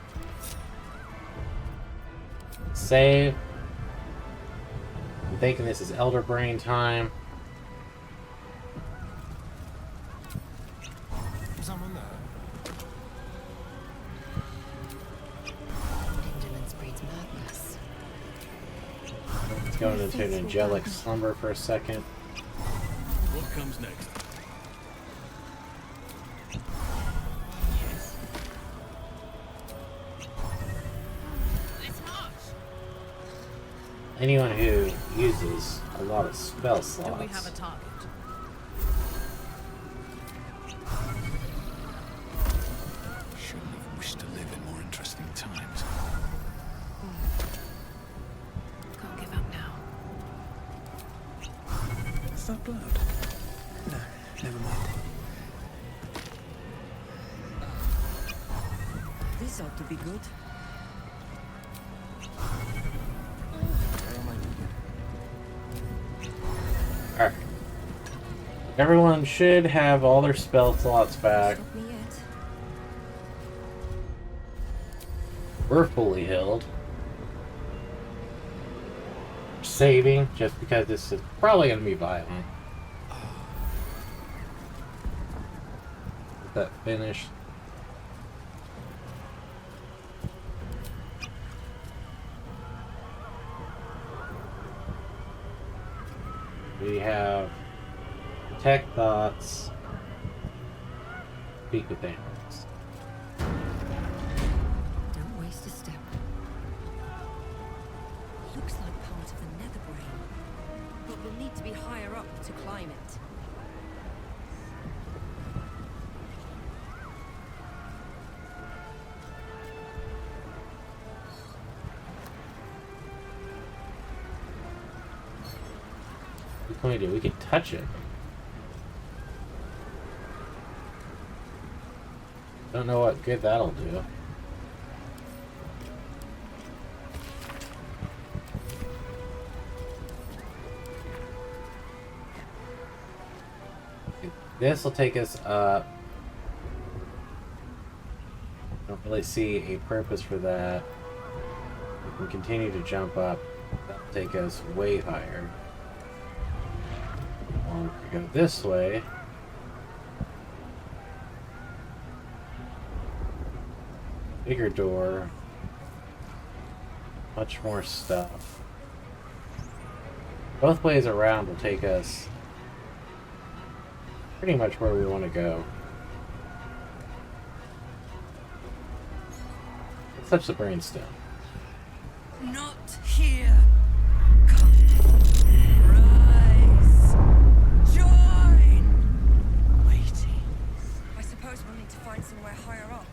Save. I'm thinking this is Elder Brain time. Someone there? Indolence breeds madness. Let's go into an angelic slumber for a second. What comes next? Anyone who uses a lot of spell slots. Do we have a target? Shouldn't have wished to live in more interesting times. Can't give up now. Stop explode? No, never mind. This ought to be good. Alright. Everyone should have all their spell slots back. We're fully healed. Saving, just because this is probably going to be violent. Get that finished. We have Detect Thoughts, Speak with Animals. Don't waste a step. Looks like part of the nether brain, but we'll need to be higher up to climb it. What can we do? We can touch it. Don't know what good that'll do. This will take us up. Don't really see a purpose for that. We can continue to jump up. That'll take us way higher. Or if we go this way. Bigger door. Much more stuff. Both ways around will take us pretty much where we want to go. Let's touch the brainstone. Not here. Come. Rise. Join. Waiting. I suppose we'll need to find somewhere higher up.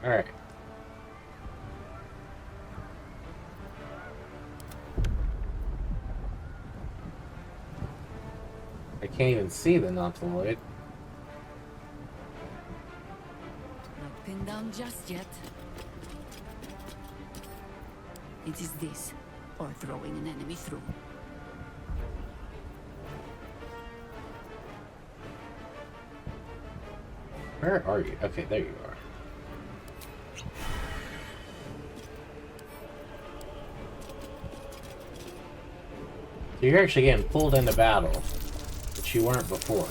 Alright. I can't even see the Nautiloid. Not pinned down just yet. It is this, or throwing an enemy through. Where are you? Okay, there you are. So you're actually getting pulled into battle, which you weren't before.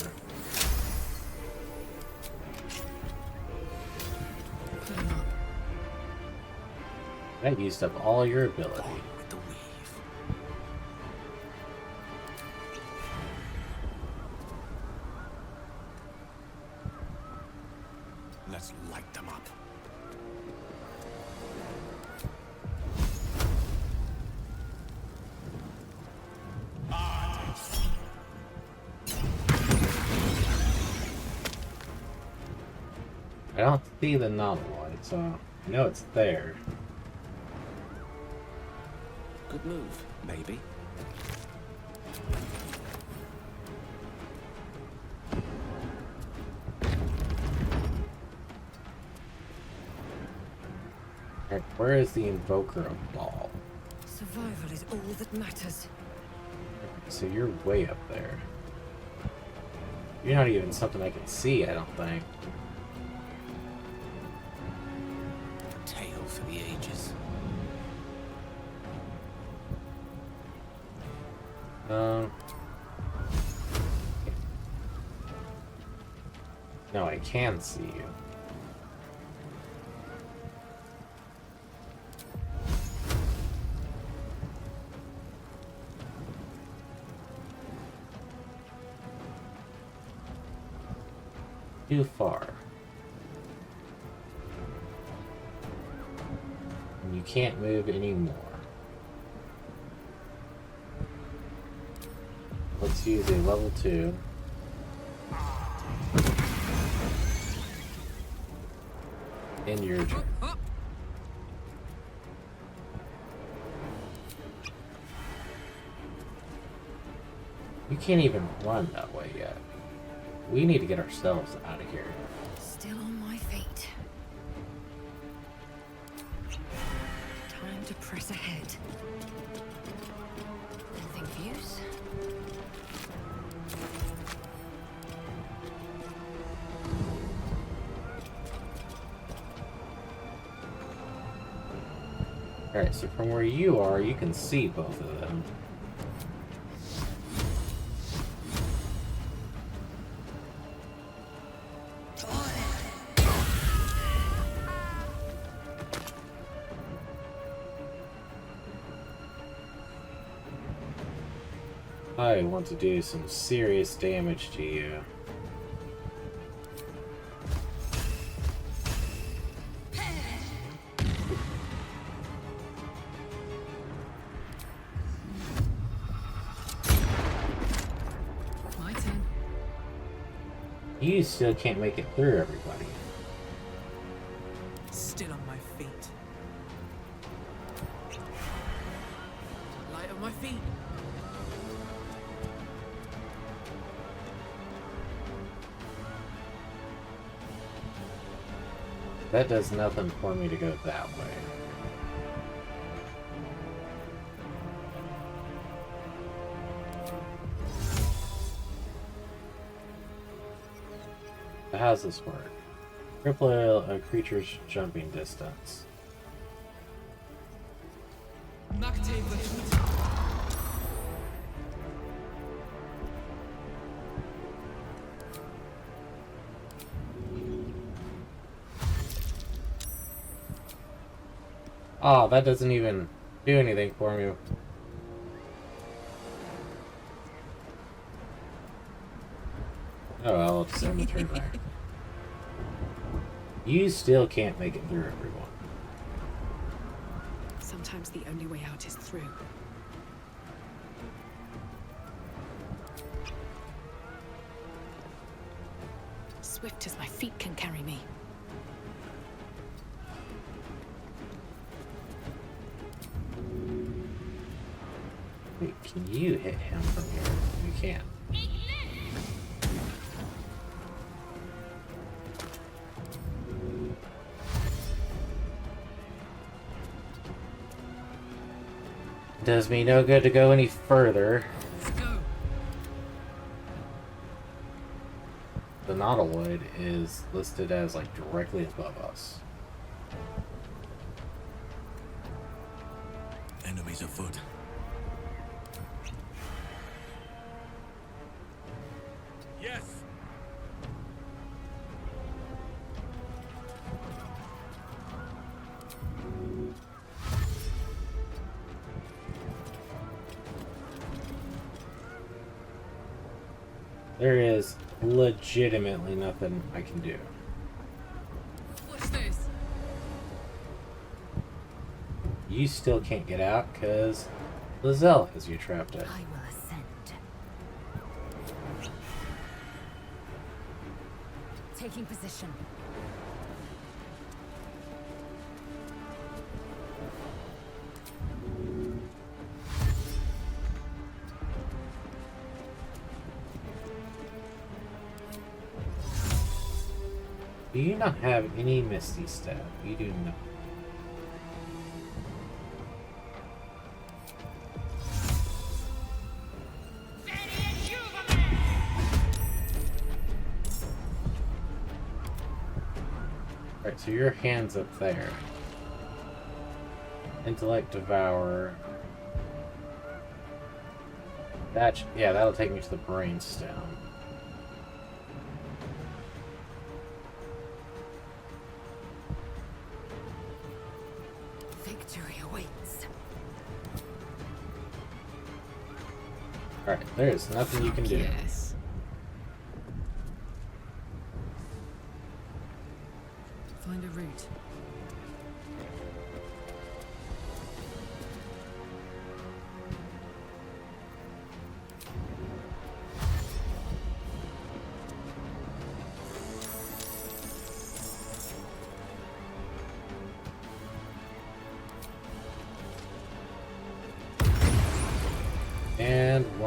That used up all your ability. Let's light them up. I don't see the Nautiloid, so I know it's there. Good move, maybe. Alright, where is the Invoker of Ball? Survival is all that matters. So you're way up there. You're not even something I can see, I don't think. Tale for the ages. No, I can see you. Too far. And you can't move anymore. Let's use a level 2. End your turn. You can't even run that way yet. We need to get ourselves out of here. Still on my feet. Time to press ahead. Anything of use? Alright, so from where you are, you can see both of them. I want to do some serious damage to you. My turn. You still can't make it through everybody. Still on my feet. Light on my feet. That does nothing for me to go that way. So how's this work? Triple a creature's jumping distance. Oh, that doesn't even do anything for me. Oh well, I'll just end the turn there. You still can't make it through everyone. Sometimes the only way out is through. Swift as my feet can carry me. Wait, can you hit him from here? You can. Does me no good to go any further. Let's go. The Nautiloid is listed as like directly above us. Enemies afoot. Yes. There is legitimately nothing I can do. What's this? You still can't get out because Lizelle has you trapped in. I will ascend. Taking position. Do you not have any Misty Step? You do not. Alright, so your hand's up there. Intellect Devour. That, yeah, that'll take me to the Brainstone. Victory awaits. Alright, there's nothing you can do. Yes. Find a route.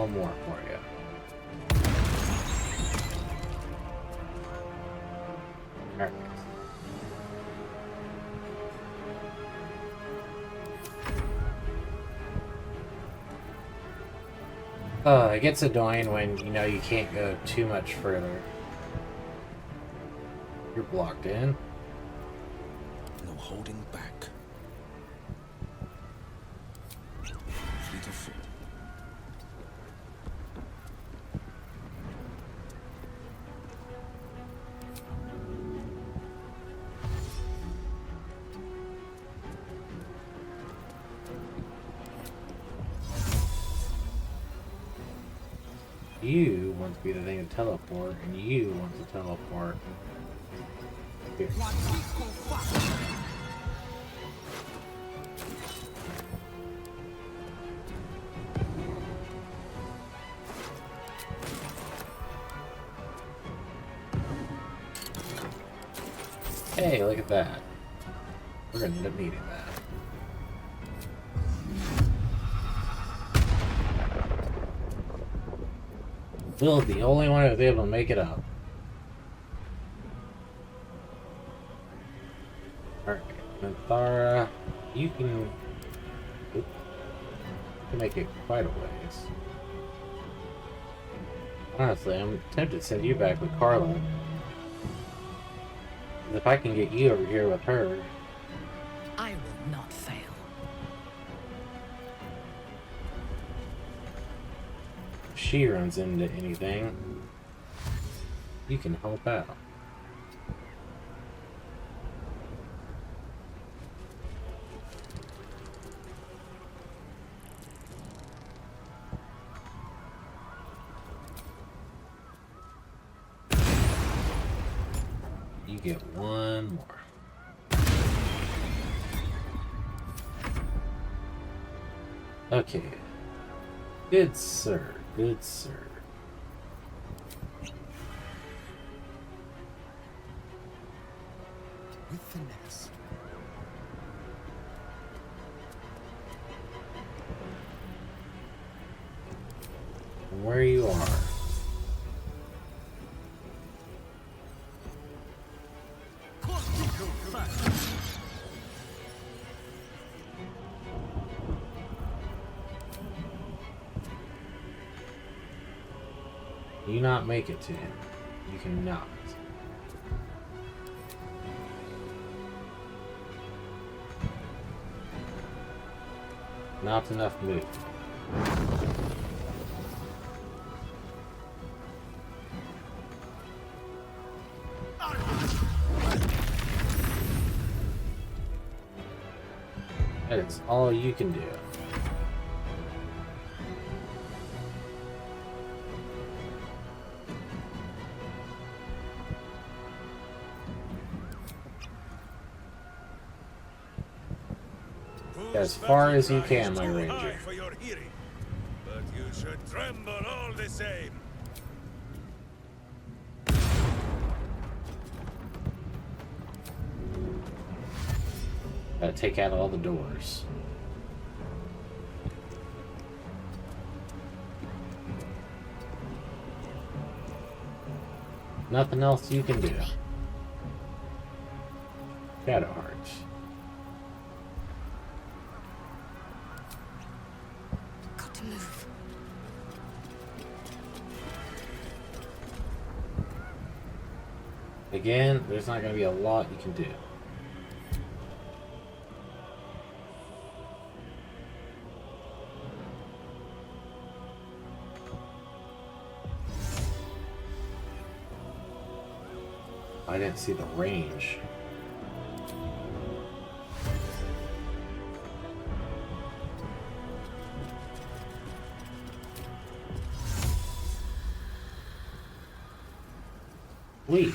one more for you. Alright. It gets annoying when, you know, you can't go too much further. You're blocked in. No holding back. Fleet of foot. You want to be the thing to teleport, and you want to teleport. Here. Hey, look at that. We're gonna end up needing that. Bill's the only one who was able to make it up. Alright, Minthara, you can make it quite a ways. Honestly, I'm tempted to send you back with Carla. If I can get you over here with her. I will not fail. If she runs into anything, you can help out. You get one more. Okay. Good sir, good sir. With finesse. Where you are. You not make it to him. You cannot. Not enough move. That's all you can do. As far as you can, my ranger. For your hearing, but you should tremble all the same. Gotta take out all the doors. Nothing else you can do. Shadow Heart. Got to move. Again, there's not going to be a lot you can do. I didn't see the range. Sweet.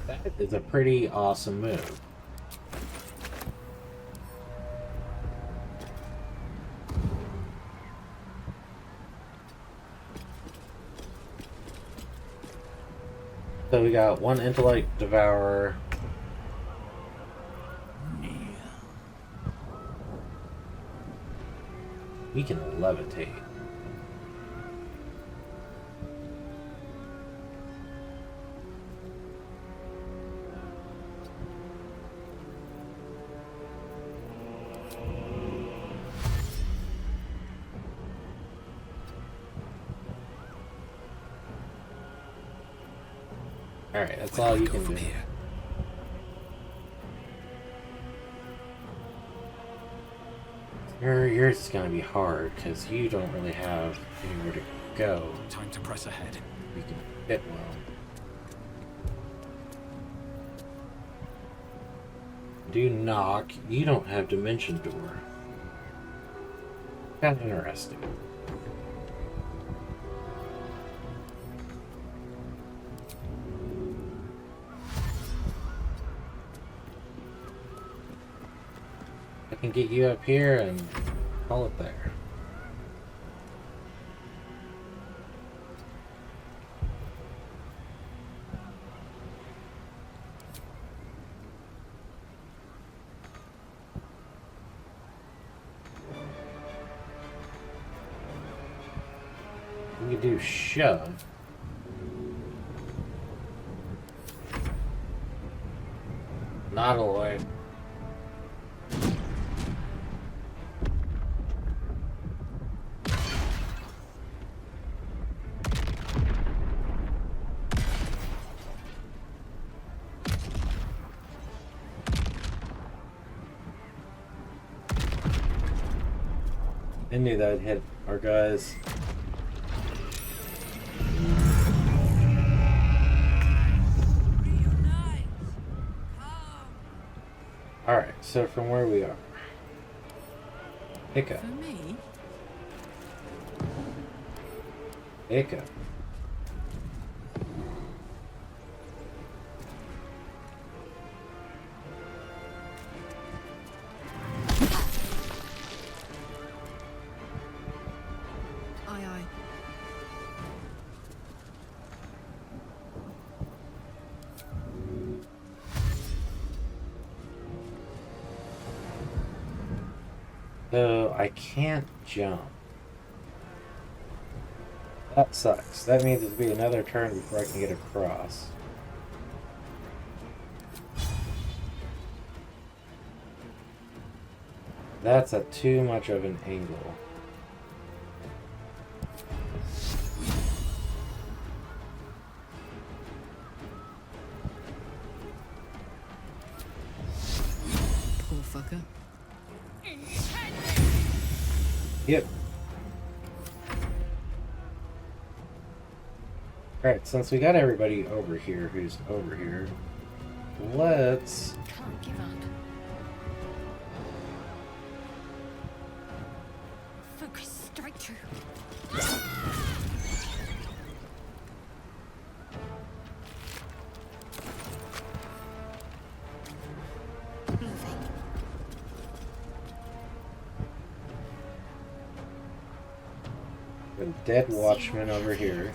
That is a pretty awesome move. So we got one Intellect Devourer. We can levitate. Alright, that's all you can do. Yours is gonna be hard because you don't really have anywhere to go. Time to press ahead. We can fit well. Do knock. You don't have dimension door. Kind of interesting. I can get you up here and call it there. We could do shove. Not alloy. I knew that would hit our guys. Alright, so from where we are. Pick up. For me? Pick up. Aye, aye. So I can't jump. That sucks. That means it'll be another turn before I can get across. That's at too much of an angle. Poor fucker. Yep. Alright, since we got everybody over here who's over here, let's... Can't give up. Focus, strike true. Got a dead watchman over here.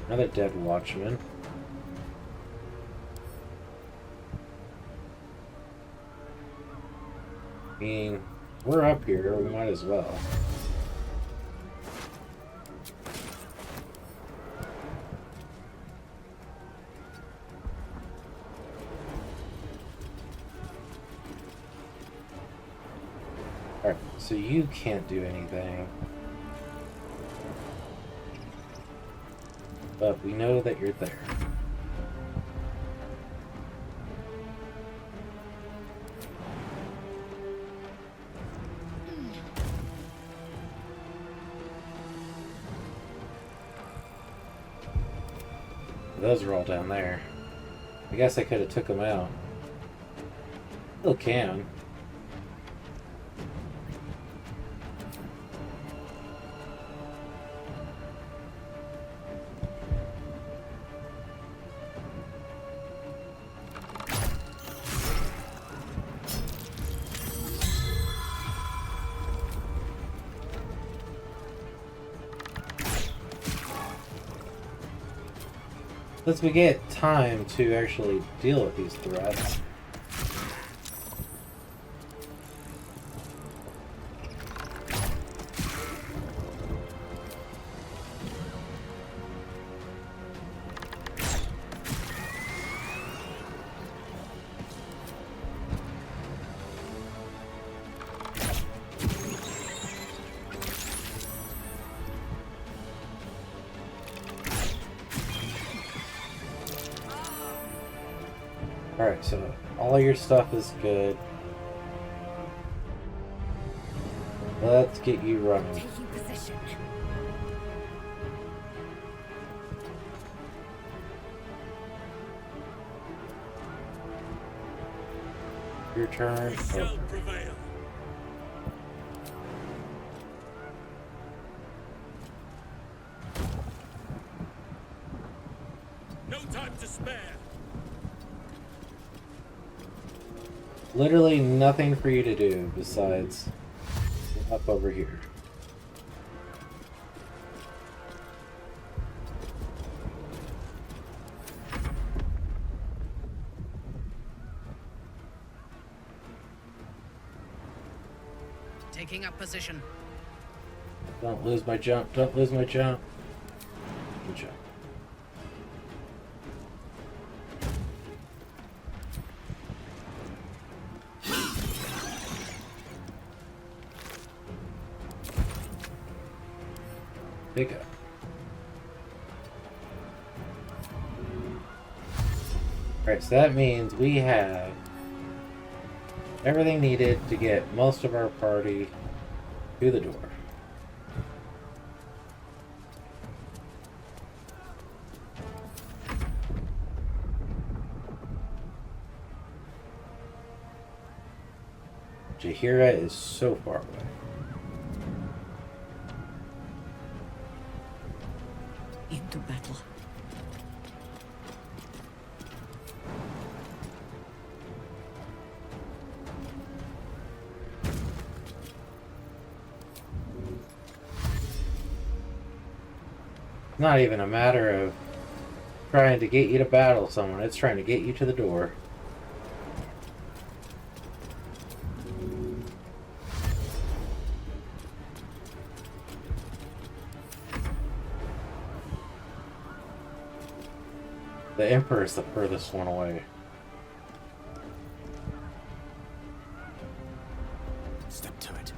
Another dead watchman. I mean, we're up here, we might as well. Alright, so you can't do anything. But we know that you're there. Those are all down there. I guess I could have took them out. Still can. Since we get time to actually deal with these threats, Alright, so all your stuff is good. Let's get you running. Taking position. Your turn. We shall prevail. No time to spare. Literally nothing for you to do besides up over here. Taking up position. Don't lose my jump. Don't lose my jump. Good job. Pick up. Alright, so that means we have everything needed to get most of our party through the door. Jahira is so far away. Into battle. It's not even a matter of trying to get you to battle someone, it's trying to get you to the door. The Emperor is the furthest one away. Step to it.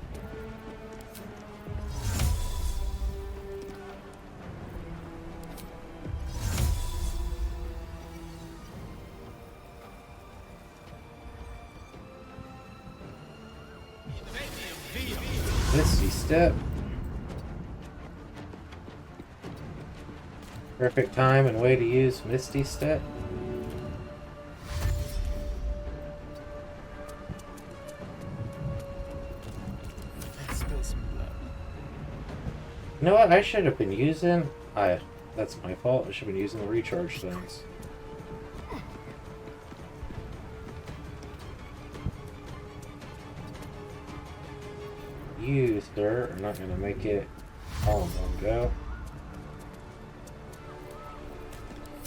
Misty Step. Perfect time and way to use Misty Step. Let's spill some blood. You know what? I should have been using. That's my fault. I should have been using the recharge things. You, sir, are not going to make it all in one go.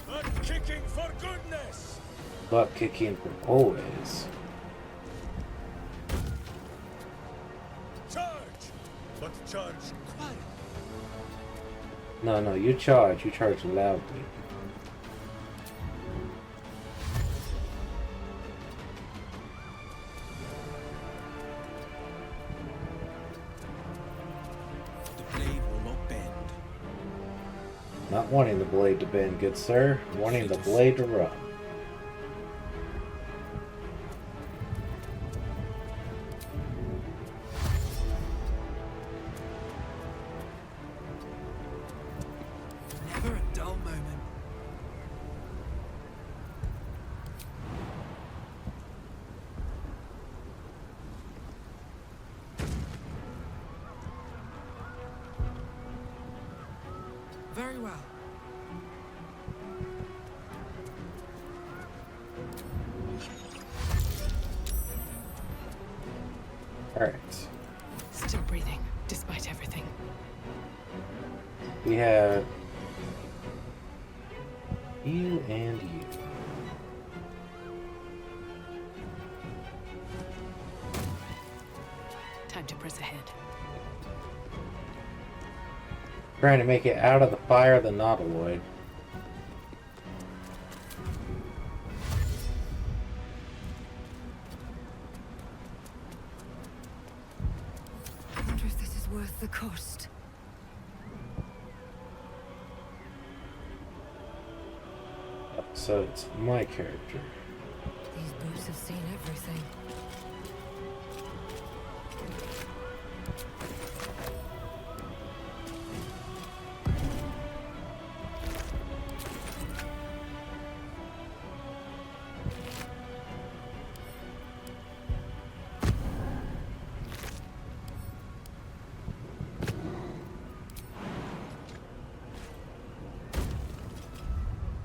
Butt kicking for goodness! Butt kicking for always. Charge! But charge quietly. No, you charge. You charge loudly. The blade will not bend. Not wanting the blade to bend, good sir. Wanting the blade to run. Never a dull moment. Very well. Alright. Still breathing, despite everything. We have you and you. Time to press ahead. Trying to make it out of the fire of the Nautiloid. I wonder if this is worth the cost. So it's my character. The These boots have seen everything.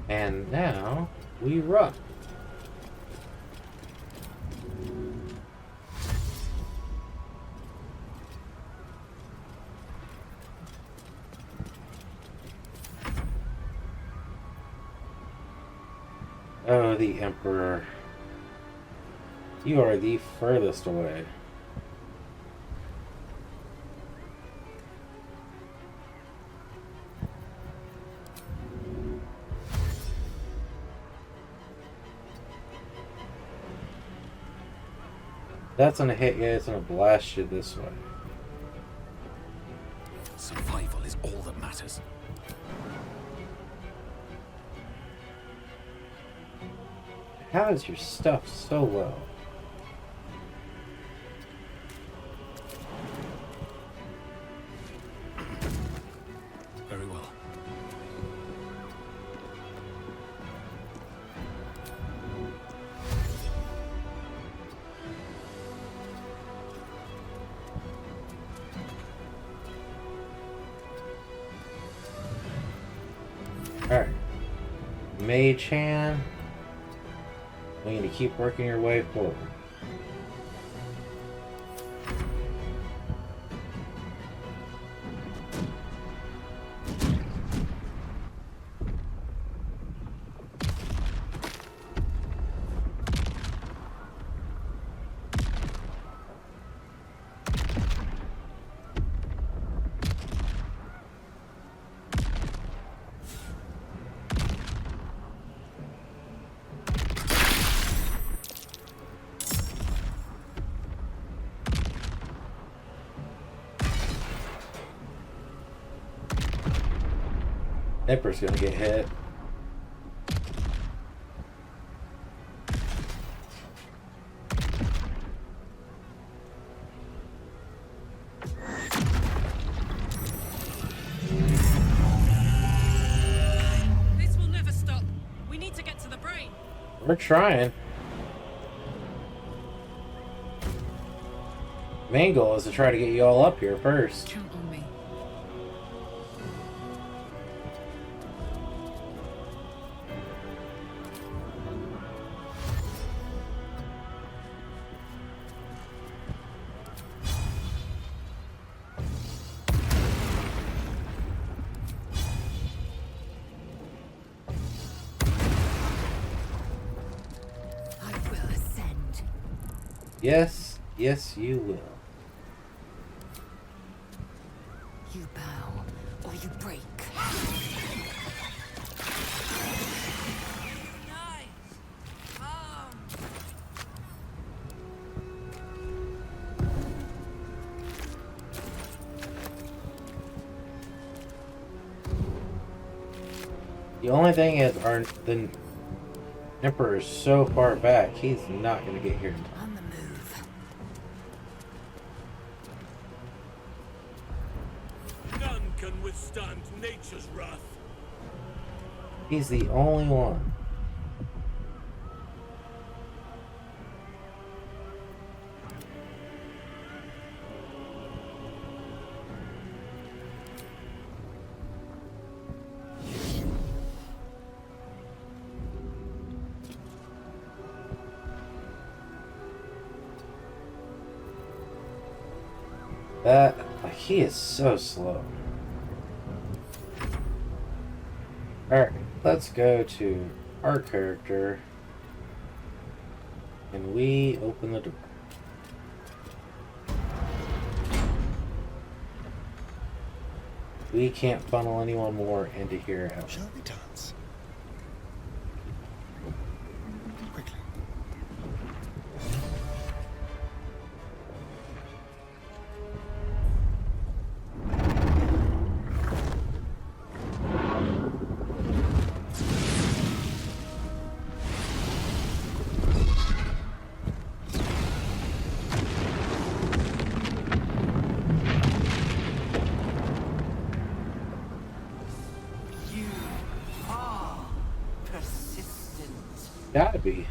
And now we run. Oh, the Emperor. You are the furthest away. That's gonna hit you, it's gonna blast you this way. Survival is all that matters. How is your stuff so low? Very well. Alright. Mage hand. I need to keep working your way forward. Emperor's gonna get hit. This will never stop. We need to get to the brain. We're trying. Main goal is to try to get you all up here first. Count on me. Yes, yes you will. You bow, or you break. The only thing is, the Emperor is so far back, he's not going to get here in time. On the move. None can withstand nature's wrath. He's the only one. He is so slow. Alright, let's go to our character. And we open the door. We can't funnel anyone more into here ever. Shall we dance? Quickly. Gotta be.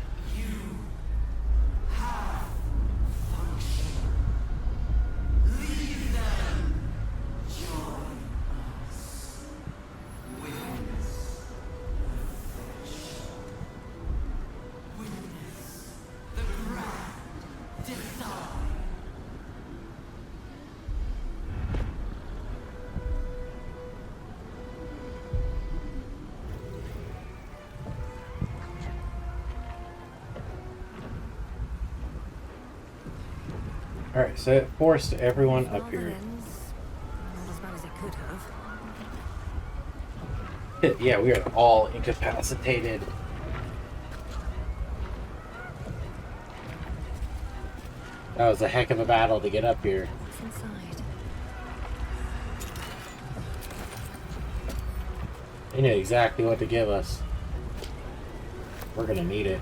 Alright, so it forced everyone up here. Not as bad as it could have. Yeah, we are all incapacitated. That was a heck of a battle to get up here. What's inside? They knew exactly what to give us. We're gonna need it.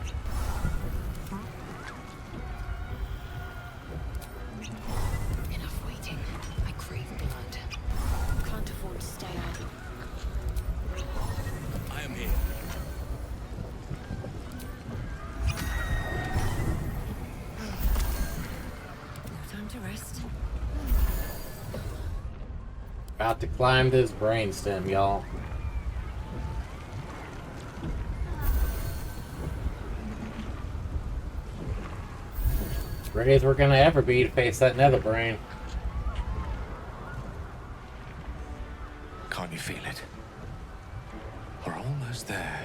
Enough waiting. I crave blood. Can't afford to stay out. I am here. No time to rest. About to climb this brainstem, y'all. Ready as we're gonna ever be to face that nether brain. Can't you feel it? We're almost there.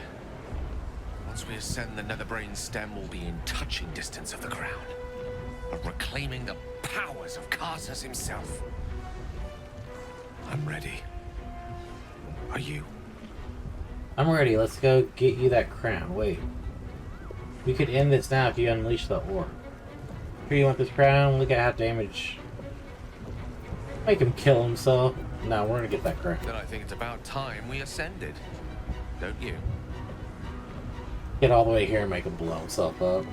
Once we ascend the netherbrain stem, we'll be in touching distance of the crown. But reclaiming the powers of Carsus himself. I'm ready. Are you? I'm ready. Let's go get you that crown. Wait. We could end this now if you unleash the ore. Here, you want this crown? Look at how damage. Make him kill himself. No, we're gonna get that crown. Then I think it's about time we ascended. Don't you? Get all the way here and make him blow himself up.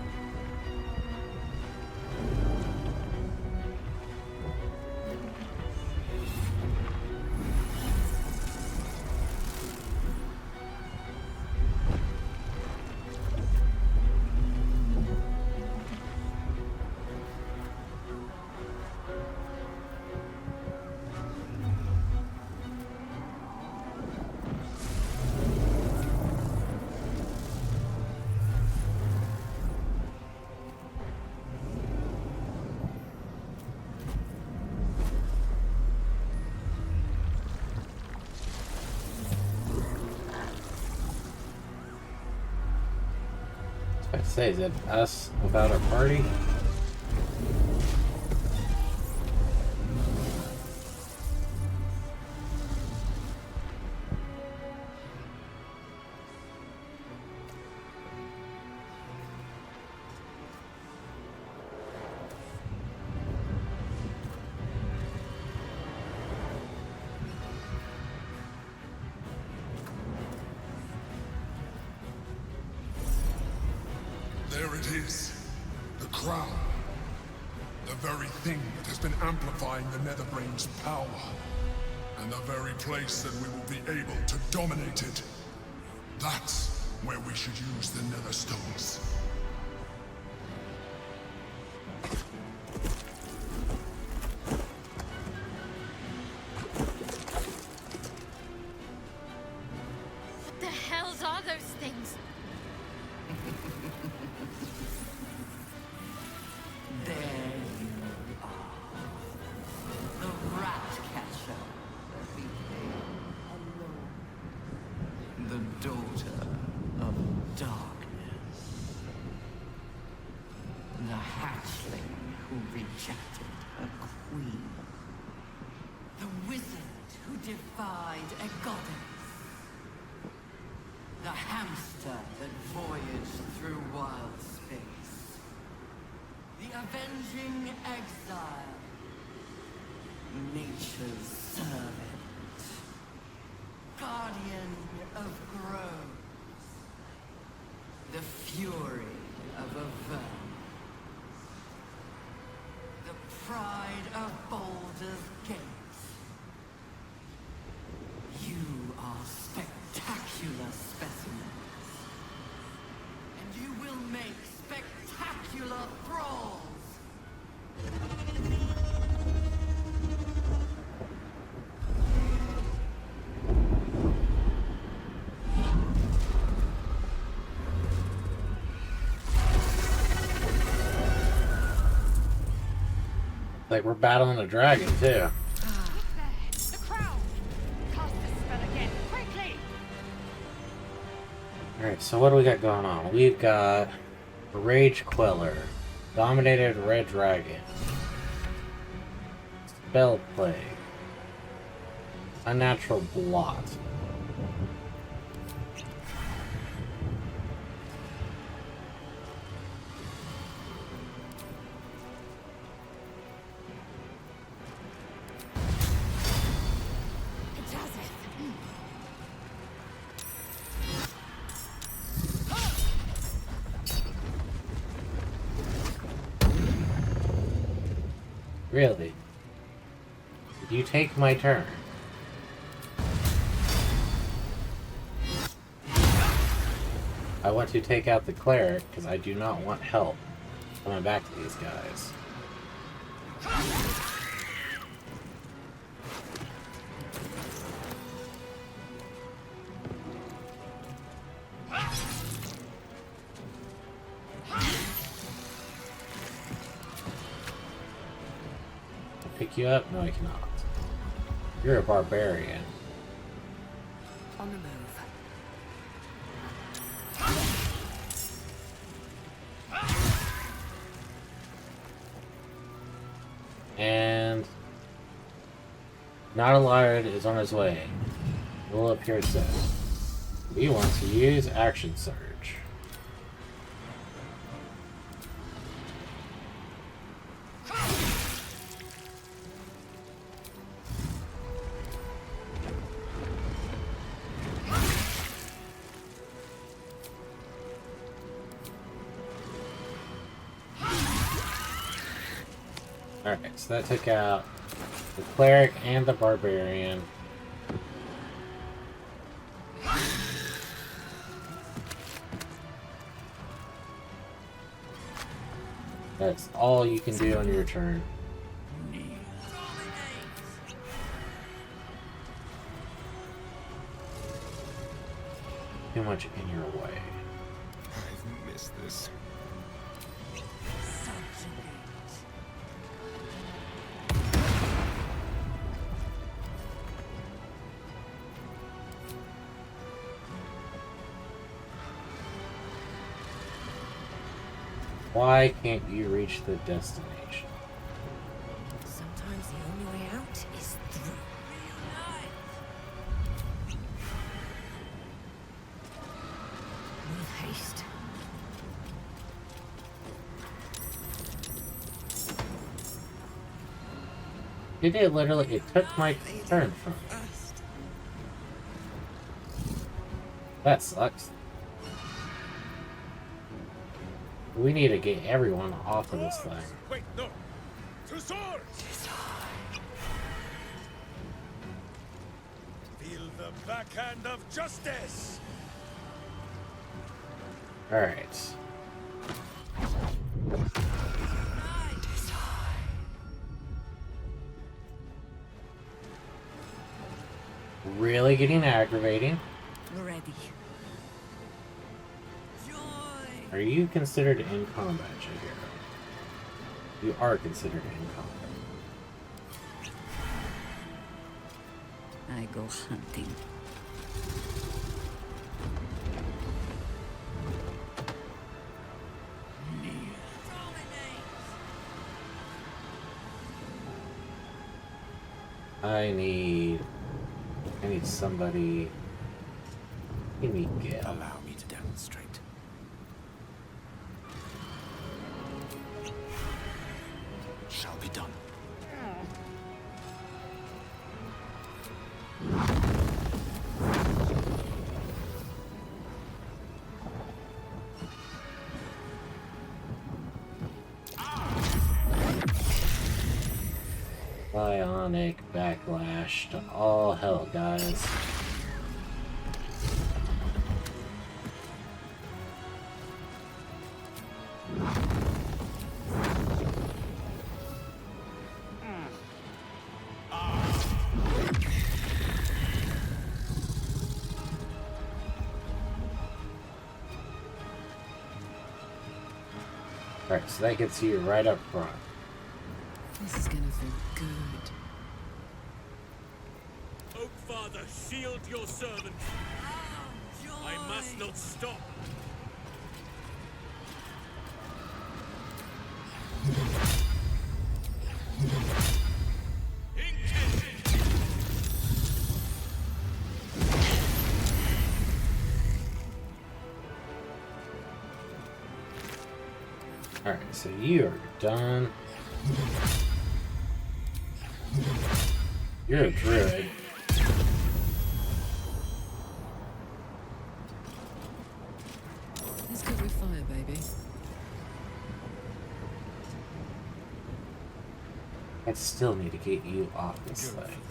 I say, is it us without our party? There it is. The crown. The very thing that has been amplifying the Netherbrain's power. And the very place that we will be able to dominate it. That's where we should use the Nether Stones. What the hells are those things? There you are. The rat catcher that became alone. The daughter of darkness. The hatchling who rejected a queen. The wizard who defied a goddess. The hamster that voyaged through wild space. The avenging exile. Nature's servant. Guardian of groves. The fury of Avern. The pride of Baldur's Gate. You are spectacular specimens. And you will Like we're battling a dragon too. The crown! Cast this spell again, quickly! Alright, so what do we got going on? We've got a Rage Queller, Dominated Red Dragon, Spell Plague, Unnatural Blot. Really? Did you take my turn? I want to take out the cleric because I do not want help coming back to these guys. Pick you up? No, I cannot. You're a barbarian. On the move. And Not Allowed is on his way. Will appear soon. We want to use Action Surge. Alright, so that took out the cleric and the barbarian. That's all you can do on your turn. Too much in your way. I've missed this. Why can't you reach the destination? Sometimes the only way out is through. With haste. It did literally, it took my turn from me. That sucks. We need to get everyone off of this thing. Wait, no. To swords! Feel the backhand of justice! Alright. Really getting aggravating. Ready. Are you considered in combat, Jagero? You are considered in combat. I go hunting. I need somebody. Give me Gil. Allow me to demonstrate. Shall be done. Bionic backlash to all hell, guys. Alright, so that gets you right up front. This is gonna feel good. Oakfather, shield your servant. I must not stop. Alright, so you are done. You're a druid. Let's go with fire, baby. I still need to get you off this thing.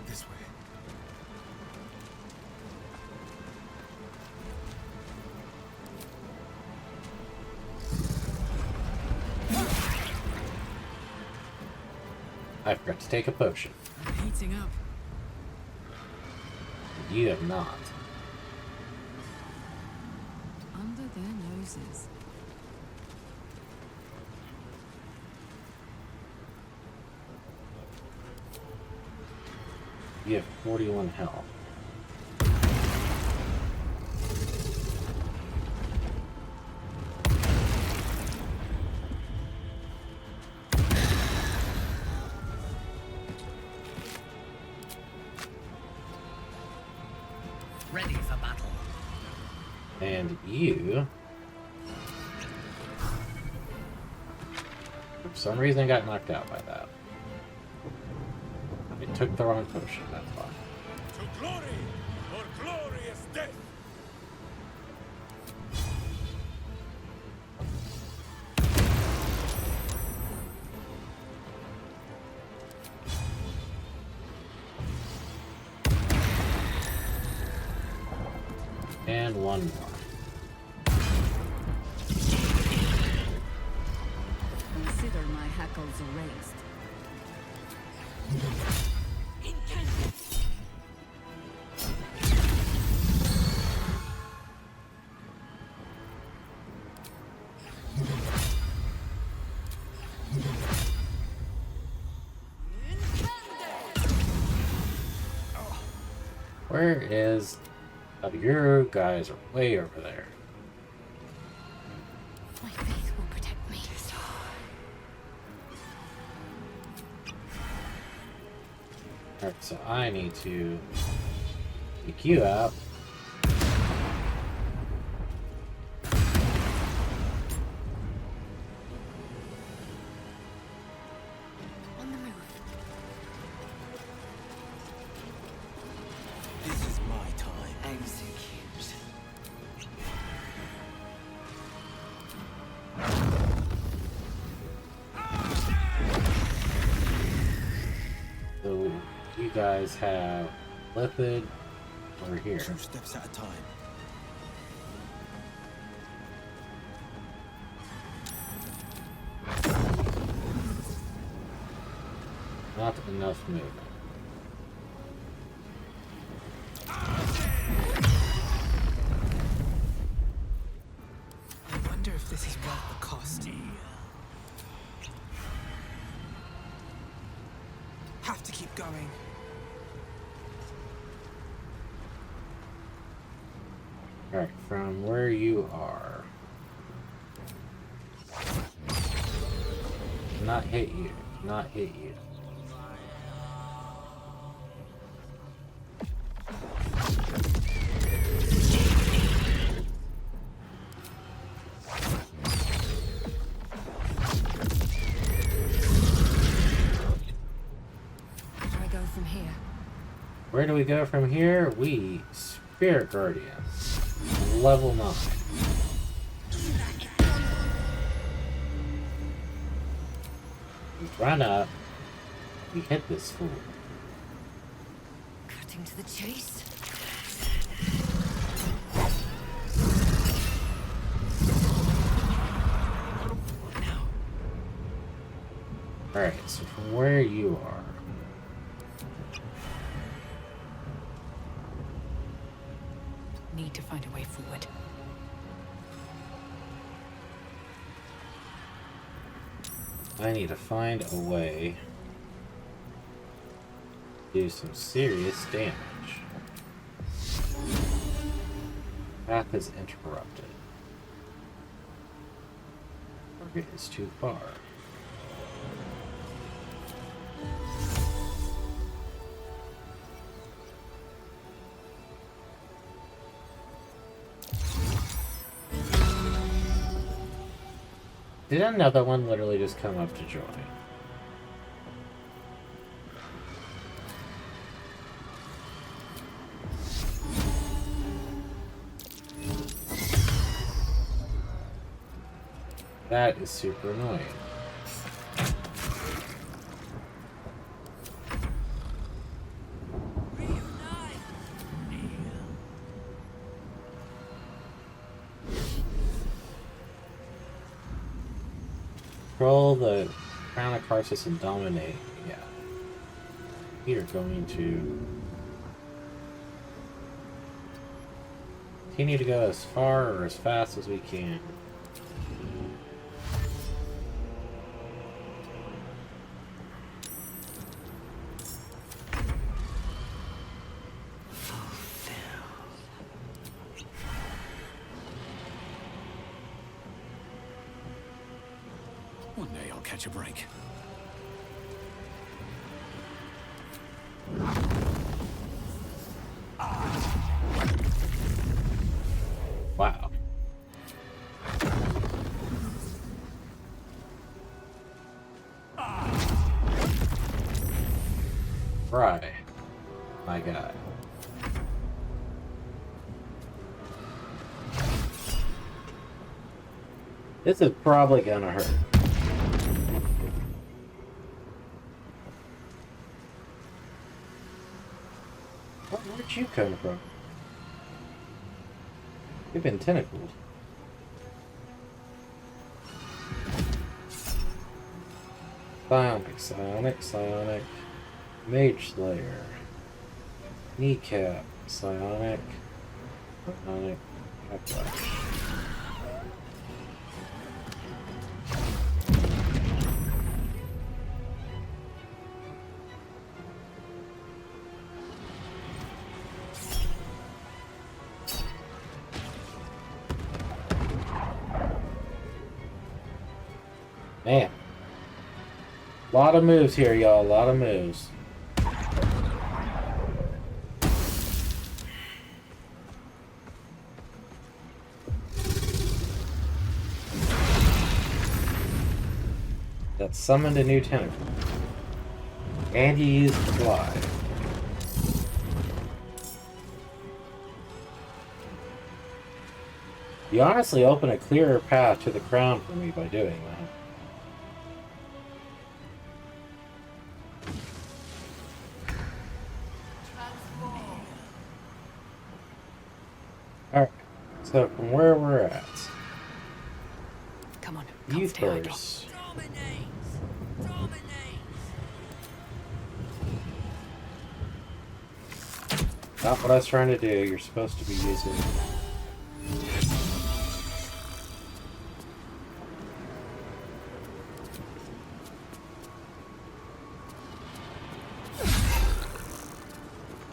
This way. I forgot to take a potion. I'm heating up. You have not. Under their noses. You have 41 health. Ready for battle. And you... For some reason I got knocked out by that. I took the wrong potion, that's fine. To glory, or glorious death. And one more. Consider my hackles erased. Where is... Oh, your guys are way over there. My faith will protect me. Alright, so I need to pick you out. On the move. This is my time. Execute. So you guys have Lithid over here. 2 steps at a time. Not enough movement. I wonder if this is worth the cost. Have to keep going. Alright, from where you are. Not hit you. Not hit you. Where do I go from here? Where do we go from here? We Spirit Guardian. Level 9. We run up. We hit this fool. Cutting to the chase? Alright, so from where you are. Need to find a way forward. I need to find a way to do some serious damage. Path is interrupted. Target is too far. Did another one literally just come up to join? That is super annoying. Control the crown of Karsus and dominate. Yeah. We are going to continue to go as far or as fast as we can. One day I'll catch a break. Wow. Right. My God. This is probably gonna hurt. Where'd you come from? You've been tentacled. Sonic, Sonic, Sonic. Mage Slayer. Kneecap, Sonic. Sonic. Backlash. Man. A lot of moves here, y'all. A lot of moves. That summoned a new tentacle. And he used fly. You honestly open a clearer path to the crown for me by doing that. Alright, so from where we're at. Come on, You first. Not what I was trying to do. You're supposed to be using.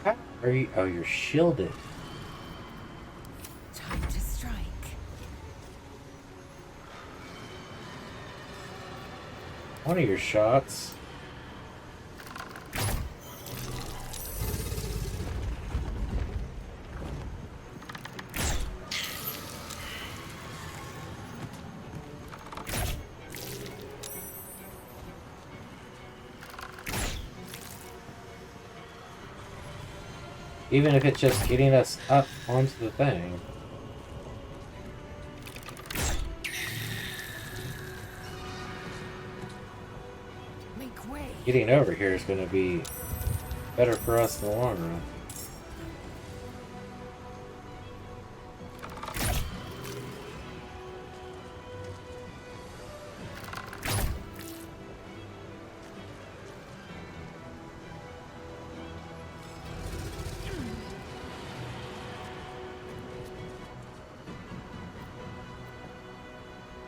How are you? Oh, you're shielded. Time to strike. One of your shots. Even if it's just getting us up onto the thing. Make way. Getting over here is going to be better for us in the long run.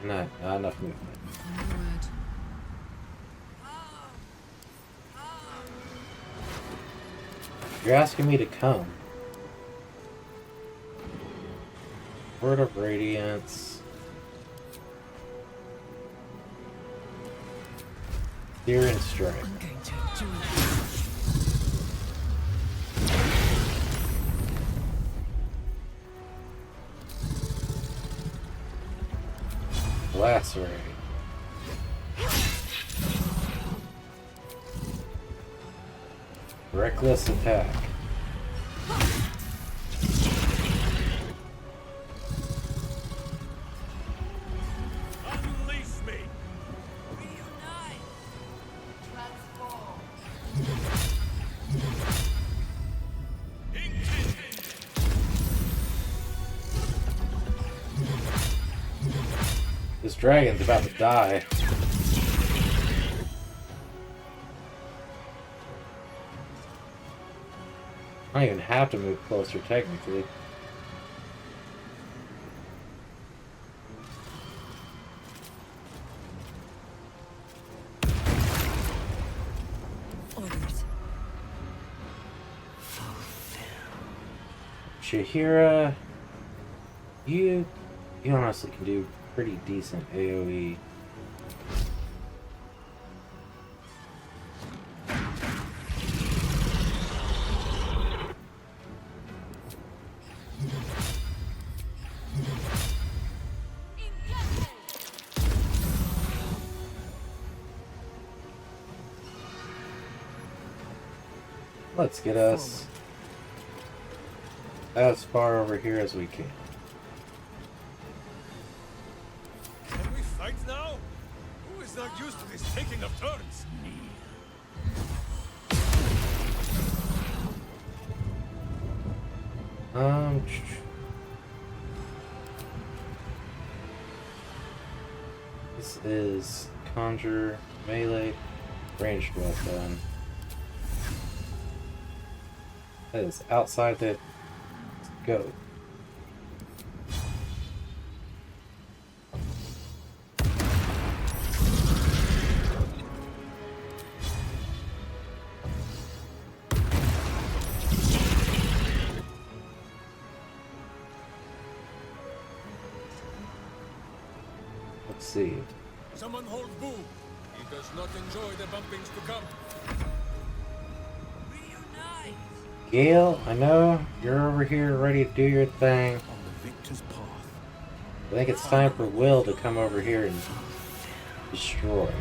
Not enough movement. You're asking me to come. Word of Radiance. Steer and strike. I'm going to enjoy Lacerate. Reckless attack. Unleash me! This dragon's about to die. I don't even have to move closer, technically. Orders. Shahira, you honestly can do pretty decent AoE. Let's get us as far over here as we can. Can we fight now? Who is not used to this taking of turns? This is Conjure, Melee, Ranged Weapon. That is outside the go. Let's see. Someone hold Boo. He does not enjoy the bumpings to come. Gale, I know you're over here ready to do your thing. I think it's time for Will to come over here and destroy.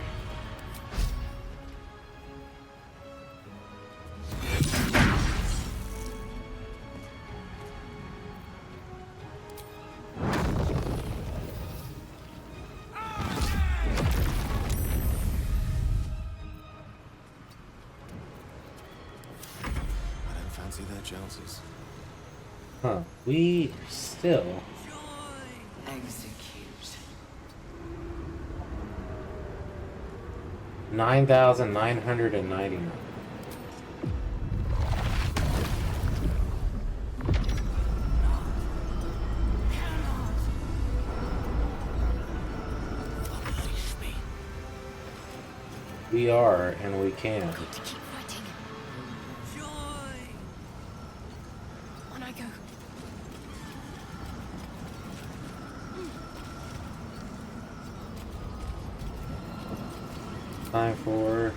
Chances. Huh. We still Execute. 9,999. We are, and we can. Time for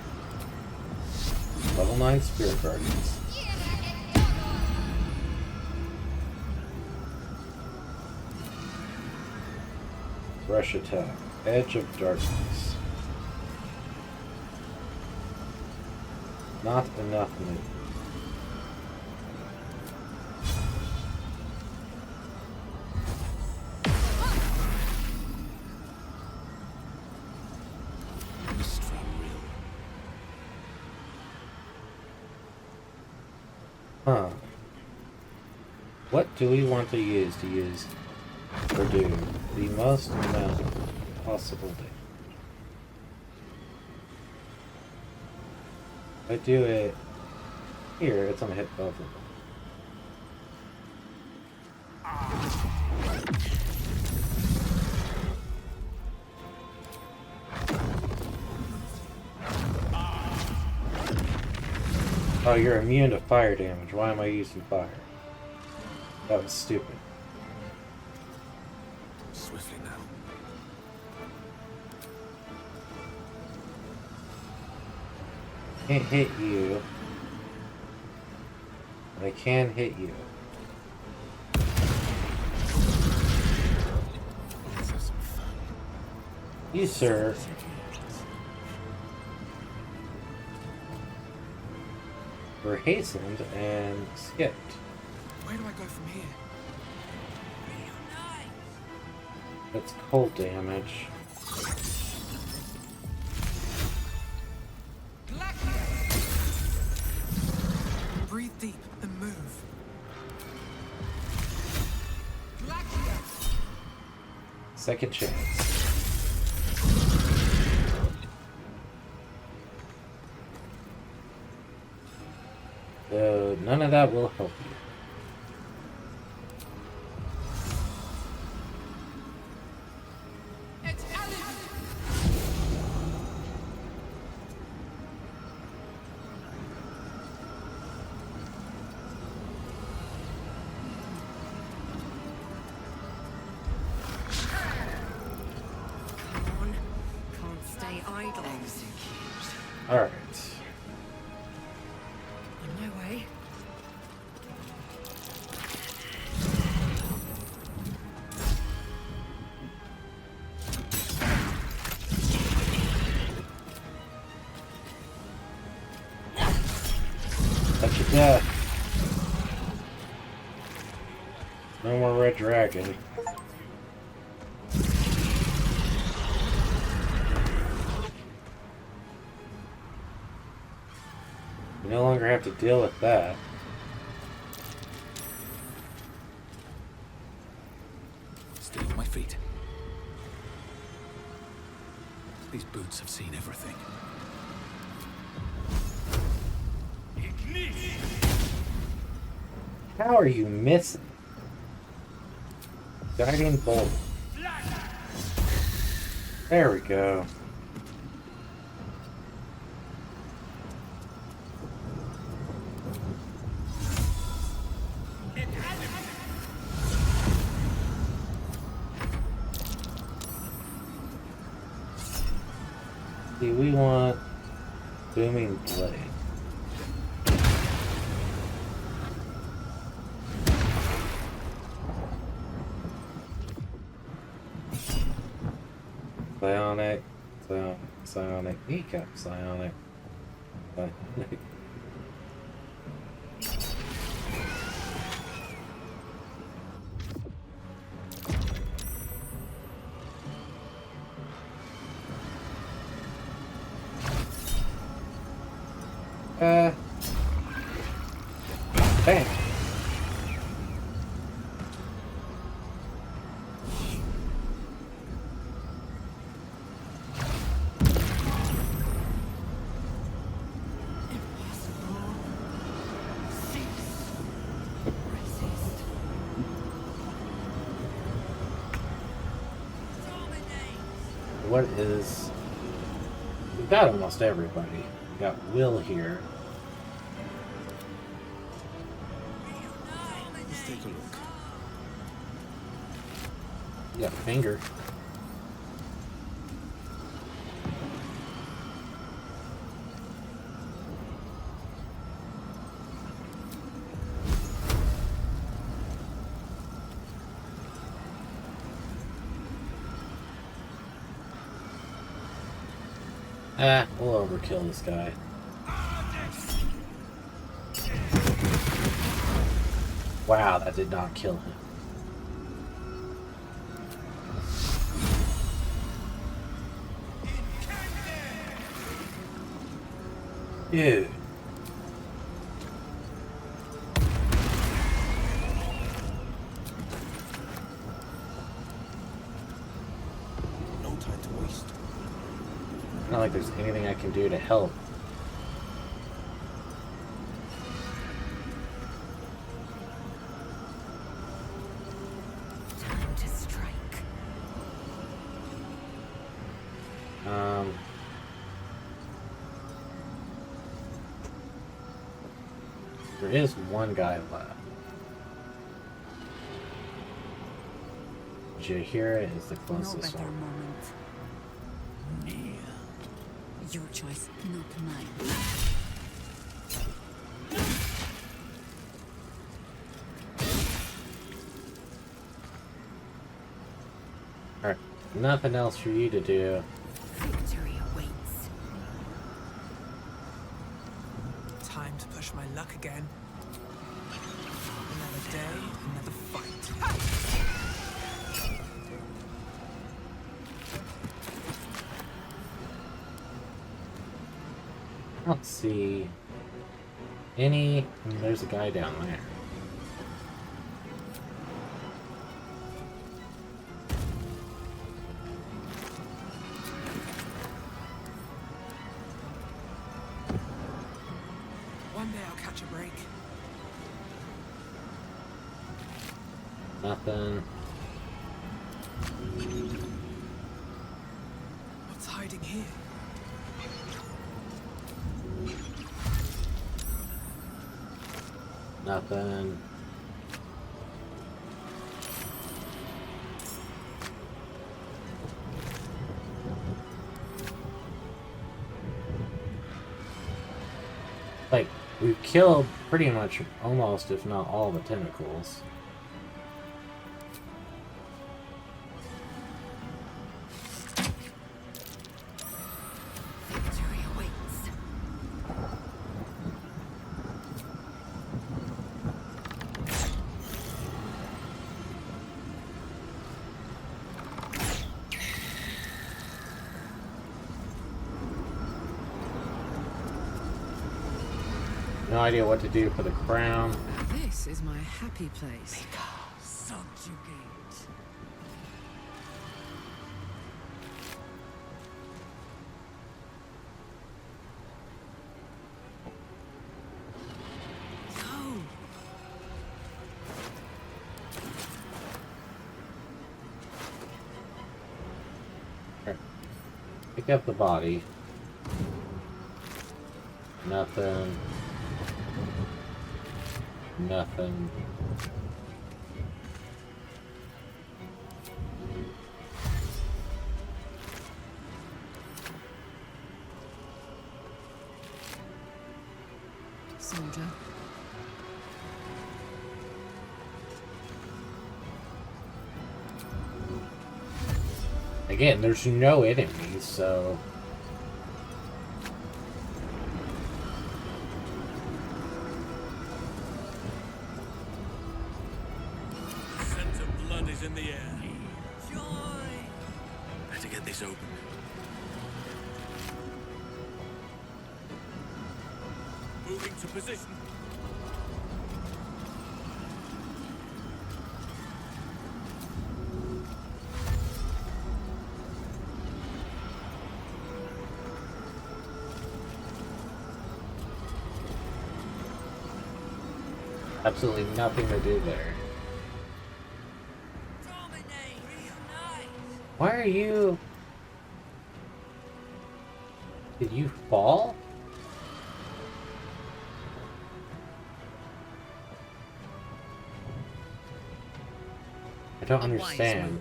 level 9 Spirit Guardians. Rush attack. Edge of Darkness. Not enough movement. Huh. What do we want to use or do the most amount possible damage? If I do it here, it's gonna hit both of them. Oh, you're immune to fire damage. Why am I using fire? That was stupid. Swiftly now. Can't hit you. But I can hit you. Let's have some fun. You, sir. Were hastened and skipped. Where do I go from here? That's cold damage. Breathe deep and move. Second chance. None of that will help you. Alright. On my way. Touch of death. No more red dragon. We no longer have to deal with that. Stay on my feet. These boots have seen everything. How are you missing? Guiding bolt. There we go. See, we want booming blade. Psionic, psionic, kneecap, psionic, psionic. Bang. What is... We've got almost everybody. We got Will here. Let's take a look. You got Finger. We'll overkill this guy. Wow, that did not kill him. Dude. No time to waste. Not like there's anything I can do to help. Time to strike. There is one guy left. Jahira is the closest No better one. moment. Your choice, not mine. Alright, nothing else for you to do. Victory awaits. Time to push my luck again. Another day, another fight. I don't see any... There's a guy down there. One day I'll catch a break. Nothing. What's hiding here? Nothing. Like, we've killed pretty much almost, if not all, the tentacles. Victory awaits. No idea what to do for the crown. This is my happy place. Subjugate. No. Pick up the body. Nothing. Nothing. Soldier. Again, there's no enemies, so... Scent of blood is in the air. Joy! Better get this open. Moving to position. Absolutely nothing to do there. Why are you... Did you fall? I don't understand.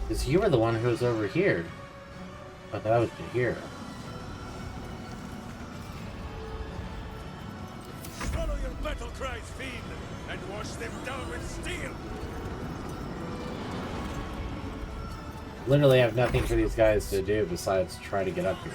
Because you were the one who was over here. But that was Jahira. Swallow your battle cries, fiend, and wash them down with steel. Literally have nothing for these guys to do besides try to get up here.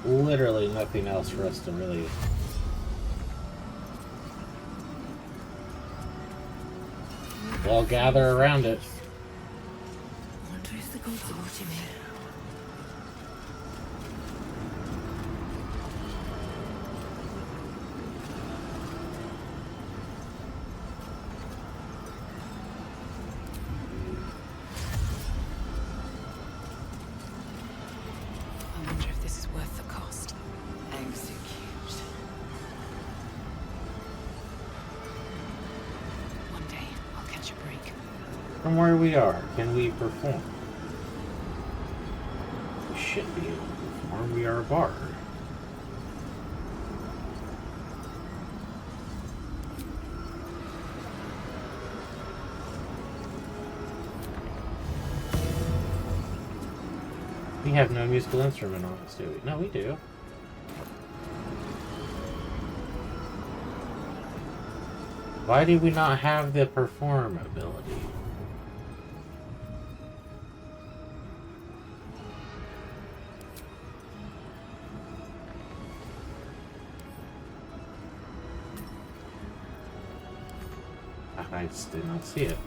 Literally nothing else for us to really We'll all gather around it. I wonder if the gods are watching me. I wonder if this is worth the cost. Execute. One day, I'll catch a break. From where we are, can we perform? We should be able to perform. We are a bard. We have no musical instrument on us, do we? No, we do. Why do we not have the perform ability? I just did not see it.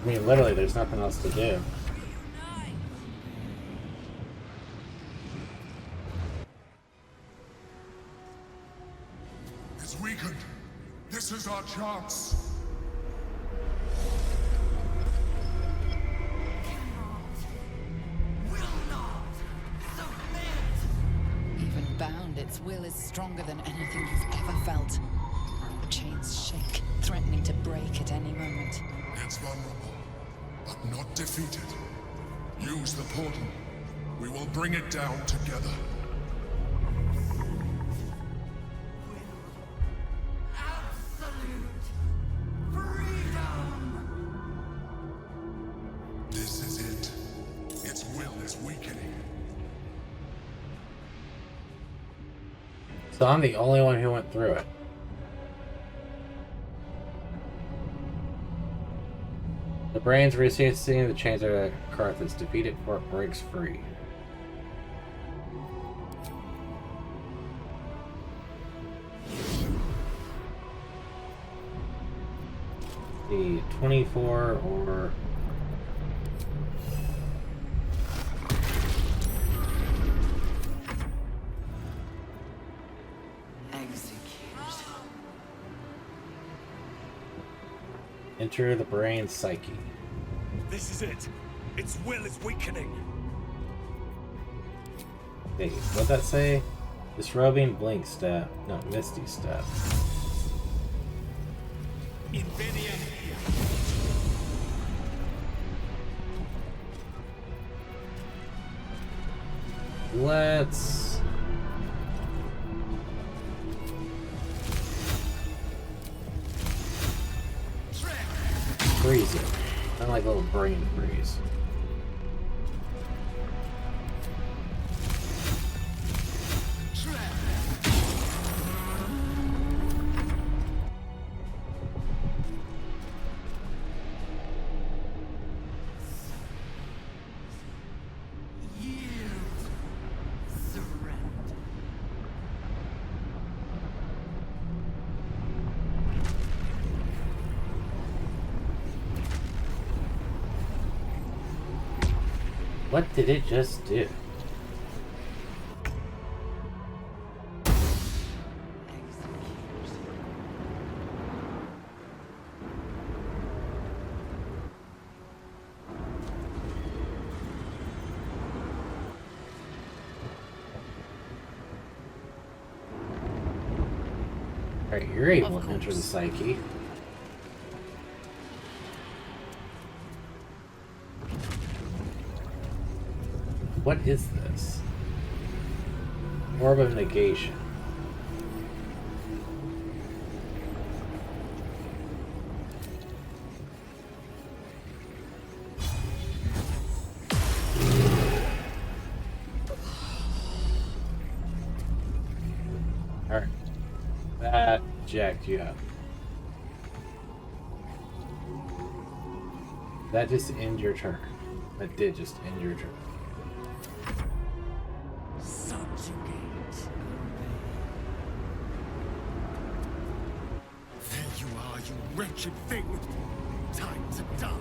I mean, literally, there's nothing else to do. It's weakened. This is our chance. Even bound, its will is stronger than anything you've ever felt. The chains shake, threatening to break at any moment. It's vulnerable, but not defeated. Use the portal. We will bring it down together. This is it. Its will is weakening. So I'm the only one who went through it. The brains resisting the chains of Carthage. Defeated court breaks free. The 24 or enter the brain's psyche. This is it. Its will is weakening. Wait, what'd that say? Disrobing blink step. No, misty step. Let's freeze it. I like a little brain freeze. What did it just do? Alright, you're able to enter the psyche. What is this? Orb of negation. Alright. That jacked you up. That just ended your turn. That did just end your turn. wretched thing. Time to die.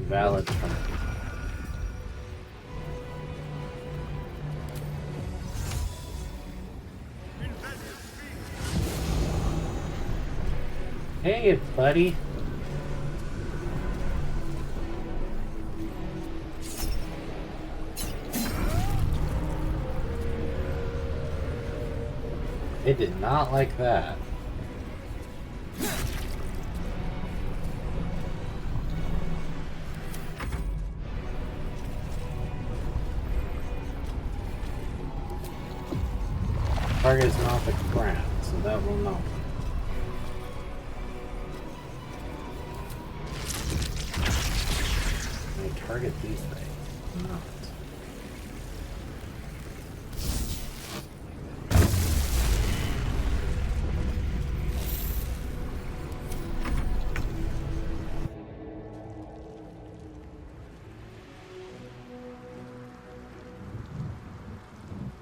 Valid point. Hey, buddy. It did not like that. Target is not the ground, so that will not. Can I target these things? Not.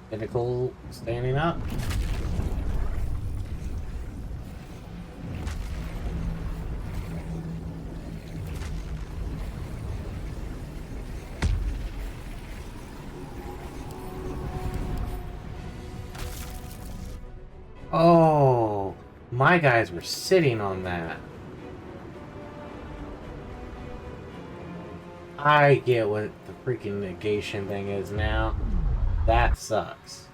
Pinnacle standing up. Oh, my guys were sitting on that. I get what the freaking negation thing is now. That sucks.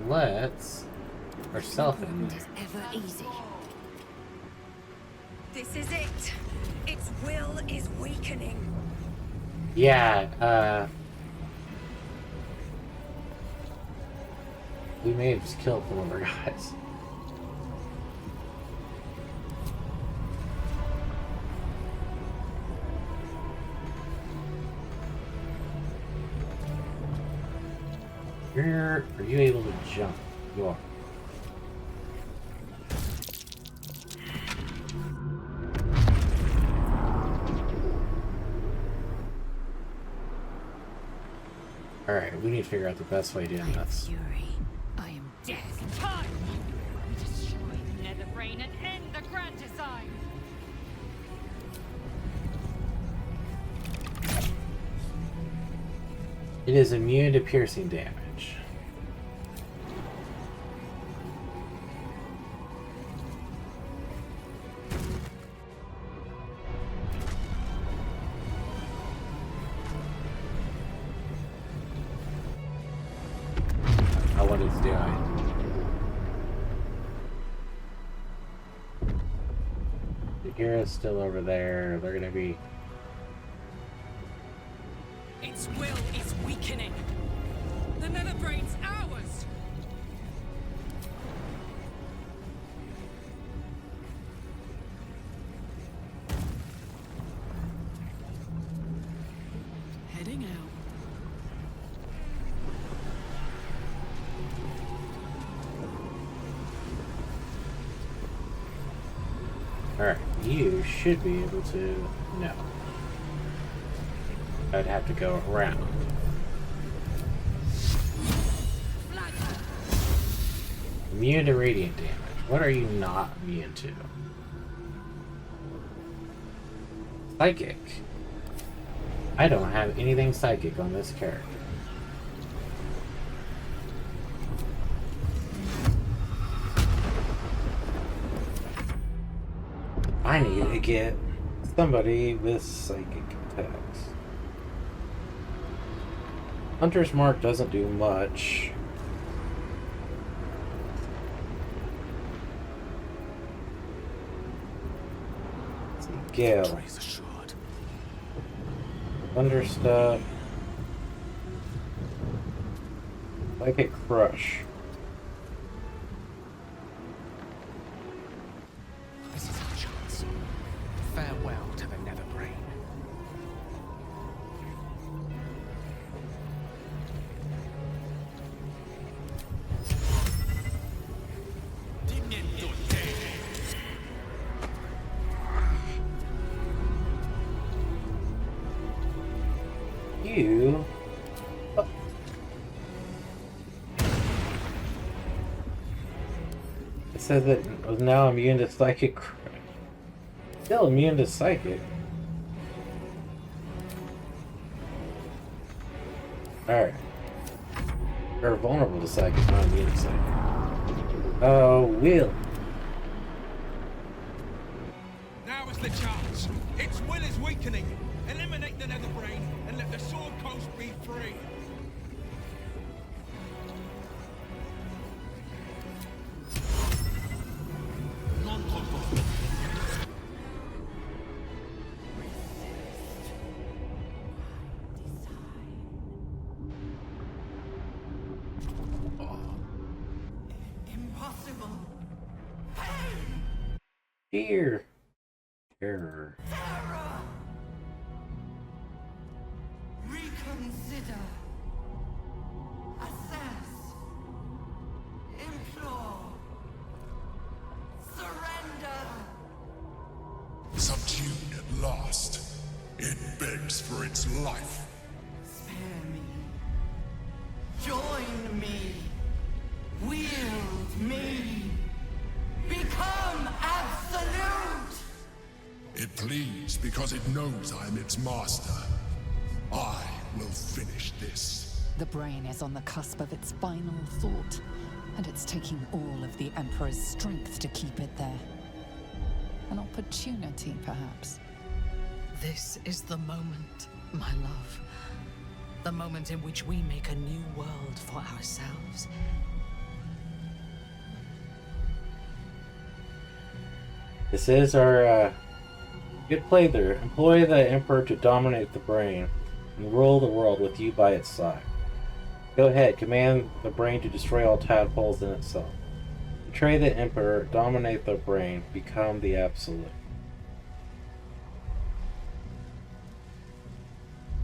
Let's ourselves in there. Ever easy. This is it. Its will is weakening. Yeah, we may have just killed one of our guys. Are you able to jump? You are. Alright, we need to figure out the best way to end this. I am Death time! Destroy the Netherbrain and end the grand design! It is immune to piercing damage. What it's doing. The hero's still over there. They're gonna be. Its will is weakening. The Netherbrain's ours. Heading out. Alright, you should be able to. No. I'd have to go around. Immune to radiant damage. What are you not immune to? Psychic. I don't have anything psychic on this character. I need to get somebody with psychic attacks. Hunter's Mark doesn't do much. Gale. Thunderstuff. Psychic Crush. This is our chance. Farewell to the Netherbrain. said that was now immune to psychic. Still immune to psychic. Alright. Or vulnerable to psychic, not immune to psychic. Oh, Will. Now is the chance. Its will is weakening. Eliminate the nether brain and let the Sword Coast be free. Impossible. Fear. Terror. Terror. Reconsider. Assess. Implore. Surrender. Subdued at last, it begs for its life. Spare me. Join me. Wield me. Become absolute. It pleads because it knows I'm its master. I will finish this. The brain is on the cusp of its final thought, and it's taking all of the Emperor's strength to keep it there. An opportunity, perhaps. This is the moment, my love. The moment in which we make a new world for ourselves. This is our, good play there. Employ the Emperor to dominate the brain and rule the world with you by its side. Go ahead, command the brain to destroy all tadpoles in itself. Betray the Emperor, dominate the brain, become the Absolute.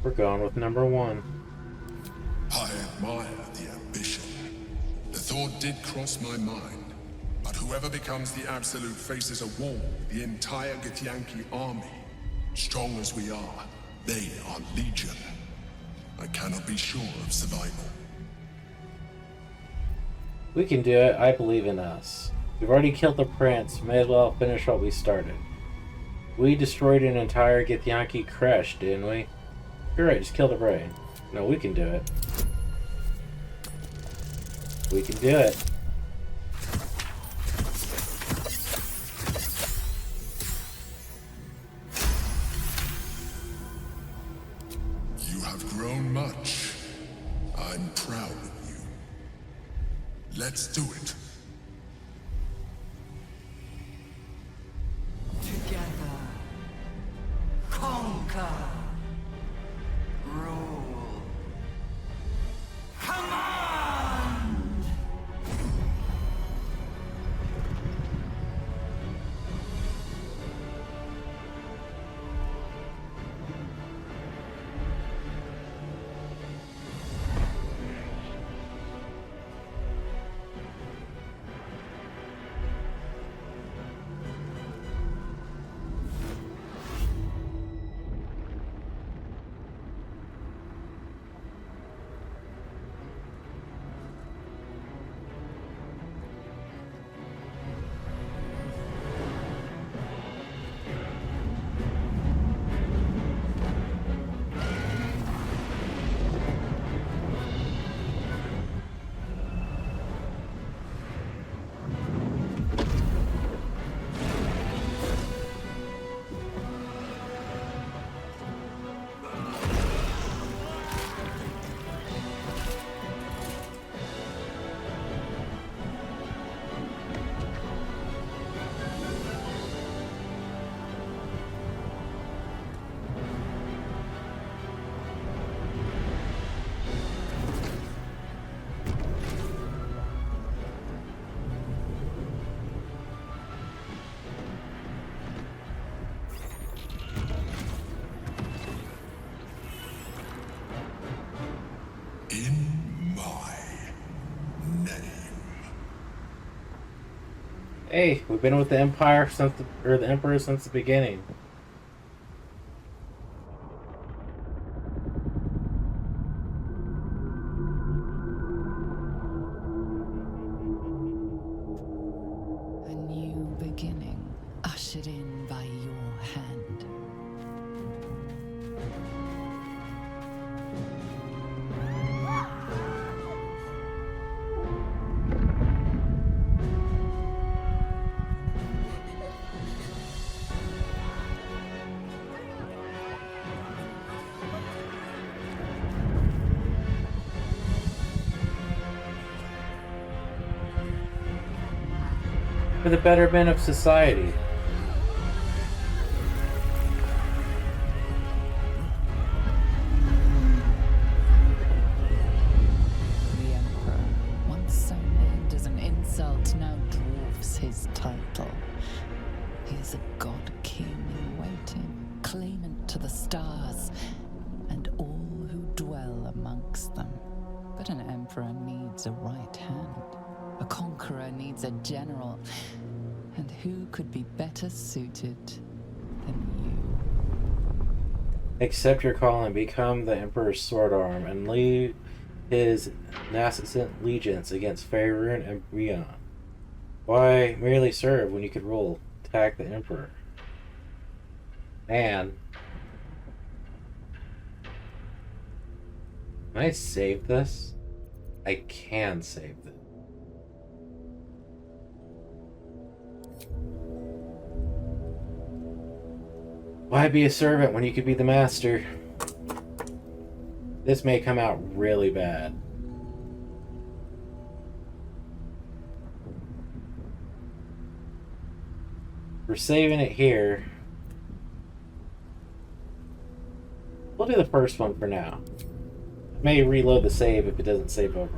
We're going with number 1. I admire the ambition. The thought did cross my mind. But whoever becomes the Absolute faces a war with the entire Githyanki army. Strong as we are, they are legion. I cannot be sure of survival. We can do it. I believe in us. We've already killed the prince. May as well finish what we started. We destroyed an entire Githyanki crash, didn't we? You're right, just kill the brain. No, we can do it. We can do it. You have grown much. I'm proud of you. Let's do it. Together. Conquer. Rule. Command! Hey, we've been with the Empire since the Emperor since the beginning. ushered in by your hand. For the betterment of society. The Emperor, once so named as an insult, now dwarfs his title. He is a god-king in waiting, claimant to the stars, and all who dwell amongst them. But an emperor needs a right hand. A conqueror needs a general. And who could be better suited than you? Accept your calling, become the Emperor's sword arm, and lead his nascent legions against Faerun and beyond. Why merely serve when you could rule? Attack the Emperor. Man. Can I save this? I can save this. Why be a servant when you could be the master? This may come out really bad. We're saving it here. We'll do the first one for now. I may reload the save if it doesn't save over.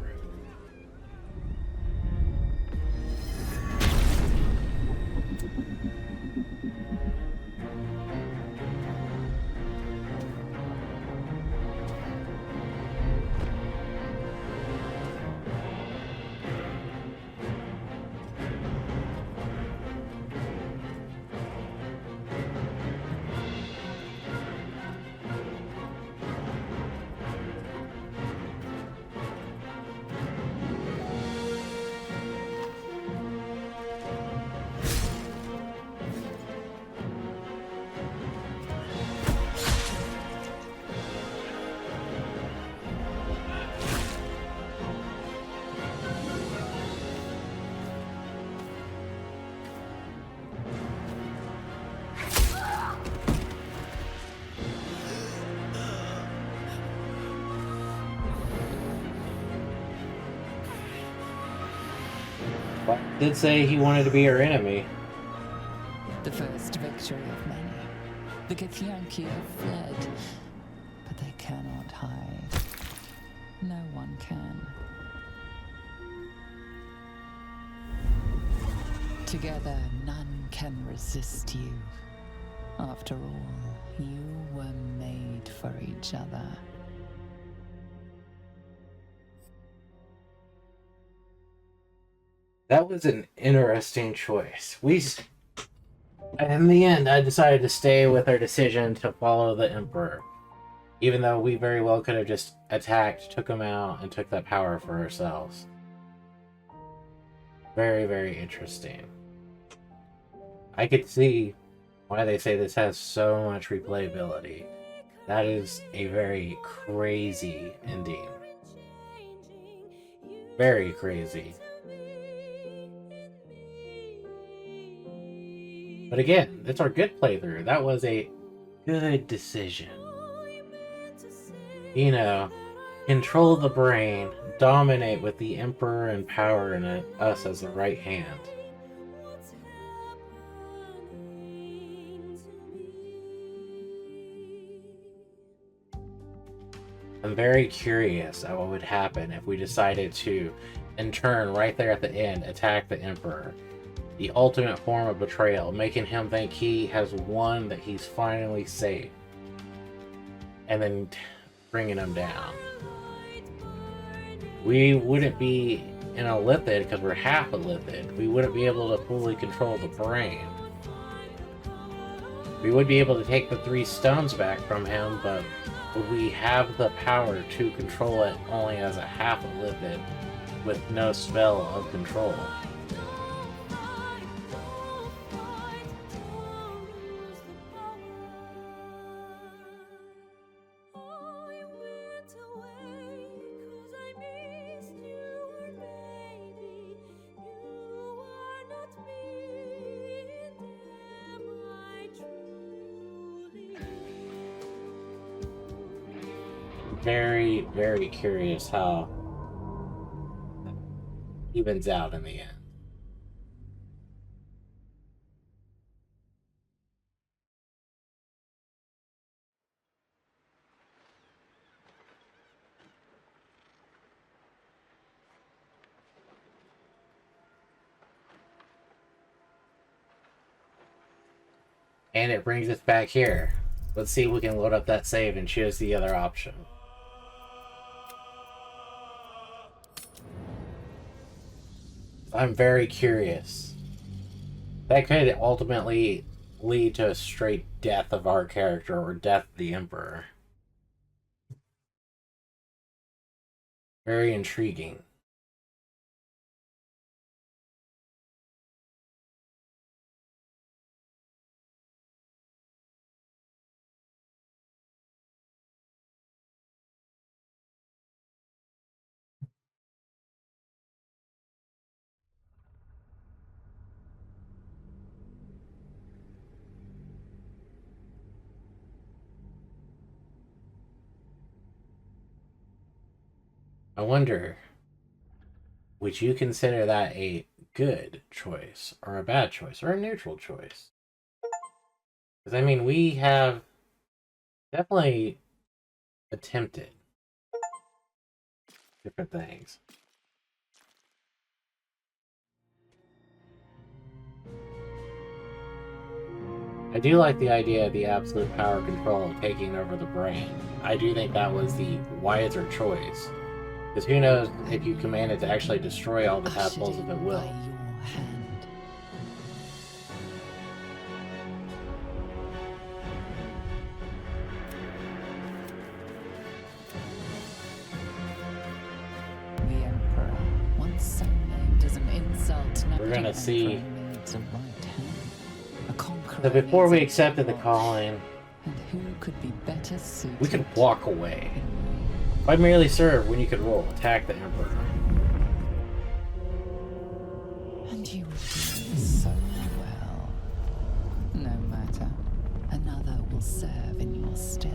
Did say he wanted to be our enemy. The first victory of many. The Githyanki have fled, but they cannot hide. No one can. Together, none can resist you. After all, you were made for each other. That was an interesting choice. In the end, I decided to stay with our decision to follow the Emperor. Even though we very well could have just attacked, took him out, and took that power for ourselves. Very, very interesting. I could see why they say this has so much replayability. That is a very crazy ending. Very crazy. But again, it's our good playthrough. That was a good decision. You know, control the brain, dominate with the Emperor and power in it, us as the right hand. I'm very curious at what would happen if we decided to, in turn, right there at the end, attack the Emperor. The ultimate form of betrayal, making him think he has won, that he's finally safe. And then bringing him down. We wouldn't be in a lithid because we're half a lithid. We wouldn't be able to fully control the brain. We would be able to take the 3 stones back from him, but would we have the power to control it only as a half a lithid with no spell of control? very, very curious how it evens out in the end. And it brings us back here. Let's see if we can load up that save and choose the other option. I'm very curious. That could ultimately lead to a straight death of our character or death of the Emperor. Very intriguing. I wonder, would you consider that a good choice or a bad choice or a neutral choice? Because, I mean, we have definitely attempted different things. I do like the idea of the absolute power control taking over the brain. I do think that was the wiser choice. Because who knows if you command it to actually destroy all the tadpoles if it will. The Emperor, once so named as an insult, We're gonna see. needs a right hand. A conqueror So before needs we a accepted the watch. calling, And who could be better suited? we could walk away. Why merely serve when you could roll? Attack the Emperor. And you will do so well. No matter. Another will serve in your stead.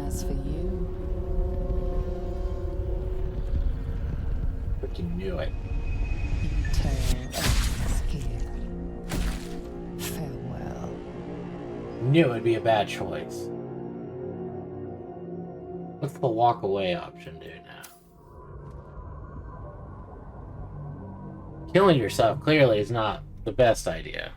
As for you, Freaking knew it. you tell us here. Farewell. Knew it'd be a bad choice. What's the walk away option do now? Killing yourself clearly is not the best idea.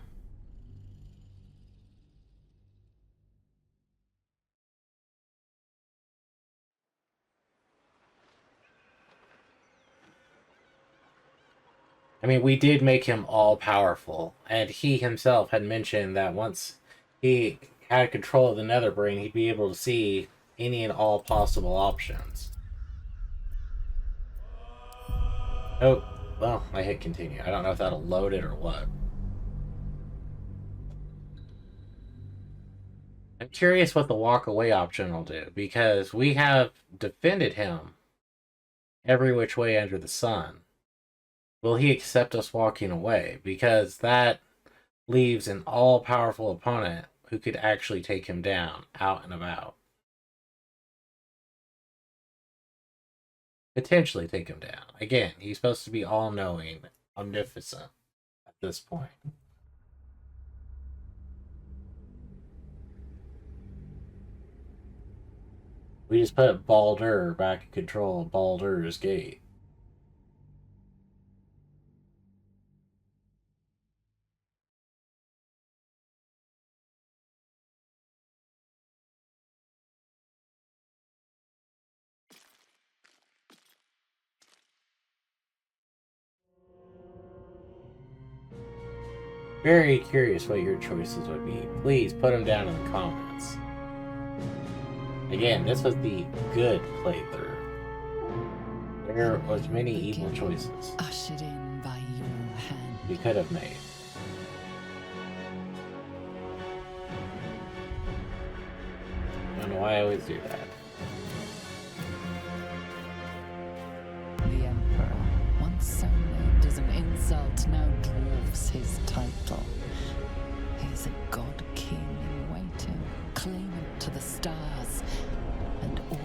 I mean, we did make him all-powerful, and he himself had mentioned that once he had control of the Nether Brain, he'd be able to see any and all possible options. Oh, well, I hit continue. I don't know if that'll load it or what. I'm curious what the walk away option will do, because we have defended him every which way under the sun. Will he accept us walking away? Because that leaves an all-powerful opponent who could actually take him down, out and about. Potentially take him down. Again, he's supposed to be all-knowing, omnipotent at this point. We just put Baldur back in control of Baldur's Gate. Very curious what your choices would be. Please put them down in the comments. Again, this was the good playthrough. There was many evil choices ushered in by your hand. we could have made. I don't know why I always do that. The Emperor, once so named as an insult, now dwarfs his title. He is a god king in waiting, claimant to the stars, and all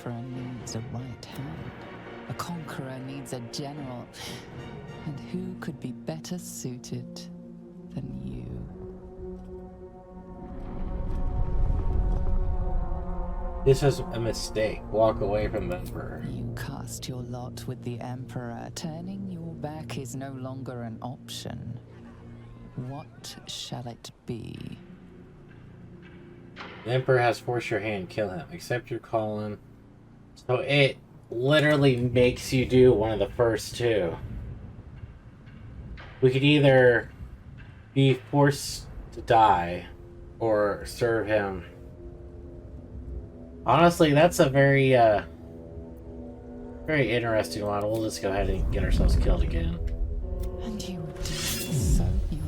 emperor needs a right hand. A conqueror needs a general. And who could be better suited than you? This is a mistake. Walk away from the Emperor. You cast your lot with the Emperor. Turning your back is no longer an option. What shall it be? The Emperor has forced your hand. Kill him. Accept your calling. So it literally makes you do one of the first two. We could either be forced to die or serve him. Honestly, that's a very, very interesting one. We'll just go ahead and get ourselves killed again. And you would do so you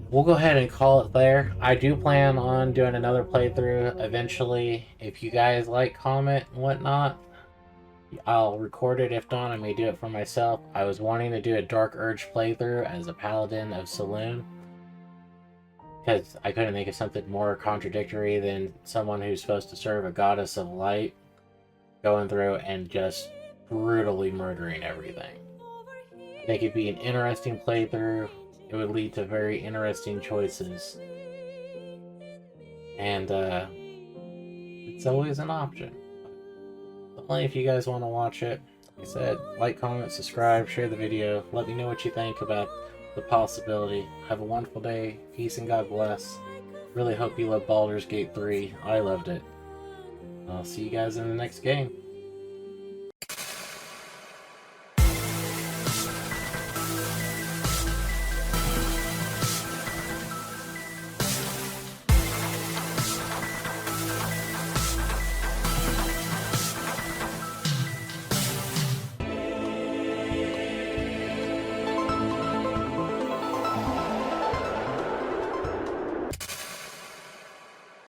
We'll go ahead and call it there. I do plan on doing another playthrough eventually. If you guys like, comment, and whatnot, I'll record it. If not, I may do it for myself. I was wanting to do a Dark Urge playthrough as a Paladin of Saloon, because I couldn't think of something more contradictory than someone who's supposed to serve a goddess of light going through and just brutally murdering everything. I think it'd be an interesting playthrough. It would lead to very interesting choices. And it's always an option. But only if you guys want to watch it. Like I said, like, comment, subscribe, share the video. Let me know what you think about the possibility. Have a wonderful day. Peace and God bless. Really hope you love Baldur's Gate 3. I loved it. I'll see you guys in the next game.